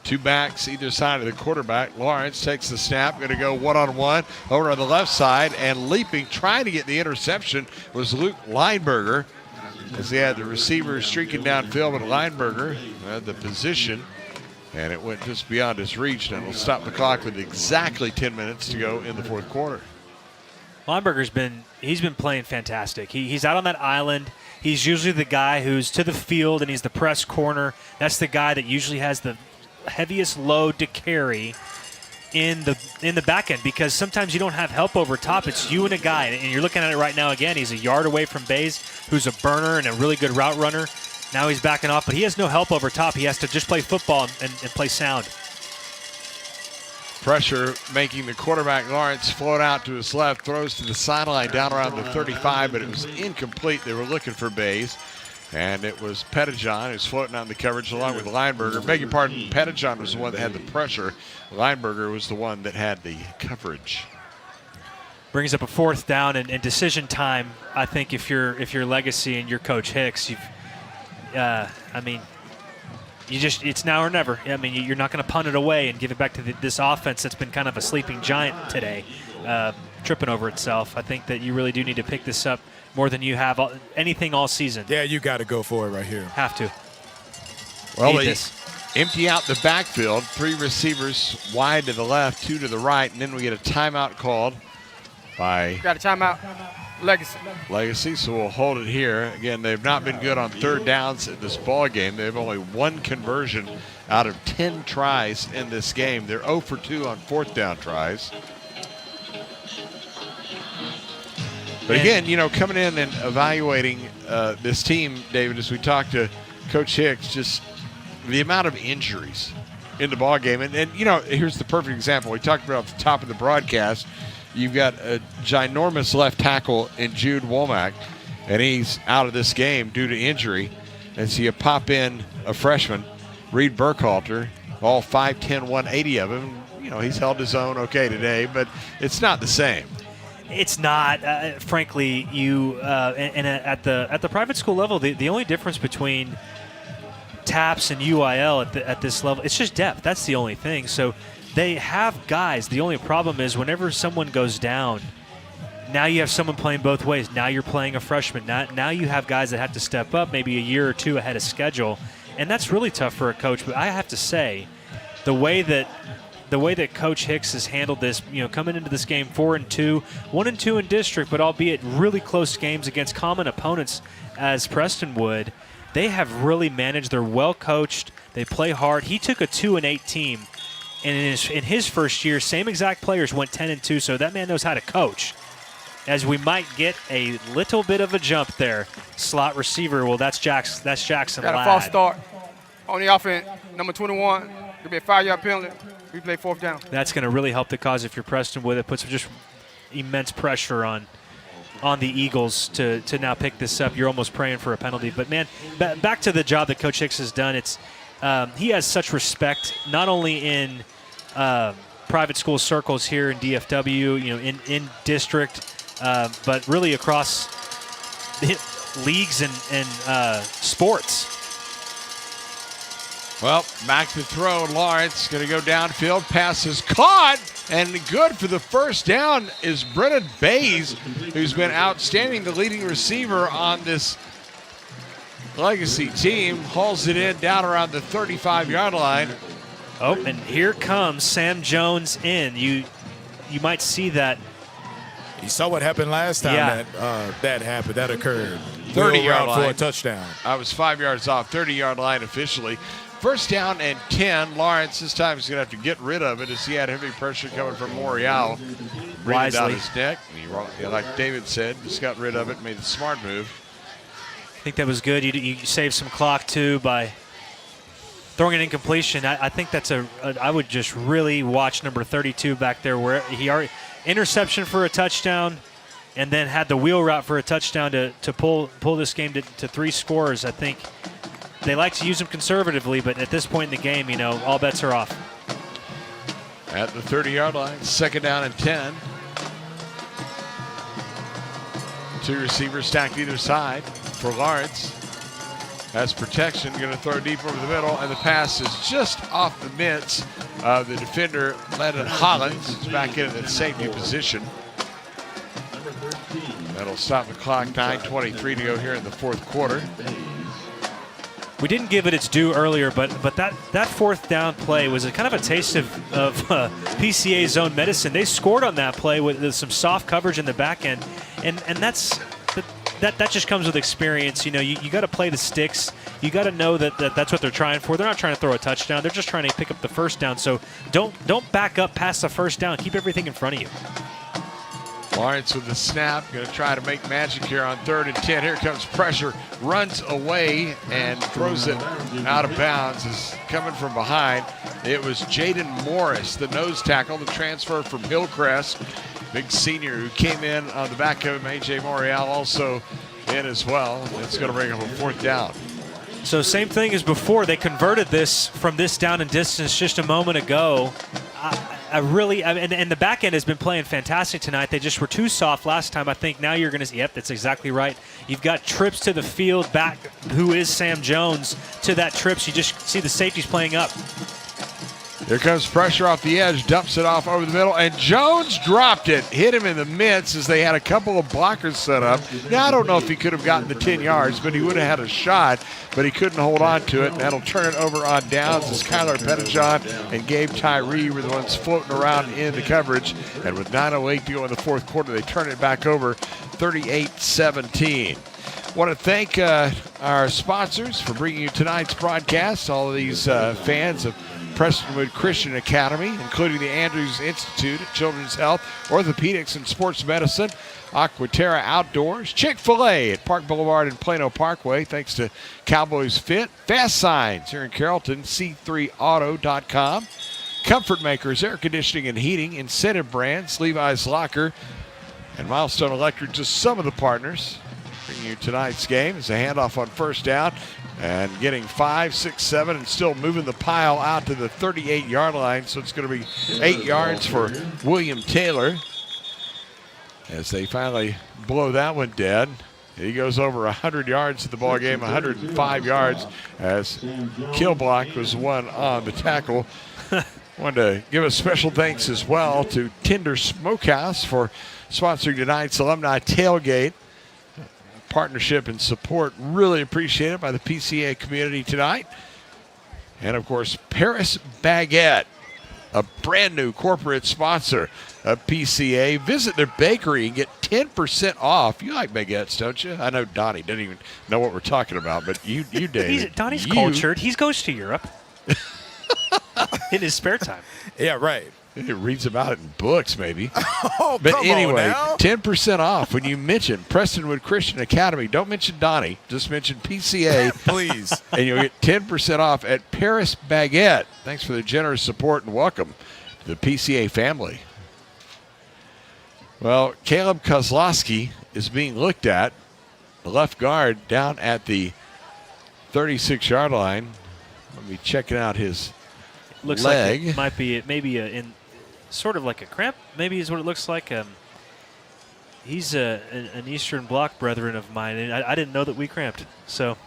2 backs either side of the quarterback. Lawrence takes the snap, going to go one-on-one over on the left side, and leaping, trying to get the interception was Luke Lineberger, as he had the receiver streaking downfield, but Lineberger had the position, and it went just beyond his reach, and it'll stop the clock with exactly 10 minutes to go in the fourth quarter. Lineberger's been playing fantastic. He's out on that island. He's usually the guy who's to the field, and he's the press corner. That's the guy that usually has the heaviest load to carry in the back end, because sometimes you don't have help over top. It's you and a guy, and you're looking at it right now again. He's a yard away from Bays, who's a burner and a really good route runner. Now he's backing off, but he has no help over top. He has to just play football and play sound. Pressure making the quarterback Lawrence float out to his left, throws to the sideline down around the 35, but it was incomplete. They were looking for Bays. And it was Pettijohn who's floating on the coverage along with Lineberger. Beg your pardon, Pettijohn was the one that had the pressure. Lineberger was the one that had the coverage. Brings up a fourth down and decision time. I think if you're Legacy and you're Coach Hicks, it's now or never. I mean, you're not going to punt it away and give it back to this offense that's been kind of a sleeping giant today, tripping over itself. I think that you really do need to pick this up more than you have anything all season. Yeah, you got to go for it right here. Have to. Well, they empty out the backfield. 3 receivers wide to the left, 2 to the right, and then we get a timeout called by... Got a timeout. Legacy, so we'll hold it here. Again, they've not been good on third downs in this ball game. They have only 1 conversion out of 10 tries in this game. They're 0 for 2 on fourth down tries. But again, coming in and evaluating this team, David, as we talked to Coach Hicks, just the amount of injuries in the ball game. And here's the perfect example. We talked about at the top of the broadcast. You've got a ginormous left tackle in Jude Womack, and he's out of this game due to injury. And so you pop in a freshman, Reed Burkhalter, all 5'10", 180 of him. He's held his own okay today, but it's not the same. It's not, frankly. At the private school level, the only difference between TAPS and UIL at this level, it's just depth. That's the only thing. So they have guys. The only problem is whenever someone goes down, now you have someone playing both ways. Now you're playing a freshman. Now you have guys that have to step up, maybe a year or 2 ahead of schedule, and that's really tough for a coach. But I have to say, the way that Coach Hicks has handled this, coming into this game 4-2, 1-2 in district, but albeit really close games against common opponents as Prestonwood, they have really managed. They're well coached. They play hard. He took a 2-8 team, and in his first year, same exact players went 10-2. So that man knows how to coach. As we might get a little bit of a jump there, slot receiver. Well, that's Jackson. Got a false start on the offense. Number 21. Could be a 5-yard penalty. We play 4th down. That's going to really help the cause if you're Prestonwood. It puts just immense pressure on the Eagles to now pick this up. You're almost praying for a penalty. But, man, back to the job that Coach Hicks has done. It's he has such respect, not only in private school circles here in DFW, in district, but really across the leagues and sports. Well, back to throw. Lawrence going to go downfield. Pass is caught, and good for the first down is Brennan Bays, who's been outstanding, the leading receiver on this Legacy team. Hauls it in down around the 35-yard line. Oh, and here comes Sam Jones in. You might see that. You saw what happened last time that happened. That occurred. 30-yard line for a touchdown. I was 5 yards off, 30-yard line officially. First down and 10. Lawrence this time is going to have to get rid of it as he had heavy pressure coming from Morial. Bringing it down his neck. He, like David said, just got rid of it, made a smart move. I think that was good. You saved some clock, too, by throwing an incompletion. I think that's I would just really watch number 32 back there where he already interception for a touchdown and then had the wheel route for a touchdown to pull this game to 3 scores. I think they like to use them conservatively, but at this point in the game, all bets are off. At the 30-yard line, second down and 10. 2 receivers stacked either side for Lawrence. Has protection, going to throw deep over the middle, and the pass is just off the mitts of the defender, Lennon Hollins. He's back in that safety position. That'll stop the clock, 9:23 to go here in the fourth quarter. We didn't give it its due earlier, but that fourth down play was a kind of a taste of PCA zone medicine. They scored on that play with some soft coverage in the back end, and that just comes with experience. You got to play the sticks. You got to know that's what they're trying for. They're not trying to throw a touchdown. They're just trying to pick up the first down. So don't back up past the first down. Keep everything in front of you. Lawrence with the snap, going to try to make magic here on 3rd and 10. Here comes pressure, runs away and throws it out of bounds. Is coming from behind. It was Jaden Morris, the nose tackle, the transfer from Hillcrest. Big senior who came in on the back of him. A.J. Morial also in as well. It's going to bring up a 4th down. So same thing as before. They converted this from this down and distance just a moment ago. And the back end has been playing fantastic tonight. They just were too soft last time. I think now you're going to see, yep, that's exactly right. You've got trips to the field back, who is Sam Jones, to that trips. You just see the safeties playing up. Here comes pressure off the edge, dumps it off over the middle, and Jones dropped it. Hit him in the midst as they had a couple of blockers set up. Now, I don't know if he could have gotten the 10 yards, but he would have had a shot, but he couldn't hold on to it, and that'll turn it over on downs as Kyler Pettijohn and Gabe Tyree were the ones floating around in the coverage. And with 9:08 to go in the fourth quarter, they turn it back over 38-17. Want to thank our sponsors for bringing you tonight's broadcast, all of these fans of Prestonwood Christian Academy, including the Andrews Institute of Children's Health, Orthopedics and Sports Medicine, Aquaterra Outdoors, Chick-fil-A at Park Boulevard and Plano Parkway, thanks to Cowboys Fit, Fast Signs here in Carrollton, C3Auto.com, Comfort Makers, Air Conditioning and Heating, Incentive Brands, Levi's Locker, and Milestone Electric, just some of the partners bringing you tonight's game. It's a handoff on first down. And getting 5, 6, 7, and still moving the pile out to the 38-yard line. So it's going to be 8 yards for William Taylor as they finally blow that one dead. He goes over 100 yards to the ball game, 105 yards as Kilblock was one on the tackle. Wanted to give a special thanks as well to Tender Smokehouse for sponsoring tonight's Alumni Tailgate. partnership and support. Really appreciated by the PCA community tonight. And, of course, Paris Baguette, a brand new corporate sponsor of PCA. Visit their bakery and get 10% off. You like baguettes, don't you? I know Donnie doesn't even know what we're talking about, but you David. Donnie's cultured. He goes to Europe in his spare time. Yeah, right. He reads about it in books, maybe. Oh, but come anyway, on now. 10% off when you mention Prestonwood Christian Academy. Don't mention Donnie. Just mention PCA. Please. And you'll get 10% off at Paris Baguette. Thanks for the generous support and welcome to the PCA family. Well, Caleb Kozlowski is being looked at, the left guard down at the 36-yard line. Let me check out his Looks leg. like it might be maybe in sort of like a cramp. Maybe is what it looks like. He's an Eastern Bloc brethren of mine, and I didn't know that we cramped. So,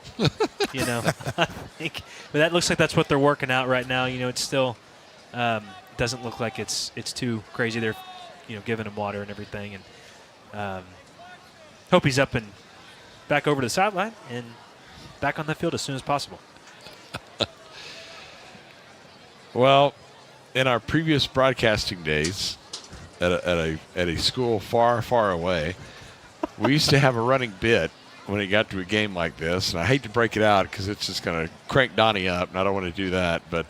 you know, I think, but that looks like that's what they're working out right now. You know, it's still doesn't look like it's too crazy. They're, you know, giving him water and everything, and hope he's up and back over to the sideline and back on the field as soon as possible. Well, in our previous broadcasting days at a school far, far away, we used to have a running bit when it got to a game like this. And I hate to break it out because it's just going to crank Donnie up, and I don't want to do that. But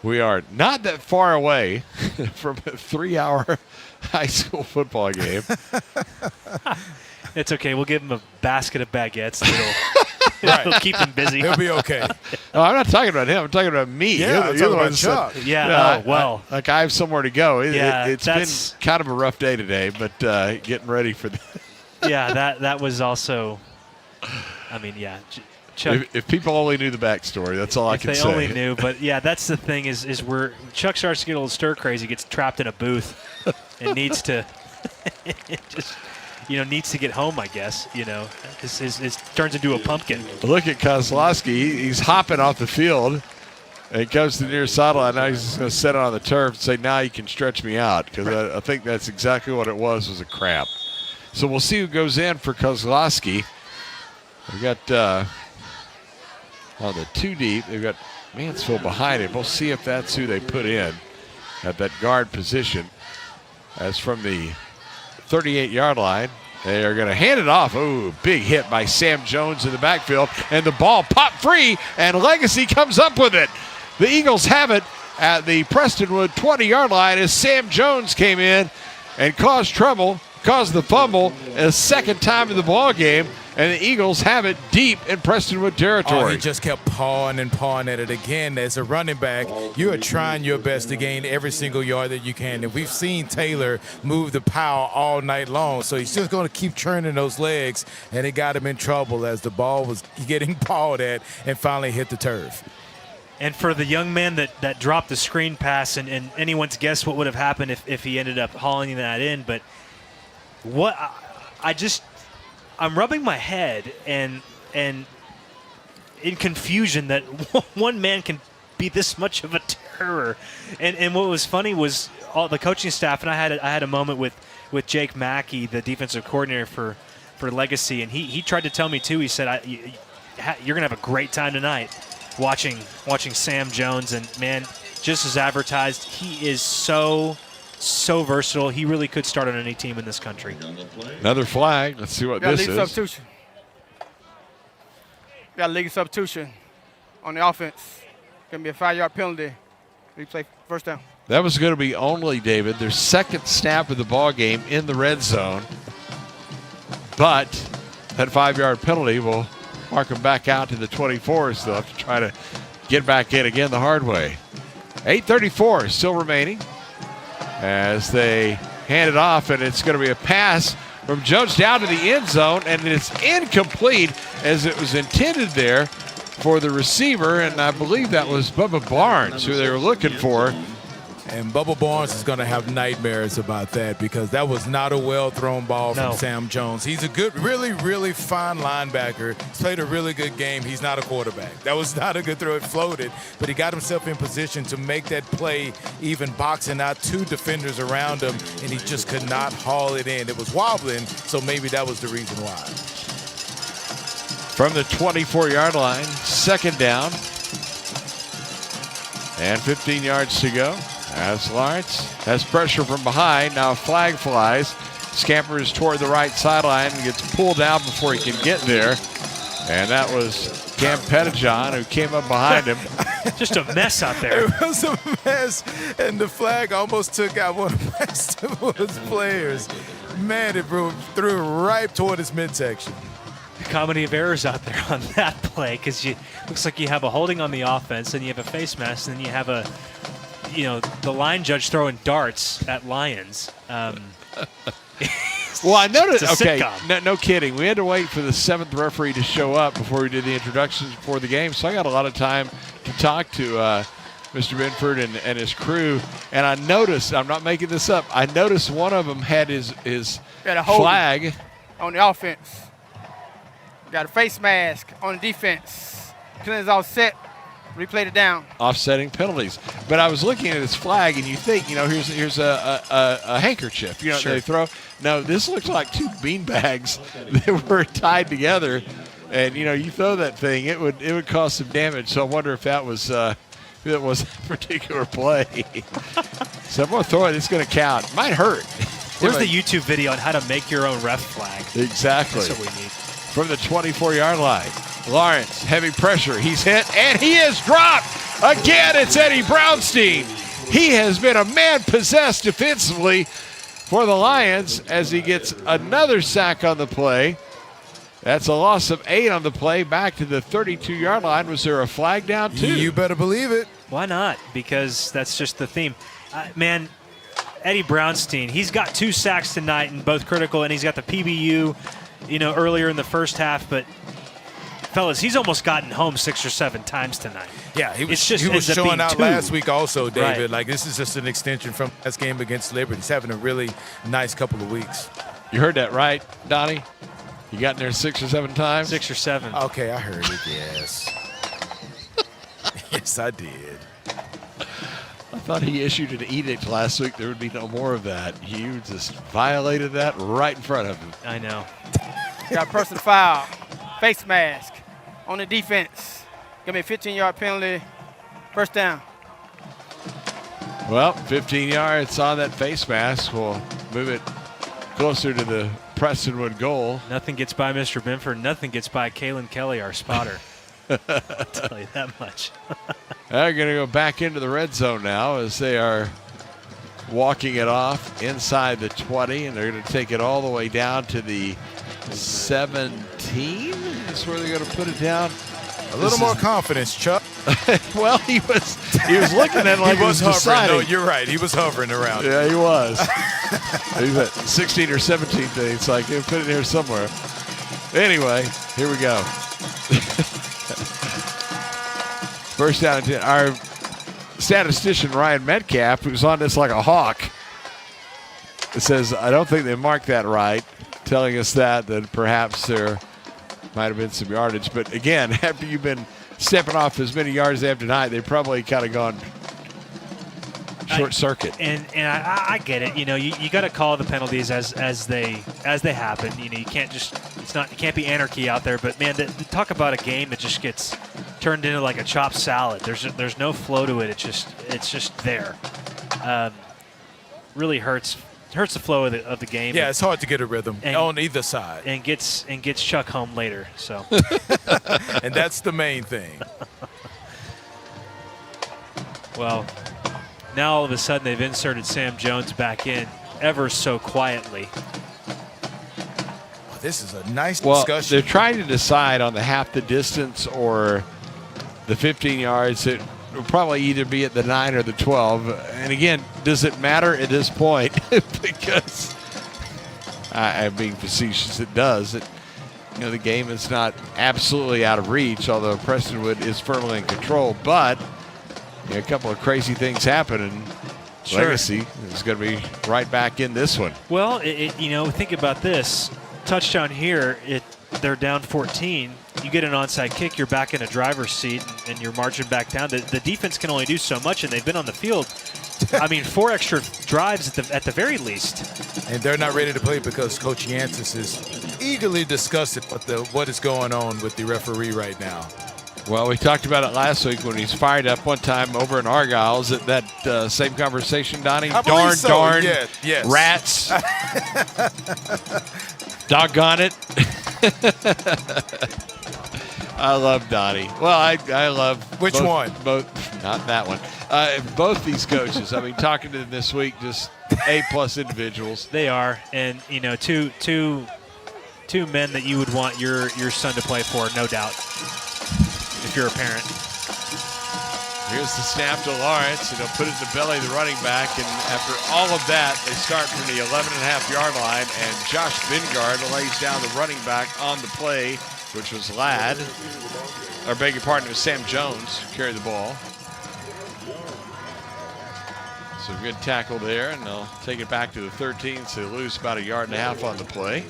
we are not that far away from a 3-hour high school football game. It's okay. We'll give him a basket of baguettes. It'll keep him busy. He'll be okay. No, I'm not talking about him. I'm talking about me. Yeah, I'm talking about Chuck. Yeah, like I have somewhere to go. It's been that's kind of a rough day today, but getting ready for the yeah, that was also, I mean, yeah. Chuck, if people only knew the backstory, that's all I can say. If they only knew, but yeah, that's the thing is where Chuck starts to get a little stir crazy, gets trapped in a booth, and needs to just, you know, needs to get home, I guess. You know, it turns into a pumpkin. Look at Kozlowski. He's hopping off the field, and he comes to the near sideline. Now he's just going to set it on the turf and say, now you can stretch me out, because I think that's exactly what it was a cramp. So we'll see who goes in for Kozlowski. We've got on the 2 deep, they've got Mansfield behind him. We'll see if that's who they put in at that guard position. As from the 38-yard line, they are going to hand it off. Ooh, big hit by Sam Jones in the backfield, and the ball popped free, and Legacy comes up with it. The Eagles have it at the Prestonwood 20-yard line as Sam Jones came in and caused trouble, caused the fumble a second time in the ball game, and the Eagles have it deep in Prestonwood territory. Oh, he just kept pawing and pawing at it again. As a running back, you are trying your best to gain every single yard that you can. And we've seen Taylor move the power all night long, so he's just going to keep churning those legs, and it got him in trouble as the ball was getting pawed at and finally hit the turf. And for the young man that dropped the screen pass, and anyone's guess what would have happened if he ended up hauling that in, but what I'm rubbing my head and in confusion that one man can be this much of a terror. And what was funny was all the coaching staff, and I had a moment with Jake Mackey, the defensive coordinator for Legacy, and he tried to tell me too. He said, "You're gonna have a great time tonight watching Sam Jones, and man, just as advertised, he is so versatile. He really could start on any team in this country." Another flag. Let's see what this is. Substitution. Got a legal substitution on the offense. Going to be a 5-yard penalty. Replay first down. That was going to be only, David, their second snap of the ball game in the red zone. But that 5-yard penalty will mark them back out to the 24s. They'll have to try to get back in again the hard way. 8:34 still remaining as they hand it off, and it's going to be a pass from Jones down to the end zone, and it's incomplete as it was intended there for the receiver, and I believe that was Bubba Barnes who they were looking for. And Bubba Barnes is going to have nightmares about that because that was not a well-thrown ball from Sam Jones. He's a good, really, really fine linebacker. He's played a really good game. He's not a quarterback. That was not a good throw. It floated, but he got himself in position to make that play, even boxing out 2 defenders around him, and he just could not haul it in. It was wobbling, so maybe that was the reason why. from the 24-yard line. Second down. And 15 yards to go. As Lawrence has pressure from behind. Now a flag flies. Scampers toward the right sideline and gets pulled down before he can get there. And that was Cam Pettijohn who came up behind him. Just a mess out there. It was a mess, and the flag almost took out one of Prestonwood's players. Man, it threw right toward his midsection. Comedy of errors out there on that play, because looks like you have a holding on the offense, and you have a face mask, and then you have the line judge throwing darts at Lions. Well, I noticed. Okay, sitcom. no kidding. We had to wait for the 7th referee to show up before we did the introductions before the game, so I got a lot of time to talk to Mr. Binford and his crew. And I noticed, I'm not making this up, I noticed one of them had his flag on the offense. Got a face mask on the defense. Penalties all set. Replay it down. Offsetting penalties. But I was looking at his flag, and you think, here's a handkerchief. Sure. They throw. No, this looks like 2 bean bags that were tied together. And, you throw that thing, it would cause some damage. So I wonder if that was a particular play. So I'm going to throw it. It's going to count. Might hurt. Where's the YouTube video on how to make your own ref flag? Exactly. That's what we need. From the 24-yard line. Lawrence, heavy pressure. He's hit, and he is dropped. Again, it's Eddie Brownstein. He has been a man possessed defensively for the Lions as he gets another sack on the play. That's a loss of 8 on the play back to the 32-yard line. Was there a flag down, too? You better believe it. Why not? Because that's just the theme. Man, Eddie Brownstein, he's got 2 sacks tonight and both critical, and he's got the PBU, earlier in the first half, but fellas, he's almost gotten home 6 or 7 times tonight. Yeah, he was ends up showing being out 2. last week also, David. Right. Like, this is just an extension from last game against Liberty. He's having a really nice couple of weeks. You heard that right, Donnie? You got in there 6 or 7 times? 6 or 7. Okay, I heard it, yes. Yes, I did. I thought he issued an edict last week there would be no more of that. You just violated that right in front of him. I know. Got a personal foul. Face mask on the defense. Give me a 15-yard penalty. First down. Well, 15 yards on that face mask will move it closer to the Prestonwood goal. Nothing gets by Mr. Binford. Nothing gets by Kalen Kelly, our spotter. I'll tell you that much. They're going to go back into the red zone now as they are walking it off inside the 20, and they're going to take it all the way down to the 17. That's where they're going to put it down. A little more confidence, Chuck. Well, he was looking at it like he was hovering. deciding. No, you're right. He was hovering around. Yeah, he was. He's at 16 or 17 thing. It's like, put it here somewhere. Anyway, here we go. First down and 10. Our statistician, Ryan Metcalf, who's on this like a hawk, says, I don't think they marked that right, telling us that perhaps there might have been some yardage. But again, after you've been stepping off as many yards as they have tonight, they've probably kind of gone short circuit. And I get it. You got to call the penalties as they happen. You can't just it can't be anarchy out there. But man, talk about a game that just gets turned into like a chopped salad. There's no flow to it. It's just there. Really hurts the flow of the game. Yeah, it's hard to get a rhythm on either side. And gets Chuck home later. So and that's the main thing. Well, now all of a sudden they've inserted Sam Jones back in ever so quietly. This is a nice Well, discussion. they're trying to decide on the half the distance or the 15 yards. It will probably either be at the 9 or the 12. And again, does it matter at this point? Because I'm being facetious. It does. The game is not absolutely out of reach, although Prestonwood is firmly in control. But a couple of crazy things happen, and Sure. Legacy is going to be right back in this one. Well, think about this. Touchdown here, they're down 14. You get an onside kick, you're back in a driver's seat, and you're marching back down. The defense can only do so much, and they've been on the field. 4 extra drives at the very least. And they're not ready to play because Coach Yancey is eagerly discuss it, what is going on with the referee right now. Well, we talked about it last week when he's fired up one time over in Argyle. Is it that same conversation, Donnie? Darn, yes. Rats. Doggone it. I love Donnie. Well, I love which one? Both, not that one. Both these coaches. I mean, talking to them this week, just A+ individuals. They are, and two men that you would want your son to play for, no doubt. If you're a parent. Here's the snap to Lawrence, and he'll put it in the belly of the running back. And after all of that, they start from the 11.5-yard line, and Josh Vingard lays down the running back on the play, which was Ladd. Or beg your pardon, it was Sam Jones who carried the ball. So good tackle there, and they'll take it back to the 13, so they lose about 1.5 yards on the play.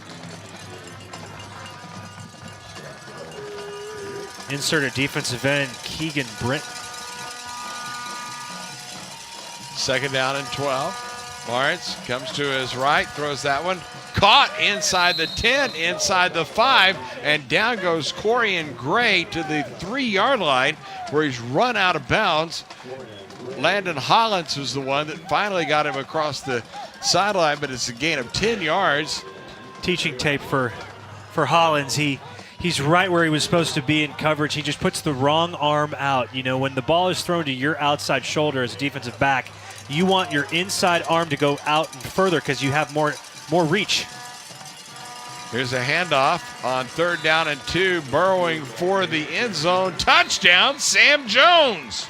Insert a defensive end, Keegan Britt. 2nd down and 12. Lawrence comes to his right, throws that one. Caught inside the 10, inside the 5, and down goes Corian Gray to the 3-yard line where he's run out of bounds. Landon Hollins was the one that finally got him across the sideline, but it's a gain of 10 yards. Teaching tape for Hollins. He's right where he was supposed to be in coverage. He just puts the wrong arm out. When the ball is thrown to your outside shoulder as a defensive back, you want your inside arm to go out and further because you have more reach. Here's a handoff on 3rd down and 2, burrowing for the end zone. Touchdown, Sam Jones.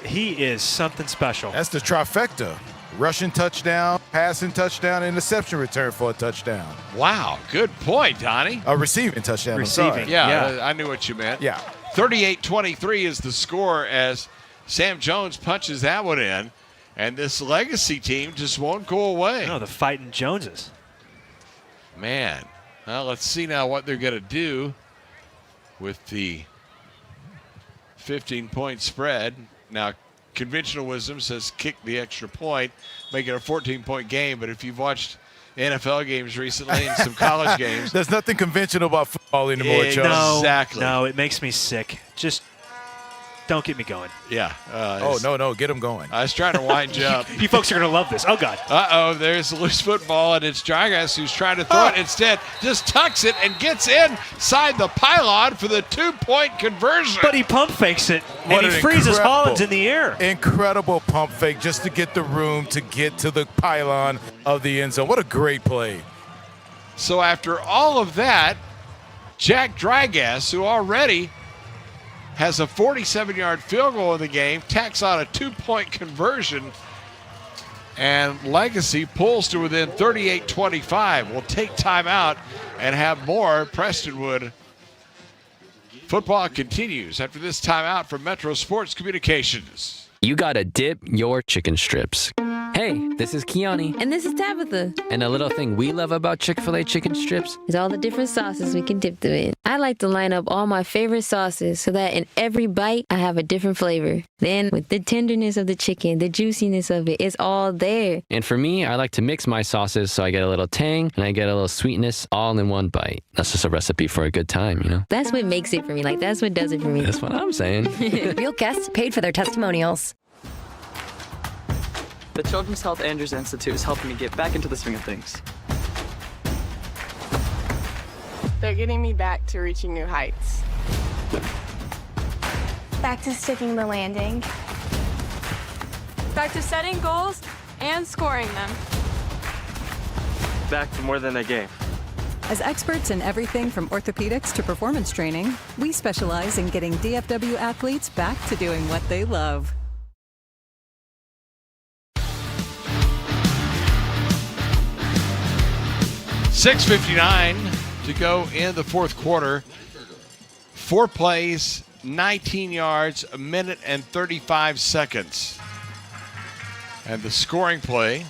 He is something special. That's the trifecta. Rushing touchdown, passing touchdown, interception return for a touchdown. Wow, good point, Donnie. A receiving touchdown. Receiving, yeah. I knew what you meant. Yeah. 38-23 is the score as Sam Jones punches that one in, and this Legacy team just won't go away. No, the fighting Joneses. Man, well, let's see now what they're going to do with the 15-point spread. Now, conventional wisdom says kick the extra point, make it a 14-point game. But if you've watched NFL games recently and some college games, there's nothing conventional about football anymore, Joe. No, exactly. No, it makes me sick. Just don't get me going. Yeah. No, get them going. I was trying to wind you up. You folks are going to love this. Oh, God. Uh-oh, there's the loose football, and it's Dragas who's trying to throw it. Instead, just tucks it and gets inside the pylon for the 2-point conversion. But he pump fakes it, and he freezes Hollins in the air. Incredible pump fake just to get the room to get to the pylon of the end zone. What a great play. So after all of that, Jack Dragas, who already has a 47-yard field goal in the game, tacks on a 2-point conversion, and Legacy pulls to within 38-25. We'll take timeout and have more. Prestonwood football continues after this timeout from Metro Sports Communications. You gotta dip your chicken strips. Hey, this is Kiani. And this is Tabitha. And a little thing we love about Chick-fil-A chicken strips is all the different sauces we can dip them in. I like to line up all my favorite sauces so that in every bite, I have a different flavor. Then, with the tenderness of the chicken, the juiciness of it, it's all there. And for me, I like to mix my sauces so I get a little tang and I get a little sweetness all in one bite. That's just a recipe for a good time, That's what makes it for me. That's what does it for me. That's what I'm saying. Real guests paid for their testimonials. The Children's Health Andrews Institute is helping me get back into the swing of things. They're getting me back to reaching new heights. Back to sticking the landing. Back to setting goals and scoring them. Back to more than a game. As experts in everything from orthopedics to performance training, we specialize in getting DFW athletes back to doing what they love. .6:59 to go in the fourth quarter. 4 plays, 19 yards, 1 minute and 35 seconds. And the scoring play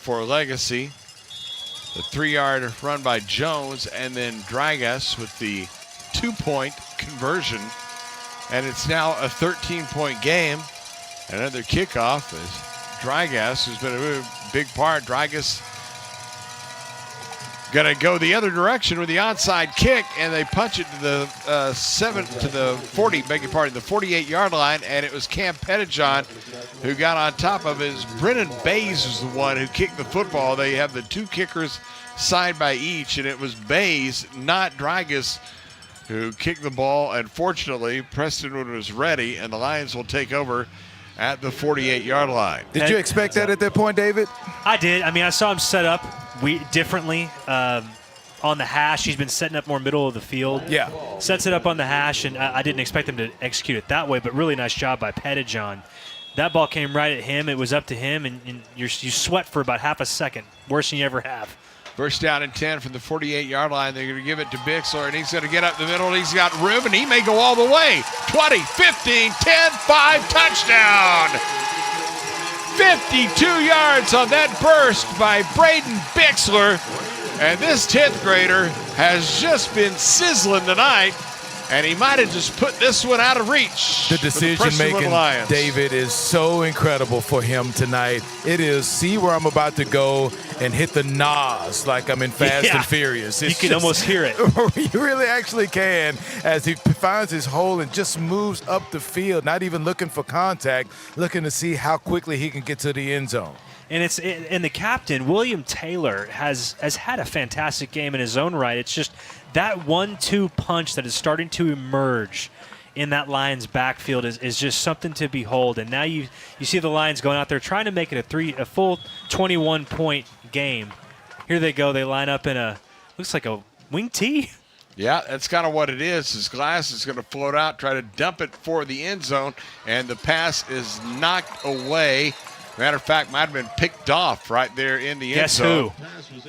for Legacy, the 3-yard run by Jones, and then Dragas with the 2-point conversion. And it's now a 13-point game. Another kickoff is Dragas, who's been a big part. Dragas going to go the other direction with the onside kick, and they punch it to the 48-yard line, and it was Cam Pettijohn who got on top of it. Brennan Bays was the one who kicked the football. They have the two kickers side by each, and it was Bays, not Dragus, who kicked the ball. And fortunately, Prestonwood was ready, and the Lions will take over at the 48-yard line. Did you expect that at that point, David? I did. I mean, I saw him set up differently on the hash. He's been setting up more middle of the field. Yeah. Sets it up on the hash, and I didn't expect him to execute it that way, but really nice job by Pettijohn. That ball came right at him. It was up to him, and you sweat for about half a second. Worse than you ever have. First down and 10 from the 48-yard line. They're going to give it to Bixler, and he's going to get up the middle, and he's got room, and he may go all the way. 20, 15, 10, 5, touchdown. 52 yards on that burst by Braden Bixler. And this 10th grader has just been sizzling tonight, and he might have just put this one out of reach. The decision-making, David, is so incredible for him tonight. It is, see where I'm about to go and hit the NOS like I'm in Fast and Furious. You can almost hear it. You really actually can, as he finds his hole and just moves up the field, not even looking for contact, looking to see how quickly he can get to the end zone. And the captain, William Taylor, has had a fantastic game in his own right. It's just that 1-2 punch that is starting to emerge in that Lions backfield is just something to behold. And now you see the Lions going out there trying to make it a full 21-point game. Here they go. They line up in looks like a wing tee. Yeah, that's kind of what it is. His glass is going to float out, try to dump it for the end zone, and the pass is knocked away. Matter of fact, might have been picked off right there in the end zone. Guess who?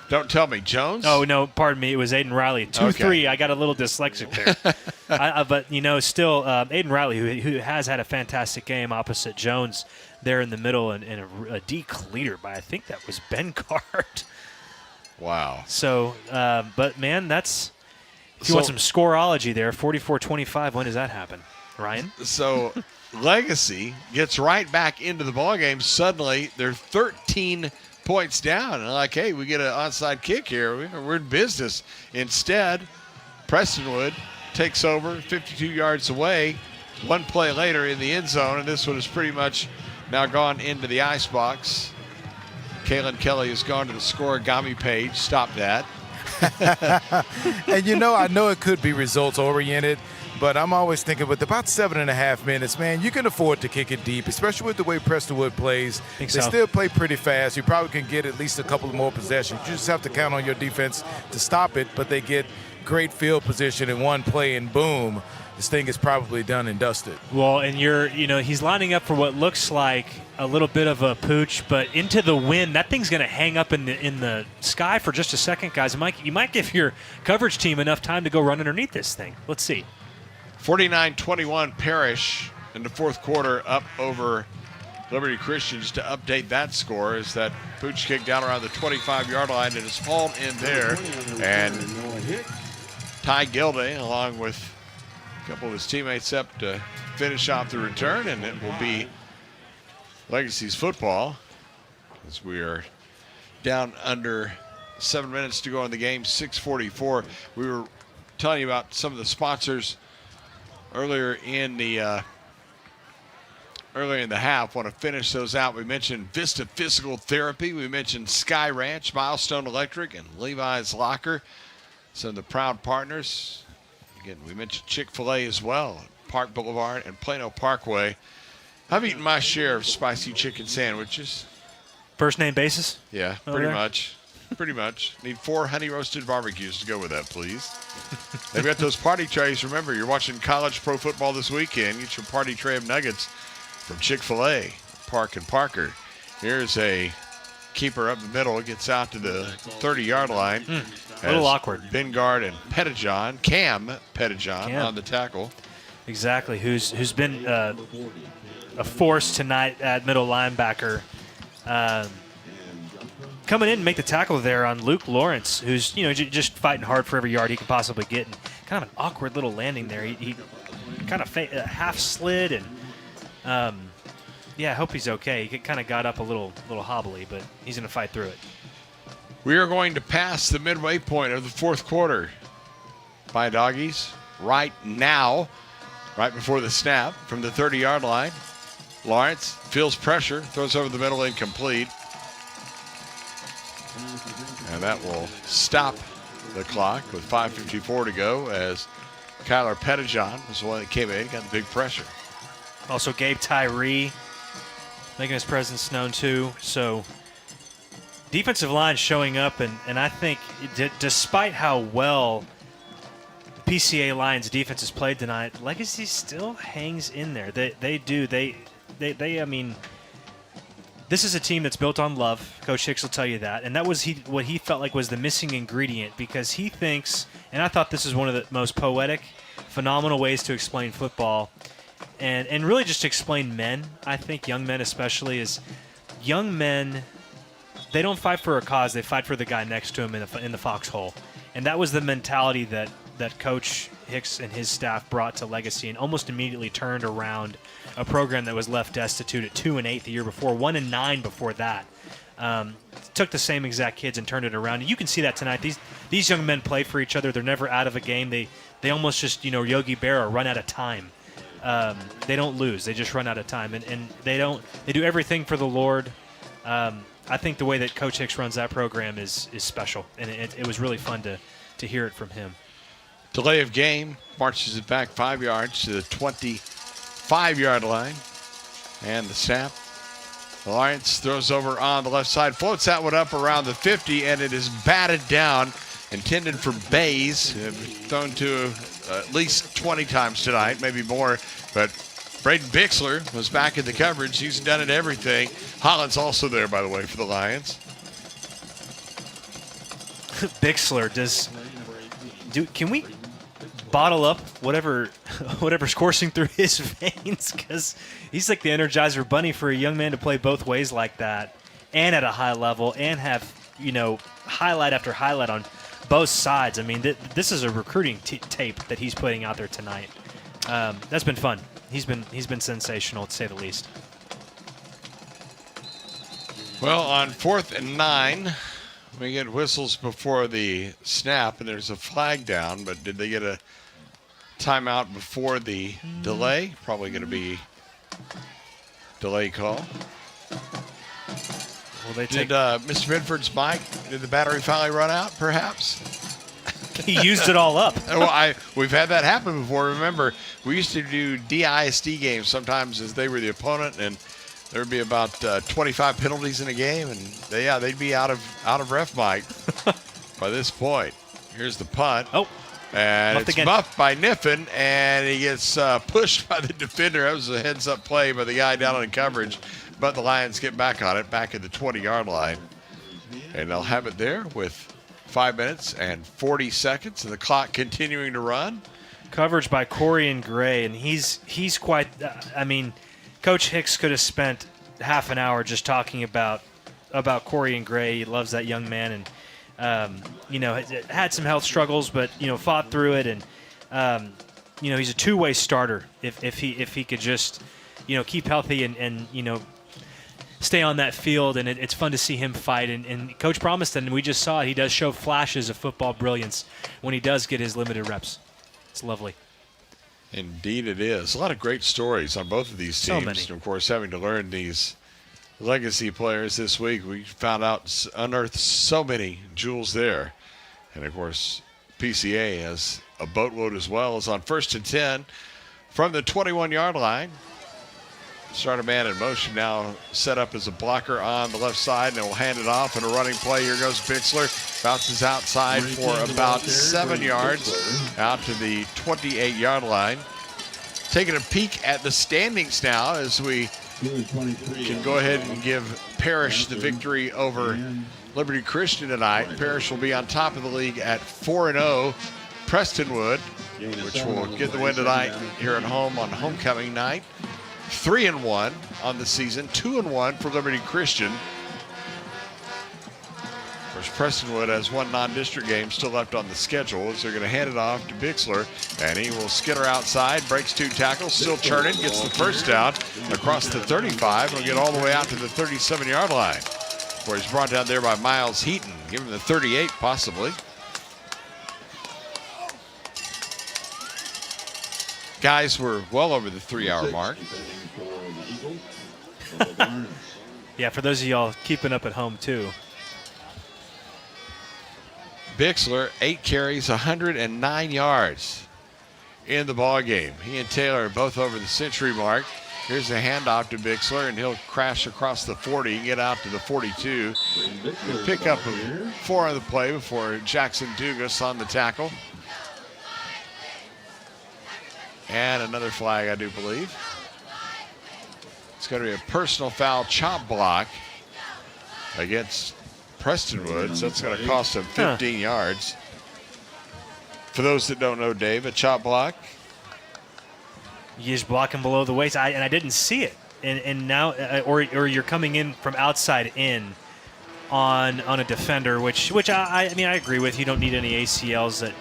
Don't tell me, Jones? Oh, no, pardon me. It was Aiden Riley. 2-3. Okay. I got a little dyslexic there. But, still, Aiden Riley, who has had a fantastic game opposite Jones there in the middle, and a decleater by, I think that was Ben Card. Wow. So, but, man, that's – if you want some scoreology there, 44-25, when does that happen? Ryan? So – Legacy gets right back into the ballgame. Suddenly, they're 13 points down. And like, hey, we get an onside kick here. We're in business. Instead, Prestonwood takes over 52 yards away. One play later in the end zone, and this one is pretty much now gone into the ice box. Kalen Kelly has gone to the scoregami page. Stop that. And I know it could be results-oriented, but I'm always thinking with about 7.5 minutes, man, you can afford to kick it deep, especially with the way Prestonwood plays. They still play pretty fast. You probably can get at least a couple more possessions. You just have to count on your defense to stop it, but they get great field position in one play, and boom, this thing is probably done and dusted. Well, and he's lining up for what looks like a little bit of a pooch, but into the wind, that thing's going to hang up in the sky for just a second, guys. You might give your coverage team enough time to go run underneath this thing. Let's see. 49-21 Parrish in the fourth quarter up over Liberty Christian. Just to update that score, is that pooch kick down around the 25-yard line and is hauled in there. And Ty Gilday, along with a couple of his teammates, up to finish off the return, and it will be Legacy's football as we are down under 7 minutes to go in the game, 6:44. We were telling you about some of the sponsors earlier in the half. Want to finish those out. We mentioned Vista Physical Therapy. We mentioned Sky Ranch, Milestone Electric, and Levi's Locker. Some of the proud partners. Again, we mentioned Chick-fil-A as well, Park Boulevard and Plano Parkway. I've eaten my share of spicy chicken sandwiches. First name basis? Yeah, pretty much. Pretty much. Need 4 honey roasted barbecues to go with that, please. They've got those party trays. Remember, you're watching college pro football this weekend. Get your party tray of nuggets from Chick-fil-A, Park and Parker. Here's a keeper up the middle. Gets out to the 30-yard line. A little awkward. Bengard and Pettijohn, Cam Pettijohn on the tackle. Exactly. Who's been a force tonight at middle linebacker. Coming in and make the tackle there on Luke Lawrence, who's just fighting hard for every yard he can possibly get. And kind of an awkward little landing there. He kind of half slid, and I hope he's okay. He kind of got up a little hobbly, but he's going to fight through it. We are going to pass the midway point of the fourth quarter by Doggies right now, right before the snap from the 30-yard line. Lawrence feels pressure, throws over the middle, incomplete. And that will stop the clock with 5:54 to go as Kyler Pettijohn was the one that came in, got the big pressure. Also Gabe Tyree making his presence known too. So defensive line showing up, and I think despite how well PCA Lions defense has played tonight, Legacy still hangs in there. They do. I mean, this is a team that's built on love. Coach Hicks will tell you that. And that was what he felt like was the missing ingredient, because he thinks, and I thought this is one of the most poetic, phenomenal ways to explain football and really just explain men. I think young men especially, is young men, they don't fight for a cause. They fight for the guy next to him in the foxhole. And that was the mentality that Coach Hicks and his staff brought to Legacy, and almost immediately turned around a program that was left destitute at 2-8 the year before, 1-9 before that. Took the same exact kids and turned it around. And you can see that tonight. These young men play for each other. They're never out of a game. They almost just, Yogi Berra, run out of time. They don't lose. They just run out of time. And they do everything for the Lord. I think the way that Coach Hicks runs that program is special. And it was really fun to hear it from him. Delay of game, marches it back 5 yards to the 25-yard line. And the snap. Lawrence throws over on the left side, floats that one up around the 50, and it is batted down, intended for Bays. Thrown to at least 20 times tonight, maybe more. But Braden Bixler was back in the coverage. He's done it everything. Holland's also there, by the way, for the Lions. Bixler can we bottle up whatever's coursing through his veins, because he's like the Energizer Bunny for a young man to play both ways like that and at a high level and have highlight after highlight on both sides. I mean, this is a recruiting tape that he's putting out there tonight. That's been fun. He's been sensational, to say the least. Well, on 4th and 9, we get whistles before the snap, and there's a flag down, but did they get a timeout before the delay? Probably going to be delay call. Did Mr. Midford's mic, did the battery finally run out, perhaps? He used it all up. Well, we've had that happen before. Remember, we used to do DISD games sometimes as they were the opponent, and there would be about 25 penalties in a game, and they'd be out of ref mic by this point. Here's the punt. Oh, and it's muffed by Niffen, and he gets pushed by the defender. That was a heads-up play by the guy down on coverage, but the Lions get back on it, back at the 20-yard line, and they'll have it there with 5 minutes and 40 seconds, and the clock continuing to run. Coverage by Corey and Gray, and he's quite. Coach Hicks could have spent half an hour just talking about Corey and Gray. He loves that young man, and had some health struggles, but fought through it, and he's a two-way starter. If he could just keep healthy and stay on that field, and it's fun to see him fight. And Coach promised, and we just saw it. He does show flashes of football brilliance when he does get his limited reps. It's lovely. Indeed it is. A lot of great stories on both of these teams. So many. And of course, having to learn these legacy players this week, we unearthed so many jewels there. And of course, PCA has a boatload as well. As on 1st and 10 from the 21-yard line. Start a man in motion now, set up as a blocker on the left side, and will hand it off in a running play. Here goes Bixler, bounces outside for about 7 yards, out to the 28-yard line. Taking a peek at the standings now as we can go ahead and give Parrish the victory over Liberty Christian tonight. Parrish will be on top of the league at 4-0. Prestonwood, which will get the win tonight here at home on homecoming night. 3-1 on the season, 2-1 for Liberty Christian. Of course, Prestonwood has one non-district game still left on the schedule, as they're going to hand it off to Bixler, and he will skitter outside, breaks 2 tackles, still churning, gets the first down across the 35, and will get all the way out to the 37-yard line. where he's brought down there by Miles Heaton. Give him the 38, possibly. Guys were well over the 3-hour mark. Yeah, for those of y'all keeping up at home, too. Bixler, 8 carries, 109 yards in the ball game. He and Taylor are both over the century mark. Here's a handoff to Bixler, and he'll crash across the 40 and get out to the 42. He'll pick up 4 on the play before Jackson Dugas on the tackle. And another flag, I do believe. It's going to be a personal foul chop block against Prestonwood, so it's going to cost him 15 yards. For those that don't know, Dave, a chop block. You just block him below the waist, and I didn't see it. And now, or you're coming in from outside in on a defender, which I mean I agree with. You don't need any ACLs that,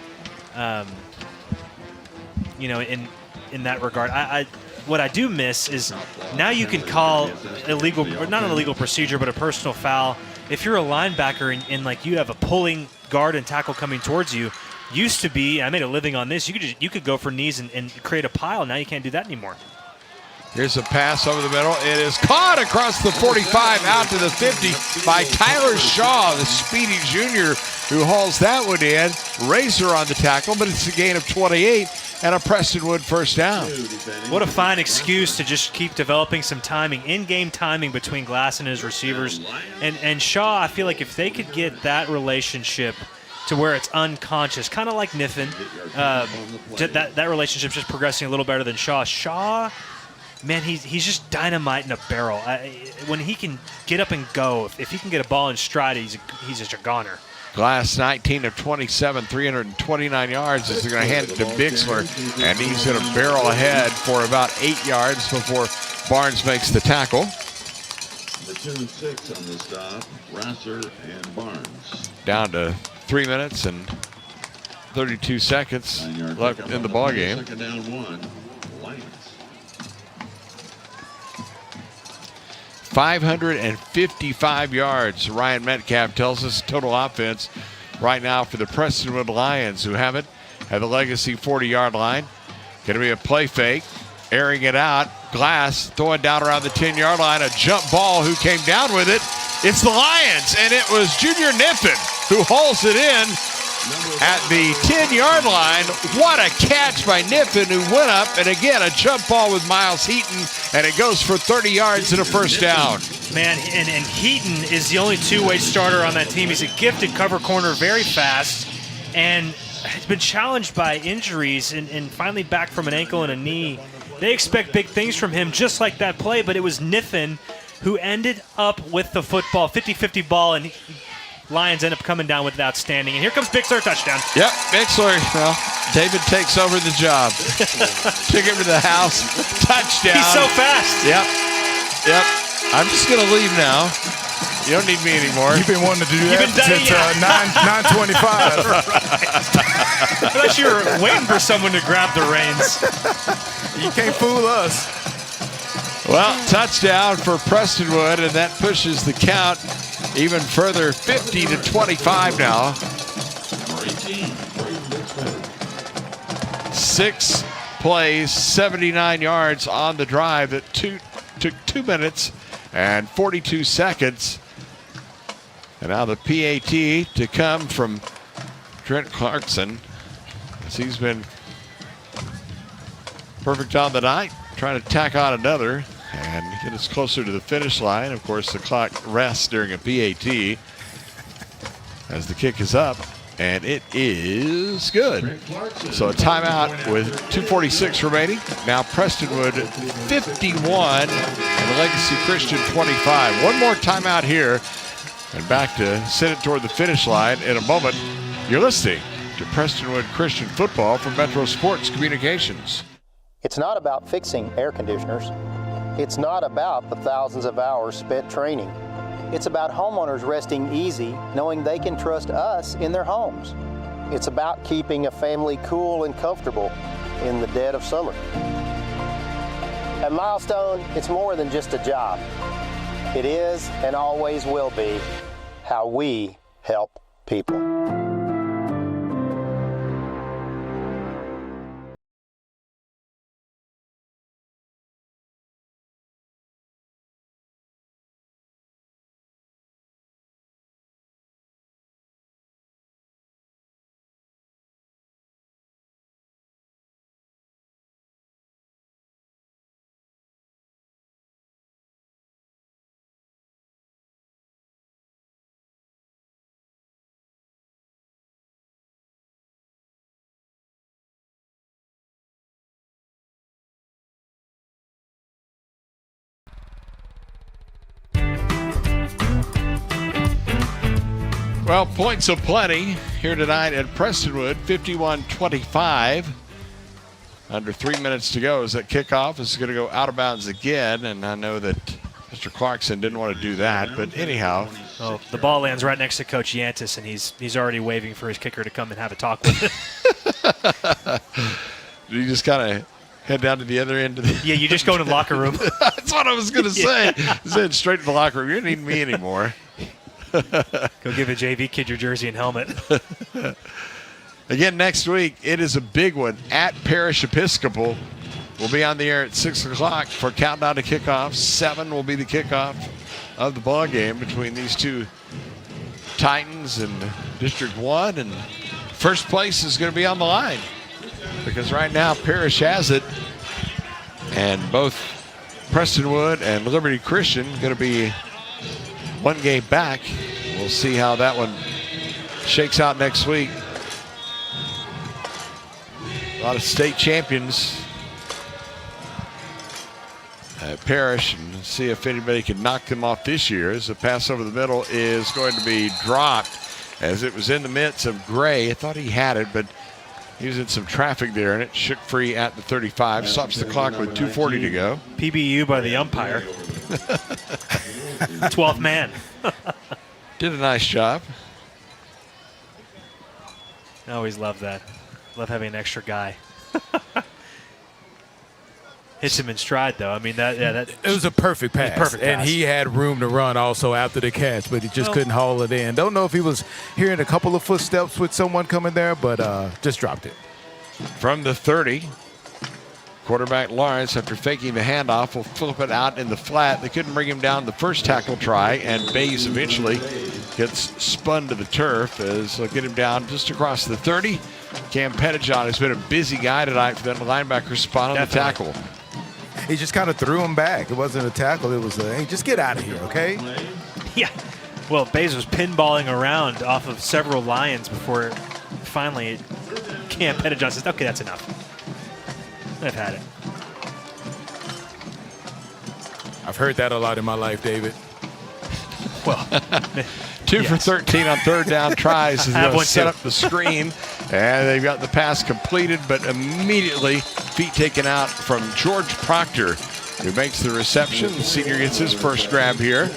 in that regard. What I do miss is now you can call illegal, or not an illegal procedure, but a personal foul. If you're a linebacker and like you have a pulling guard and tackle coming towards you, used to be, I made a living on this, you could go for knees and create a pile. Now you can't do that anymore. Here's a pass over the middle. It is caught across the 45 out to the 50 by Tyler Shaw, the speedy junior, who hauls that one in. Razor on the tackle, but it's a gain of 28 and a Prestonwood first down. What a fine excuse to just keep developing some timing, in-game timing between Glass and his receivers. And Shaw, I feel like if they could get that relationship to where it's unconscious, kind of like Niffen, that relationship's just progressing a little better than Shaw. Shaw, man, he's just dynamite in a barrel. When he can get up and go, if he can get a ball in stride, he's just a goner. Glass 19 of 27, 329 yards. Is going to hand it to Bixler, and he's going to barrel ahead for about 8 yards before Barnes makes the tackle. The 2 and 6 on the stop, Rasser and Barnes. Down to 3 minutes and 32 seconds left in the ball game. Second down 1, Lions. 555 yards, Ryan Metcalf tells us, total offense right now for the Prestonwood Lions, who have the legacy 40-yard line. Going to be a play fake, airing it out. Glass throwing down around the 10-yard line, a jump ball. Who came down with it? It's the Lions, and it was Junior Niffen who hauls it in at the 10-yard line. What a catch by Niffen, who went up, and again, a jump ball with Miles Heaton, and it goes for 30 yards and a first down. Man, and Heaton is the only two-way starter on that team. He's a gifted cover corner, very fast, and has been challenged by injuries and finally back from an ankle and a knee. They expect big things from him, just like that play, but it was Niffen who ended up with the football, 50-50 ball, and Lions end up coming down with it outstanding. And here comes Bixler, touchdown. Yep, Bixler. Well, David takes over the job. Took him to the house. Touchdown. He's so fast. Yep. I'm just going to leave now. You don't need me anymore. You've been wanting to do that since 9:25. I thought you were waiting for someone to grab the reins. You can't fool us. Well, touchdown for Prestonwood, and that pushes the count even further, 50-25 now. 6 plays, 79 yards on the drive. That took 2 minutes and 42 seconds. And now the PAT to come from Trent Clarkson, as he's been perfect on the night, trying to tack on another and get us closer to the finish line. Of course, the clock rests during a PAT as the kick is up, and it is good. So a timeout with 2:46 remaining. Now Prestonwood 51 and the Legacy Christian 25. One more timeout here, and back to send it toward the finish line in a moment. You're listening to Prestonwood Christian football from Metro Sports Communications. It's not about fixing air conditioners. It's not about the thousands of hours spent training. It's about homeowners resting easy, knowing they can trust us in their homes. It's about keeping a family cool and comfortable in the dead of summer. At Milestone, it's more than just a job. It is and always will be how we help people. Well, points aplenty here tonight at Prestonwood, 51-25. Under 3 minutes to go as that kickoff is going to go out of bounds again, and I know that Mr. Clarkson didn't want to do that, but anyhow. Oh, the ball lands right next to Coach Yantis, and he's already waving for his kicker to come and have a talk with him. You just kind of head down to the other end of the Yeah, you just go to the locker room. That's what I was going to say. Head straight to the locker room. You don't need me anymore. Go give a JV kid your jersey and helmet. Again, next week, it is a big one at Parish Episcopal. We'll be on the air at 6 o'clock for countdown to kickoff. 7 will be the kickoff of the ball game between these two Titans and District 1. And first place is going to be on the line because right now Parish has it. And both Prestonwood and Liberty Christian going to be one game back. We'll see how that one shakes out next week. A lot of state champions at Parish, and see if anybody can knock them off this year. As the pass over the middle is going to be dropped as it was in the midst of Gray. I thought he had it, but he was in some traffic there, and it shook free at the 35. Stops the clock with 2:40 to go. PBU by the umpire. 12th man. Did a nice job. I always love that. Love having an extra guy. Hits him in stride, though. I mean, that it was a perfect pass. Perfect pass. And he had room to run also after the catch, but he just couldn't haul it in. Don't know if he was hearing a couple of footsteps with someone coming there, but just dropped it. From the 30, quarterback Lawrence, after faking the handoff, will flip it out in the flat. They couldn't bring him down the first tackle try, and Bays eventually gets spun to the turf as they'll get him down just across the 30. Cam Pettijohn has been a busy guy tonight for that linebacker spot on the tackle. He just kind of threw him back. It wasn't a tackle. It was hey, just get out of here, okay? Yeah. Well, Bays was pinballing around off of several Lions before finally Cam Pettijohn says, okay, that's enough. I've had it. I've heard that a lot in my life, David. Well, 2 for 13 on third down tries. Is going to set up the screen, and they've got the pass completed, but immediately feet taken out from George Proctor, who makes the reception. The senior gets his first grab here.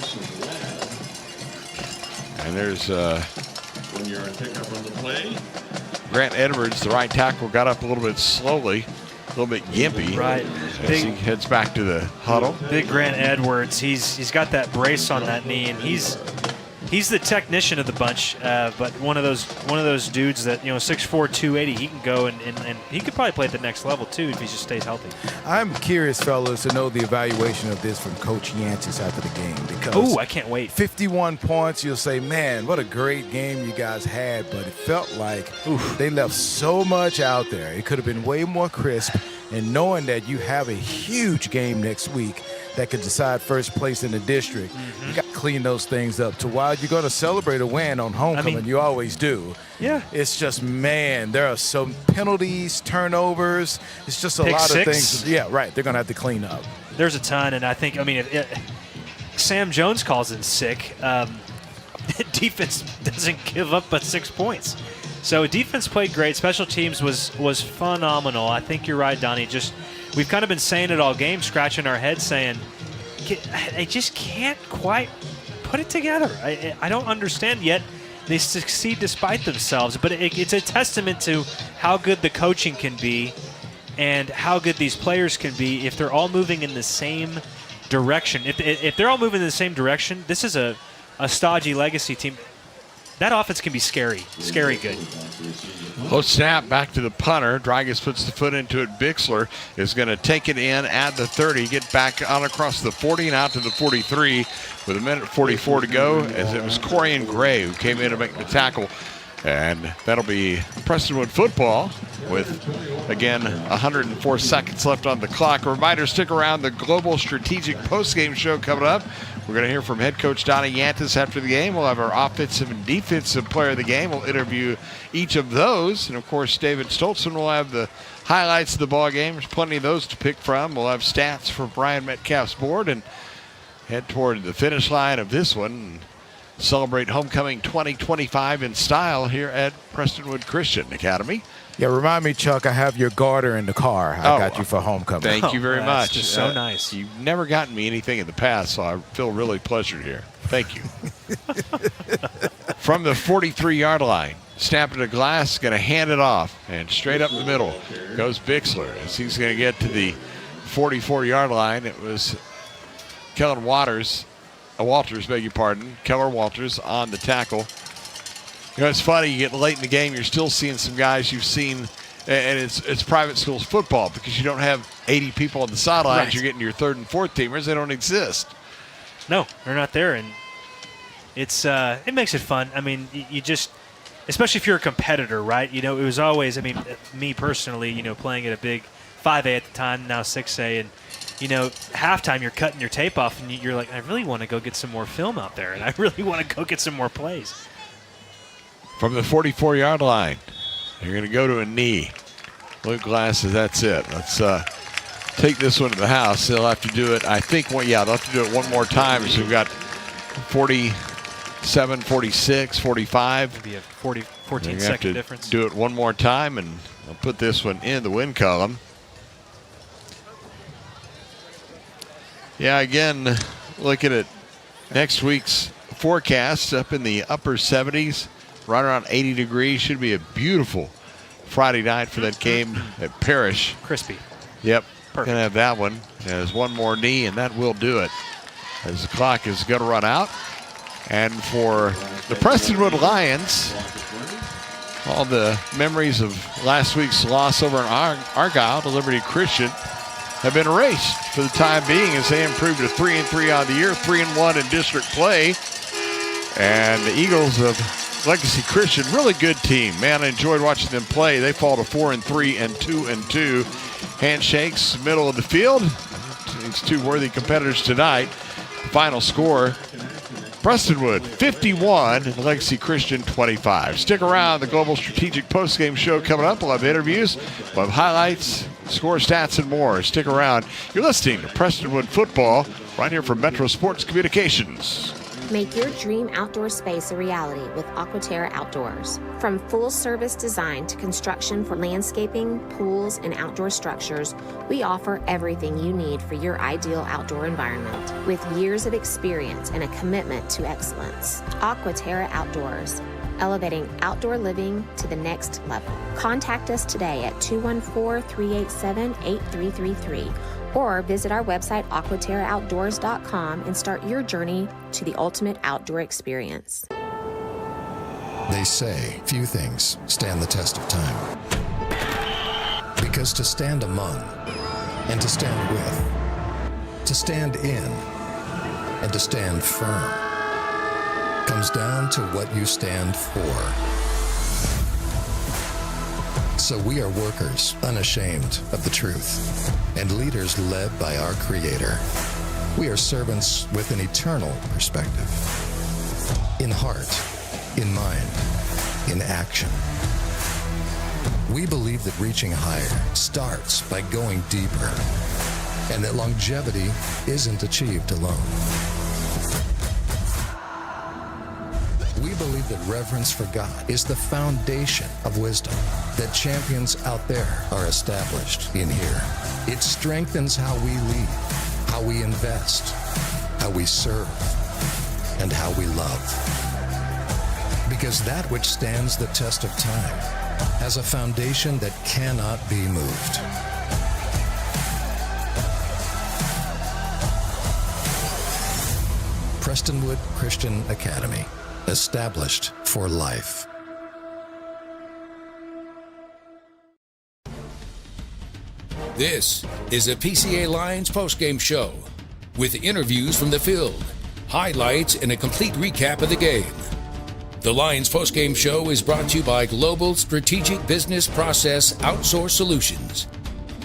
And there's When you're a pickup on the play. Grant Edwards, the right tackle, got up a little bit slowly, a little bit gimpy. Right. As he heads back to the huddle. Big Grant Edwards, he's got that brace on that knee, and he's the technician of the bunch, but one of those dudes that 6'4", 280. He can go and he could probably play at the next level too if he just stays healthy. I'm curious, fellas, to know the evaluation of this from Coach Yantis after the game because I can't wait. 51 points. You'll say, man, what a great game you guys had, but it felt like they left so much out there. It could have been way more crisp. And knowing that you have a huge game next week that could decide first place in the district, you got to clean those things up to while you're going to celebrate a win on homecoming. You always do. Yeah. It's just, man, there are some penalties, turnovers. It's just a Pick lot six. of things. Yeah, right. They're going to have to clean up. There's a ton, and I think, Sam Jones calls in sick. Defense doesn't give up but 6 points. So defense played great. Special teams was phenomenal. I think you're right, Donnie. We've kind of been saying it all game, scratching our heads, saying they just can't quite put it together. I don't understand yet. They succeed despite themselves, but it's a testament to how good the coaching can be and how good these players can be if they're all moving in the same direction. If they're all moving in the same direction, this is a stodgy legacy team. That offense can be scary good. Low snap back to the punter. Dragus puts the foot into it. Bixler is going to take it in at the 30, get back on across the 40 and out to the 43 with 1:44 to go, as it was Corian Gray who came in to make the tackle. And that'll be Prestonwood football with, again, 104 seconds left on the clock. A reminder, stick around. The Global Strategic Postgame Show coming up. We're going to hear from head coach Donnie Yantis after the game. We'll have our offensive and defensive player of the game. We'll interview each of those. And, of course, David Stoltzman will have the highlights of the ball game. There's plenty of those to pick from. We'll have stats for Brian Metcalf's board and head toward the finish line of this one. Celebrate homecoming 2025 in style here at Prestonwood Christian Academy. Yeah, remind me, Chuck, I have your garter in the car. I got you for homecoming. Thank you very much. Just so nice. You've never gotten me anything in the past, so I feel really pleasured here. Thank you. From the 43-yard line, snap it to glass, going to hand it off, and straight up the middle goes Bixler as he's going to get to the 44-yard line. It was Keller Walters, beg your pardon. Keller Walters on the tackle. You know, it's funny, you get late in the game, you're still seeing some guys you've seen, and it's private schools football because you don't have 80 people on the sidelines. Right. You're getting your third and fourth teamers. They don't exist. No, they're not there, and it makes it fun. I mean, you just, especially if you're a competitor, right? You know, it was always, I mean, me personally, you know, playing at a big 5A at the time, now 6A, and you know, halftime you're cutting your tape off and you're like, I really want to go get some more film out there, and I really want to go get some more plays. From the 44-yard line, they're going to go to a knee. Luke Glass says that's it. Let's take this one to the house. They'll have to do it, I think, they'll have to do it one more time. So we've got 47, 46, 45. Maybe a 14-second difference. Do it one more time, and I'll put this one in the win column. Yeah, again, looking at next week's forecast, up in the upper 70s, right around 80 degrees. Should be a beautiful Friday night for that game at Parrish. Crispy. Yep. Perfect. Going to have that one. There's one more knee, and that will do it as the clock is going to run out. And for the Prestonwood Lions, all the memories of last week's loss over in Argyle to Liberty Christian have been erased for the time being as they improved to 3-3 on the year, 3-1 in district play. And the Eagles of Legacy Christian, really good team. Man, I enjoyed watching them play. They fall to 4-3 and 2-2. Handshakes, middle of the field. These two worthy competitors tonight. Final score, Prestonwood 51 and Legacy Christian 25. Stick around. The Global Strategic Postgame Show coming up. We'll have interviews, we'll have highlights, score stats, and more. Stick around. You're listening to Prestonwood Football right here from Metro Sports Communications. Make your dream outdoor space a reality with Aquaterra Outdoors. From full-service design to construction for landscaping, pools, and outdoor structures, we offer everything you need for your ideal outdoor environment. With years of experience and a commitment to excellence, Aquaterra Outdoors, elevating outdoor living to the next level. Contact us today at 214-387-8333 or visit our website aquaterraoutdoors.com and start your journey to the ultimate outdoor experience. They say few things stand the test of time. Because to stand among and to stand with, to stand in and to stand firm comes down to what you stand for. So we are workers unashamed of the truth and leaders led by our Creator. We are servants with an eternal perspective. In heart, in mind, in action. We believe that reaching higher starts by going deeper and that longevity isn't achieved alone. We believe that reverence for God is the foundation of wisdom, that champions out there are established in here. It strengthens how we lead, how we invest, how we serve, and how we love. Because that which stands the test of time has a foundation that cannot be moved. Prestonwood Christian Academy, established for life. This is a PCA Lions postgame show with interviews from the field, highlights, and a complete recap of the game. The Lions postgame show is brought to you by Global Strategic Business Process Outsource Solutions.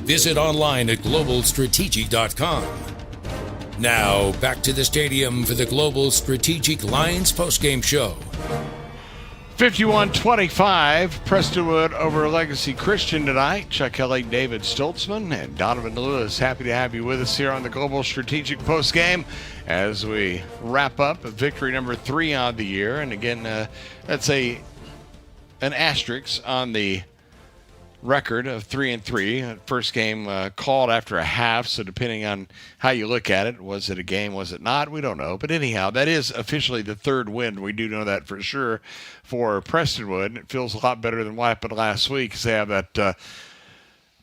Visit online at globalstrategic.com. Now, back to the stadium for the Global Strategic Lions postgame show. 51-25, Prestonwood over Legacy Christian tonight. Chuck Kelly, David Stoltzman, and Donovan Lewis. Happy to have you with us here on the Global Strategic postgame as we wrap up victory number 3 on the year. And again, that's an asterisk on the record of 3-3. First game called after a half, so depending on how you look at it, was it a game, was it not? We don't know. But anyhow, that is officially the 3rd win. We do know that for sure for Prestonwood. It feels a lot better than what happened last week because they have that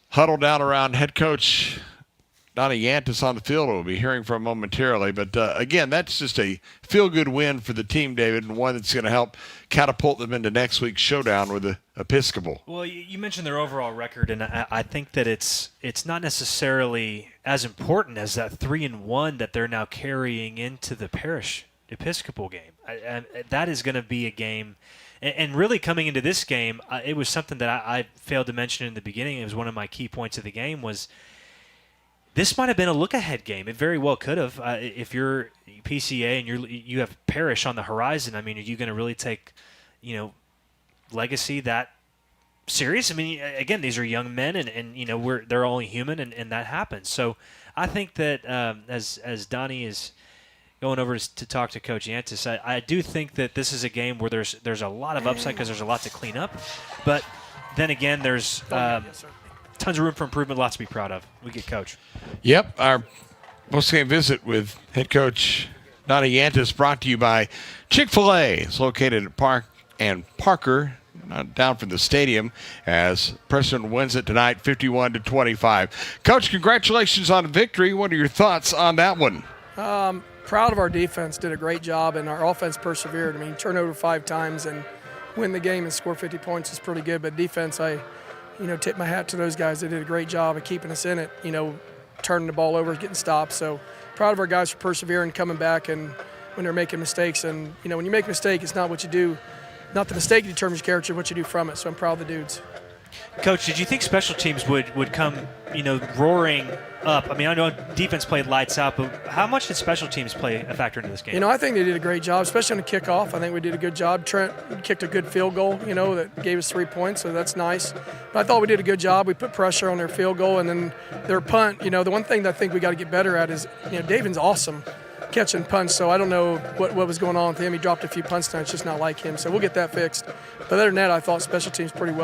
huddle down around head coach Donnie Yantis on the field. We'll be hearing from momentarily. But again, that's just a feel-good win for the team, David, and one that's going to help catapult them into next week's showdown with the Episcopal. Well, you mentioned their overall record, and I think that it's not necessarily as important as that 3-1 that they're now carrying into the parish Episcopal game. That is going to be a game. And really coming into this game, it was something that I failed to mention in the beginning. It was one of my key points of the game was this might have been a look-ahead game. It very well could have. If you're PCA and you have Parish on the horizon, I mean, are you going to really take, Legacy that serious? I mean, again, these are young men, and they're only human, and that happens. So I think that as Donnie is going over to talk to Coach Yantis, I do think that this is a game where there's a lot of upside because there's a lot to clean up. But then again, there's tons of room for improvement, lots to be proud of. We get Coach. Yep, our post-game visit with head coach Donnie Yantis brought to you by Chick-fil-A. It's located at Park and Parker, down from the stadium, as Preston wins it tonight, 51-25. Coach, congratulations on the victory. What are your thoughts on that one? Proud of our defense. Did a great job, and our offense persevered. I mean, turnover 5 times and win the game and score 50 points is pretty good. But defense, I tip my hat to those guys. They did a great job of keeping us in it, turning the ball over, getting stops. So proud of our guys for persevering, coming back, and when they're making mistakes. And, when you make a mistake, it's not what you do. Not the mistake determines your character, what you do from it. So I'm proud of the dudes. Coach, did you think special teams would come, roaring up? I mean, I know defense played lights out, but how much did special teams play a factor into this game? I think they did a great job, especially on the kickoff. I think we did a good job. Trent kicked a good field goal, that gave us 3 points, so that's nice. But I thought we did a good job. We put pressure on their field goal, and then their punt. The one thing that I think we got to get better at is, David's awesome catching punts, so I don't know what was going on with him. He dropped a few punts tonight. It's just not like him, so we'll get that fixed. But other than that, I thought special teams played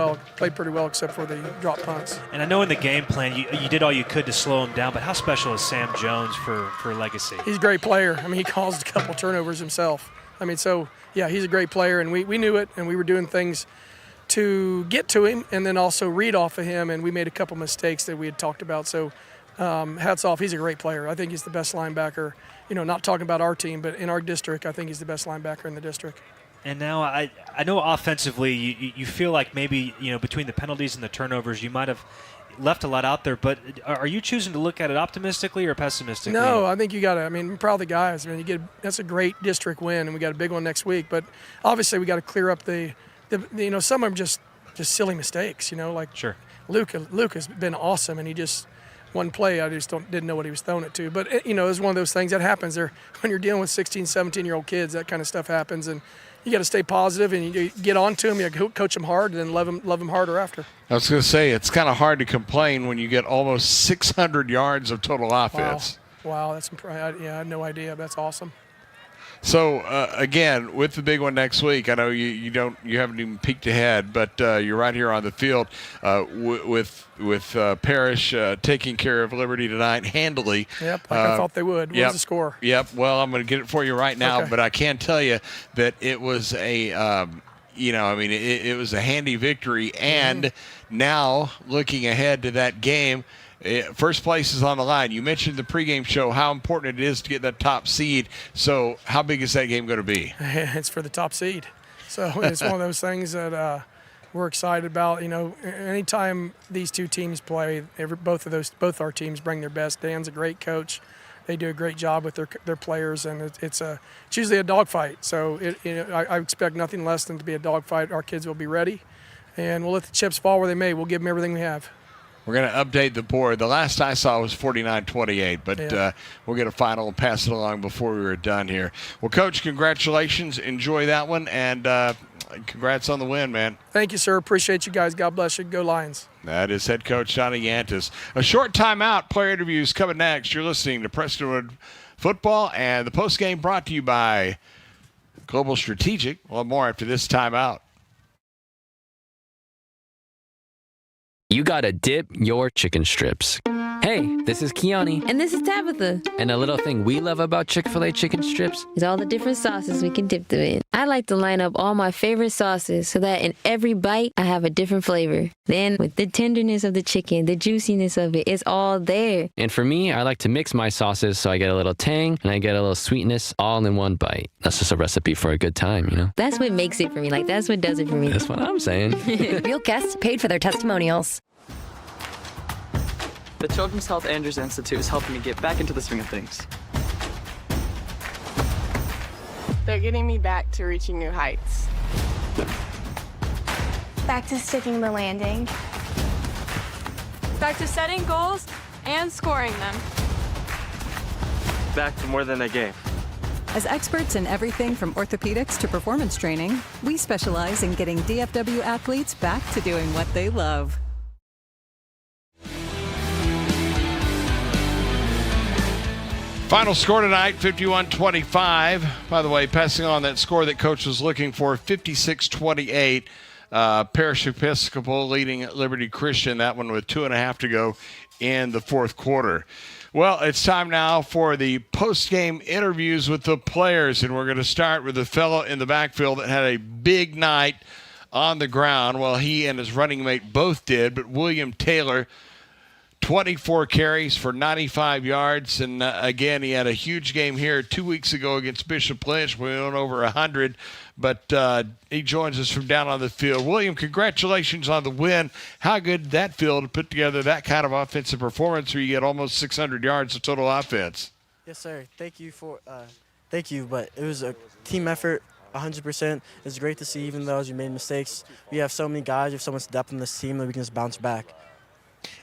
pretty well except for the drop punts. And I know in the game plan you did all you could to slow him down, but how special is Sam Jones for Legacy? He's a great player. I mean, he caused a couple turnovers himself. I mean, so, yeah, he's a great player, and we knew it, and we were doing things to get to him and then also read off of him, and we made a couple mistakes that we had talked about. So hats off. He's a great player. I think he's the best linebacker. Not talking about our team, but in our district, I think he's the best linebacker in the district. And now I know offensively you feel like maybe, between the penalties and the turnovers, you might have left a lot out there, but are you choosing to look at it optimistically or pessimistically? No, I think you got to. I mean, I'm proud of the guys. I mean, that's a great district win, and we got a big one next week. But obviously, we got to clear up the some of them just silly mistakes. Like sure. Luke has been awesome, and he just one play I just didn't know what he was throwing it to. But it was one of those things that happens there when you're dealing with 16, 17-year-old kids. That kind of stuff happens, and you got to stay positive and you get on to them. You coach them hard, and then love them harder after. I was going to say, it's kind of hard to complain when you get almost 600 yards of total offense. Wow, that's I had no idea. That's awesome. So again, with the big one next week, I know you haven't even peeked ahead, but you're right here on the field with Parrish taking care of Liberty tonight handily. Yep, like I thought they would. What was the score? Yep. Well, I'm going to get it for you right now, okay. But I can tell you that it was a it was a handy victory, and now looking ahead to that game First place is on the line. You mentioned the pregame show, how important it is to get that top seed. So how big is that game going to be? It's for the top seed. So it's one of those things that we're excited about. You know, anytime these two teams play, both our teams bring their best. Dan's a great coach. They do a great job with their players, and it's usually a dogfight. So I expect nothing less than to be a dogfight. Our kids will be ready, and we'll let the chips fall where they may. We'll give them everything we have. We're going to update the board. The last I saw was 49-28, but we'll get a final and pass it along before we were done here. Well, Coach, congratulations. Enjoy that one, and congrats on the win, man. Thank you, sir. Appreciate you guys. God bless you. Go Lions. That is head coach Johnny Yantis. A short timeout. Player interviews coming next. You're listening to Prestonwood Football, and the postgame brought to you by Global Strategic. We'll have more after this timeout. You gotta dip your chicken strips. Hey, this is Kiani. And this is Tabitha. And a little thing we love about Chick-fil-A chicken strips is all the different sauces we can dip them in. I like to line up all my favorite sauces so that in every bite I have a different flavor. Then with the tenderness of the chicken, the juiciness of it, it's all there. And for me, I like to mix my sauces so I get a little tang and I get a little sweetness all in one bite. That's just a recipe for a good time, you know? That's what makes it for me. Like, that's what does it for me. That's what I'm saying. Real guests paid for their testimonials. The Children's Health Andrews Institute is helping me get back into the swing of things. They're getting me back to reaching new heights. Back to sticking the landing. Back to setting goals and scoring them. Back to more than a game. As experts in everything from orthopedics to performance training, we specialize in getting DFW athletes back to doing what they love. Final score tonight, 51-25. By the way, passing on that score that Coach was looking for, 56-28. Parish Episcopal leading Liberty Christian, that one with 2.5 to go in the fourth quarter. Well, it's time now for the post-game interviews with the players, and we're going to start with the fellow in the backfield that had a big night on the ground. Well, he and his running mate both did, but William Taylor, 24 carries for 95 yards, and again, he had a huge game here 2 weeks ago against Bishop Lynch. We went over 100, but he joins us from down on the field. William, congratulations on the win. How good did that feel to put together that kind of offensive performance where you get almost 600 yards of total offense? Yes, sir. Thank you, but it was a team effort. 100%. It's great to see, even though you made mistakes. We have so many guys, we have so much depth in this team that we can just bounce back.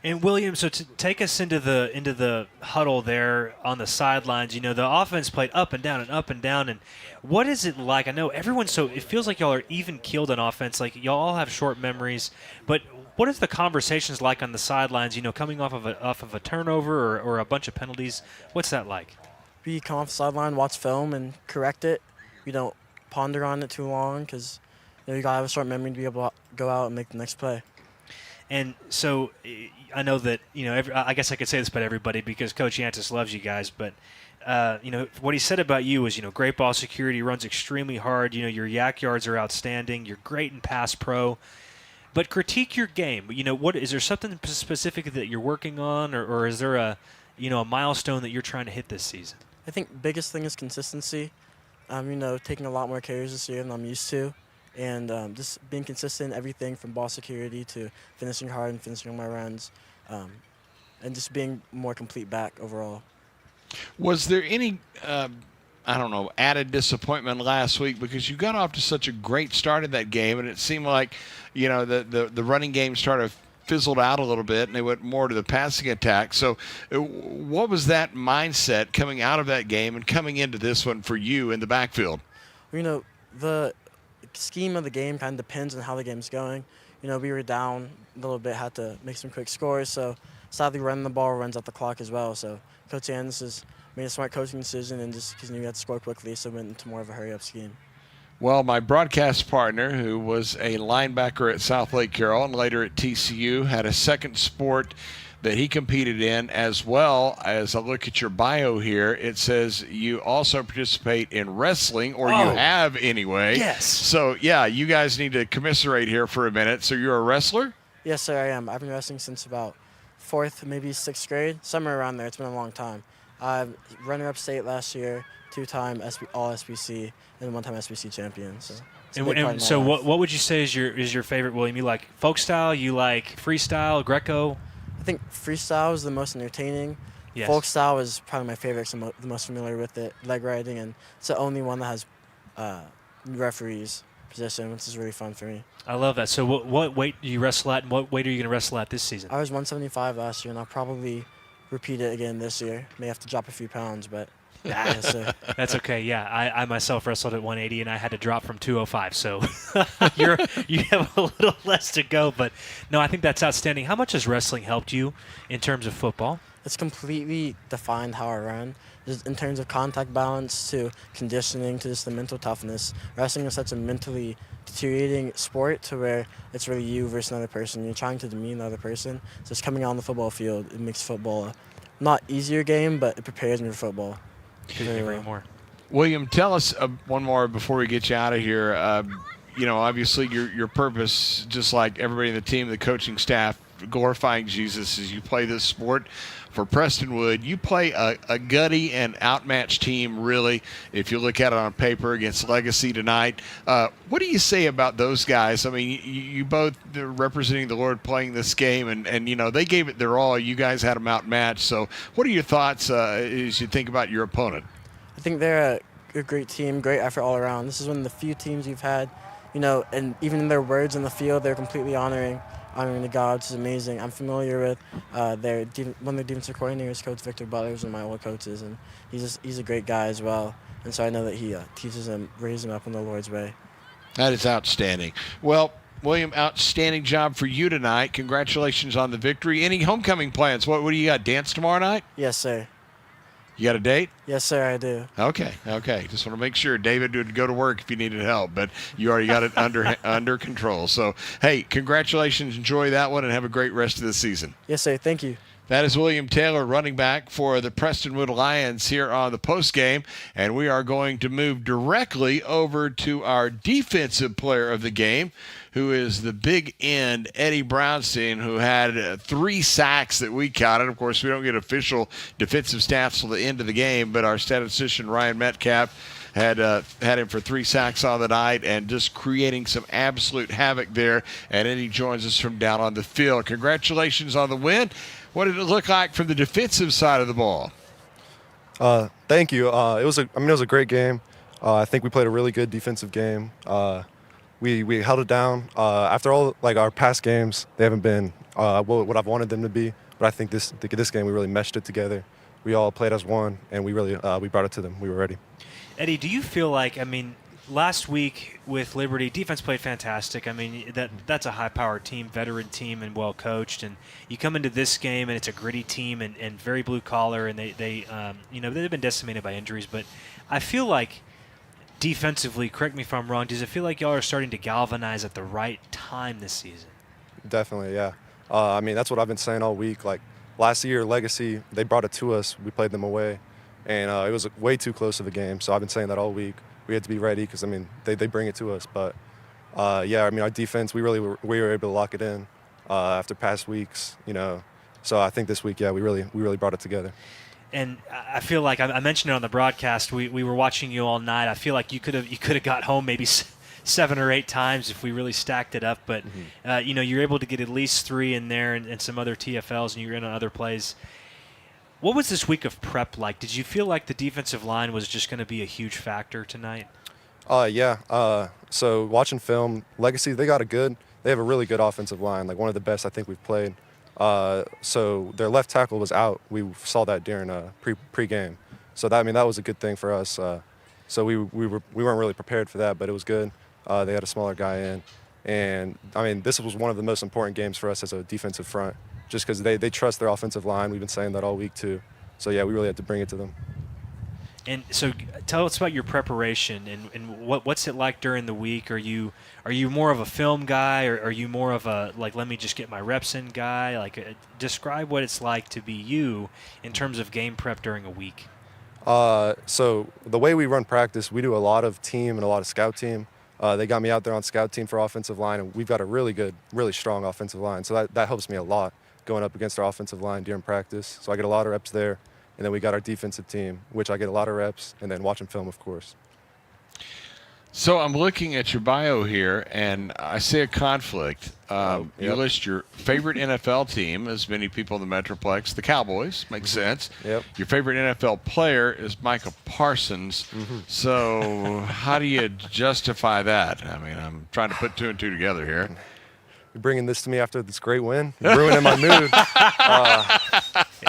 And William, so to take us into the huddle there on the sidelines, you know, the offense played up and down. And what is it like? I know it feels like y'all are even keeled on offense. Like y'all all have short memories, but what is the conversations like on the sidelines? You know, coming off of a turnover or a bunch of penalties. What's that like? We come off the sideline, watch film, and correct it. We don't ponder on it too long because you gotta have a short memory to be able to go out and make the next play. And so I know that, you know, I guess I could say this about everybody because Coach Yantis loves you guys, but, you know, what he said about you was, you know, great ball security, runs extremely hard. You know, your yak yards are outstanding. You're great in pass pro. But critique your game. You know, is there something specific that you're working on or is there a milestone that you're trying to hit this season? I think the biggest thing is consistency. You know, taking a lot more carries this year than I'm used to. And just being consistent in everything from ball security to finishing hard and finishing on my runs, and just being more complete back overall. Was there any, added disappointment last week because you got off to such a great start in that game, and it seemed like, you know, the running game started fizzled out a little bit, and they went more to the passing attack. So what was that mindset coming out of that game and coming into this one for you in the backfield? You know, the scheme of the game kind of depends on how the game's going. You know, we were down a little bit, had to make some quick scores, so sadly running the ball runs out the clock as well. So Coach Anderson has made a smart coaching decision and just because he knew we had to score quickly, so went into more of a hurry-up scheme. Well, my broadcast partner, who was a linebacker at South Lake Carroll and later at TCU, had a second sport that he competed in, as well as I look at your bio here, it says you also participate in wrestling, or you have anyway. Yes. So, yeah, you guys need to commiserate here for a minute. So you're a wrestler? Yes, sir, I am. I've been wrestling since about 4th, maybe 6th grade, somewhere around there. It's been a long time. Runner-up state last year, 2-time All SBC, and 1-time SBC champion. So, and so what would you say is your favorite, William? You like folk style? You like freestyle, Greco? I think freestyle is the most entertaining. Yes. Folk style is probably my favorite. I'm the most familiar with it. Leg riding, and it's the only one that has referees position, which is really fun for me. I love that. So what weight do you wrestle at, and what weight are you going to wrestle at this season? I was 175 last year, and I'll probably repeat it again this year. May have to drop a few pounds, but yes, sir. That's okay. Yeah, I myself wrestled at 180, and I had to drop from 205. So you have a little less to go, but no, I think that's outstanding. How much has wrestling helped you in terms of football? It's completely defined how I run. Just in terms of contact balance to conditioning to just the mental toughness. Wrestling is such a mentally deteriorating sport to where it's really you versus another person. You're trying to demean the other person. So just coming out on the football field, it makes football a not easier game, but it prepares me for football. More. William, tell us one more before we get you out of here. Obviously your purpose, just like everybody in the team, the coaching staff, glorifying Jesus as you play this sport. For Prestonwood, you play a gutty and outmatched team, really, if you look at it on paper against Legacy tonight. What do you say about those guys? I mean, you both are representing the Lord playing this game, and they gave it their all. You guys had them outmatched. So what are your thoughts as you think about your opponent? I think they're a great team, great effort all around. This is one of the few teams you've had, and even in their words in the field, they're completely honoring the God, which is amazing. I'm familiar with one of their defensive coordinators, Coach Victor Butler, who's one of my old coaches, and he's a great guy as well. And so I know that he teaches them, raises them up in the Lord's way. That is outstanding. Well, William, outstanding job for you tonight. Congratulations on the victory. Any homecoming plans? What do you got? Dance tomorrow night? Yes, sir. You got a date? Yes, sir, I do. Okay. Just want to make sure David would go to work if you needed help, but you already got it under control. So, hey, congratulations. Enjoy that one and have a great rest of the season. Yes, sir. Thank you. That is William Taylor, running back for the Prestonwood Lions here on the postgame, and we are going to move directly over to our defensive player of the game, who is the big end, Eddie Brownstein, who had 3 sacks that we counted. Of course, we don't get official defensive stats till the end of the game, but our statistician, Ryan Metcalf, had him for 3 sacks on the night and just creating some absolute havoc there. And Eddie joins us from down on the field. Congratulations on the win. What did it look like from the defensive side of the ball? Thank you. It was a great game. I think we played a really good defensive game. We held it down. After all, our past games, they haven't been what I've wanted them to be. But I think this game we really meshed it together. We all played as one, and we really we brought it to them. We were ready. Eddie, do you feel like, last week with Liberty, defense played fantastic. That's a high-powered team, veteran team, and well-coached. And you come into this game, and it's a gritty team and very blue-collar, and they've been decimated by injuries. But I feel like defensively, correct me if I'm wrong, does it feel like y'all are starting to galvanize at the right time this season? Definitely, yeah. That's what I've been saying all week. Last year, Legacy, they brought it to us. We played them away, and it was way too close of a game. So I've been saying that all week. We had to be ready because, they bring it to us. But, our defense, we were able to lock it in after past weeks, So I think this week, we really brought it together. And I feel like I mentioned it on the broadcast. We were watching you all night. I feel like you could have got home maybe 7 or 8 times if we really stacked it up. But you're able to get at least 3 in there and some other TFLs, and you're in on other plays. What was this week of prep like? Did you feel like the defensive line was just going to be a huge factor tonight? Yeah. So watching film, Legacy, they have a really good offensive line, one of the best I think we've played. So their left tackle was out. We saw that during pre-game. So that was a good thing for us. So we weren't really prepared for that, but it was good. They had a smaller guy in. And, this was one of the most important games for us as a defensive front, just because they trust their offensive line. We've been saying that all week, too. So, yeah, we really had to bring it to them. And so tell us about your preparation and what's it like during the week? Are you more of a film guy, or are you more of a, let me just get my reps in guy? Describe what it's like to be you in terms of game prep during a week. So the way we run practice, we do a lot of team and a lot of scout team. They got me out there on scout team for offensive line, and we've got a really good, really strong offensive line. So that helps me a lot. going up against our offensive line during practice. So I get a lot of reps there. And then we got our defensive team, which I get a lot of reps, and then watching film, of course. So I'm looking at your bio here, and I see a conflict. Yep. You list your favorite NFL team, as many people in the Metroplex, the Cowboys. Makes sense. Yep. Your favorite NFL player is Micah Parsons. So how do you justify that? I mean, I'm trying to put two and two together here. You're bringing this to me after this great win. You're ruining my mood.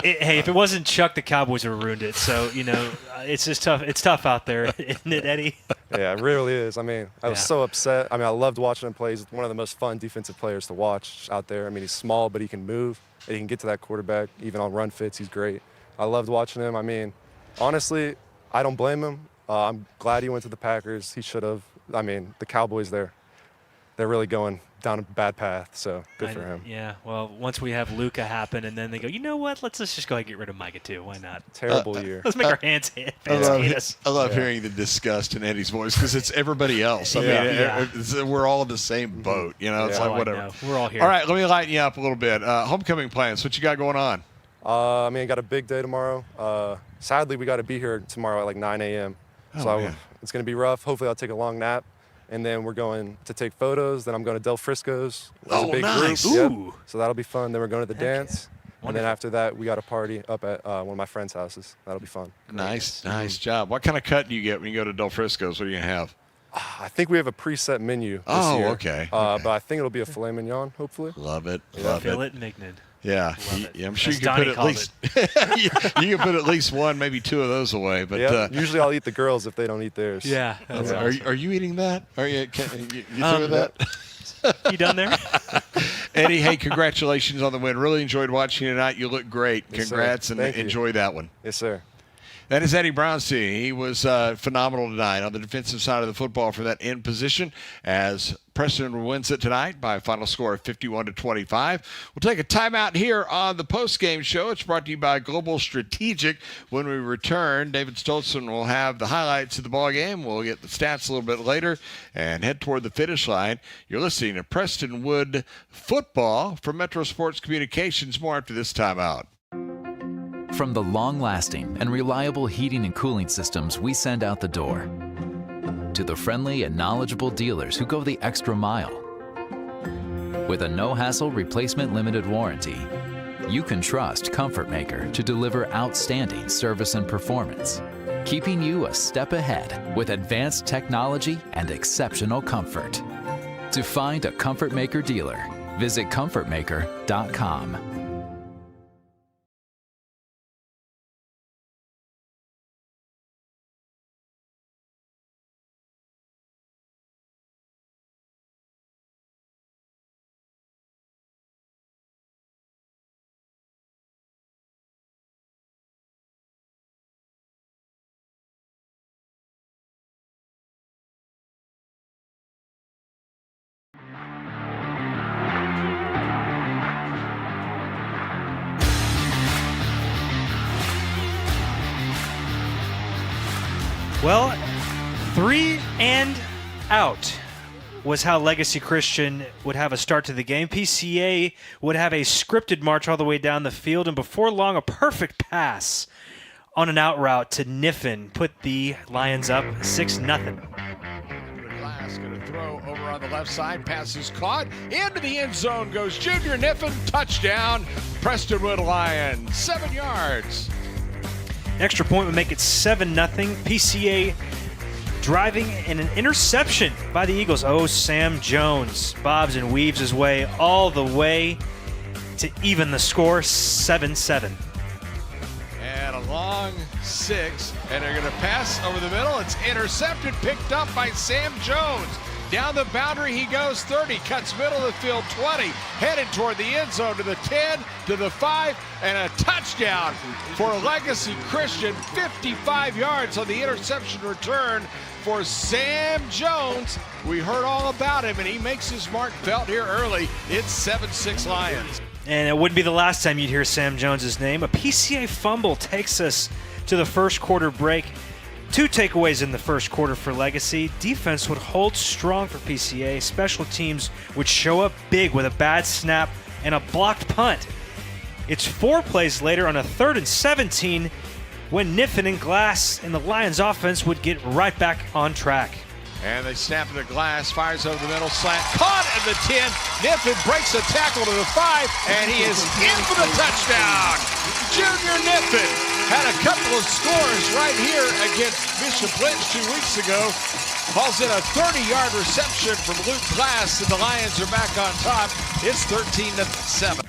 Hey, if it wasn't Chuck, the Cowboys would have ruined it. So, it's just tough. It's tough out there, isn't it, Eddie? Yeah, it really is. I mean, I was so upset. I mean, I loved watching him play. He's one of the most fun defensive players to watch out there. I mean, he's small, but he can move. And he can get to that quarterback. Even on run fits, he's great. I loved watching him. I mean, honestly, I don't blame him. I'm glad he went to the Packers. He should have. I mean, the Cowboys, they're really going down a bad path, so good for him. Yeah, well, once we have Luka happen, and then they go, you know what? Let's just go ahead and get rid of Micah too. Why not? Terrible year. Let's make our hands hit. I love hearing the disgust in Eddie's voice because it's everybody else. I mean, we're all in the same boat. It's like whatever. We're all here. All right, let me lighten you up a little bit. Homecoming plans. What you got going on? I mean, I got a big day tomorrow. Sadly, we got to be here tomorrow at like 9 a.m. So it's going to be rough. Hopefully, I'll take a long nap. And then we're going to take photos. Then I'm going to Del Frisco's. There's a big nice. Group. Yep. So that'll be fun. Then we're going to the dance. And then after that, we got a party up at one of my friends' houses. That'll be fun. Nice job. What kind of cut do you get when you go to Del Frisco's? What are you going to have? I think we have a preset menu this year. Okay. But I think it'll be a filet mignon, hopefully. Love it. Fillet mignon. Yeah, I'm sure you can put at least you can put at least one, maybe two of those away. But usually I'll eat the girls if they don't eat theirs. Yeah. Are you eating that? Are you through with that? You done there? Eddie, hey, congratulations on the win. Really enjoyed watching you tonight. You look great. Yes, Congrats, sir. and Thank you. enjoy that one. Yes, sir. That is Eddie Brownstein. He was phenomenal tonight on the defensive side of the football for that end position as Preston wins it tonight by a final score of 51-25. We'll take a timeout here on the postgame show. It's brought to you by Global Strategic. When we return, David Stoltzman will have the highlights of the ball game. We'll get the stats a little bit later and head toward the finish line. You're listening to Prestonwood Football from Metro Sports Communications. More after this timeout. From the long-lasting and reliable heating and cooling systems we send out the door, to the friendly and knowledgeable dealers who go the extra mile. With a no-hassle replacement limited warranty, you can trust Comfort Maker to deliver outstanding service and performance, keeping you a step ahead with advanced technology and exceptional comfort. To find a Comfort Maker dealer, visit comfortmaker.com. Well, 3 and out was how Legacy Christian would have a start to the game. PCA would have a scripted march all the way down the field, and before long, a perfect pass on an out route to Niffen put the Lions up 6-0. Glass going to throw over on the left side. Pass is caught. Into the end zone goes Junior Niffen. Touchdown, Prestonwood Lions. 7 yards. Extra point would make it 7-0. PCA driving in an interception by the Eagles. Oh, Sam Jones bobs and weaves his way all the way to even the score, 7-7. And a long 6, and they're going to pass over the middle. It's intercepted, picked up by Sam Jones. Down the boundary he goes, 30, cuts middle of the field, 20, headed toward the end zone to the 10, to the 5, and a touchdown for Legacy Christian. 55 yards on the interception return for Sam Jones. We heard all about him, and he makes his mark felt here early. It's 7-6 Lions. And it wouldn't be the last time you'd hear Sam Jones' name. A PCA fumble takes us to the first quarter break. 2 takeaways in the first quarter for Legacy. Defense would hold strong for PCA. Special teams would show up big with a bad snap and a blocked punt. It's 4 plays later on a 3rd and 17 when Niffen and Glass and the Lions offense would get right back on track. And they snap to the Glass, fires over the middle, slant, caught at the 10. Niffen breaks a tackle to the 5, and he is in for the touchdown. Junior Niffen had a couple of scores right here against Bishop Lynch 2 weeks ago. Hauls in a 30-yard reception from Luke Glass, and the Lions are back on top. It's 13-7.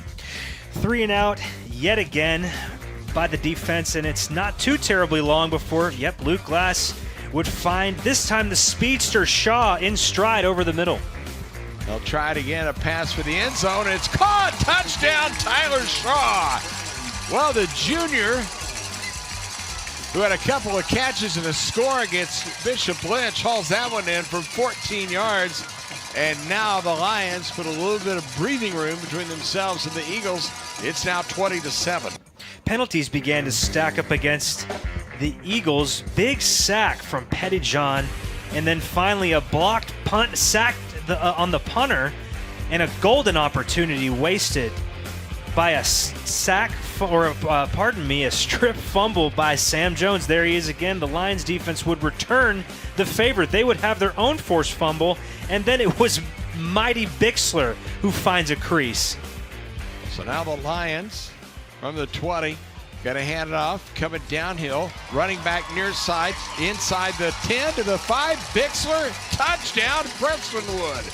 3 and out yet again by the defense, and it's not too terribly long before, Luke Glass would find, this time, the speedster Shaw in stride over the middle. They'll try it again, a pass for the end zone, and it's caught. Touchdown, Tyler Shaw. Well, the junior, who had a couple of catches and a score against Bishop Lynch, hauls that one in from 14 yards. And now the Lions put a little bit of breathing room between themselves and the Eagles. It's now 20-7. Penalties began to stack up against the Eagles. Big sack from Pettyjohn, and then finally a blocked punt sack on the punter, and a golden opportunity wasted by a strip fumble by Sam Jones. There he is again. The Lions defense would return the favor. They would have their own forced fumble, and then it was mighty Bixler who finds a crease. So now the Lions from the 20, got to hand it off, coming downhill, running back near side, inside the 10 to the 5, Bixler, touchdown, Prestonwood.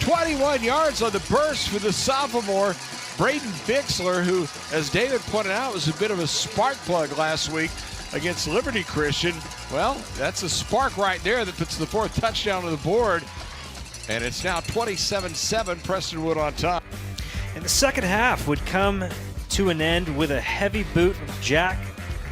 21 yards on the burst for the sophomore, Braden Bixler, who, as David pointed out, was a bit of a spark plug last week against Liberty Christian. Well, that's a spark right there that puts the 4th touchdown on the board, and it's now 27-7, Prestonwood on top. And the second half would come to an end with a heavy boot of Jack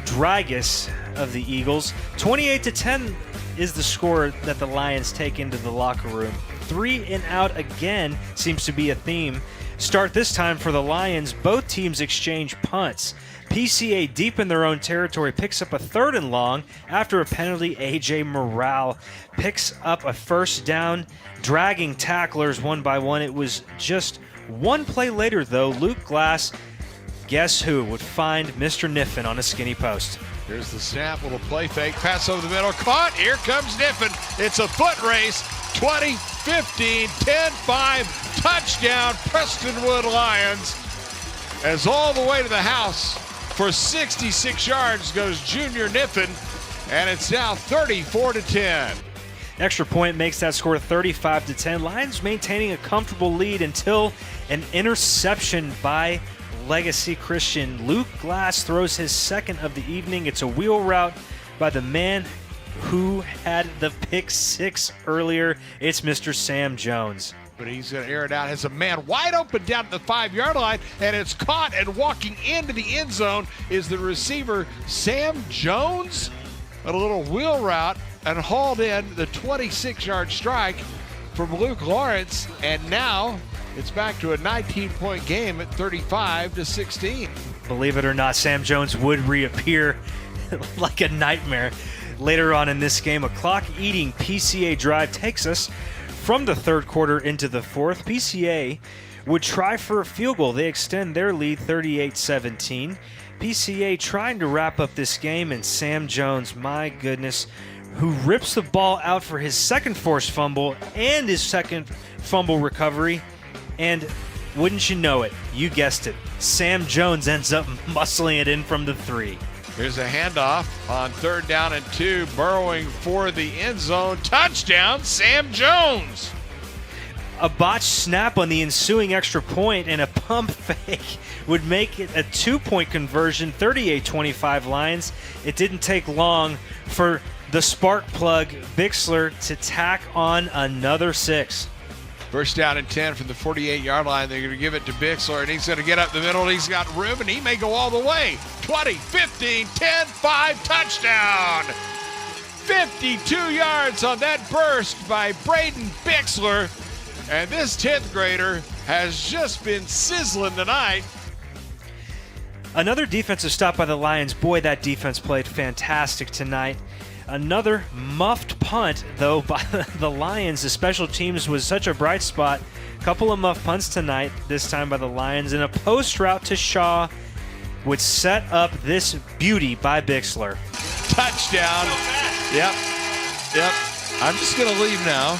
Dragus of the Eagles. 28-10 is the score that the Lions take into the locker room. 3 and out again seems to be a theme. Start this time for the Lions. Both teams exchange punts. PCA, deep in their own territory, picks up a 3rd and long after a penalty. A.J. Morale picks up a first down, dragging tacklers one by one. It was just one play later, though. Luke Glass, guess who, would find Mr. Niffen on a skinny post. Here's the snap, little play fake, pass over the middle, caught. Here comes Niffen. It's a foot race. 20, 15, 10, 5, touchdown, Prestonwood Lions. As all the way to the house for 66 yards goes Junior Niffen, and it's now 34-10. Extra point makes that score 35-10. Lions maintaining a comfortable lead until an interception by Legacy Christian. Luke Glass throws his second of the evening. It's a wheel route by the man who had the pick 6 earlier. It's Mr. Sam Jones. But he's going to air it out. Has a man wide open down at the 5-yard line, and it's caught, and walking into the end zone is the receiver, Sam Jones. A little wheel route and hauled in the 26-yard strike from Luke Lawrence, and now it's back to a 19-point game at 35-16. Believe it or not, Sam Jones would reappear like a nightmare later on in this game. A clock-eating PCA drive takes us from the 3rd quarter into the 4th. PCA would try for a field goal. They extend their lead 38-17. PCA trying to wrap up this game, and Sam Jones, my goodness, who rips the ball out for his second forced fumble and his second fumble recovery. And wouldn't you know it, you guessed it, Sam Jones ends up muscling it in from the 3. Here's a handoff on 3rd down and 2, burrowing for the end zone. Touchdown, Sam Jones! A botched snap on the ensuing extra point and a pump fake would make it a 2-point conversion, 38-25 Lions. It didn't take long for the spark plug, Bixler, to tack on another 6. First down and 10 from the 48-yard line. They're going to give it to Bixler, and he's going to get up the middle. He's got room, and he may go all the way. 20, 15, 10, 5, touchdown. 52 yards on that burst by Braden Bixler. And this 10th grader has just been sizzling tonight. Another defensive stop by the Lions. Boy, that defense played fantastic tonight. Another muffed punt, though, by the Lions. The special teams was such a bright spot. Couple of muffed punts tonight, this time by the Lions. And a post route to Shaw would set up this beauty by Bixler. Touchdown. Yep. I'm just going to leave now.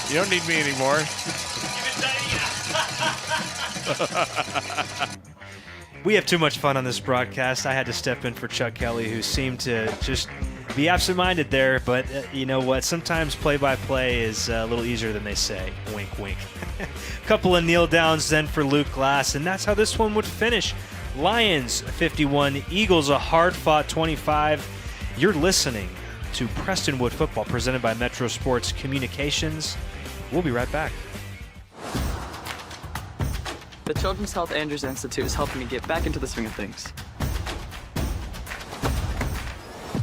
You don't need me anymore. We have too much fun on this broadcast. I had to step in for Chuck Kelly, who seemed to just be absent-minded there. But you know what? Sometimes play-by-play is a little easier than they say. Wink, wink. Couple of kneel downs then for Luke Glass, and that's how this one would finish. Lions 51, Eagles a hard-fought 25. You're listening to Prestonwood Football, presented by Metro Sports Communications. We'll be right back. The Children's Health Andrews Institute is helping me get back into the swing of things.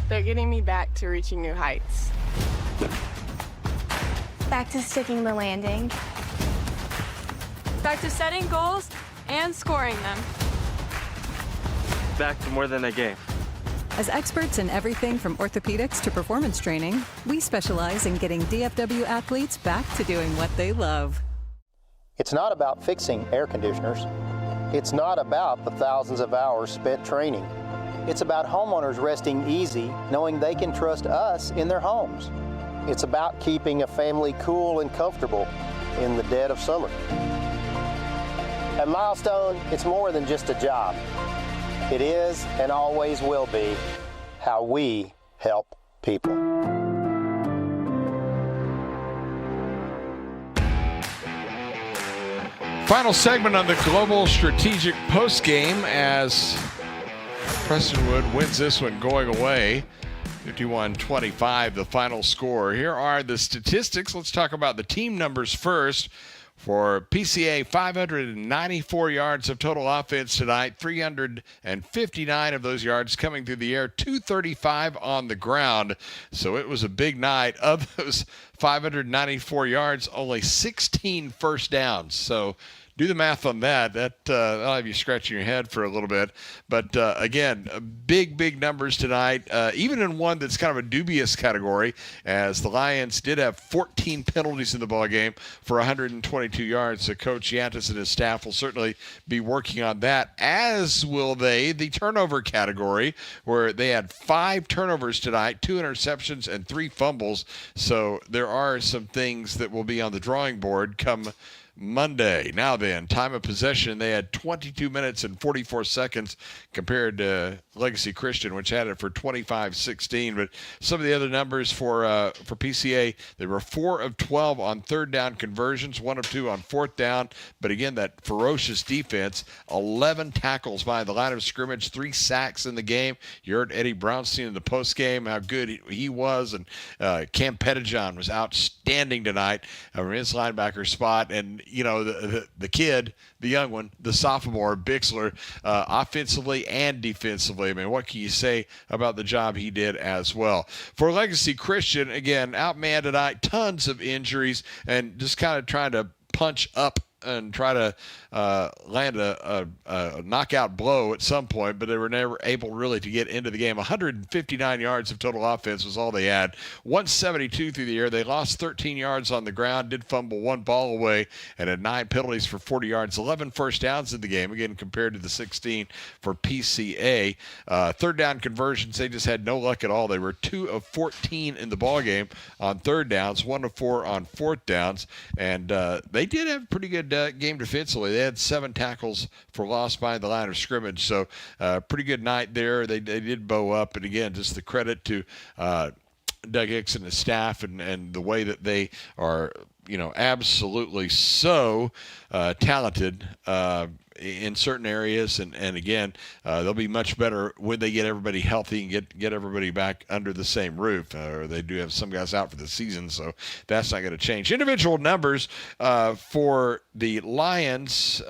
They're getting me back to reaching new heights. Back to sticking the landing. Back to setting goals and scoring them. Back to more than a game. As experts in everything from orthopedics to performance training, we specialize in getting DFW athletes back to doing what they love. It's not about fixing air conditioners. It's not about the thousands of hours spent training. It's about homeowners resting easy, knowing they can trust us in their homes. It's about keeping a family cool and comfortable in the dead of summer. At Milestone, it's more than just a job. It is and always will be how we help people. Final segment on the Global Strategic Postgame as Prestonwood wins this one going away. 51-25, the final score. Here are the statistics. Let's talk about the team numbers first. For PCA, 594 yards of total offense tonight, 359 of those yards coming through the air, 235 on the ground. So it was a big night. Of those 594 yards, only 16 first downs. So do the math on that. That'll have you scratching your head for a little bit. But again, big numbers tonight, even in one that's kind of a dubious category, as the Lions did have 14 penalties in the ballgame for 122 yards. So Coach Yantis and his staff will certainly be working on that, as will they, the turnover category, where they had 5 turnovers tonight, 2 interceptions and 3 fumbles. So there are some things that will be on the drawing board come Monday. Now then, time of possession, they had 22 minutes and 44 seconds compared to Legacy Christian, which had it for 25-16. But some of the other numbers for PCA, they were 4 of 12 on third down conversions, 1 of 2 on fourth down. But again, that ferocious defense, 11 tackles by the line of scrimmage, 3 sacks in the game. You heard Eddie Brownstein in the postgame, how good he was. And Cam Pettijohn was outstanding tonight from his linebacker spot. And you know, the kid, the young one, the sophomore, Bixler, offensively and defensively. I mean, what can you say about the job he did as well? For Legacy Christian, again, outmanned tonight, tons of injuries, and just kind of trying to punch up and try to land a knockout blow at some point, but they were never able really to get into the game. 159 yards of total offense was all they had. 172 through the air. They lost 13 yards on the ground, did fumble 1 ball away, and had 9 penalties for 40 yards, 11 first downs in the game, again, compared to the 16 for PCA. Third down conversions, they just had no luck at all. They were 2 of 14 in the ballgame on third downs, 1 of 4 on fourth downs, and they did have a pretty good game defensively. They had 7 tackles for loss by the line of scrimmage, so pretty good night there. They did bow up, and again, just the credit to Doug Hicks and his staff and the way that they are, you know, absolutely so talented in certain areas, and again, they'll be much better when they get everybody healthy and get everybody back under the same roof. Or they do have some guys out for the season, so that's not going to change. Individual numbers for the Lions.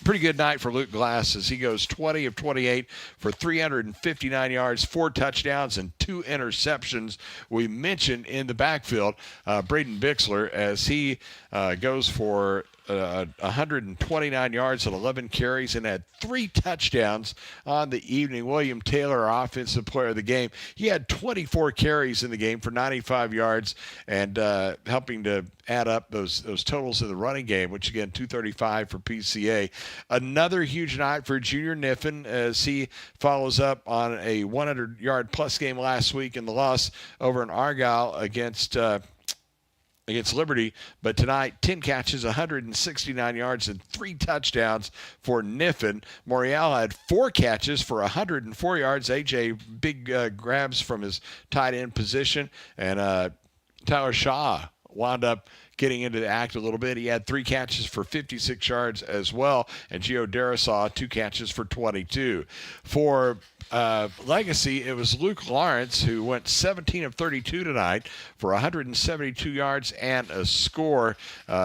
pretty good night for Luke Glass as he goes 20 of 28 for 359 yards, 4 touchdowns, and 2 interceptions. We mentioned in the backfield Braden Bixler as he goes for 129 yards and 11 carries and had 3 touchdowns on the evening. William Taylor, our offensive player of the game, he had 24 carries in the game for 95 yards and helping to add up those totals in the running game, which again 235 for PCA. Another huge night for Junior Niffen as he follows up on a 100-yard plus game last week in the loss over in Argyle against Liberty, but tonight 10 catches, 169 yards, and 3 touchdowns for Niffen. Morial had 4 catches for 104 yards. AJ big grabs from his tight end position, and Tyler Shaw wound up getting into the act a little bit. He had 3 catches for 56 yards as well, and Gio Darasaw 2 catches for 22. For Legacy, it was Luke Lawrence who went 17 of 32 tonight for 172 yards and a score.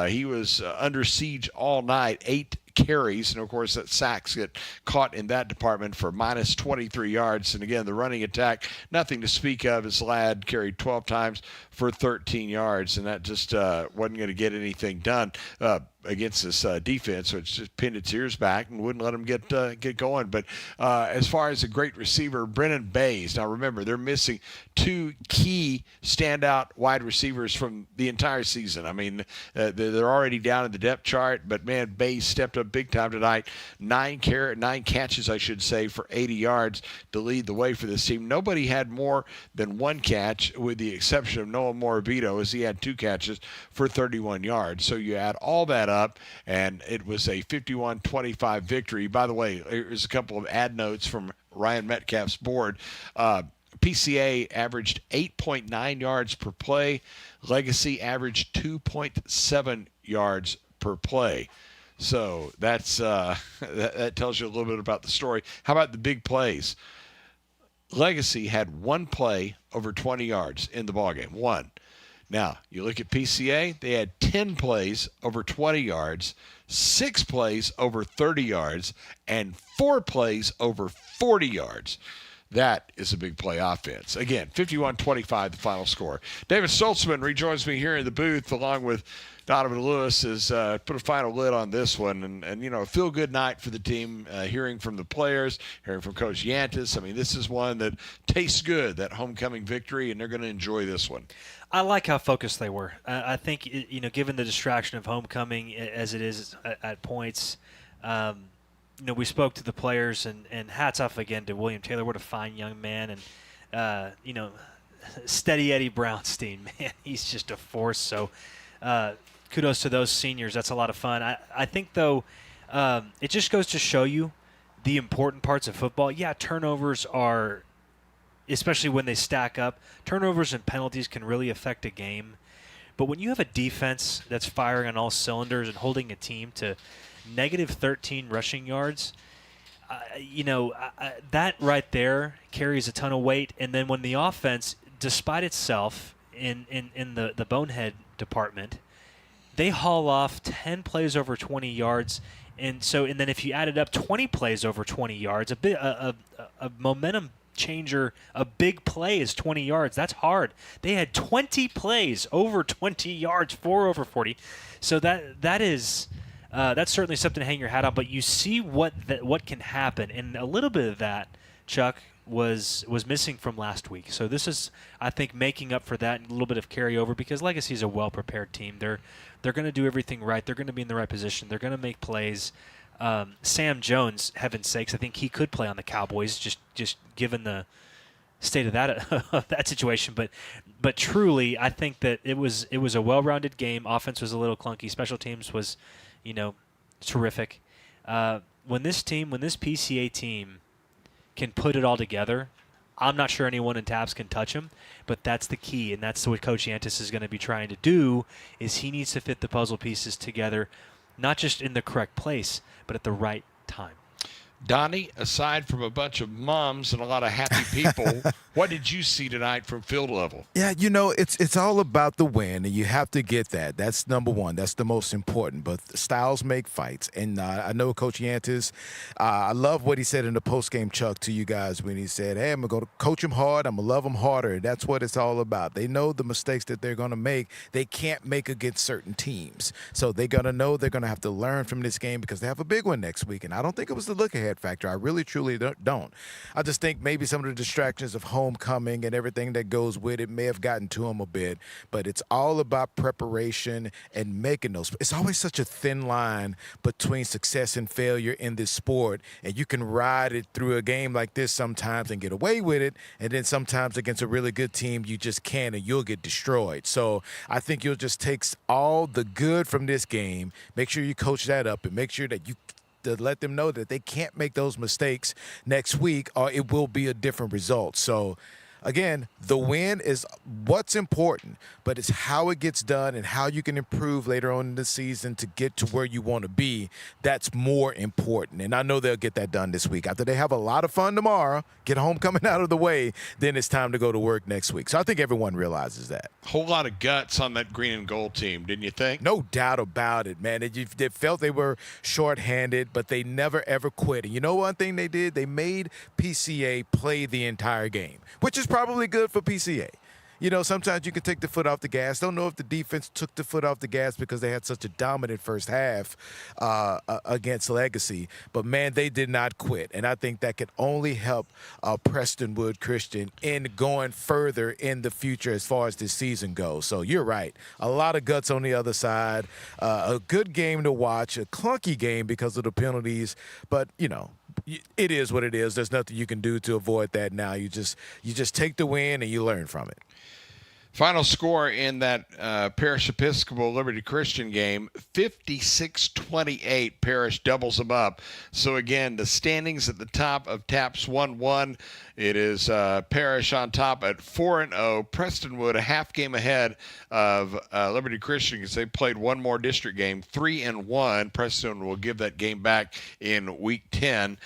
He was under siege all night, 8 carries, and of course that sacks get caught in that department for minus 23 yards. And again, the running attack, nothing to speak of. His lad carried 12 times for 13 yards, and that just wasn't going to get anything done against this defense, which just pinned its ears back and wouldn't let them get going. But as far as a great receiver, Brennan Bays. Now remember, they're missing 2 key standout wide receivers from the entire season. I mean, they're already down in the depth chart, but man, Bays stepped up big time tonight. 9 catches, I should say, for 80 yards to lead the way for this team. Nobody had more than 1 catch, with the exception of Noah Morabito, as he had 2 catches for 31 yards. So you add all that up, and it was a 51-25 victory. By the way, here's a couple of ad notes from Ryan Metcalf's board. PCA averaged 8.9 yards per play. Legacy averaged 2.7 yards per play. So that's that tells you a little bit about the story. How about the big plays? Legacy had 1 play over 20 yards in the ballgame. 1. Now, you look at PCA, they had 10 plays over 20 yards, 6 plays over 30 yards, and 4 plays over 40 yards. That is a big play offense. Again, 51-25 the final score. David Stoltzman rejoins me here in the booth along with Donovan Lewis has put a final lid on this one. And you know, a feel-good night for the team, hearing from the players, hearing from Coach Yantis. I mean, this is one that tastes good, that homecoming victory, and they're going to enjoy this one. I like how focused they were. I think, you know, given the distraction of homecoming as it is at points, you know, we spoke to the players, and hats off again to William Taylor. What a fine young man. And, you know, steady Eddie Brownstein, man, he's just a force. So kudos to those seniors. That's a lot of fun. I think, though, it just goes to show you the important parts of football. Yeah, turnovers are, especially when they stack up, turnovers and penalties can really affect a game. But when you have a defense that's firing on all cylinders and holding a team to negative 13 rushing yards, you know, that right there carries a ton of weight. And then when the offense, despite itself in the bonehead department, they haul off 10 plays over 20 yards. And then if you added up 20 plays over 20 yards, a momentum changer, a big play is 20 yards. That's hard. They had 20 plays over 20 yards, 4 over 40. So that is that's certainly something to hang your hat on. But you see what can happen, and a little bit of that, Chuck, was missing from last week. So this is, I think, making up for that and a little bit of carryover, because Legacy is a well-prepared team. They're going to do everything right. They're going to be in the right position. They're going to make plays. Sam Jones, heaven's sakes, I think he could play on the Cowboys, just given the state of that situation. But truly, I think that it was a well-rounded game. Offense was a little clunky. Special teams was, you know, terrific. When this PCA team can put it all together, I'm not sure anyone in Taps can touch him, but that's the key, and that's what Coach Yantis is going to be trying to do. Is he needs to fit the puzzle pieces together, not just in the correct place, but at the right time. Donnie, aside from a bunch of moms and a lot of happy people, what did you see tonight from field level? Yeah, it's all about the win, and you have to get that. That's number one. That's the most important. But styles make fights. And I know Coach Yantis, I love what he said in the postgame, Chuck, to you guys when he said, hey, I'm going to coach them hard. I'm going to love them harder. That's what it's all about. They know the mistakes that they're going to make. They can't make against certain teams. So they're going to know they're going to have to learn from this game because they have a big one next week. And I don't think it was the look-ahead factor. I really, truly don't. I just think maybe some of the distractions of homecoming and everything that goes with it may have gotten to them a bit. But it's all about preparation and making those. It's always such a thin line between success and failure in this sport. And you can ride it through a game like this sometimes and get away with it. And then sometimes against a really good team, you just can't and you'll get destroyed. So I think you'll just take all the good from this game, make sure you coach that up, and make sure that you to let them know that they can't make those mistakes next week or it will be a different result. So, again, the win is what's important, but it's how it gets done and how you can improve later on in the season to get to where you want to be. That's more important. And I know they'll get that done this week. After they have a lot of fun tomorrow, get homecoming out of the way, then it's time to go to work next week. So I think everyone realizes that. Whole lot of guts on that green and gold team, didn't you think? No doubt about it, man. They felt they were shorthanded, but they never, ever quit. And you know one thing they did? They made PCA play the entire game, which is probably good for PCA. Sometimes you can take the foot off the gas. Don't know if the defense took the foot off the gas because they had such a dominant first half against Legacy. But, man, they did not quit. And I think that could only help Prestonwood Christian in going further in the future as far as this season goes. So you're right. A lot of guts on the other side. A good game to watch. A clunky game because of the penalties. But, it is what it is. There's nothing you can do to avoid that now. You just take the win and you learn from it. Final score in that Parish Episcopal Liberty Christian game, 56-28. Parish doubles them up. So, again, the standings at the top of TAPS 1-1. It is Parish on top at 4-0. Prestonwood a half game ahead of Liberty Christian because they played one more district game, 3-1. Preston will give that game back in week 10.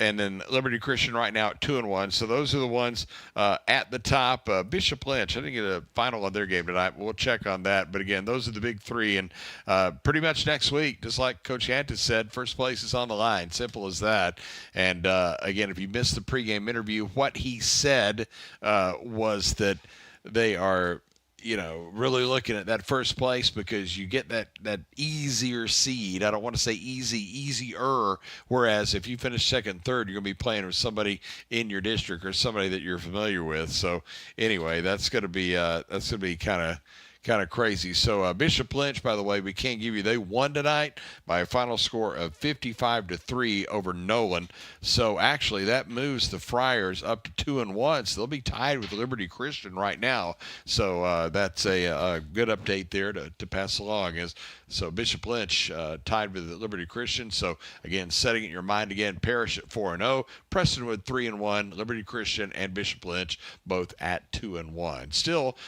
And then Liberty Christian right now at 2-1. So those are the ones at the top. Bishop Lynch, I didn't get a final on their game tonight. We'll check on that. But, again, those are the big three. And pretty much next week, just like Coach Hantis said, first place is on the line. Simple as that. And, again, if you missed the pregame interview, what he said was that they are – really looking at that first place because you get that easier seed. I don't want to say easier. Whereas if you finish second, third, you're going to be playing with somebody in your district or somebody that you're familiar with. So anyway, that's going to be kind of crazy. So Bishop Lynch, by the way, we can't give you. They won tonight by a final score of 55-3 over Nolan. So actually, that moves the Friars up to 2-1. So they'll be tied with Liberty Christian right now. So that's a good update there to pass along. So Bishop Lynch tied with Liberty Christian. So again, setting it in your mind again, Parish at 4-0, Prestonwood 3-1, Liberty Christian and Bishop Lynch both at 2-1. Still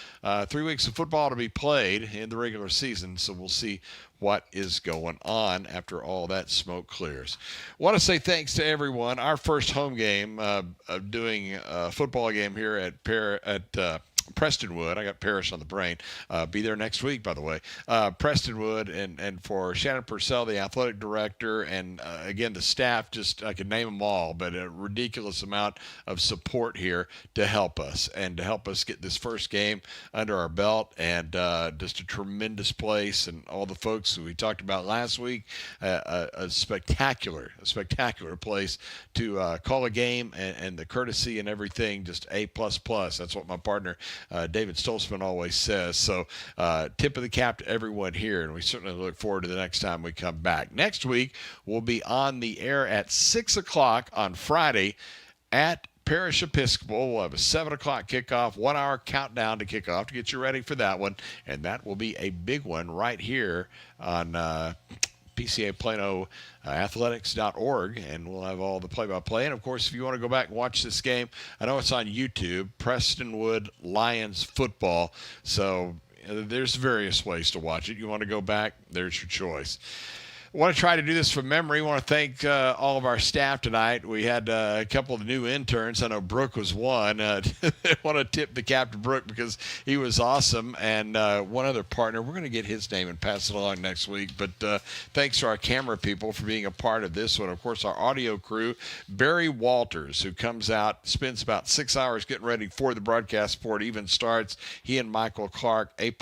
3 weeks of football to be played in the regular season, so we'll see what is going on after all that smoke clears. Want to say thanks to everyone. Our first home game of doing a football game here at Prestonwood. I got Parish on the brain. Be there next week, by the way. Prestonwood and for Shannon Purcell, the athletic director, and again, the staff, just I could name them all, but a ridiculous amount of support here to help us and to help us get this first game under our belt, and just a tremendous place, and all the folks who we talked about last week, a spectacular place to call a game, and the courtesy and everything, just A++. That's what my partner David Stoltzman always says. So tip of the cap to everyone here, and we certainly look forward to the next time we come back. Next week, we'll be on the air at 6 o'clock on Friday at Parish Episcopal. We'll have a 7 o'clock kickoff, 1 hour countdown to kickoff to get you ready for that one, and that will be a big one right here on PCA Plano Athletics.org, and we'll have all the play-by-play. And, of course, if you want to go back and watch this game, I know it's on YouTube, Prestonwood Lions football. So there's various ways to watch it. You want to go back, there's your choice. want to try to do this from memory. I want to thank all of our staff tonight. We had a couple of new interns. I know Brooke was one. I want to tip the cap to Brooke because he was awesome. And one other partner, we're going to get his name and pass it along next week. But thanks to our camera people for being a part of this one. Of course, our audio crew, Barry Walters, who comes out, spends about 6 hours getting ready for the broadcast before it even starts. He and Michael Clark, A+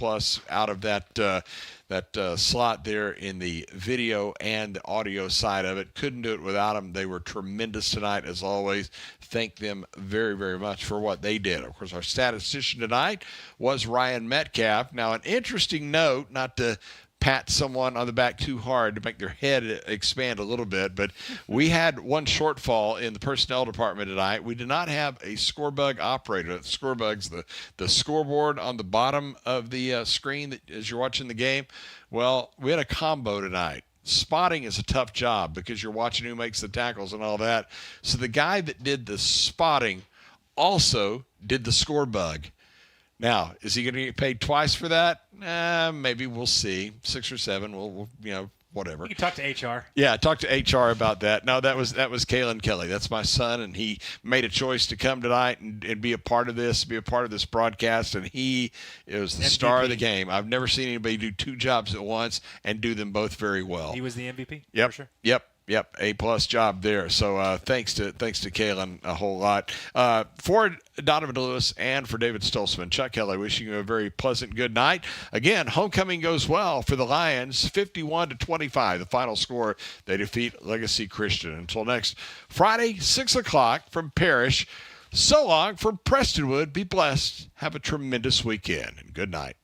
out of that slot there in the video and the audio side of it. Couldn't do it without them. They were tremendous tonight, as always. Thank them very, very much for what they did. Of course, our statistician tonight was Ryan Metcalf. Now, an interesting note, not to pat someone on the back too hard to make their head expand a little bit, but we had one shortfall in the personnel department tonight. We did not have a scorebug operator. Scorebug's the scoreboard on the bottom of the screen that, as you're watching the game. Well, we had a combo tonight. Spotting is a tough job because you're watching who makes the tackles and all that. So the guy that did the spotting also did the scorebug. Now, is he going to get paid twice for that? Maybe we'll see. 6 or 7. We'll whatever. You can talk to HR. Yeah, talk to HR about that. No, that was Kalen Kelly. That's my son, and he made a choice to come tonight and be a part of this, broadcast, and he is the MVP. Star of the game. I've never seen anybody do 2 jobs at once and do them both very well. He was the MVP? Yep. For sure. Yep. A+ job there. So thanks to Kalen a whole lot. For Donovan Lewis and for David Stoltzman, Chuck Kelly wishing you a very pleasant good night. Again, homecoming goes well for the Lions, 51-25. The final score, they defeat Legacy Christian. Until next Friday, 6 o'clock from Parrish. So long from Prestonwood. Be blessed. Have a tremendous weekend and good night.